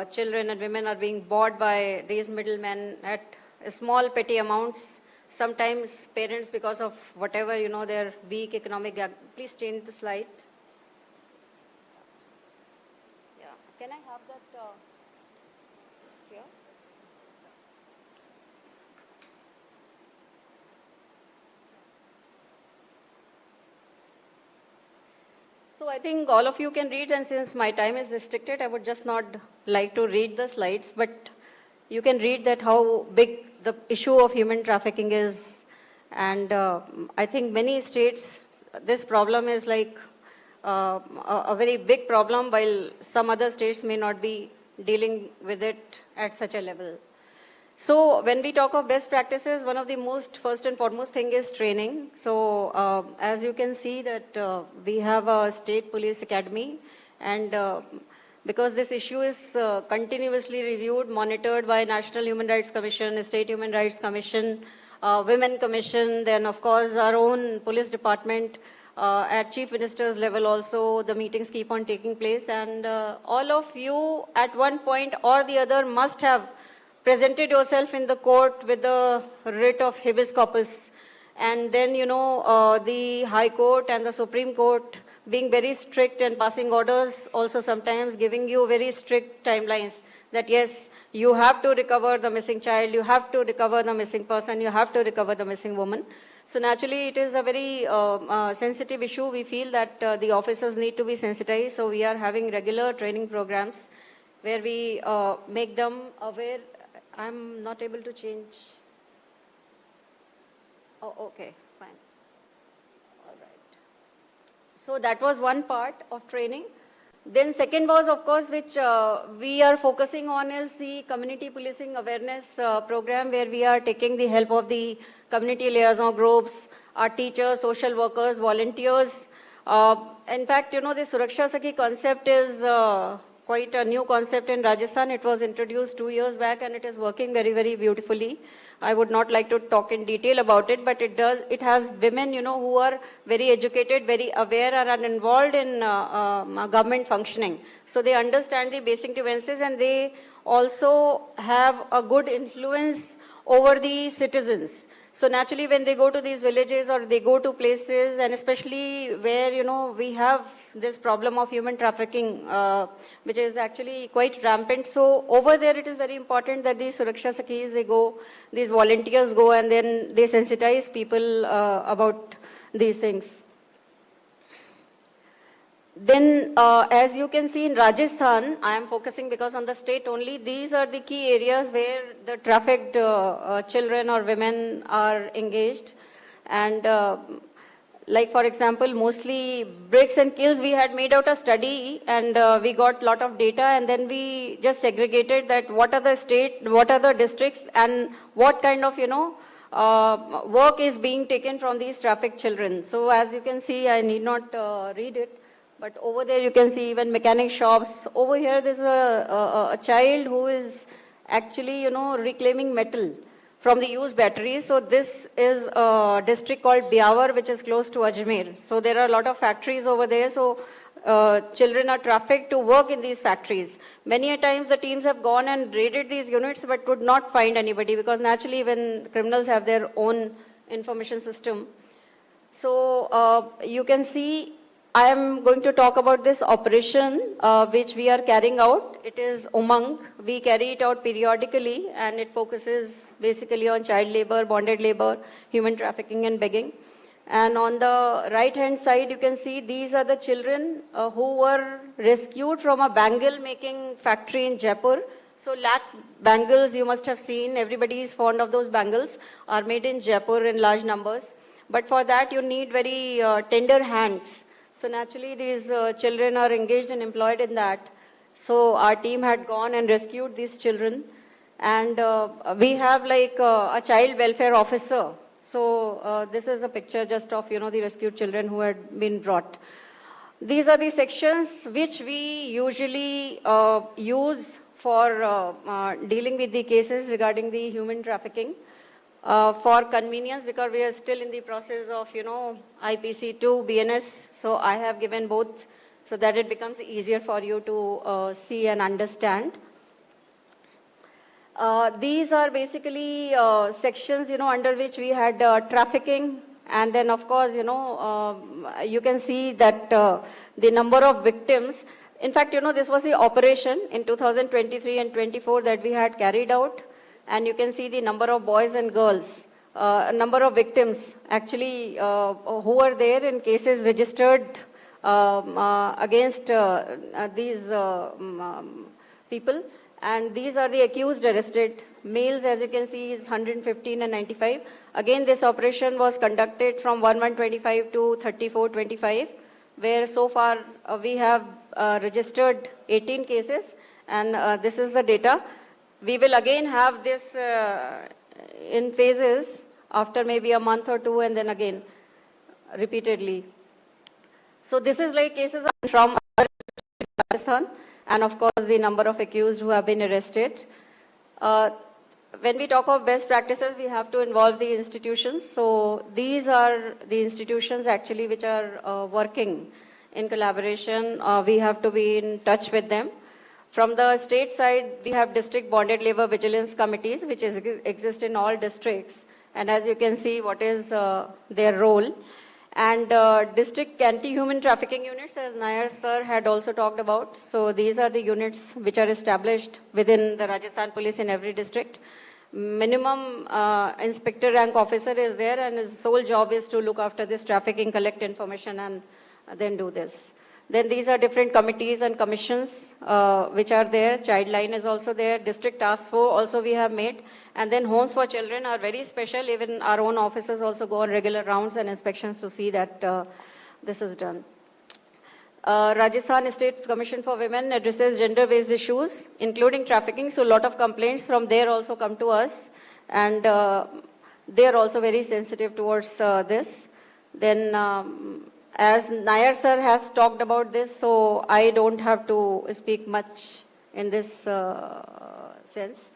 Children and women are being bought by these middlemen at small petty amounts. Sometimes parents, because of whatever, their weak economic gap. Please change the slide. Yeah. Can I have that here? So I think all of you can read, and since my time is restricted, I would just not like to read the slides, but you can read that how big the issue of human trafficking is. And I think many states, this problem is like a very big problem, while some other states may not be dealing with it at such a level. So when we talk of best practices, one of the first and foremost thing is training. So as you can see that we have a state police academy, and because this issue is continuously reviewed, monitored by National Human Rights Commission, State Human Rights Commission, Women Commission, then of course our own police department. At Chief Minister's level also, the meetings keep on taking place, and all of you at one point or the other must have presented yourself in the court with the writ of habeas corpus. And then, the High Court and the Supreme Court being very strict and passing orders, also sometimes giving you very strict timelines that yes, you have to recover the missing child, you have to recover the missing person, you have to recover the missing woman. So naturally, it is a very sensitive issue. We feel that the officers need to be sensitized. So we are having regular training programs where we make them aware. I'm not able to change. Oh, okay, fine. All right. So that was one part of training. Then second was, of course, which we are focusing on is the community policing awareness program, where we are taking the help of the community liaison groups, our teachers, social workers, volunteers. In fact, the Suraksha Sakhi concept is quite a new concept in Rajasthan. It was introduced 2 years back and it is working very, very beautifully. I would not like to talk in detail about it, but it has women, who are very educated, very aware, and are involved in government functioning. So they understand the basic nuances and they also have a good influence over the citizens. So naturally, when they go to these villages or they go to places, and especially where, we have this problem of human trafficking, which is actually quite rampant. So over there, it is very important that these Suraksha Sakhis, they go, these volunteers go, and then they sensitize people about these things. Then, as you can see in Rajasthan, I am focusing because on the state only, these are the key areas where the trafficked children or women are engaged. And like, for example, mostly breaks and kills, we had made out a study and we got a lot of data, and then we just segregated that what are the state, what are the districts, and what kind of, work is being taken from these trafficked children. So as you can see, I need not read it. But over there you can see even mechanic shops. Over here there's a child who is actually, reclaiming metal from the used batteries. So this is a district called Biawar, which is close to Ajmer. So there are a lot of factories over there. So children are trafficked to work in these factories. Many a times the teams have gone and raided these units but could not find anybody, because naturally when criminals have their own information system. So you can see I am going to talk about this operation which we are carrying out. It is Umang. We carry it out periodically and it focuses basically on child labor, bonded labor, human trafficking and begging. And on the right hand side you can see these are the children who were rescued from a bangle making factory in Jaipur. So lakh bangles you must have seen, everybody is fond of those bangles, are made in Jaipur in large numbers. But for that you need very tender hands. So naturally these children are engaged and employed in that. So our team had gone and rescued these children. And we have like a child welfare officer. So this is a picture just of, the rescued children who had been brought. These are the sections which we usually use for dealing with the cases regarding the human trafficking. For convenience, because we are still in the process of, IPC 2, BNS. So I have given both so that it becomes easier for you to see and understand. These are basically sections, under which we had trafficking. And then, of course, you can see that the number of victims. In fact, this was the operation in 2023 and 24 that we had carried out. And you can see the number of boys and girls, number of victims actually who are there in cases registered against these people. And these are the accused arrested. Males, as you can see, is 115 and 95. Again, this operation was conducted from 1125 to 3425, where so far we have registered 18 cases. And this is the data. We will again have this in phases after maybe a month or two, and then again repeatedly. So this is like cases from Rajasthan, and of course the number of accused who have been arrested. when we talk of best practices, we have to involve the institutions. So these are the institutions actually which are working in collaboration. We have to be in touch with them. From the state side, we have district bonded labor vigilance committees, which exist in all districts. And as you can see, what is their role. And district anti-human trafficking units, as Nair sir had also talked about. So these are the units which are established within the Rajasthan police in every district. Minimum inspector rank officer is there, and his sole job is to look after this trafficking, collect information, and then do this. Then these are different committees and commissions which are there. Childline is also there. District task force also we have made. And then homes for children are very special. Even our own officers also go on regular rounds and inspections to see that this is done. Rajasthan State Commission for Women addresses gender-based issues, including trafficking. So a lot of complaints from there also come to us. And they are also very sensitive towards this. Then as Nair sir has talked about this, so I don't have to speak much in this sense.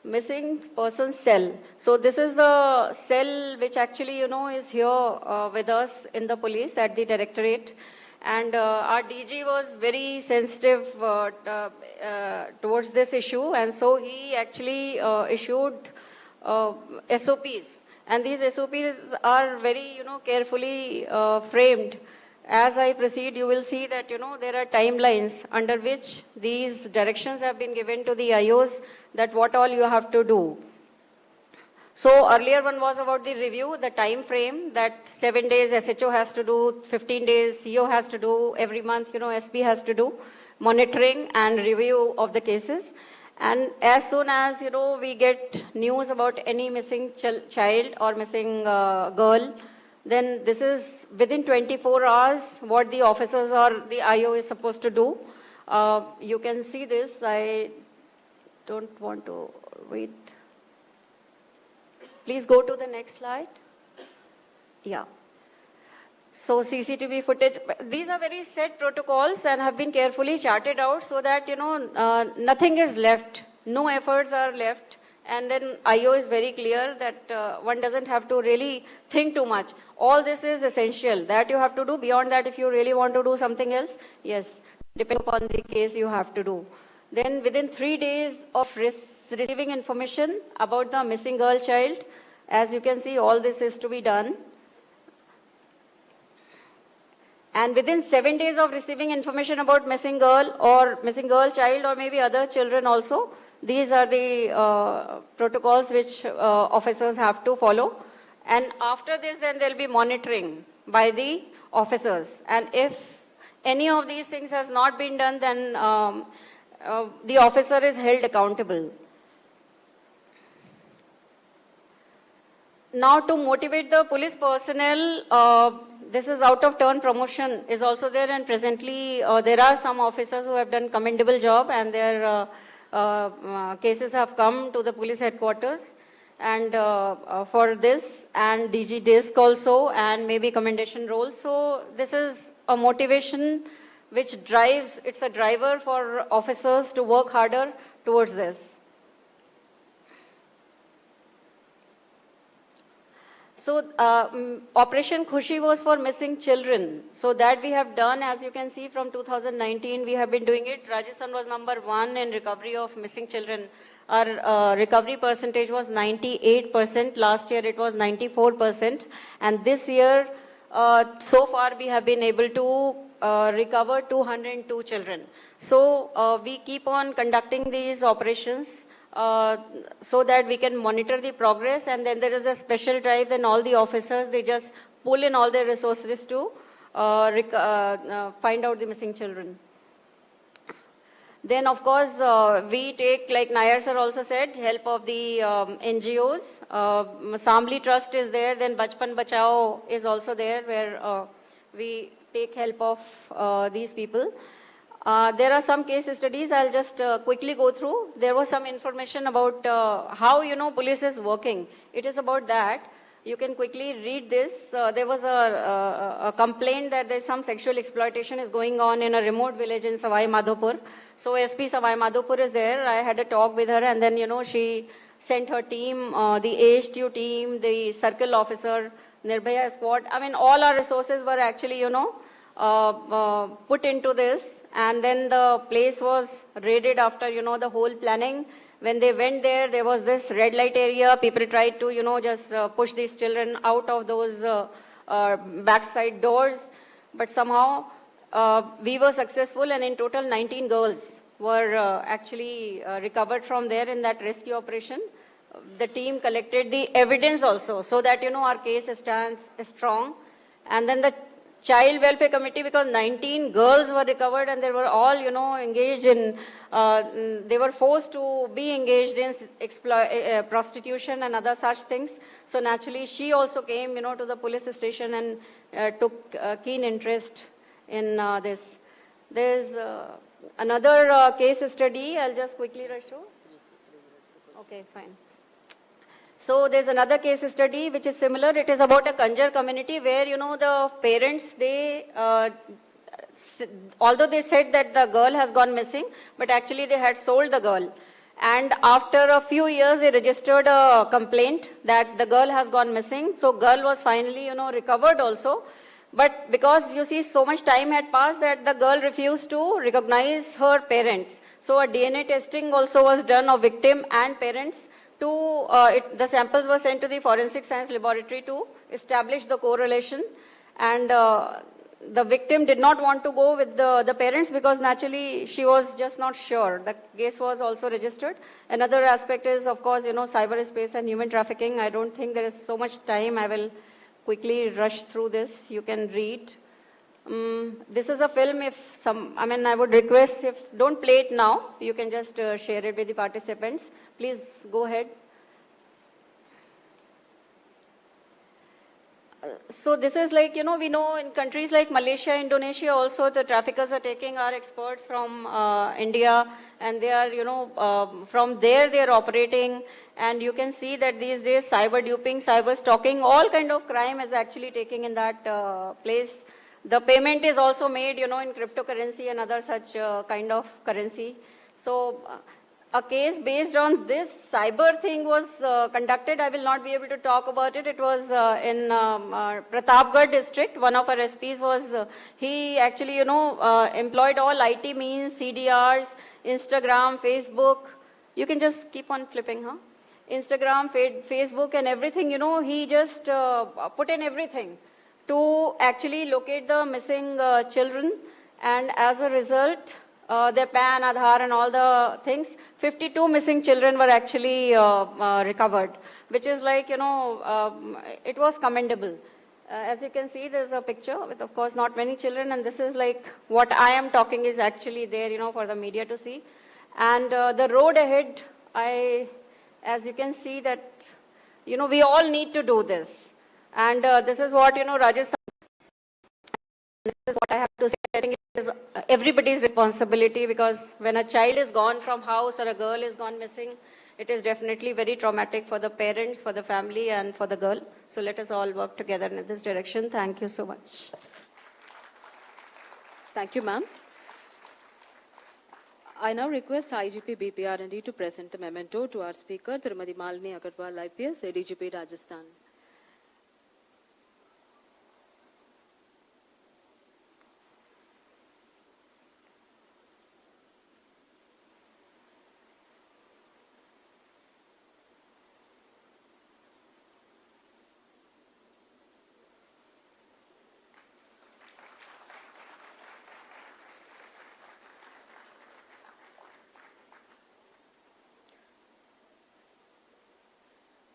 Missing person cell. So this is the cell which actually, is here with us in the police at the directorate. And our DG was very sensitive towards this issue. And so he actually issued SOPs. And these SOPs are very, carefully framed. As I proceed, you will see that, there are timelines under which these directions have been given to the IOs that what all you have to do. So earlier one was about the review, the time frame that 7 days SHO has to do, 15 days CO has to do, every month, SP has to do, monitoring and review of the cases. And as soon as, we get news about any missing child or missing girl, then this is within 24 hours what the officers or the IO is supposed to do. You can see this. I don't want to read. Please go to the next slide. Yeah. So CCTV footage, these are very set protocols and have been carefully charted out so that, nothing is left. No efforts are left. And then IO is very clear that one doesn't have to really think too much. All this is essential. That you have to do. Beyond that, if you really want to do something else, yes, depending upon the case, you have to do. Then within 3 days of receiving information about the missing girl child, as you can see, all this is to be done. And within 7 days of receiving information about missing girl or missing girl child or maybe other children also, these are the protocols which officers have to follow. And after this, then there will be monitoring by the officers. And if any of these things has not been done, then the officer is held accountable. Now to motivate the police personnel, this is out of turn promotion is also there, and presently there are some officers who have done commendable job and their cases have come to the police headquarters, and for this and DG disc also and maybe commendation role. So this is a motivation which drives, it's a driver for officers to work harder towards this. So Operation Khushi was for missing children. So that we have done, as you can see, from 2019, we have been doing it. Rajasthan was number 1 in recovery of missing children. Our recovery percentage was 98%. Last year it was 94%. And this year, so far, we have been able to recover 202 children. So we keep on conducting these operations so that we can monitor the progress, and then there is a special drive, then all the officers, they just pull in all their resources to find out the missing children. Then of course we take, like Nair sir also said, help of the NGOs. Sambli Trust is there, then Bachpan Bachao is also there, where we take help of these people. There are some case studies, I'll just quickly go through. There was some information about how, police is working. It is about that. You can quickly read this. There was a complaint that there's some sexual exploitation is going on in a remote village in Savai Madhopur. So SP Savai Madhopur is there. I had a talk with her, and then, she sent her team, the AHTU team, the circle officer, Nirbhaya squad. I mean, all our resources were actually, put into this. And then the place was raided after, the whole planning. When they went there, there was this red light area. People tried to, just push these children out of those backside doors. But somehow we were successful, and in total 19 girls were actually recovered from there in that rescue operation. The team collected the evidence also, so that, our case stands strong. And then the Child Welfare Committee, because 19 girls were recovered and they were all, engaged in, they were forced to be engaged in prostitution and other such things. So naturally, she also came, to the police station and took keen interest in this. There's another case study. I'll just quickly show. Okay, fine. So there's another case study which is similar. It is about a Kanjar community where, the parents, they, although they said that the girl has gone missing, but actually they had sold the girl. And after a few years, they registered a complaint that the girl has gone missing. So girl was finally, recovered also. But because, so much time had passed that the girl refused to recognize her parents. So a DNA testing also was done of victim and parents. The samples were sent to the Forensic Science Laboratory to establish the correlation. And the victim did not want to go with the parents because naturally she was just not sure. The case was also registered. Another aspect is, of course, cyberspace and human trafficking. I don't think there is so much time. I will quickly rush through this. You can read. This is a film. I would request, don't play it now. You can just share it with the participants. Please go ahead. So this is like, we know in countries like Malaysia, Indonesia also, the traffickers are taking our experts from India, and they are, from there they are operating. And you can see that these days cyber duping, cyber stalking, all kind of crime is actually taking in that place. The payment is also made, in cryptocurrency and other such kind of currency. So a case based on this cyber thing was conducted. I will not be able to talk about it. It was in Pratapgarh district. One of our SPs was, he actually, employed all IT means, CDRs, Instagram, Facebook. You can just keep on flipping, huh? Instagram, Facebook and everything, he just put in everything to actually locate the missing children, and as a result, their PAN, Aadhaar and all the things, 52 missing children were actually recovered, which is like, it was commendable. As you can see, there's a picture with, of course, not many children, and this is like what I am talking is actually there, for the media to see. And the road ahead, as you can see that, we all need to do this. And this is what, Rajasthan, this is what I have to say. I think it is everybody's responsibility, because when a child is gone from house or a girl is gone missing, it is definitely very traumatic for the parents, for the family and for the girl. So let us all work together in this direction. Thank you so much. Thank you, ma'am. I now request IGP BPR&D to present the memento to our speaker, Srimati Malini Agarwal, IPS, ADGP Rajasthan.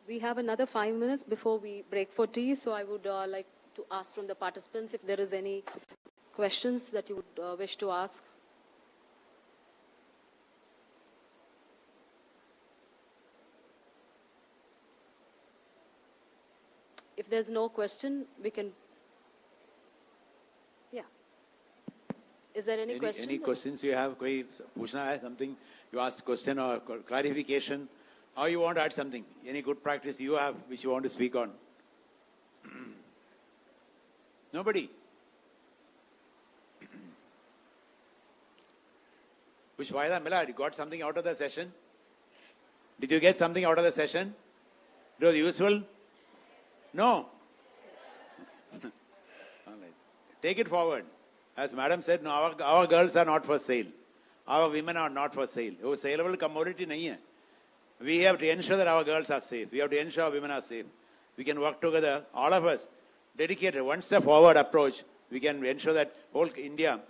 We have another 5 minutes before we break for tea, so I would like to ask from the participants if there is any questions that you would wish to ask. If there's no question, we can... Yeah. Is there any question? Any questions you have? Koi puchna hai, something you ask question or clarification? How you want to add something? Any good practice you have which you want to speak on? Nobody. Which Vaida Mila, you got something out of the session? Did you get something out of the session? It was useful? No. All right. Take it forward. As Madam said, no, our girls are not for sale. Our women are not for sale. वो saleable commodity नहीं है. We have to ensure that our girls are safe. We have to ensure our women are safe. We can work together, all of us, dedicated, one step forward approach. We can ensure that whole India,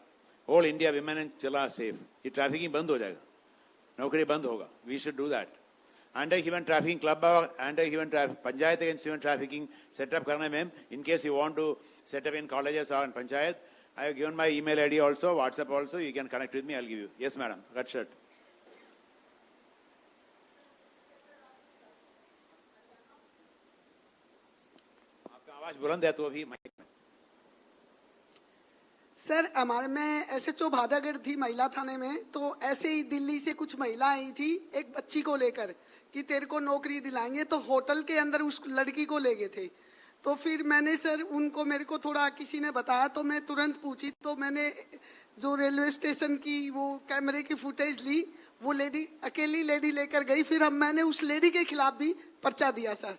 women and children are safe. ये trafficking बंद हो जाएगा. नौकरी बंद होगा. We should do that. Anti-human trafficking club और anti-human trafficking, panchayat against human trafficking set up करने में, in case you want to set up in colleges or in panchayat, I have given my email ID also, WhatsApp also, you can connect with me, I'll give you. Yes, madam, red shirt. आपका आवाज बुलंद है तो अभी mic में. Sir हमारे में SHO भादागढ़ थी महिला थाने में, तो ऐसे ही दिल्ली से कुछ महिला आई थी एक बच्ची को लेकर कि तेरे को नौकरी दिलाएंगे, तो होटल के अंदर उस लड़की को ले गए थे. तो फिर मैंने सर उनको, मेरे को थोड़ा किसी ने बताया तो मैं तुरंत पूछी, तो मैंने जो रेलवे स्टेशन की वो कैमरे की फुटेज ली, वो लेडी अकेली लेडी लेकर गई. फिर मैंने उस लेडी के खिलाफ भी पर्चा दिया सर.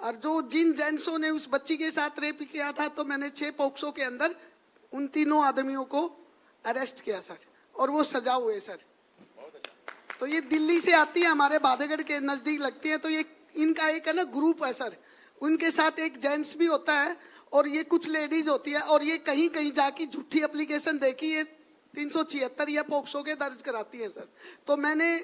और जो जिन जेंट्सों ने उस बच्ची के साथ रेप किया था, तो मैंने 6 पॉक्सो के अंदर उन तीनों आदमियों को अरेस्ट किया सर, और वो सजा हुए सर. तो ये दिल्ली से आती है, हमारे भादेगढ़ के नजदीक लगती है. तो ये इनका एक है ना ग्रुप है सर, उनके साथ एक जेंट्स भी होता है और ये कुछ लेडीज होती है, और ये कहीं कहीं जाके झूठी एप्लीकेशन देखी, ये 376 या पॉक्सो के दर्ज कराती है सर. तो मैंने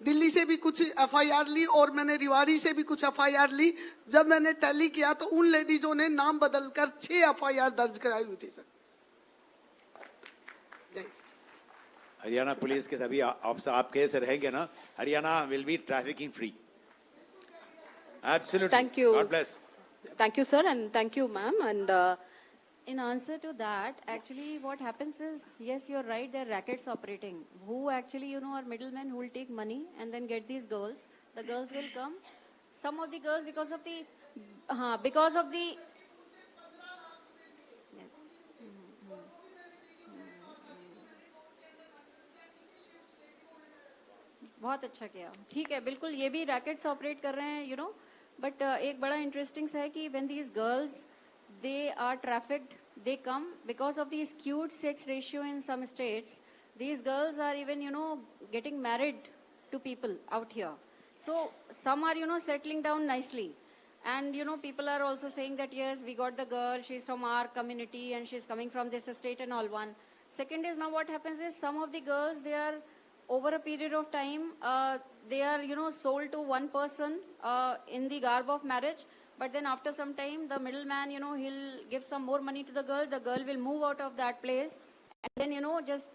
दिल्ली से भी कुछ FIR ली और मैंने रिवाड़ी से भी कुछ FIR ली. जब मैंने टैली किया तो उन लेडीजों ने नाम बदलकर 6 FIR दर्ज कराई हुई थी सर. हरियाणा पुलिस के सभी आपके से रहेंगे ना, Haryana will be trafficking free. Absolutely. Thank you. God bless. Thank you, sir, and thank you, ma'am. And in answer to that, actually what happens is, yes, you're right, there are rackets operating who actually, you know, are middlemen who will take money and then get these girls. The girls will come. Some of the girls, because of the, yes. बहुत अच्छा किया. ठीक है, बिल्कुल ये भी rackets operate कर रहे हैं, you know. But एक बड़ा interesting है कि when these girls, they are trafficked, they come because of the skewed sex ratio in some states. These girls are even, you know, getting married to people out here. So some are, you know, settling down nicely. And, you know, people are also saying that, yes, we got the girl, she's from our community and she's coming from this estate and all one. Second is, now what happens is some of the girls, they are over a period of time, they are, you know, sold to one person in the garb of marriage. But then after some time, the middleman, you know, he'll give some more money to the girl will move out of that place and then, you know, just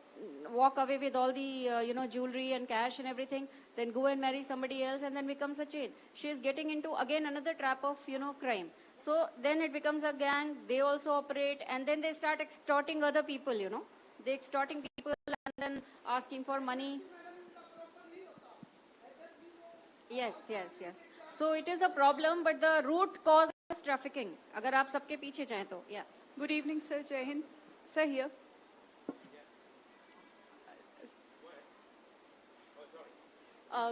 walk away with all the, you know, jewelry and cash and everything, then go and marry somebody else and then becomes a chain. She is getting into, again, another trap of, you know, crime. So then it becomes a gang, they also operate, and then they start extorting other people, you know. They're extorting people and then asking for money. Yes. So it is a problem, but the root cause is trafficking. अगर आप सबके पीछे जाएं तो, yeah. Good evening, sir. Jai Hind. Sir, here.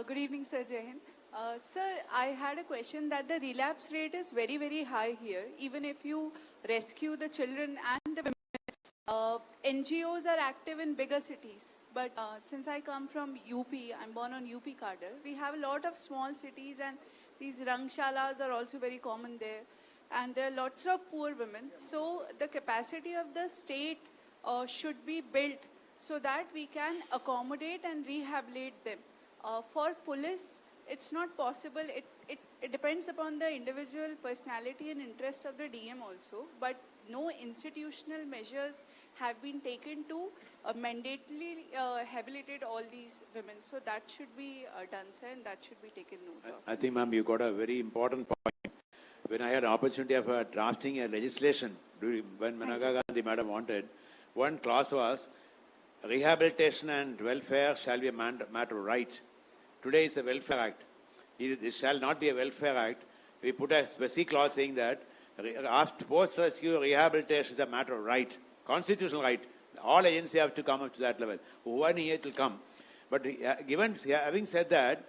Good evening, sir. Jai Hind. Sir, I had a question that the relapse rate is very, very high here. Even if you rescue the children and the women, NGOs are active in bigger cities. But since I come from UP, I'm born on UP cadre, we have a lot of small cities and these rangshalas are also very common there. And there are lots of poor women. So the capacity of the state should be built so that we can accommodate and rehabilitate them. For police, it's not possible. It depends upon the individual personality and interest of the DM also. But no institutional measures have been taken to mandatorily rehabilitate all these women. So that should be done, sir, and that should be taken note of. I think, ma'am, you got a very important point. When I had an opportunity of drafting a legislation, when Manaka Gandhi madam wanted, one clause was, rehabilitation and welfare shall be a matter of right. Today it's a welfare act. It shall not be a welfare act. We put a specific clause saying that After post-rescue rehabilitation is a matter of right, constitutional right. All agencies have to come up to that level. One year it will come. But having said that,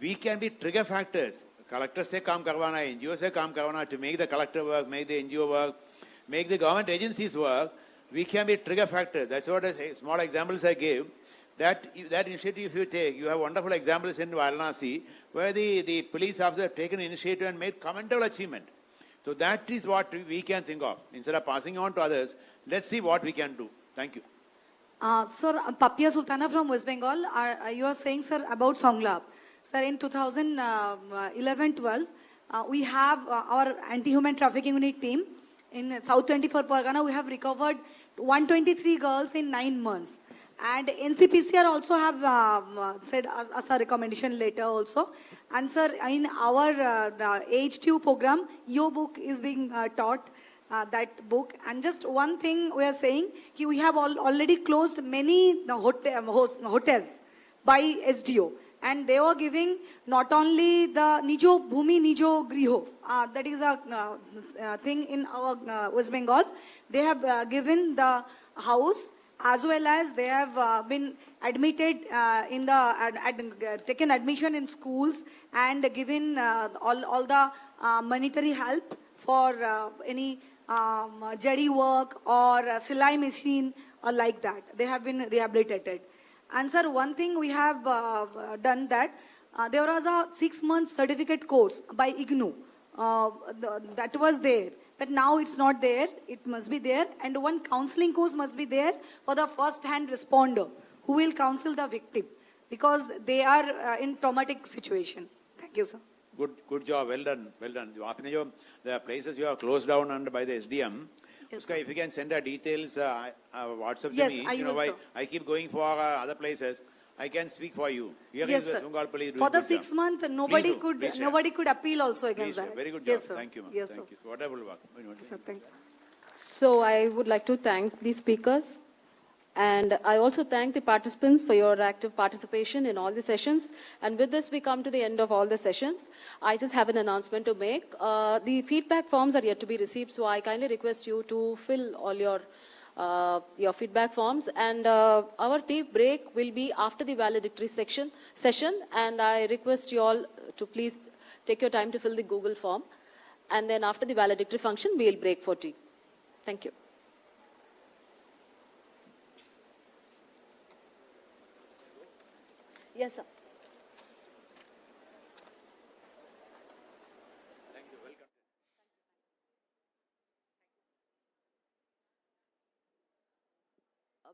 we can be trigger factors. Collector se kaam karwana hai, NGO se kaam karwana to make the collector work, make the NGO work, make the government agencies work. We can be trigger factors. That's what small examples I gave. That initiative if you take, you have wonderful examples in Varanasi where the police officer have taken initiative and made commendable achievement. So that is what we can think of. Instead of passing on to others, let's see what we can do. Thank you. Sir, Papia Sultana from West Bengal. You are saying, sir, about Songlab. Sir, in 2011-12, we have our anti-human trafficking unit team in South 24 Pargana. We have recovered 123 girls in 9 months. And NCPCR also have said as a recommendation letter also. And sir, in our Age 2 program, your book is being taught, that book. And just one thing we are saying, we have already closed many hotels by SDO. And they were giving not only the Nijo Bhumi Nijo Griho, that is a thing in our West Bengal. They have given the house, as well as they have been admitted in the taken admission in schools and given all the monetary help for any jari work or silai machine or like that. They have been rehabilitated. And sir, one thing we have done that there was a 6-month certificate course by IGNU that was there. But now it's not there. It must be there. And one counseling course must be there for the first-hand responder who will counsel the victim because they are in traumatic situation. Thank you, sir. Good job. Well done. Well done. The places you have closed down under by the SDM. Yes, if you can send our details, WhatsApp yes, to me. I will, Why sir. I keep going for other places. I can speak for you. Here Yes, is sir. Bengal Police For the doing good 6 job. months, Please nobody do. could Please share. nobody could appeal also against Please share. that. Very good Yes, job. sir. Thank you, ma'am. Yes, Thank sir. you. Wonderful work. Yes, sir. Thank you. So I would like to thank the speakers, and I also thank the participants for your active participation in all the sessions. And with this, we come to the end of all the sessions. I just have an announcement to make. The feedback forms are yet to be received, so I kindly request you to fill all your feedback forms. And our tea break will be after the valedictory session, and I request you all to please take your time to fill the Google form. And then after the valedictory function, we will break for tea. Thank you. Yes, sir.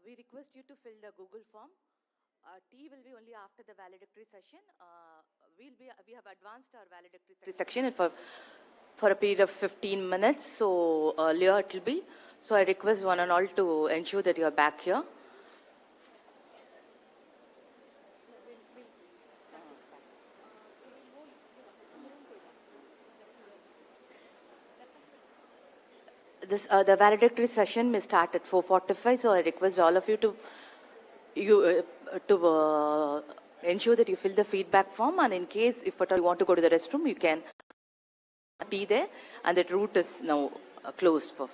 We request you to fill the Google form. Tea will be only after the valedictory session. We have advanced our valedictory section for a period of 15 minutes. So earlier it will be. So I request one and all to ensure that you are back here. The valedictory session may start at 4:45. So I request all of you to ensure that you fill the feedback form, and in case if at all you want to go to the restroom, you can be there, and that route is now closed for.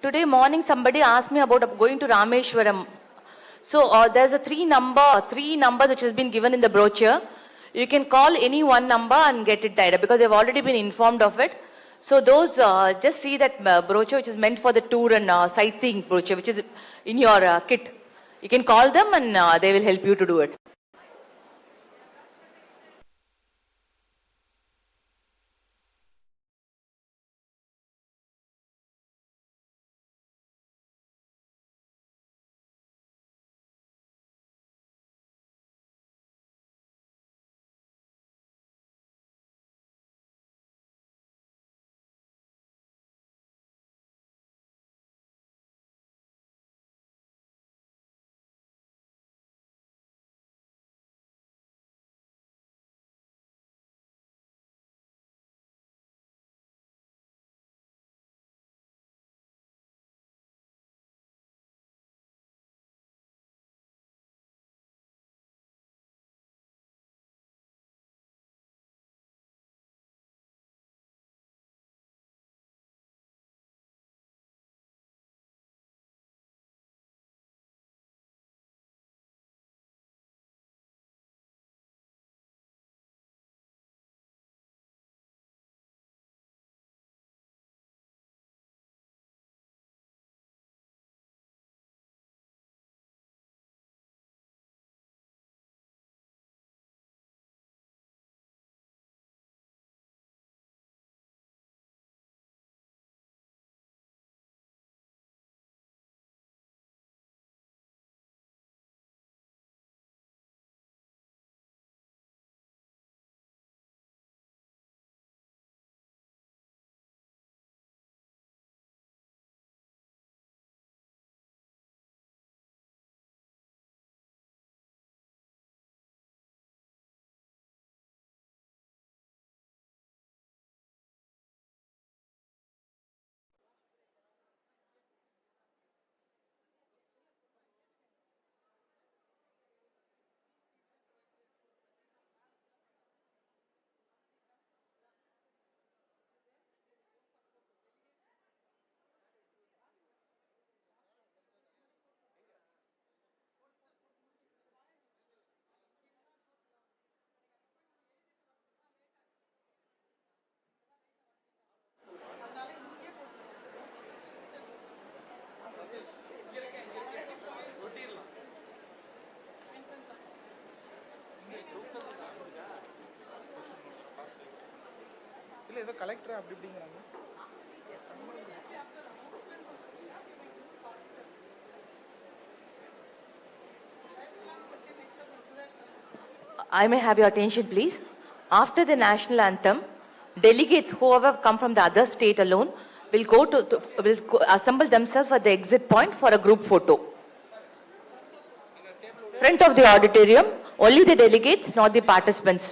Today morning, somebody asked me about going to Rameshwaram. So there's a three number which has been given in the brochure. You can call any one number and get it tied up because they've already been informed of it. So those, just see that brochure which is meant for the tour and sightseeing brochure, which is in your kit. You can call them and they will help you to do it. ஏதோ collector அப்படி இப்படிங்கிறாங்க. I may have your attention, please. After the national anthem, delegates who have come from the other state alone will assemble themselves at the exit point for a group photo. Front of the auditorium, only the delegates, not the participants.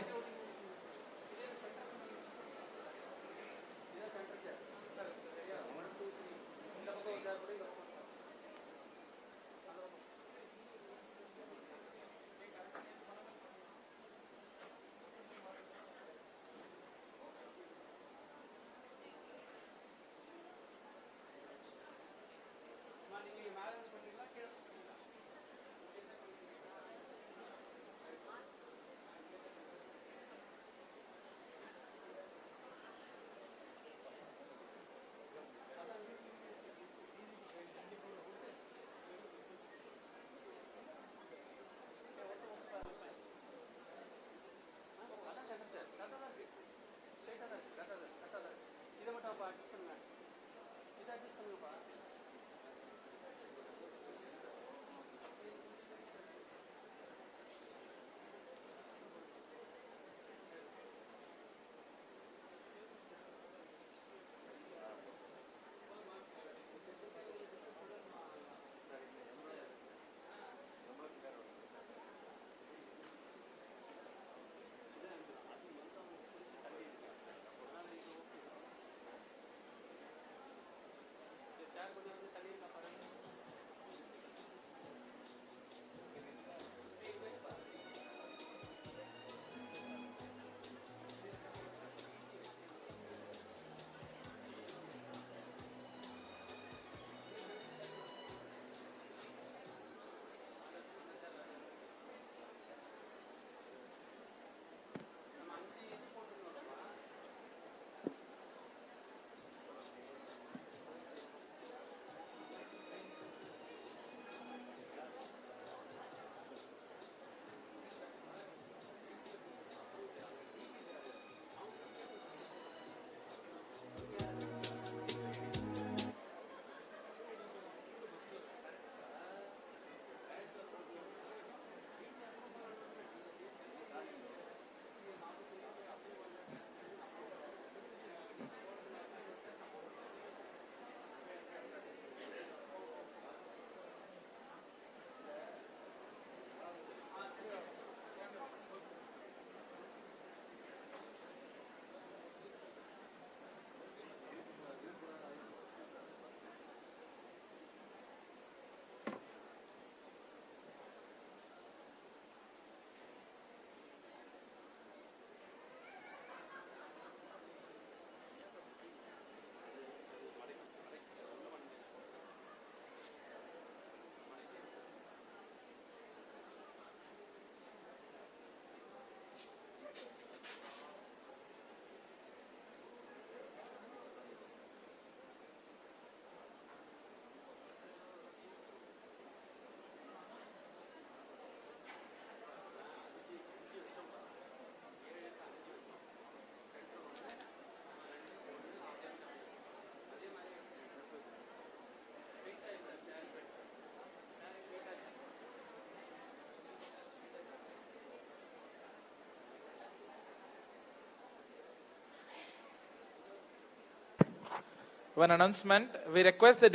One announcement, we request the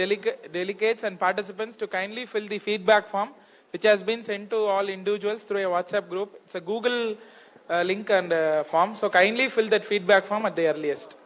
delegates and participants to kindly fill the feedback form which has been sent to all individuals through a WhatsApp group. It's a Google link and form, so kindly fill that feedback form at the earliest.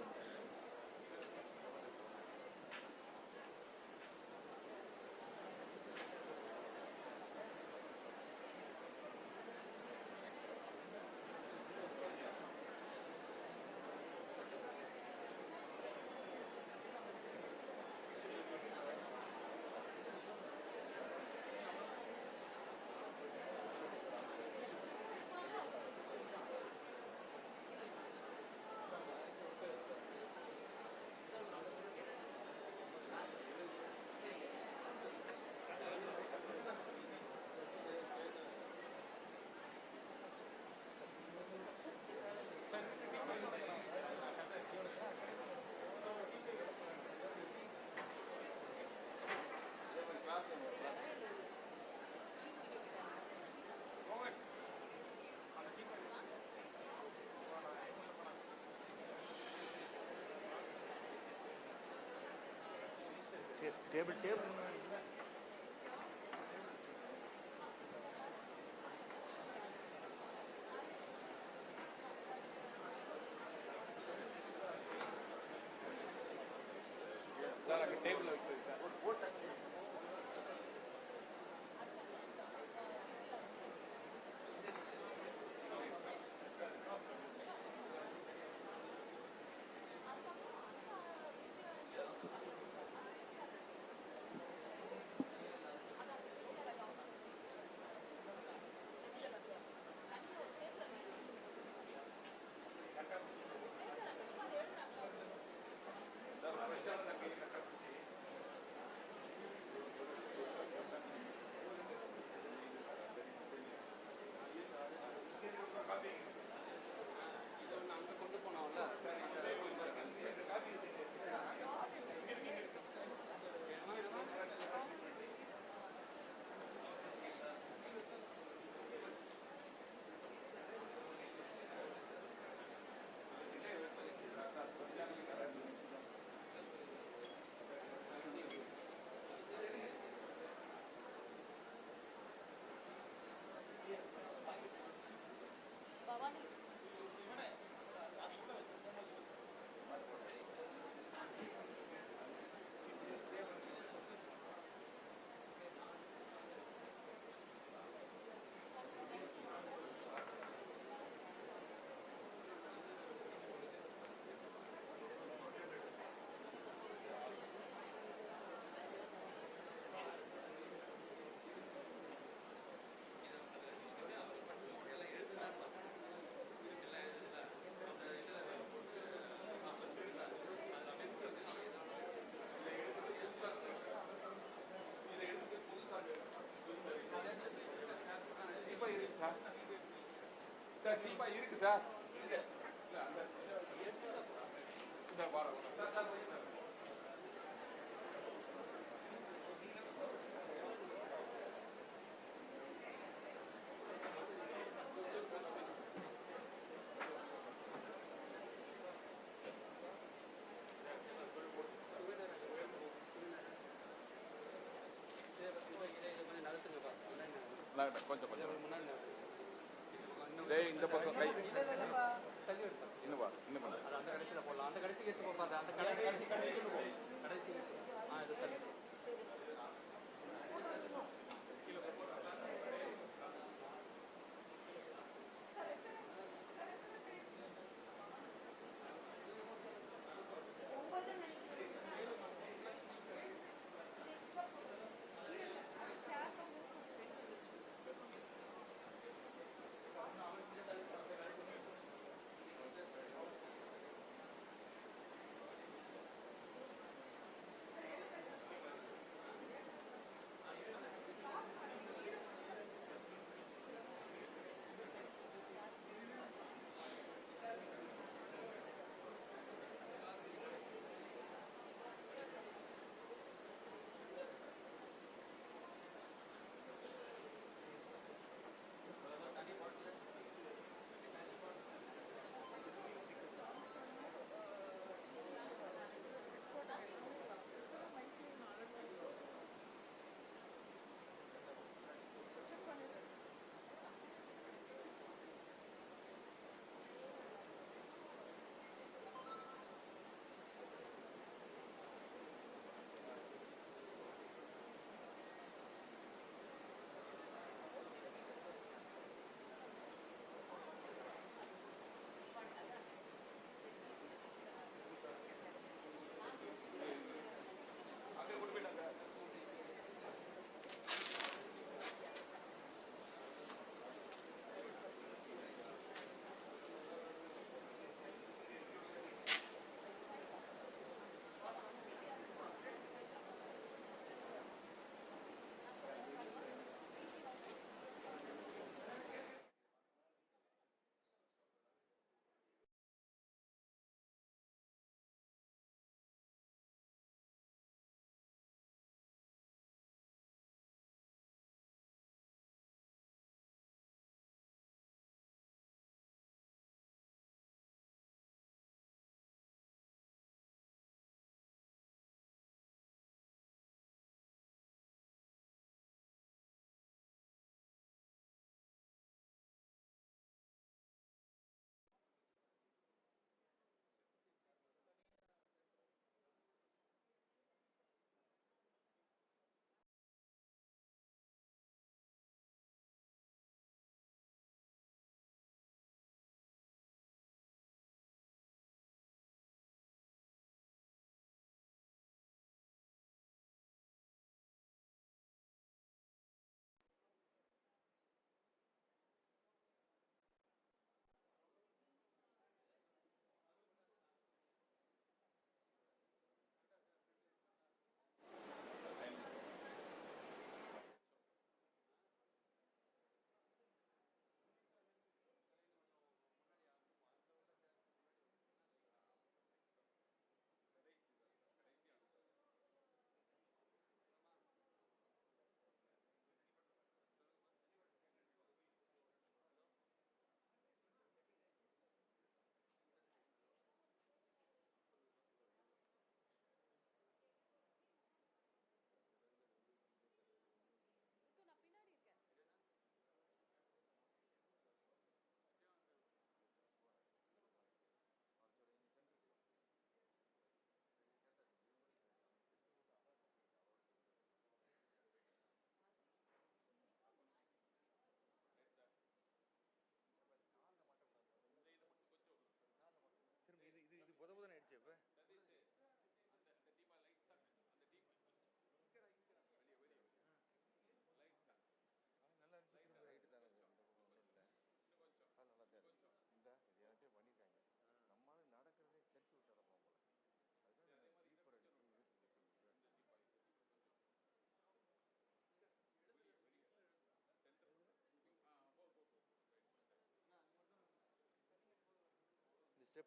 Table. கொஞ்சம் இந்த பக்கம் கை இன்னும் அந்த கடைசியில் போடலாம். அந்த கடைசிக்கு எடுத்து போகாது. அந்த கடைசி கடைசி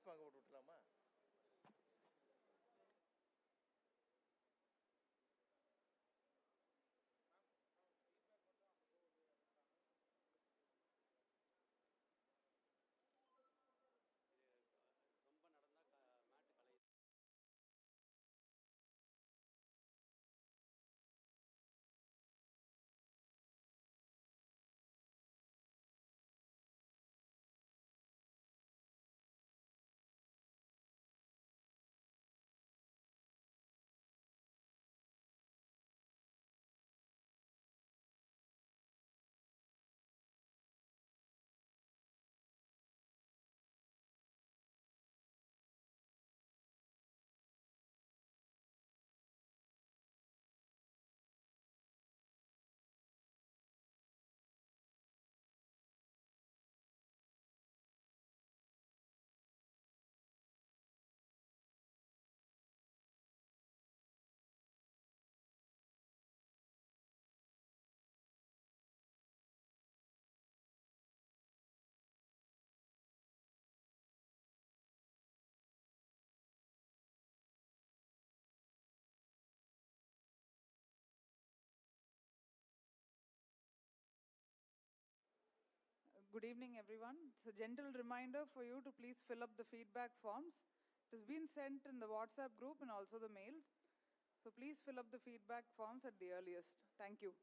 விளக்கு வாங்க போட்டு விட்டுலாமா? ரொம்ப நடந்தா மேட்டு கலை Good evening, everyone. It's a gentle reminder for you to please fill up the feedback forms. It has been sent in the WhatsApp group and also the mails. So please fill up the feedback forms at the earliest. Thank you.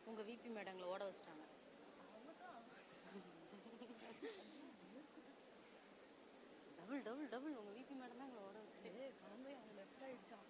உங்க VP மேடங்களை ஓட வச்சிட்டாங்க. Double double double உங்க VP madam தான் எங்களை ஓட வச்சுட்டு குழந்தை அவங்க லெஃப்ட் ஆயிடுச்சான்.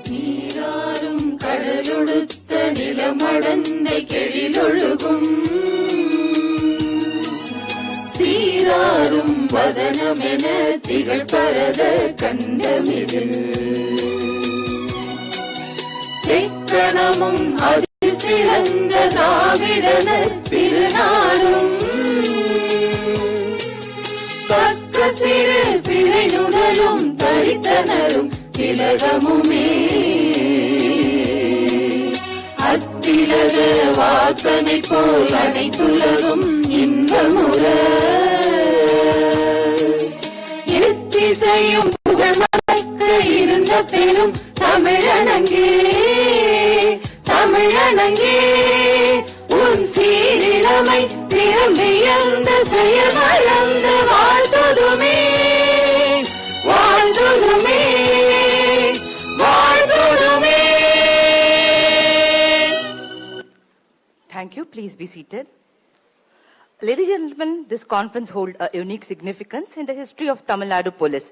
நீராறும் கடலொடுத்த நிலமடந்தை கெழிலொழுகும் சீராறும் வதனமென திகழ் பரத கண்டமிதில் தெக்கணமும் அது சிறந்த திராவிடன திருநாடும் தக்க சிறு பிறை நுதலும் தரித்தனரும் திலகமுமே அத்திலக வாசனை போல் அனைத்துலகும் இன்பமுற எத்திசையும் புகழ் மறக்க இருந்த பெரும் தமிழனங்கே தமிழனங்கே உன் சீரிழமை திறமையர்ந்த செயல் வளர்ந்து வாழ்த்துதுமே வாழ்த்துதுமே வாழ்த்துதுமே. Thank you. Please be seated. Ladies and gentlemen, this conference holds a unique significance in the history of Tamil Nadu Police.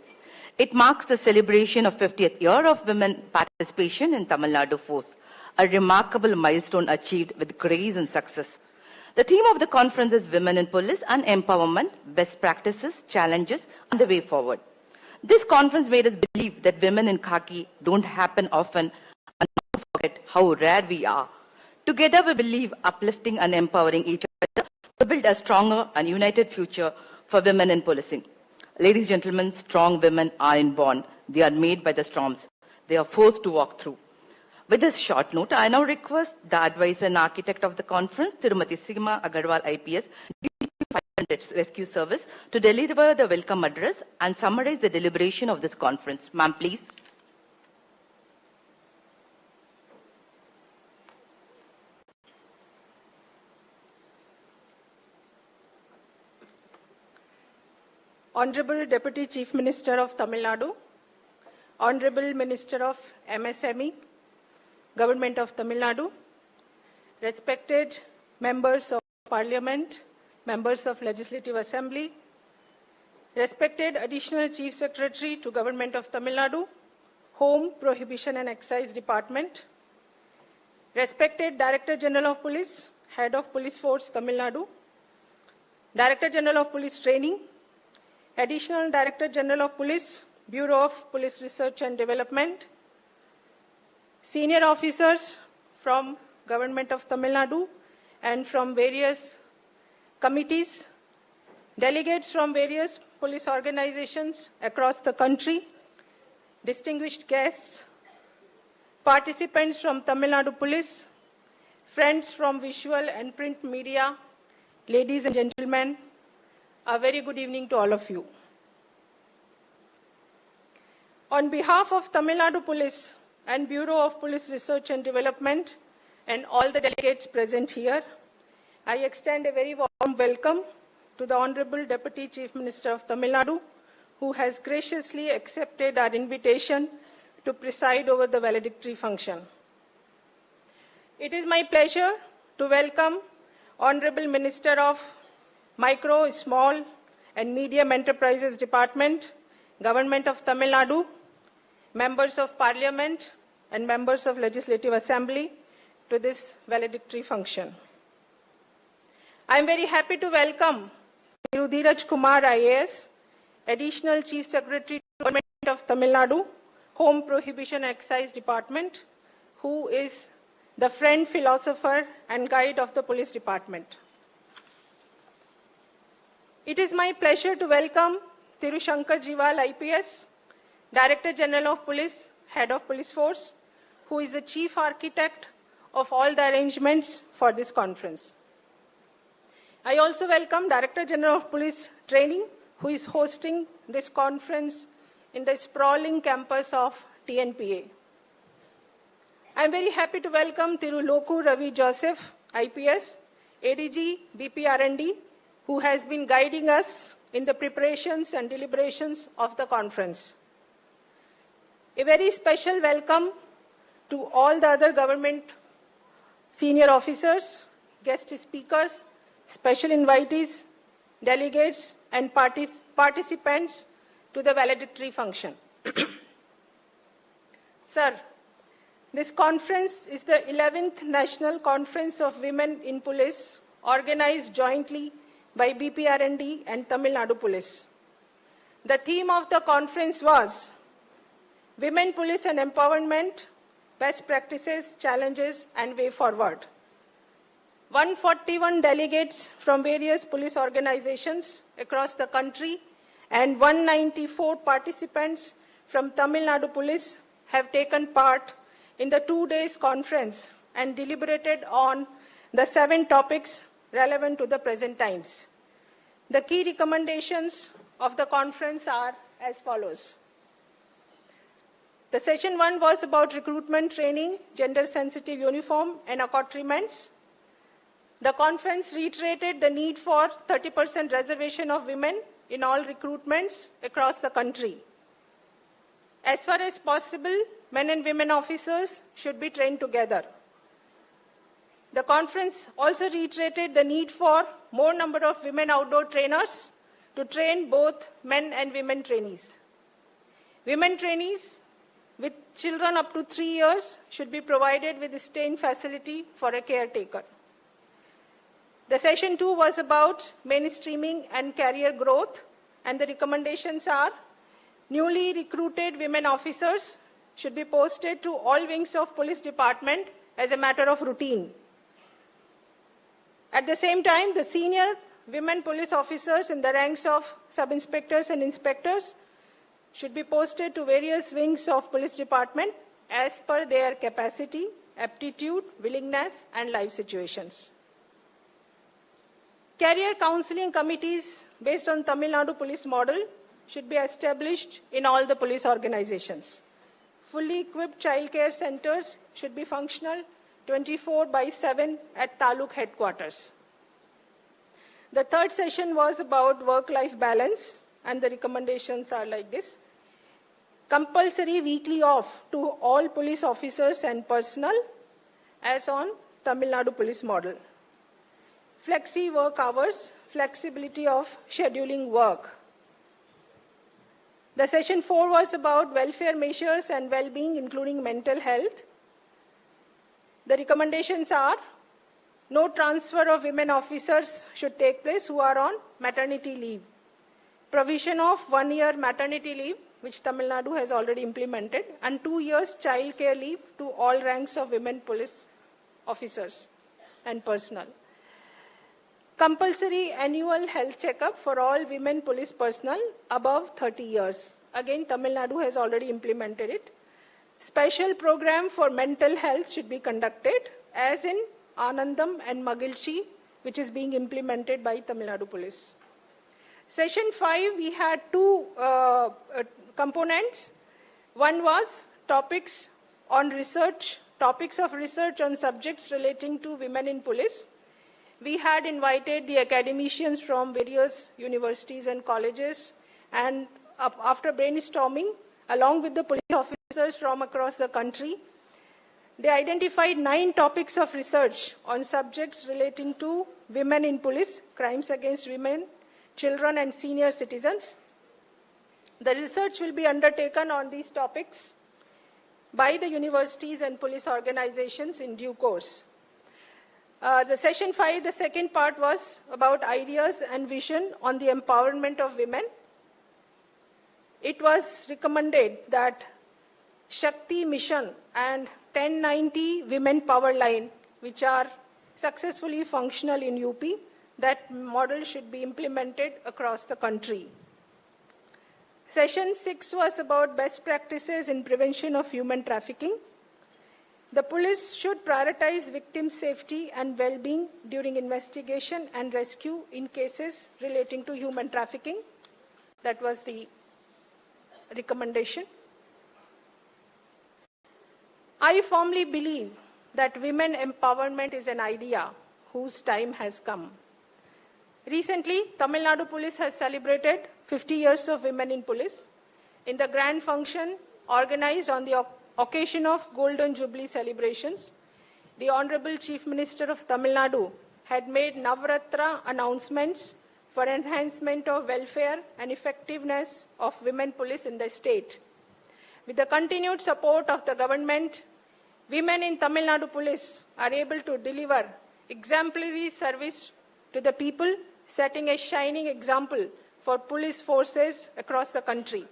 It marks the celebration of 50th year of women participation in Tamil Nadu Force, a remarkable milestone achieved with grace and success. The theme of the conference is Women in Police and Empowerment, Best Practices, Challenges, and the Way Forward. This conference made us believe that women in khaki don't happen often and not forget how rare we are. Together we believe uplifting and empowering each other to build a stronger and united future for women in policing. Ladies and gentlemen, strong women aren't born. They are made by the storms. They are forced to walk through. With this short note, I now request the advisor and architect of the conference, Tirumati Seema Agarwal IPS, Rescue Service, to deliver the welcome address and summarize the deliberation of this conference. Ma'am, please. Honorable Deputy Chief Minister of Tamil Nadu, Honorable Minister of MSME, Government of Tamil Nadu, respected members of Parliament, members of Legislative Assembly, respected Additional Chief Secretary to Government of Tamil Nadu, Home, Prohibition and Excise Department, respected Director General of Police, Head of Police Force Tamil Nadu, Director General of Police Training, Additional Director General of Police, Bureau of Police Research and Development, senior officers from Government of Tamil Nadu and from various committees, delegates from various police organizations across the country, distinguished guests, participants from Tamil Nadu Police, friends from visual and print media, ladies and gentlemen, a very good evening to all of you. On behalf of Tamil Nadu Police and Bureau of Police Research and Development and all the delegates present here, I extend a very warm welcome to the Honorable Deputy Chief Minister of Tamil Nadu, who has graciously accepted our invitation to preside over the valedictory function. It is my pleasure to welcome Honorable Minister of Micro, Small and Medium Enterprises Department, Government of Tamil Nadu, members of Parliament and members of Legislative Assembly to this valedictory function. I am very happy to welcome Dhiraj Kumar IAS, Additional Chief Secretary to Government of Tamil Nadu, Home, Prohibition and Excise Department, who is the friend, philosopher and guide of the Police Department. It is my pleasure to welcome Tirushankar Jiwal IPS, Director General of Police, Head of Police Force, who is the Chief Architect of all the arrangements for this conference. I also welcome Director General of Police Training, who is hosting this conference in the sprawling campus of TNPA. I am very happy to welcome Thiru Loku Ravi Joseph, IPS, ADG BPRND, who has been guiding us in the preparations and deliberations of the conference. A very special welcome to all the other government senior officers, guest speakers, special invitees, delegates, and participants to the valedictory function. Sir, this conference is the 11th National Conference of Women in Police, organized jointly by BPRND and Tamil Nadu Police. The theme of the conference was Women Police and Empowerment, Best Practices, Challenges, and Way Forward. 141 delegates from various police organizations across the country and 194 participants from Tamil Nadu Police have taken part in the 2 days conference and deliberated on the 7 topics relevant to the present times. The key recommendations of the conference are as follows. The session 1 was about recruitment training, gender-sensitive uniform, and accoutrements. The conference reiterated the need for 30% reservation of women in all recruitments across the country. As far as possible, men and women officers should be trained together. The conference also reiterated the need for more number of women outdoor trainers to train both men and women trainees. Women trainees with children up to 3 years should be provided with a staying facility for a caretaker. The session 2 was about mainstreaming and career growth, and the recommendations are newly recruited women officers should be posted to all wings of police department as a matter of routine. At the same time, the senior women police officers in the ranks of sub-inspectors and inspectors should be posted to various wings of police department as per their capacity, aptitude, willingness, and life situations. Career counseling committees based on Tamil Nadu police model should be established in all the police organizations. Fully equipped childcare centers should be functional 24/7 at Taluk headquarters. The third session was about work-life balance, and the recommendations are like this. Compulsory weekly off to all police officers and personnel as on Tamil Nadu police model. Flexi work hours, flexibility of scheduling work. The session 4 was about welfare measures and well-being, including mental health. The recommendations are no transfer of women officers should take place who are on maternity leave. Provision of 1 year maternity leave, which Tamil Nadu has already implemented, and 2 years child care leave to all ranks of women police officers and personnel. Compulsory annual health checkup for all women police personnel above 30 years. Again, Tamil Nadu has already implemented it. Special program for mental health should be conducted, as in Anandam and Magilchi, which is being implemented by Tamil Nadu Police. Session 5, we had 2 components. One was topics of research on subjects relating to women in police. We had invited the academicians from various universities and colleges, and after brainstorming, along with the police officers from across the country, they identified 9 topics of research on subjects relating to women in police, crimes against women, children, and senior citizens. The research will be undertaken on these topics by the universities and police organizations in due course. The session 5, the second part was about ideas and vision on the empowerment of women. It was recommended that Shakti mission and 1090 women power line, which are successfully functional in UP, that model should be implemented across the country. Session 6 was about best practices in prevention of human trafficking. The police should prioritize victim safety and well-being during investigation and rescue in cases relating to human trafficking. That was the recommendation. I firmly believe that women empowerment is an idea whose time has come. Recently, Tamil Nadu Police has celebrated 50 years of women in police. In the grand function organized on the occasion of Golden Jubilee celebrations, the Honorable Chief Minister of Tamil Nadu had made Navratra announcements for enhancement of welfare and effectiveness of women police in the state. With the continued support of the government, women in Tamil Nadu Police are able to deliver exemplary service to the people, setting a shining example for police forces across the country.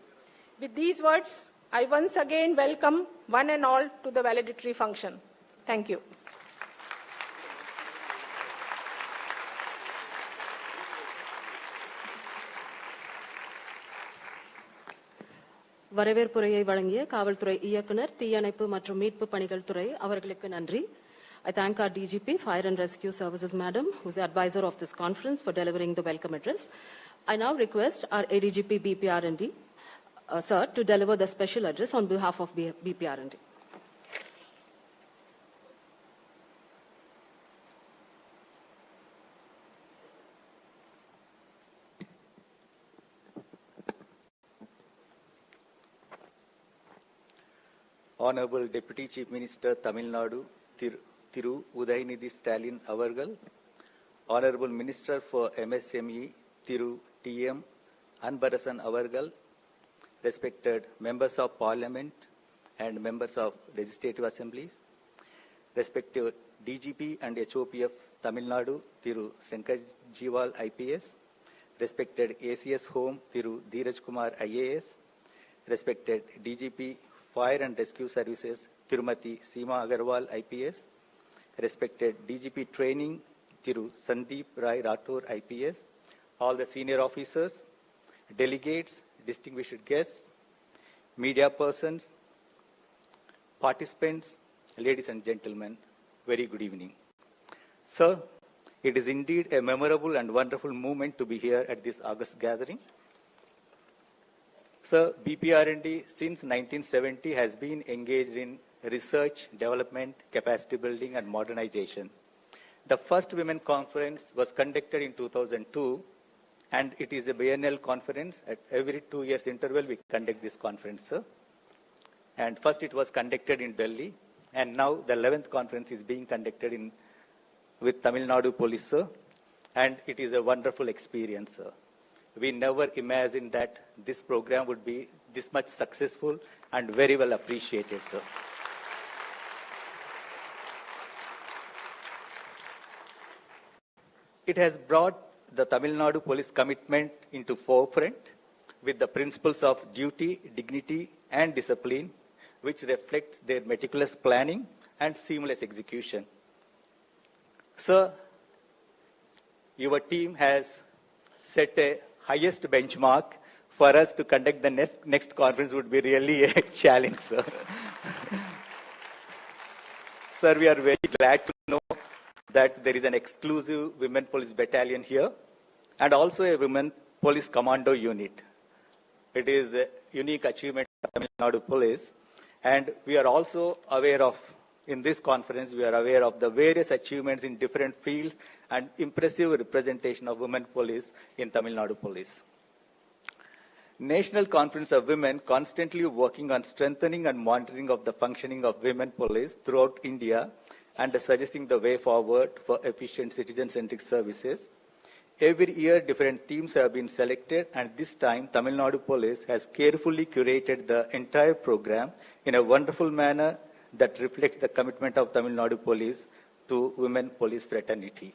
With these words, I once again welcome one and all to the valedictory function. Thank you. வரவேற்புரையை வழங்கிய காவல்துறை இயக்குனர் தீயணைப்பு மற்றும் மீட்பு பணிகள் துறை அவர்களுக்கு நன்றி. I thank our DGP, Fire and Rescue Services Madam, who is the advisor of this conference, for delivering the welcome address. I now request our ADGP BPR&D, sir, to deliver the special address on behalf of BPR&D. Honorable Deputy Chief Minister Tamil Nadu, Thiru Udayanidhi Stalin Avargal, Honorable Minister for MSME, Thiru T.M. Anbarasan Avargal, respected members of Parliament and members of Legislative Assemblies, respected DGP and HOPF Tamil Nadu, Thiru Shankar Jiwal IPS, respected ACS Home, Thiru Dheeraj Kumar IAS, respected DGP Fire and Rescue Services, Tirumati Seema Agarwal IPS, respected DGP Training, Thiru Sandeep Rai Rathore IPS, all the senior officers, delegates, distinguished guests, media persons, participants, ladies and gentlemen, very good evening. Sir, it is indeed a memorable and wonderful moment to be here at this August gathering. Sir, BPR&D since 1970 has been engaged in research, development, capacity building, and modernization. The first Women Conference was conducted in 2002, and it is a biennial conference. At every 2 years interval, we conduct this conference, sir. And first it was conducted in Delhi, and now the 11th conference is being conducted with Tamil Nadu Police, sir. And it is a wonderful experience, sir. We never imagined that this program would be this much successful and very well appreciated, sir. It has brought the Tamil Nadu Police commitment into forefront with the principles of duty, dignity, and discipline, which reflects their meticulous planning and seamless execution. Sir, your team has set a highest benchmark. For us to conduct the next conference would be really a challenge, sir. Sir, we are very glad to know that there is an exclusive women police battalion here and also a women police commando unit. It is a unique achievement of Tamil Nadu Police, and we are also aware of, in this conference, we are aware of the various achievements in different fields and impressive representation of women police in Tamil Nadu Police. National Conference of Women constantly working on strengthening and monitoring of the functioning of women police throughout India and suggesting the way forward for efficient citizen-centric services. Every year, different themes have been selected, and this time, Tamil Nadu Police has carefully curated the entire program in a wonderful manner that reflects the commitment of Tamil Nadu Police to women police fraternity.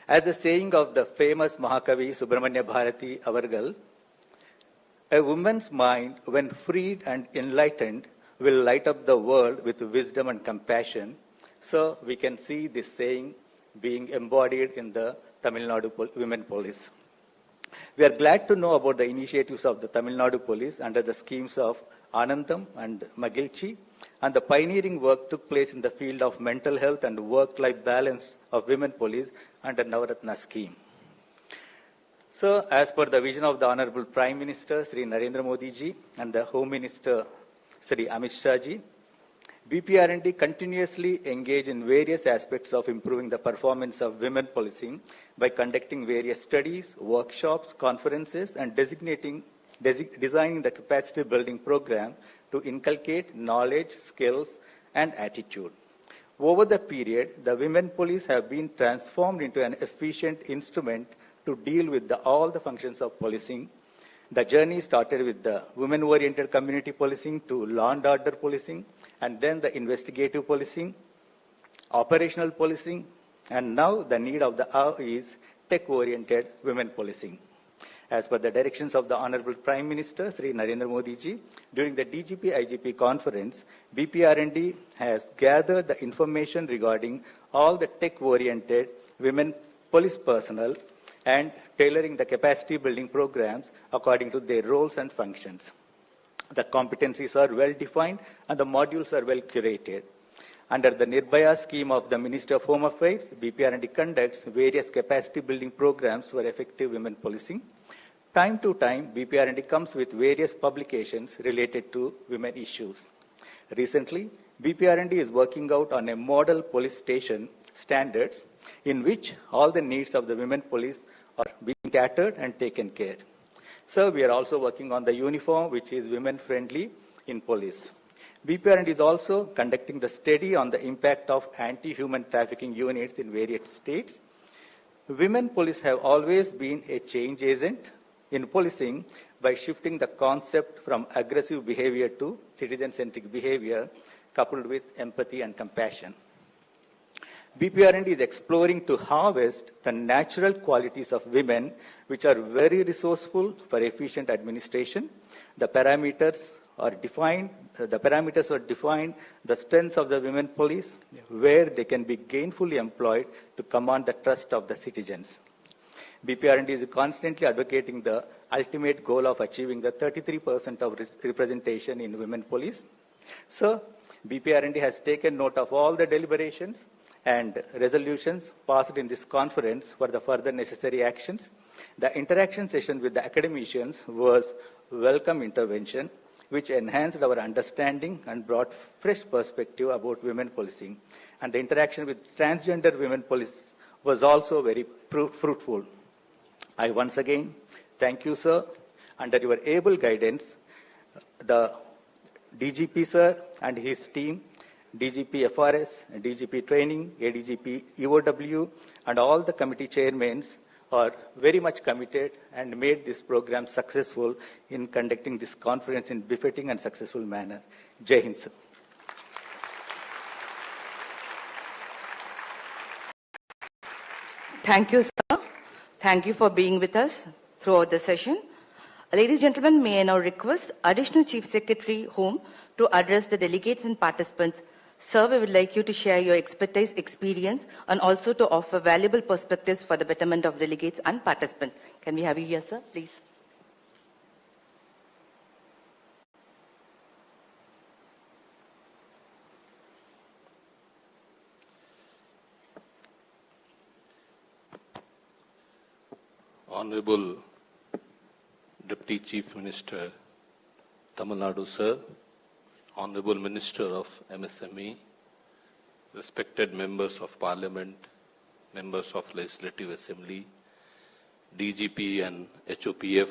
As the saying of the famous Mahakavi Subramanya Bharati Avargal, a woman's mind, when freed and enlightened, will light up the world with wisdom and compassion. So we can see this saying being embodied in the Tamil Nadu Women Police. We are glad to know about the initiatives of the Tamil Nadu Police under the schemes of Anandam and Magilchi, and the pioneering work took place in the field of mental health and work-life balance of women police under Navaratna scheme. So, as per the vision of the Honorable Prime Minister, Sri Narendra Modi ji, and the Home Minister, Sri Amit Shah ji, BPR&D continuously engage in various aspects of improving the performance of women policing by conducting various studies, workshops, conferences, and designing the capacity building program to inculcate knowledge, skills, and attitude. Over the period, the women police have been transformed into an efficient instrument to deal with all the functions of policing. The journey started with the women-oriented community policing to law and order policing, and then the investigative policing, operational policing, and now the need of the hour is tech-oriented women policing. As per the directions of the Honorable Prime Minister, Sri Narendra Modi ji, during the DGP-IGP conference, BPR&D has gathered the information regarding all the tech-oriented women police personnel and tailoring the capacity building programs according to their roles and functions. The competencies are well defined and the modules are well curated. Under the Nirbhaya scheme of the Ministry of Home Affairs, BPR&D conducts various capacity building programs for effective women policing. Time to time, BPR&D comes with various publications related to women issues. Recently, BPR&D is working out on a model police station standards in which all the needs of the women police are being catered and taken care. So we are also working on the uniform which is women-friendly in police. BPR&D is also conducting the study on the impact of anti-human trafficking units in various states. Women police have always been a change agent in policing by shifting the concept from aggressive behavior to citizen-centric behavior coupled with empathy and compassion. BPR&D is exploring to harvest the natural qualities of women which are very resourceful for efficient administration. The parameters are defined, the strengths of the women police, where they can be gainfully employed to command the trust of the citizens. BPR&D is constantly advocating the ultimate goal of achieving the 33% of representation in women police. So, BPR&D has taken note of all the deliberations and resolutions passed in this conference for the further necessary actions. The interaction session with the academicians was welcome intervention, which enhanced our understanding and brought fresh perspective about women policing. And the interaction with transgender women police was also very fruitful. I once again thank you, sir. Under your able guidance, the DGP, sir, and his team, DGP FRS, DGP Training, ADGP EOW, and all the committee chairmen are very much committed and made this program successful in conducting this conference in befitting and successful manner. Jai Hind, sir. Thank you, sir. Thank you for being with us throughout the session. Ladies and gentlemen, may I now request Additional Chief Secretary Home to address the delegates and participants. Sir, we would like you to share your expertise, experience, and also to offer valuable perspectives for the betterment of delegates and participants. Can we have you here, sir, please? Honorable Deputy Chief Minister, Tamil Nadu, sir, Honorable Minister of MSME, respected members of Parliament, members of Legislative Assembly, DGP and HOPF,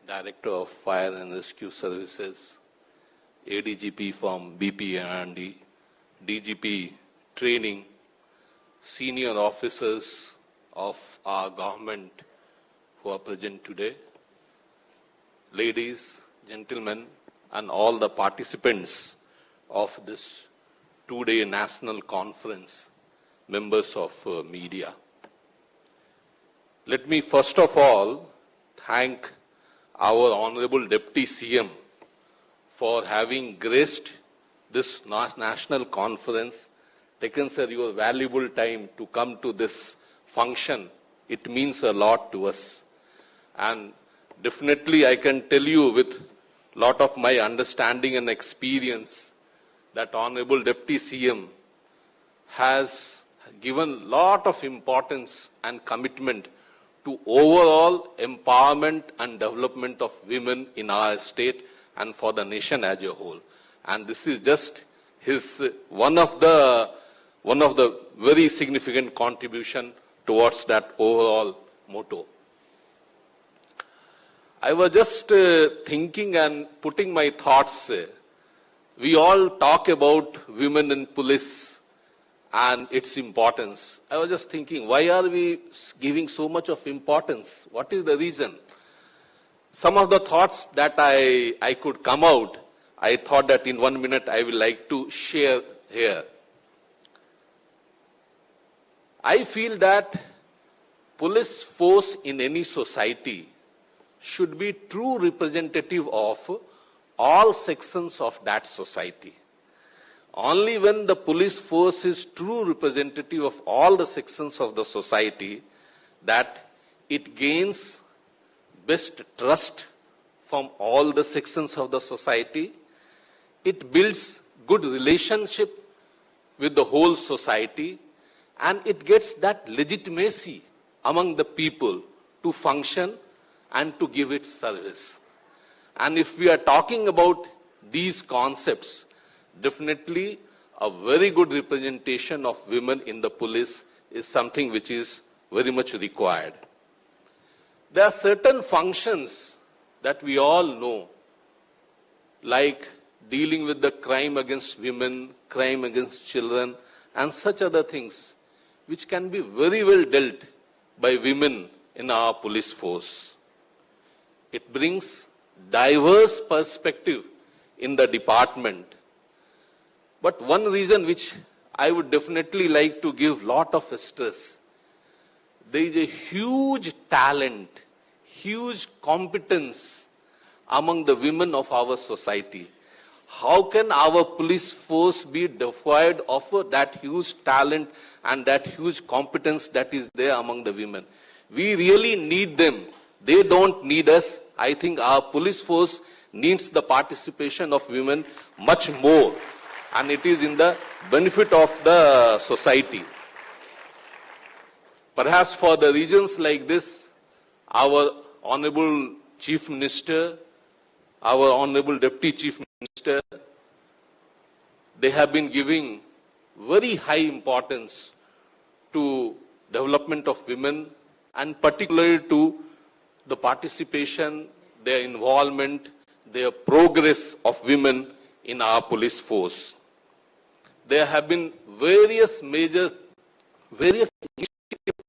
Director of Fire and Rescue Services, ADGP from BPR&D, DGP Training, senior officers of our government who are present today, ladies, gentlemen, and all the participants of this two-day national conference, members of media. Let me first of all thank our Honorable Deputy CM for having graced this national conference, taken, sir, your valuable time to come to this function. It means a lot to us. And definitely I can tell you with lot of my understanding and experience that Honorable Deputy CM has given lot of importance and commitment to overall empowerment and development of women in our state and for the nation as a whole. And this is just his one of the very significant contribution towards that overall motto. I was just thinking and putting my thoughts. We all talk about women in police and its importance. I was just thinking, why are we giving so much of importance? What is the reason? Some of the thoughts that I could come out, I thought that in 1 minute I will like to share here. I feel that police force in any society should be true representative of all sections of that society. Only when the police force is true representative of all the sections of the society that it gains best trust from all the sections of the society. It builds good relationship with the whole society, and it gets that legitimacy among the people to function and to give its service. And if we are talking about these concepts, definitely a very good representation of women in the police is something which is very much required. There are certain functions that we all know, like dealing with the crime against women, crime against children, and such other things, which can be very well dealt by women in our police force. It brings diverse perspective in the department. But one reason which I would definitely like to give lot of stress, there is a huge talent, huge competence among the women of our society. How can our police force be devoid of that huge talent and that huge competence that is there among the women? We really need them. They don't need us. I think our police force needs the participation of women much more, and it is in the benefit of the society. Perhaps for the regions like this, our Honorable Chief Minister, our Honorable Deputy Chief Minister, they have been giving very high importance to development of women, and particularly to the participation, their involvement, their progress of women in our police force. There have been various initiatives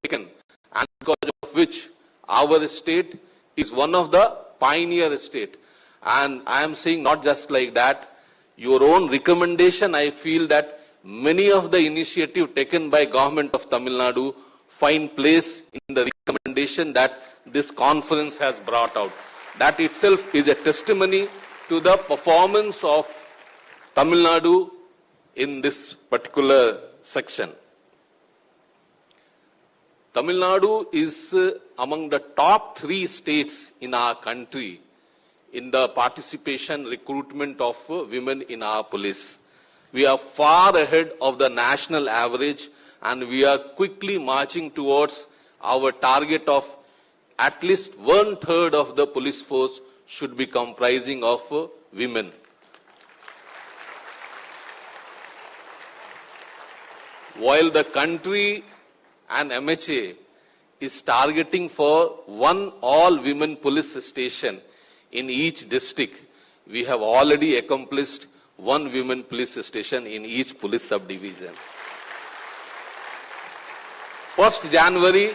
taken, and because of which our state is one of the pioneer state. And I am saying not just like that, your own recommendation, I feel that many of the initiatives taken by government of Tamil Nadu find place in the recommendation that this conference has brought out. That itself is a testimony to the performance of Tamil Nadu in this particular section. Tamil Nadu is among the top 3 states in our country in the participation recruitment of women in our police. We are far ahead of the national average, and we are quickly marching towards our target of at least 1/3 of the police force should be comprising of women. While the country and MHA is targeting for one all-women police station in each district, we have already accomplished one women police station in each police subdivision. 1st January,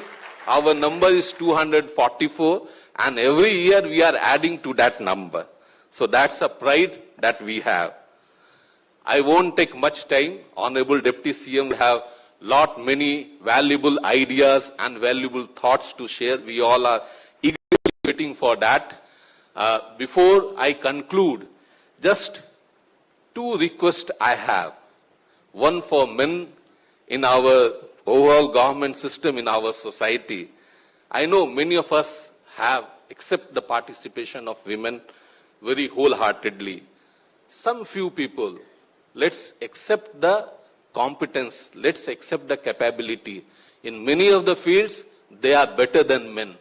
our number is 244, and every year we are adding to that number. So that's a pride that we have. I won't take much time. Honorable Deputy CM will have many valuable ideas and valuable thoughts to share. We all are eagerly waiting for that. Before I conclude, just 2 requests I have. One for men in our overall government system in our society. I know many of us have accepted the participation of women very wholeheartedly. Some few people, let's accept the competence, let's accept the capability. In many of the fields, they are better than men.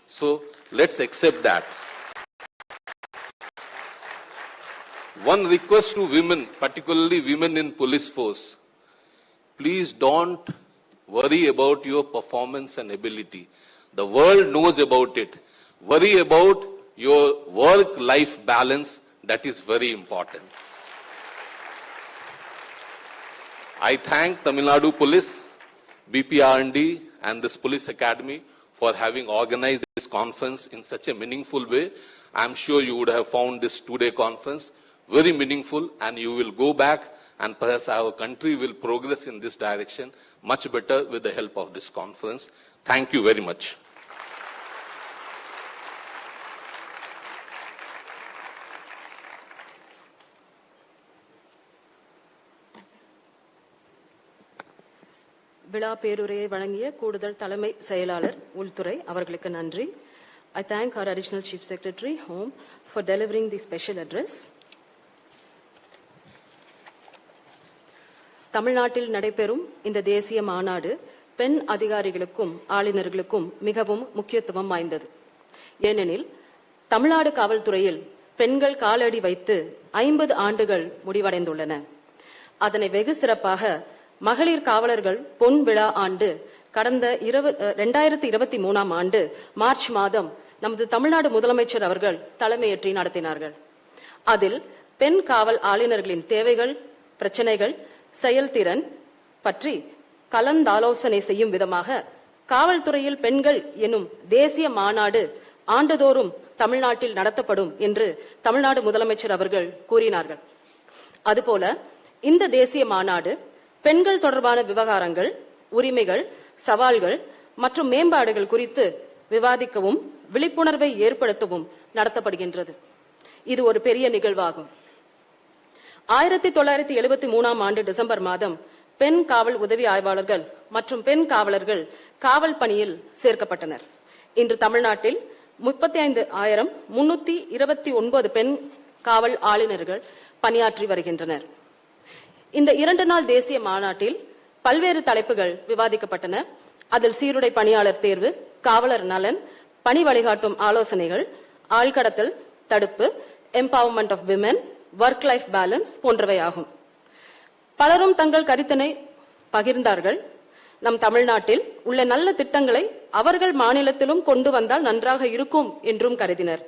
So let's accept that. One request to women, particularly women in police force. Please don't worry about your performance and ability. The world knows about it. Worry about your work-life balance. That is very important. I thank Tamil Nadu Police, BPR&D and this Police Academy for having organized this conference in such a meaningful way. I am sure you would have found this two-day conference very meaningful, and you will go back and perhaps our country will progress in this direction much better with the help of this conference. Thank you very much. விழா பேருரையை வழங்கிய கூடுதல் தலைமை செயலாளர் உள்துறை அவர்களுக்கு நன்றி. I thank our additional chief secretary home for delivering the special address. தமிழ்நாட்டில் நடைபெறும் இந்த தேசிய மாநாடு பெண் அதிகாரிகளுக்கும் ஆளுநர்களுக்கும் மிகவும் முக்கியத்துவம் வாய்ந்தது. ஏனெனில் தமிழ்நாடு காவல்துறையில் பெண்கள் காலடி வைத்து 50 ஆண்டுகள் முடிவடைந்துள்ளன. அதனை வெகு சிறப்பாக மகளிர் காவலர்கள் பொன் விழா ஆண்டு கடந்த 2023 ஆண்டு மார்ச் மாதம் நமது தமிழ்நாடு முதலமைச்சர் அவர்கள் தலைமையேற்றி நடத்தினார்கள். அதில் பெண் காவல் ஆளுநர்களின் தேவைகள், பிரச்சனைகள், செயல்திறன் பற்றி கலந்தாலோசனை செய்யும் விதமாக காவல்துறையில் பெண்கள் எனும் தேசிய மாநாடு ஆண்டுதோறும் தமிழ்நாட்டில் நடத்தப்படும் என்று தமிழ்நாடு முதலமைச்சர் அவர்கள் கூறினார்கள். அதுபோல இந்த தேசிய மாநாடு பெண்கள் தொடர்பான விவகாரங்கள், உரிமைகள், சவால்கள் மற்றும் மேம்பாடுகள் குறித்து விவாதிக்கவும் விழிப்புணர்வை ஏற்படுத்தவும் நடத்தப்படுகின்றது. இது ஒரு பெரிய நிகழ்வாகும். 1973 ஆண்டு டிசம்பர் மாதம் பெண் காவல் உதவி ஆய்வாளர்கள் மற்றும் பெண் காவலர்கள் காவல் பணியில் சேர்க்கப்பட்டனர். இன்று தமிழ்நாட்டில் 35,329 பெண் காவல் ஆளுநர்கள் பணியாற்றி வருகின்றனர். இந்த 2 நாள் தேசிய மாநாட்டில் பல்வேறு தலைப்புகள் விவாதிக்கப்பட்டன. அதில் சீருடை பணியாளர் தேர்வு, காவலர் நலன், பணி வழிகாட்டும் ஆலோசனைகள், ஆள்கடத்தல் தடுப்பு, empowerment of women, work life balance போன்றவை ஆகும். பலரும் தங்கள் கருத்தினை பகிர்ந்தார்கள். நம் தமிழ்நாட்டில் உள்ள நல்ல திட்டங்களை அவர்கள் மாநிலத்திலும் கொண்டு வந்தால் நன்றாக இருக்கும் என்றும் கருதினர்.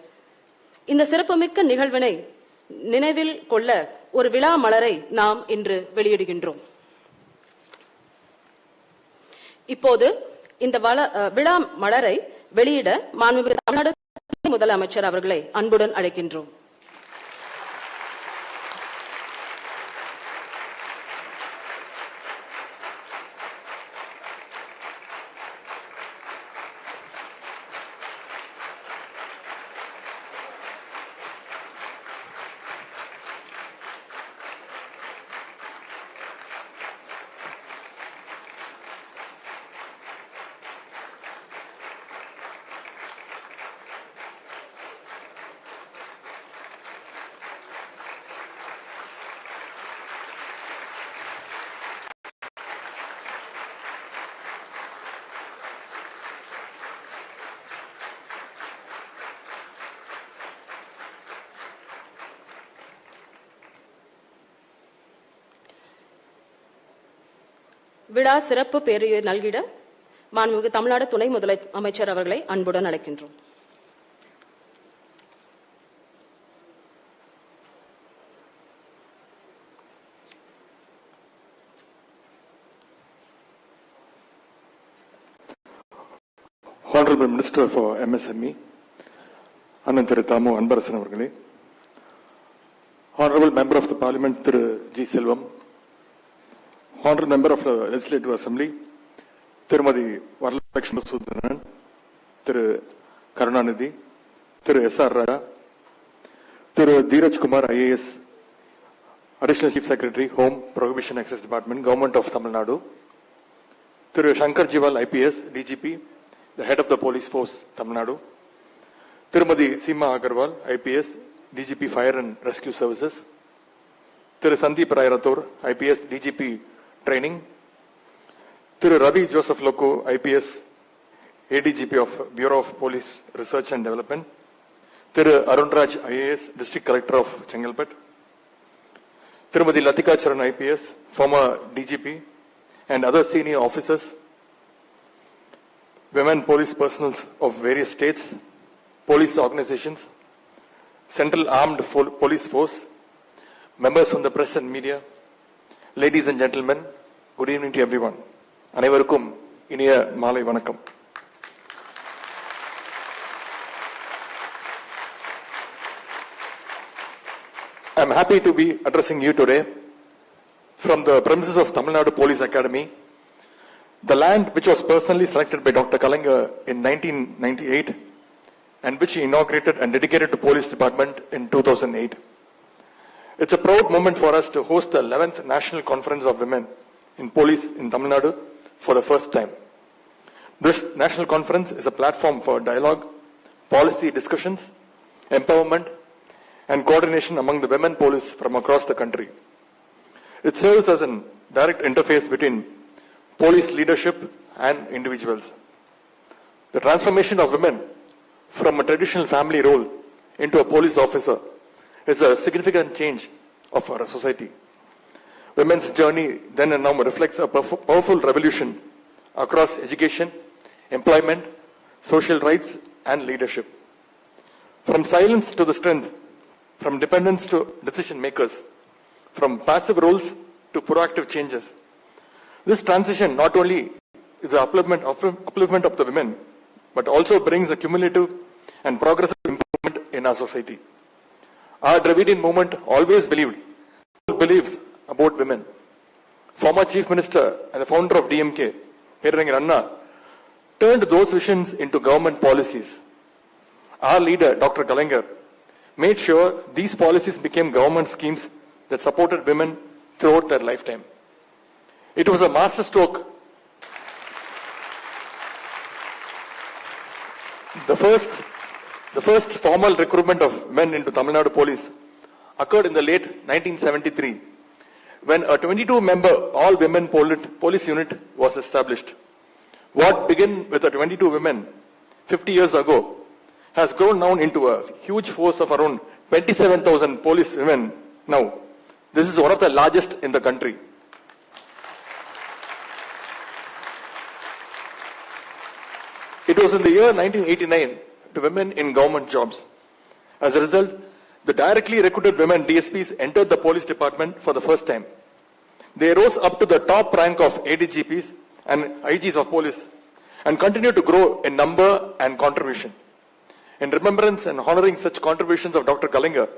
இந்த சிறப்புமிக்க நிகழ்வினை நினைவில் கொள்ள ஒரு விழா மலரை நாம் இன்று வெளியிடுகின்றோம். இப்போது இந்த விழா மலரை வெளியிட மாண்புமிகு தமிழ்நாடு முதலமைச்சர் அவர்களை அன்புடன் அழைக்கின்றோம். விழா சிறப்பு பேருரை நல்கிட மாண்புமிகு தமிழ்நாடு துணை முதலமைச்சர் அவர்களை அன்புடன் அழைக்கின்றோம். Honorable Minister for MSME, Anand Thiru Thamu Anbarasan அவர்களே, Honorable Member of the Parliament Thiru G. Selvam, Honorable Member of the Legislative Assembly, Tirumadi Varadalakshmi Sudanan, Thiru Karunanidhi, Thiru S.R. Raja, Thiru Dheeraj Kumar IAS, Additional Chief Secretary, Home, Prohibition Access Department, Government of Tamil Nadu, Thiru Shankar Jiwal IPS, DGP, the Head of the Police Force, Tamil Nadu, Tirumadi Seema Agarwal, IPS, DGP Fire and Rescue Services, Thiru Sandeep Rai Rathore, IPS, DGP Training, Thiru Ravi Joseph Loco, IPS, ADGP of Bureau of Police Research and Development, Thiru Arun Raj, IAS, District Collector of Chengalpet, Tirumadi Latika Charan IPS, former DGP, and other senior officers, women police personnel of various states, police organizations, Central Armed Police Force, members from the press and media, ladies and gentlemen, good evening to everyone. அனைவருக்கும் இனிய மாலை வணக்கம். I am happy to be addressing you today from the premises of Tamil Nadu Police Academy, the land which was personally selected by Dr. Kalaignar in 1998 and which he inaugurated and dedicated to Police Department in 2008. It's a proud moment for us to host the 11th National Conference of Women in Police in Tamil Nadu for the first time. This national conference is a platform for dialogue, policy discussions, empowerment, and coordination among the women police from across the country. It serves as a direct interface between police leadership and individuals. The transformation of women from a traditional family role into a police officer is a significant change of our society. Women's journey then and now reflects a powerful revolution across education, employment, social rights, and leadership. From silence to the strength, from dependence to decision makers, from passive roles to proactive changes. This transition not only is the upliftment of the women, but also brings a cumulative and progressive improvement in our society. Our Dravidian movement always believes about women. Former Chief Minister and the founder of DMK, Perangi Ranna, turned those visions into government policies. Our leader, Dr. Kalaignar, made sure these policies became government schemes that supported women throughout their lifetime. It was a masterstroke. The first formal recruitment of men into Tamil Nadu Police occurred in the late 1973, when a 22-member all-women police unit was established. What began with 22 women 50 years ago has grown now into a huge force of around 27,000 police women now. This is one of the largest in the country. It was in the year 1989 to women in government jobs. As a result, the directly recruited women DSPs entered the police department for the first time. They rose up to the top rank of ADGPs and IGs of police and continued to grow in number and contribution. In remembrance and honoring such contributions of Dr. Kalaignar,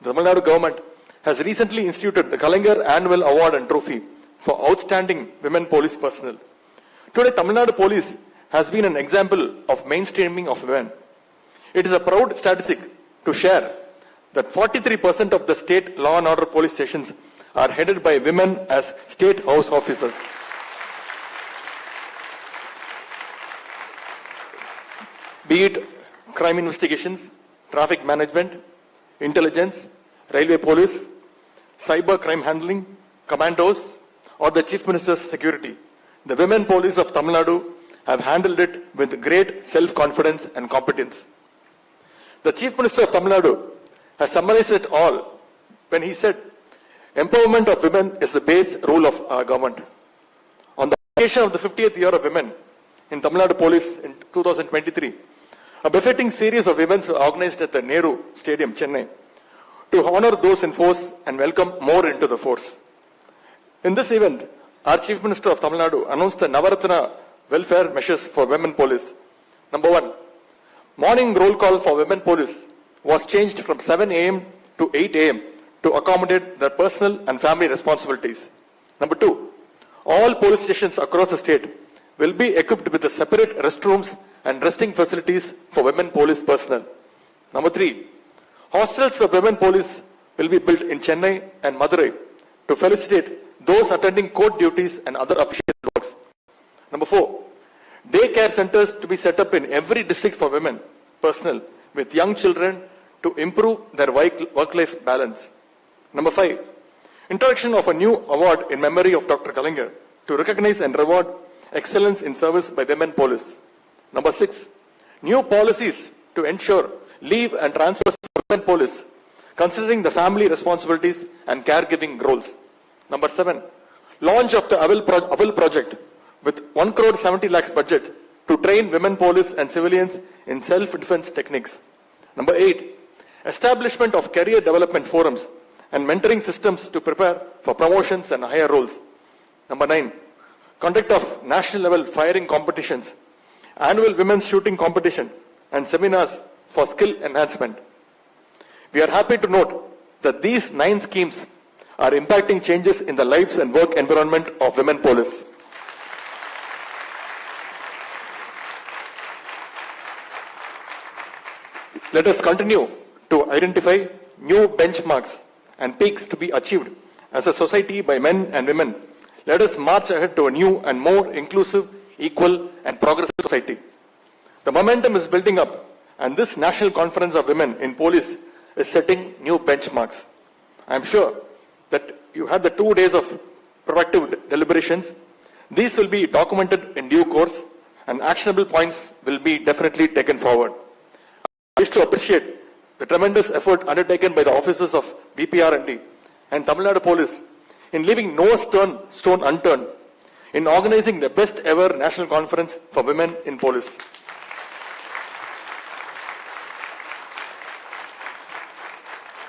the Tamil Nadu government has recently instituted the Kalaignar Annual Award and Trophy for outstanding women police personnel. Today, Tamil Nadu Police has been an example of mainstreaming of women. It is a proud statistic to share that 43% of the state law and order police stations are headed by women as state house officers. Be it crime investigations, traffic management, intelligence, railway police, cyber crime handling, commandos, or the Chief Minister's security, the women police of Tamil Nadu have handled it with great self-confidence and competence. The Chief Minister of Tamil Nadu has summarized it all when he said, empowerment of women is the base rule of our government. On the occasion of the 50th year of women in Tamil Nadu Police in 2023, a befitting series of events were organized at the Nehru Stadium, Chennai, to honor those in force and welcome more into the force. In this event, our Chief Minister of Tamil Nadu announced the Navaratna welfare measures for women police. Number 1, morning roll call for women police was changed from 7 a.m. to 8 a.m. to accommodate their personal and family responsibilities. Number 2, all police stations across the state will be equipped with separate restrooms and resting facilities for women police personnel. Number 3, hostels for women police will be built in Chennai and Madurai to facilitate those attending court duties and other official works. Number 4, daycare centers to be set up in every district for women personnel with young children to improve their work-life balance. Number 5, introduction of a new award in memory of Dr. Kalaignar to recognize and reward excellence in service by women police. Number 6, new policies to ensure leave and transfers for women police considering the family responsibilities and caregiving roles. Number 7, launch of the AVIL project with 1 crore 70 lakhs budget to train women police and civilians in self-defense techniques. Number 8, establishment of career development forums and mentoring systems to prepare for promotions and higher roles. Number 9, conduct of national level firing competitions, annual women's shooting competition and seminars for skill enhancement. We are happy to note that these 9 schemes are impacting changes in the lives and work environment of women police. Let us continue to identify new benchmarks and peaks to be achieved as a society by men and women. Let us march ahead to a new and more inclusive, equal and progressive society. The momentum is building up, and this National Conference of Women in Police is setting new benchmarks. I am sure that you had the 2 days of proactive deliberations. These will be documented in due course, and actionable points will be definitely taken forward. I wish to appreciate the tremendous effort undertaken by the officers of BPRND and Tamil Nadu Police in leaving no stone unturned in organizing the best ever national conference for women in police.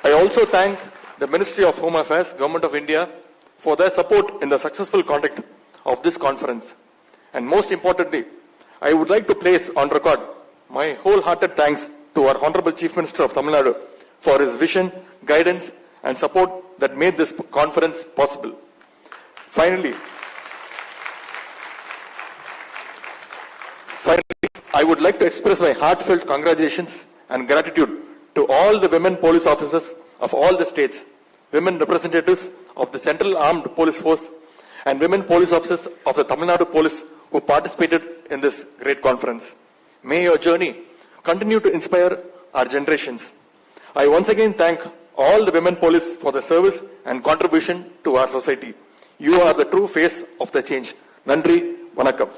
I also thank the Ministry of Home Affairs, Government of India, for their support in the successful conduct of this conference. And most importantly, I would like to place on record my wholehearted thanks to our Honorable Chief Minister of Tamil Nadu for his vision, guidance and support that made this conference possible. Finally, I would like to express my heartfelt congratulations and gratitude to all the women police officers of all the states, women representatives of the Central Armed Police Force and women police officers of the Tamil Nadu Police who participated in this great conference. May your journey continue to inspire our generations. I once again thank all the women police for their service and contribution to our society. You are the true face of the change. Nandri, Vanakkam.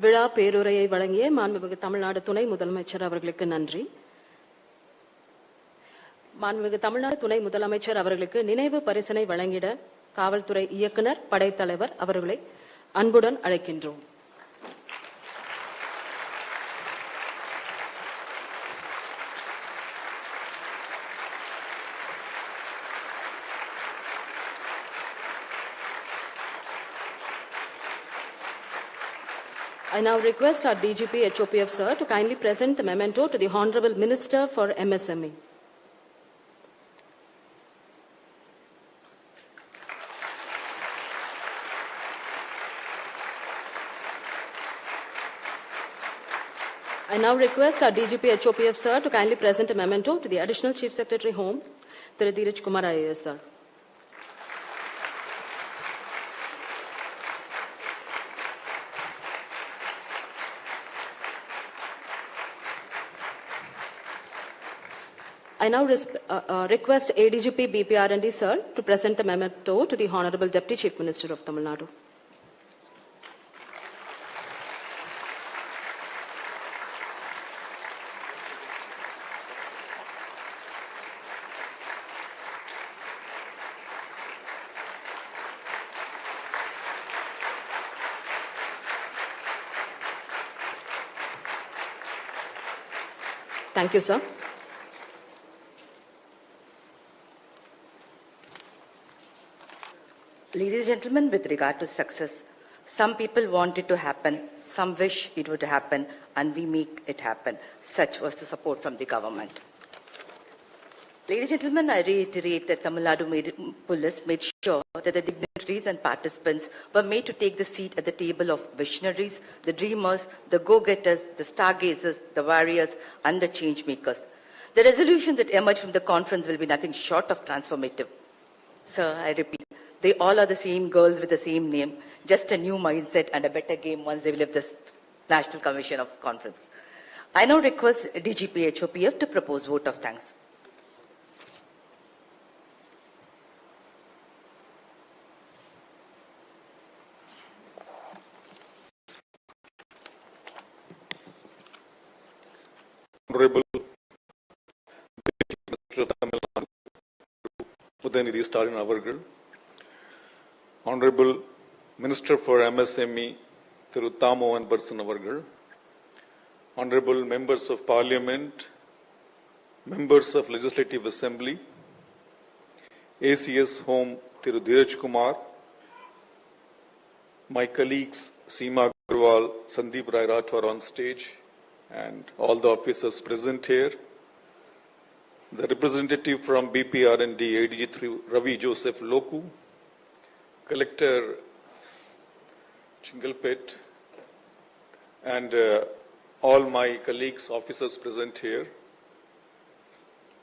விழா பேருரையை வழங்கிய மாண்புமிகு தமிழ்நாடு துணை முதலமைச்சர் அவர்களுக்கு நன்றி. மாண்புமிகு தமிழ்நாடு துணை முதலமைச்சர் அவர்களுக்கு நினைவு பரிசினை வழங்கிட காவல்துறை இயக்குனர், படைத்தலைவர் அவர்களை அன்புடன் அழைக்கின்றோம். I now request our DGP HOPF sir to kindly present the memento to the Honorable Minister for MSME. I now request our DGP HOPF sir to kindly present a memento to the Additional Chief Secretary Home, Thiru Dheeraj Kumar IAS sir. I now request ADGP BPRND sir to present the memento to the Honorable Deputy Chief Minister of Tamil Nadu. Thank you, sir. Ladies and gentlemen, with regard to success, some people want it to happen, some wish it would happen, and we make it happen. Such was the support from the government. Ladies and gentlemen, I reiterate that Tamil Nadu Police made sure that the dignitaries and participants were made to take the seat at the table of visionaries, the dreamers, the go-getters, the stargazers, the warriors, and the change makers. The resolutions that emerge from the conference will be nothing short of transformative. Sir, I repeat, they all are the same girls with the same name, just a new mindset and a better game once they leave this National Commission of Conference. I now request DGP HOPF to propose vote of thanks. Honorable Minister of Tamil Nadu, Udayanidhi Stalin Avargal, Honorable Minister for MSME, Thiru Tamo and Barsan Avargal, Honorable Members of Parliament, Members of Legislative Assembly, ACS Home Thiru Dheeraj Kumar, my colleagues Seema Agarwal, Sandeep Rai Rathwar on stage, and all the officers present here, the representative from BPRND ADG3 Ravi Joseph Loku, Collector Chingalpet, and all my colleagues, officers present here.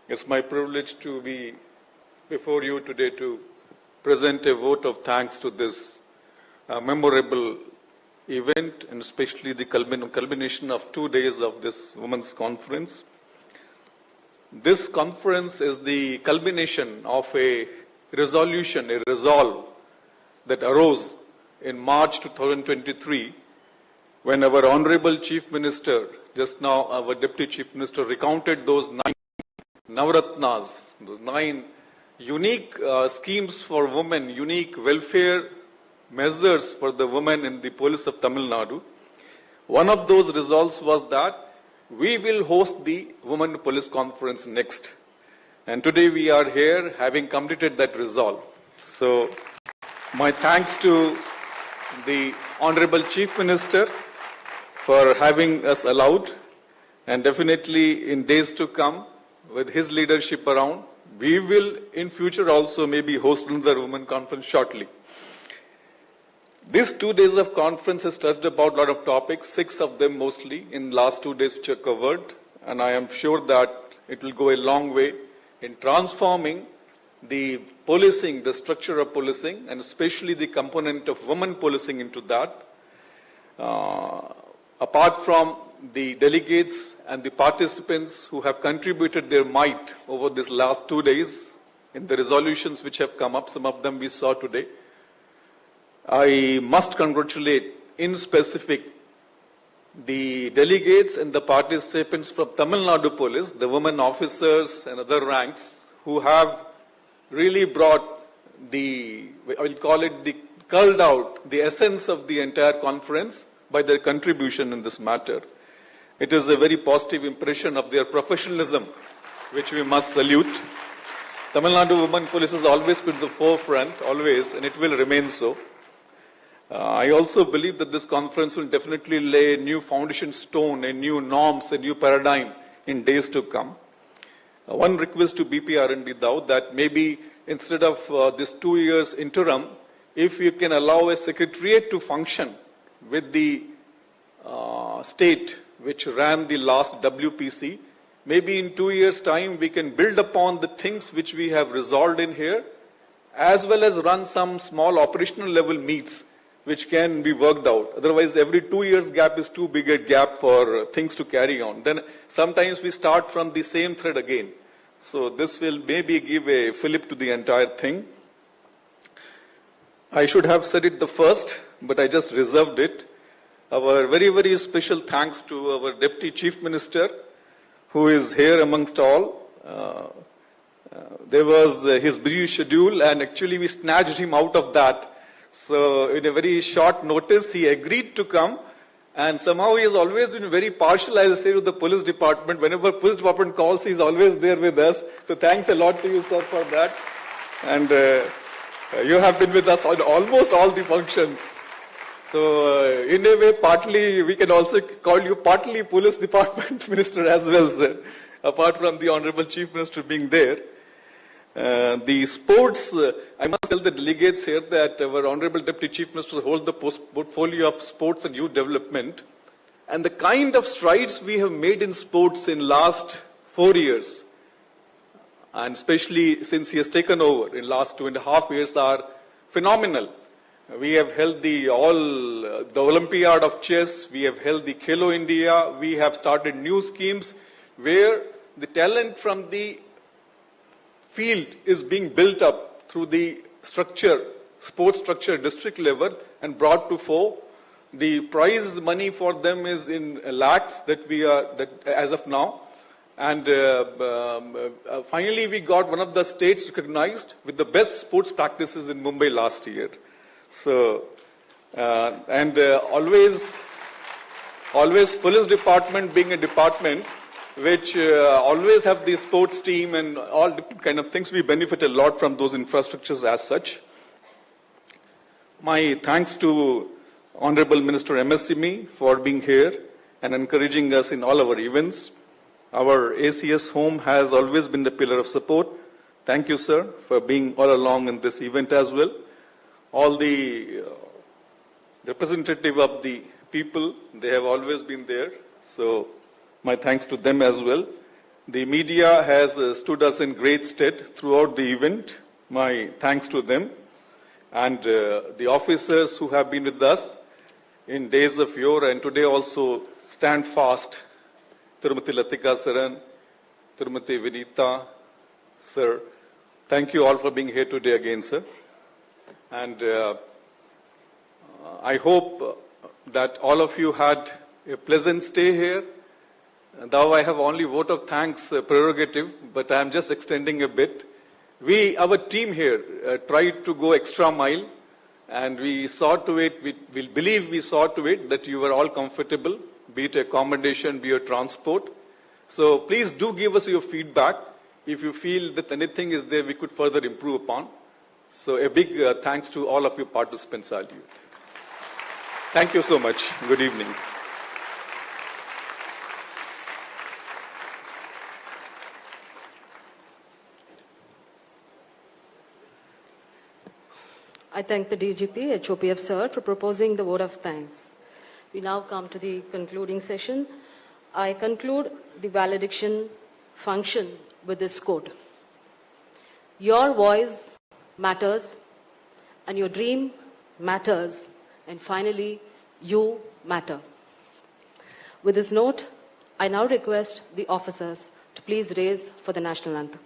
It's my privilege to be before you today to present a vote of thanks to this memorable event, and especially the culmination of 2 days of this Women's Conference. This conference is the culmination of a resolution, a resolve that arose in March 2023 when our Honorable Chief Minister, just now our Deputy Chief Minister, recounted those 9 Navratnas, those 9 unique schemes for women, unique welfare measures for the women in the police of Tamil Nadu. One of those resolves was that we will host the Women Police Conference next. And today we are here having completed that resolve. So my thanks to the Honorable Chief Minister for having us allowed, and definitely in days to come with his leadership around, we will in future also maybe host another Women Conference shortly. These 2 days of conference has touched about a lot of topics, 6 of them mostly in last 2 days which are covered, and I am sure that it will go a long way in transforming the policing, the structure of policing, and especially the component of women policing into that. Apart from the delegates and the participants who have contributed their might over these last 2 days in the resolutions which have come up, some of them we saw today, I must congratulate in specific the delegates and the participants from Tamil Nadu Police, the women officers and other ranks who have really brought the, I will call it the culled out, the essence of the entire conference by their contribution in this matter. It is a very positive impression of their professionalism, which we must salute. Tamil Nadu Women Police has always been at the forefront, always, and it will remain so. I also believe that this conference will definitely lay a new foundation stone, a new norms, a new paradigm in days to come. One request to BPRND though, that maybe instead of this 2 years interim, if you can allow a secretariat to function with the state which ran the last WPC, maybe in 2 years' time we can build upon the things which we have resolved in here, as well as run some small operational level meets which can be worked out. Otherwise, every 2 years gap is too big a gap for things to carry on. Then sometimes we start from the same thread again. So this will maybe give a fillip to the entire thing. I should have said it the first, but I just reserved it. Our very, very special thanks to our Deputy Chief Minister, who is here amongst all. There was his busy schedule, and actually we snatched him out of that. So in a very short notice, he agreed to come, and somehow he has always been very partial, I say, to the police department. Whenever police department calls, he's always there with us. So thanks a lot to you, sir, for that. And you have been with us on almost all the functions. So in a way, partly, we can also call you partly police department minister as well, sir, apart from the Honorable Chief Minister being there. The sports, I must tell the delegates here that our Honorable Deputy Chief Minister holds the portfolio of sports and youth development. And the kind of strides we have made in sports in last 4 years, and especially since he has taken over in last 2.5 years, are phenomenal. We have held the Olympiad of chess, we have held the Khelo India, we have started new schemes where the talent from the field is being built up through the structure, sports structure, district level, and brought to fore. The prize money for them is in lakhs that as of now. And finally, we got one of the states recognized with the best sports practices in Mumbai last year. So, always police department being a department which always have the sports team and all different kind of things, we benefit a lot from those infrastructures as such. My thanks to Honorable Minister MSCME for being here and encouraging us in all our events. Our ACS home has always been the pillar of support. Thank you, sir, for being all along in this event as well. All the representative of the people, they have always been there. So my thanks to them as well. The media has stood us in great stead throughout the event. My thanks to them. And the officers who have been with us in days of yore and today also stand fast. Tirumati Latika Saran, Tirumati Vinita, sir. Thank you all for being here today again, sir. And I hope that all of you had a pleasant stay here. Though I have only vote of thanks prerogative, but I am just extending a bit. Our team here tried to go extra mile, and we saw to it, we believe we saw to it that you were all comfortable, be it accommodation, be it transport. So please do give us your feedback if you feel that anything is there we could further improve upon. So a big thanks to all of you participants. Thank you so much. Good evening. I thank the DGP, HOPF sir, for proposing the vote of thanks. We now come to the concluding session. I conclude the valediction function with this quote. Your voice matters, and your dream matters, and finally, you matter. With this note, I now request the officers to please raise for the national anthem.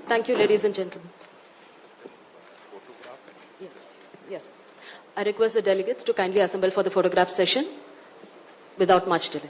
Thank you, ladies and gentlemen. Yes. I request the delegates to kindly assemble for the photograph session without much delay.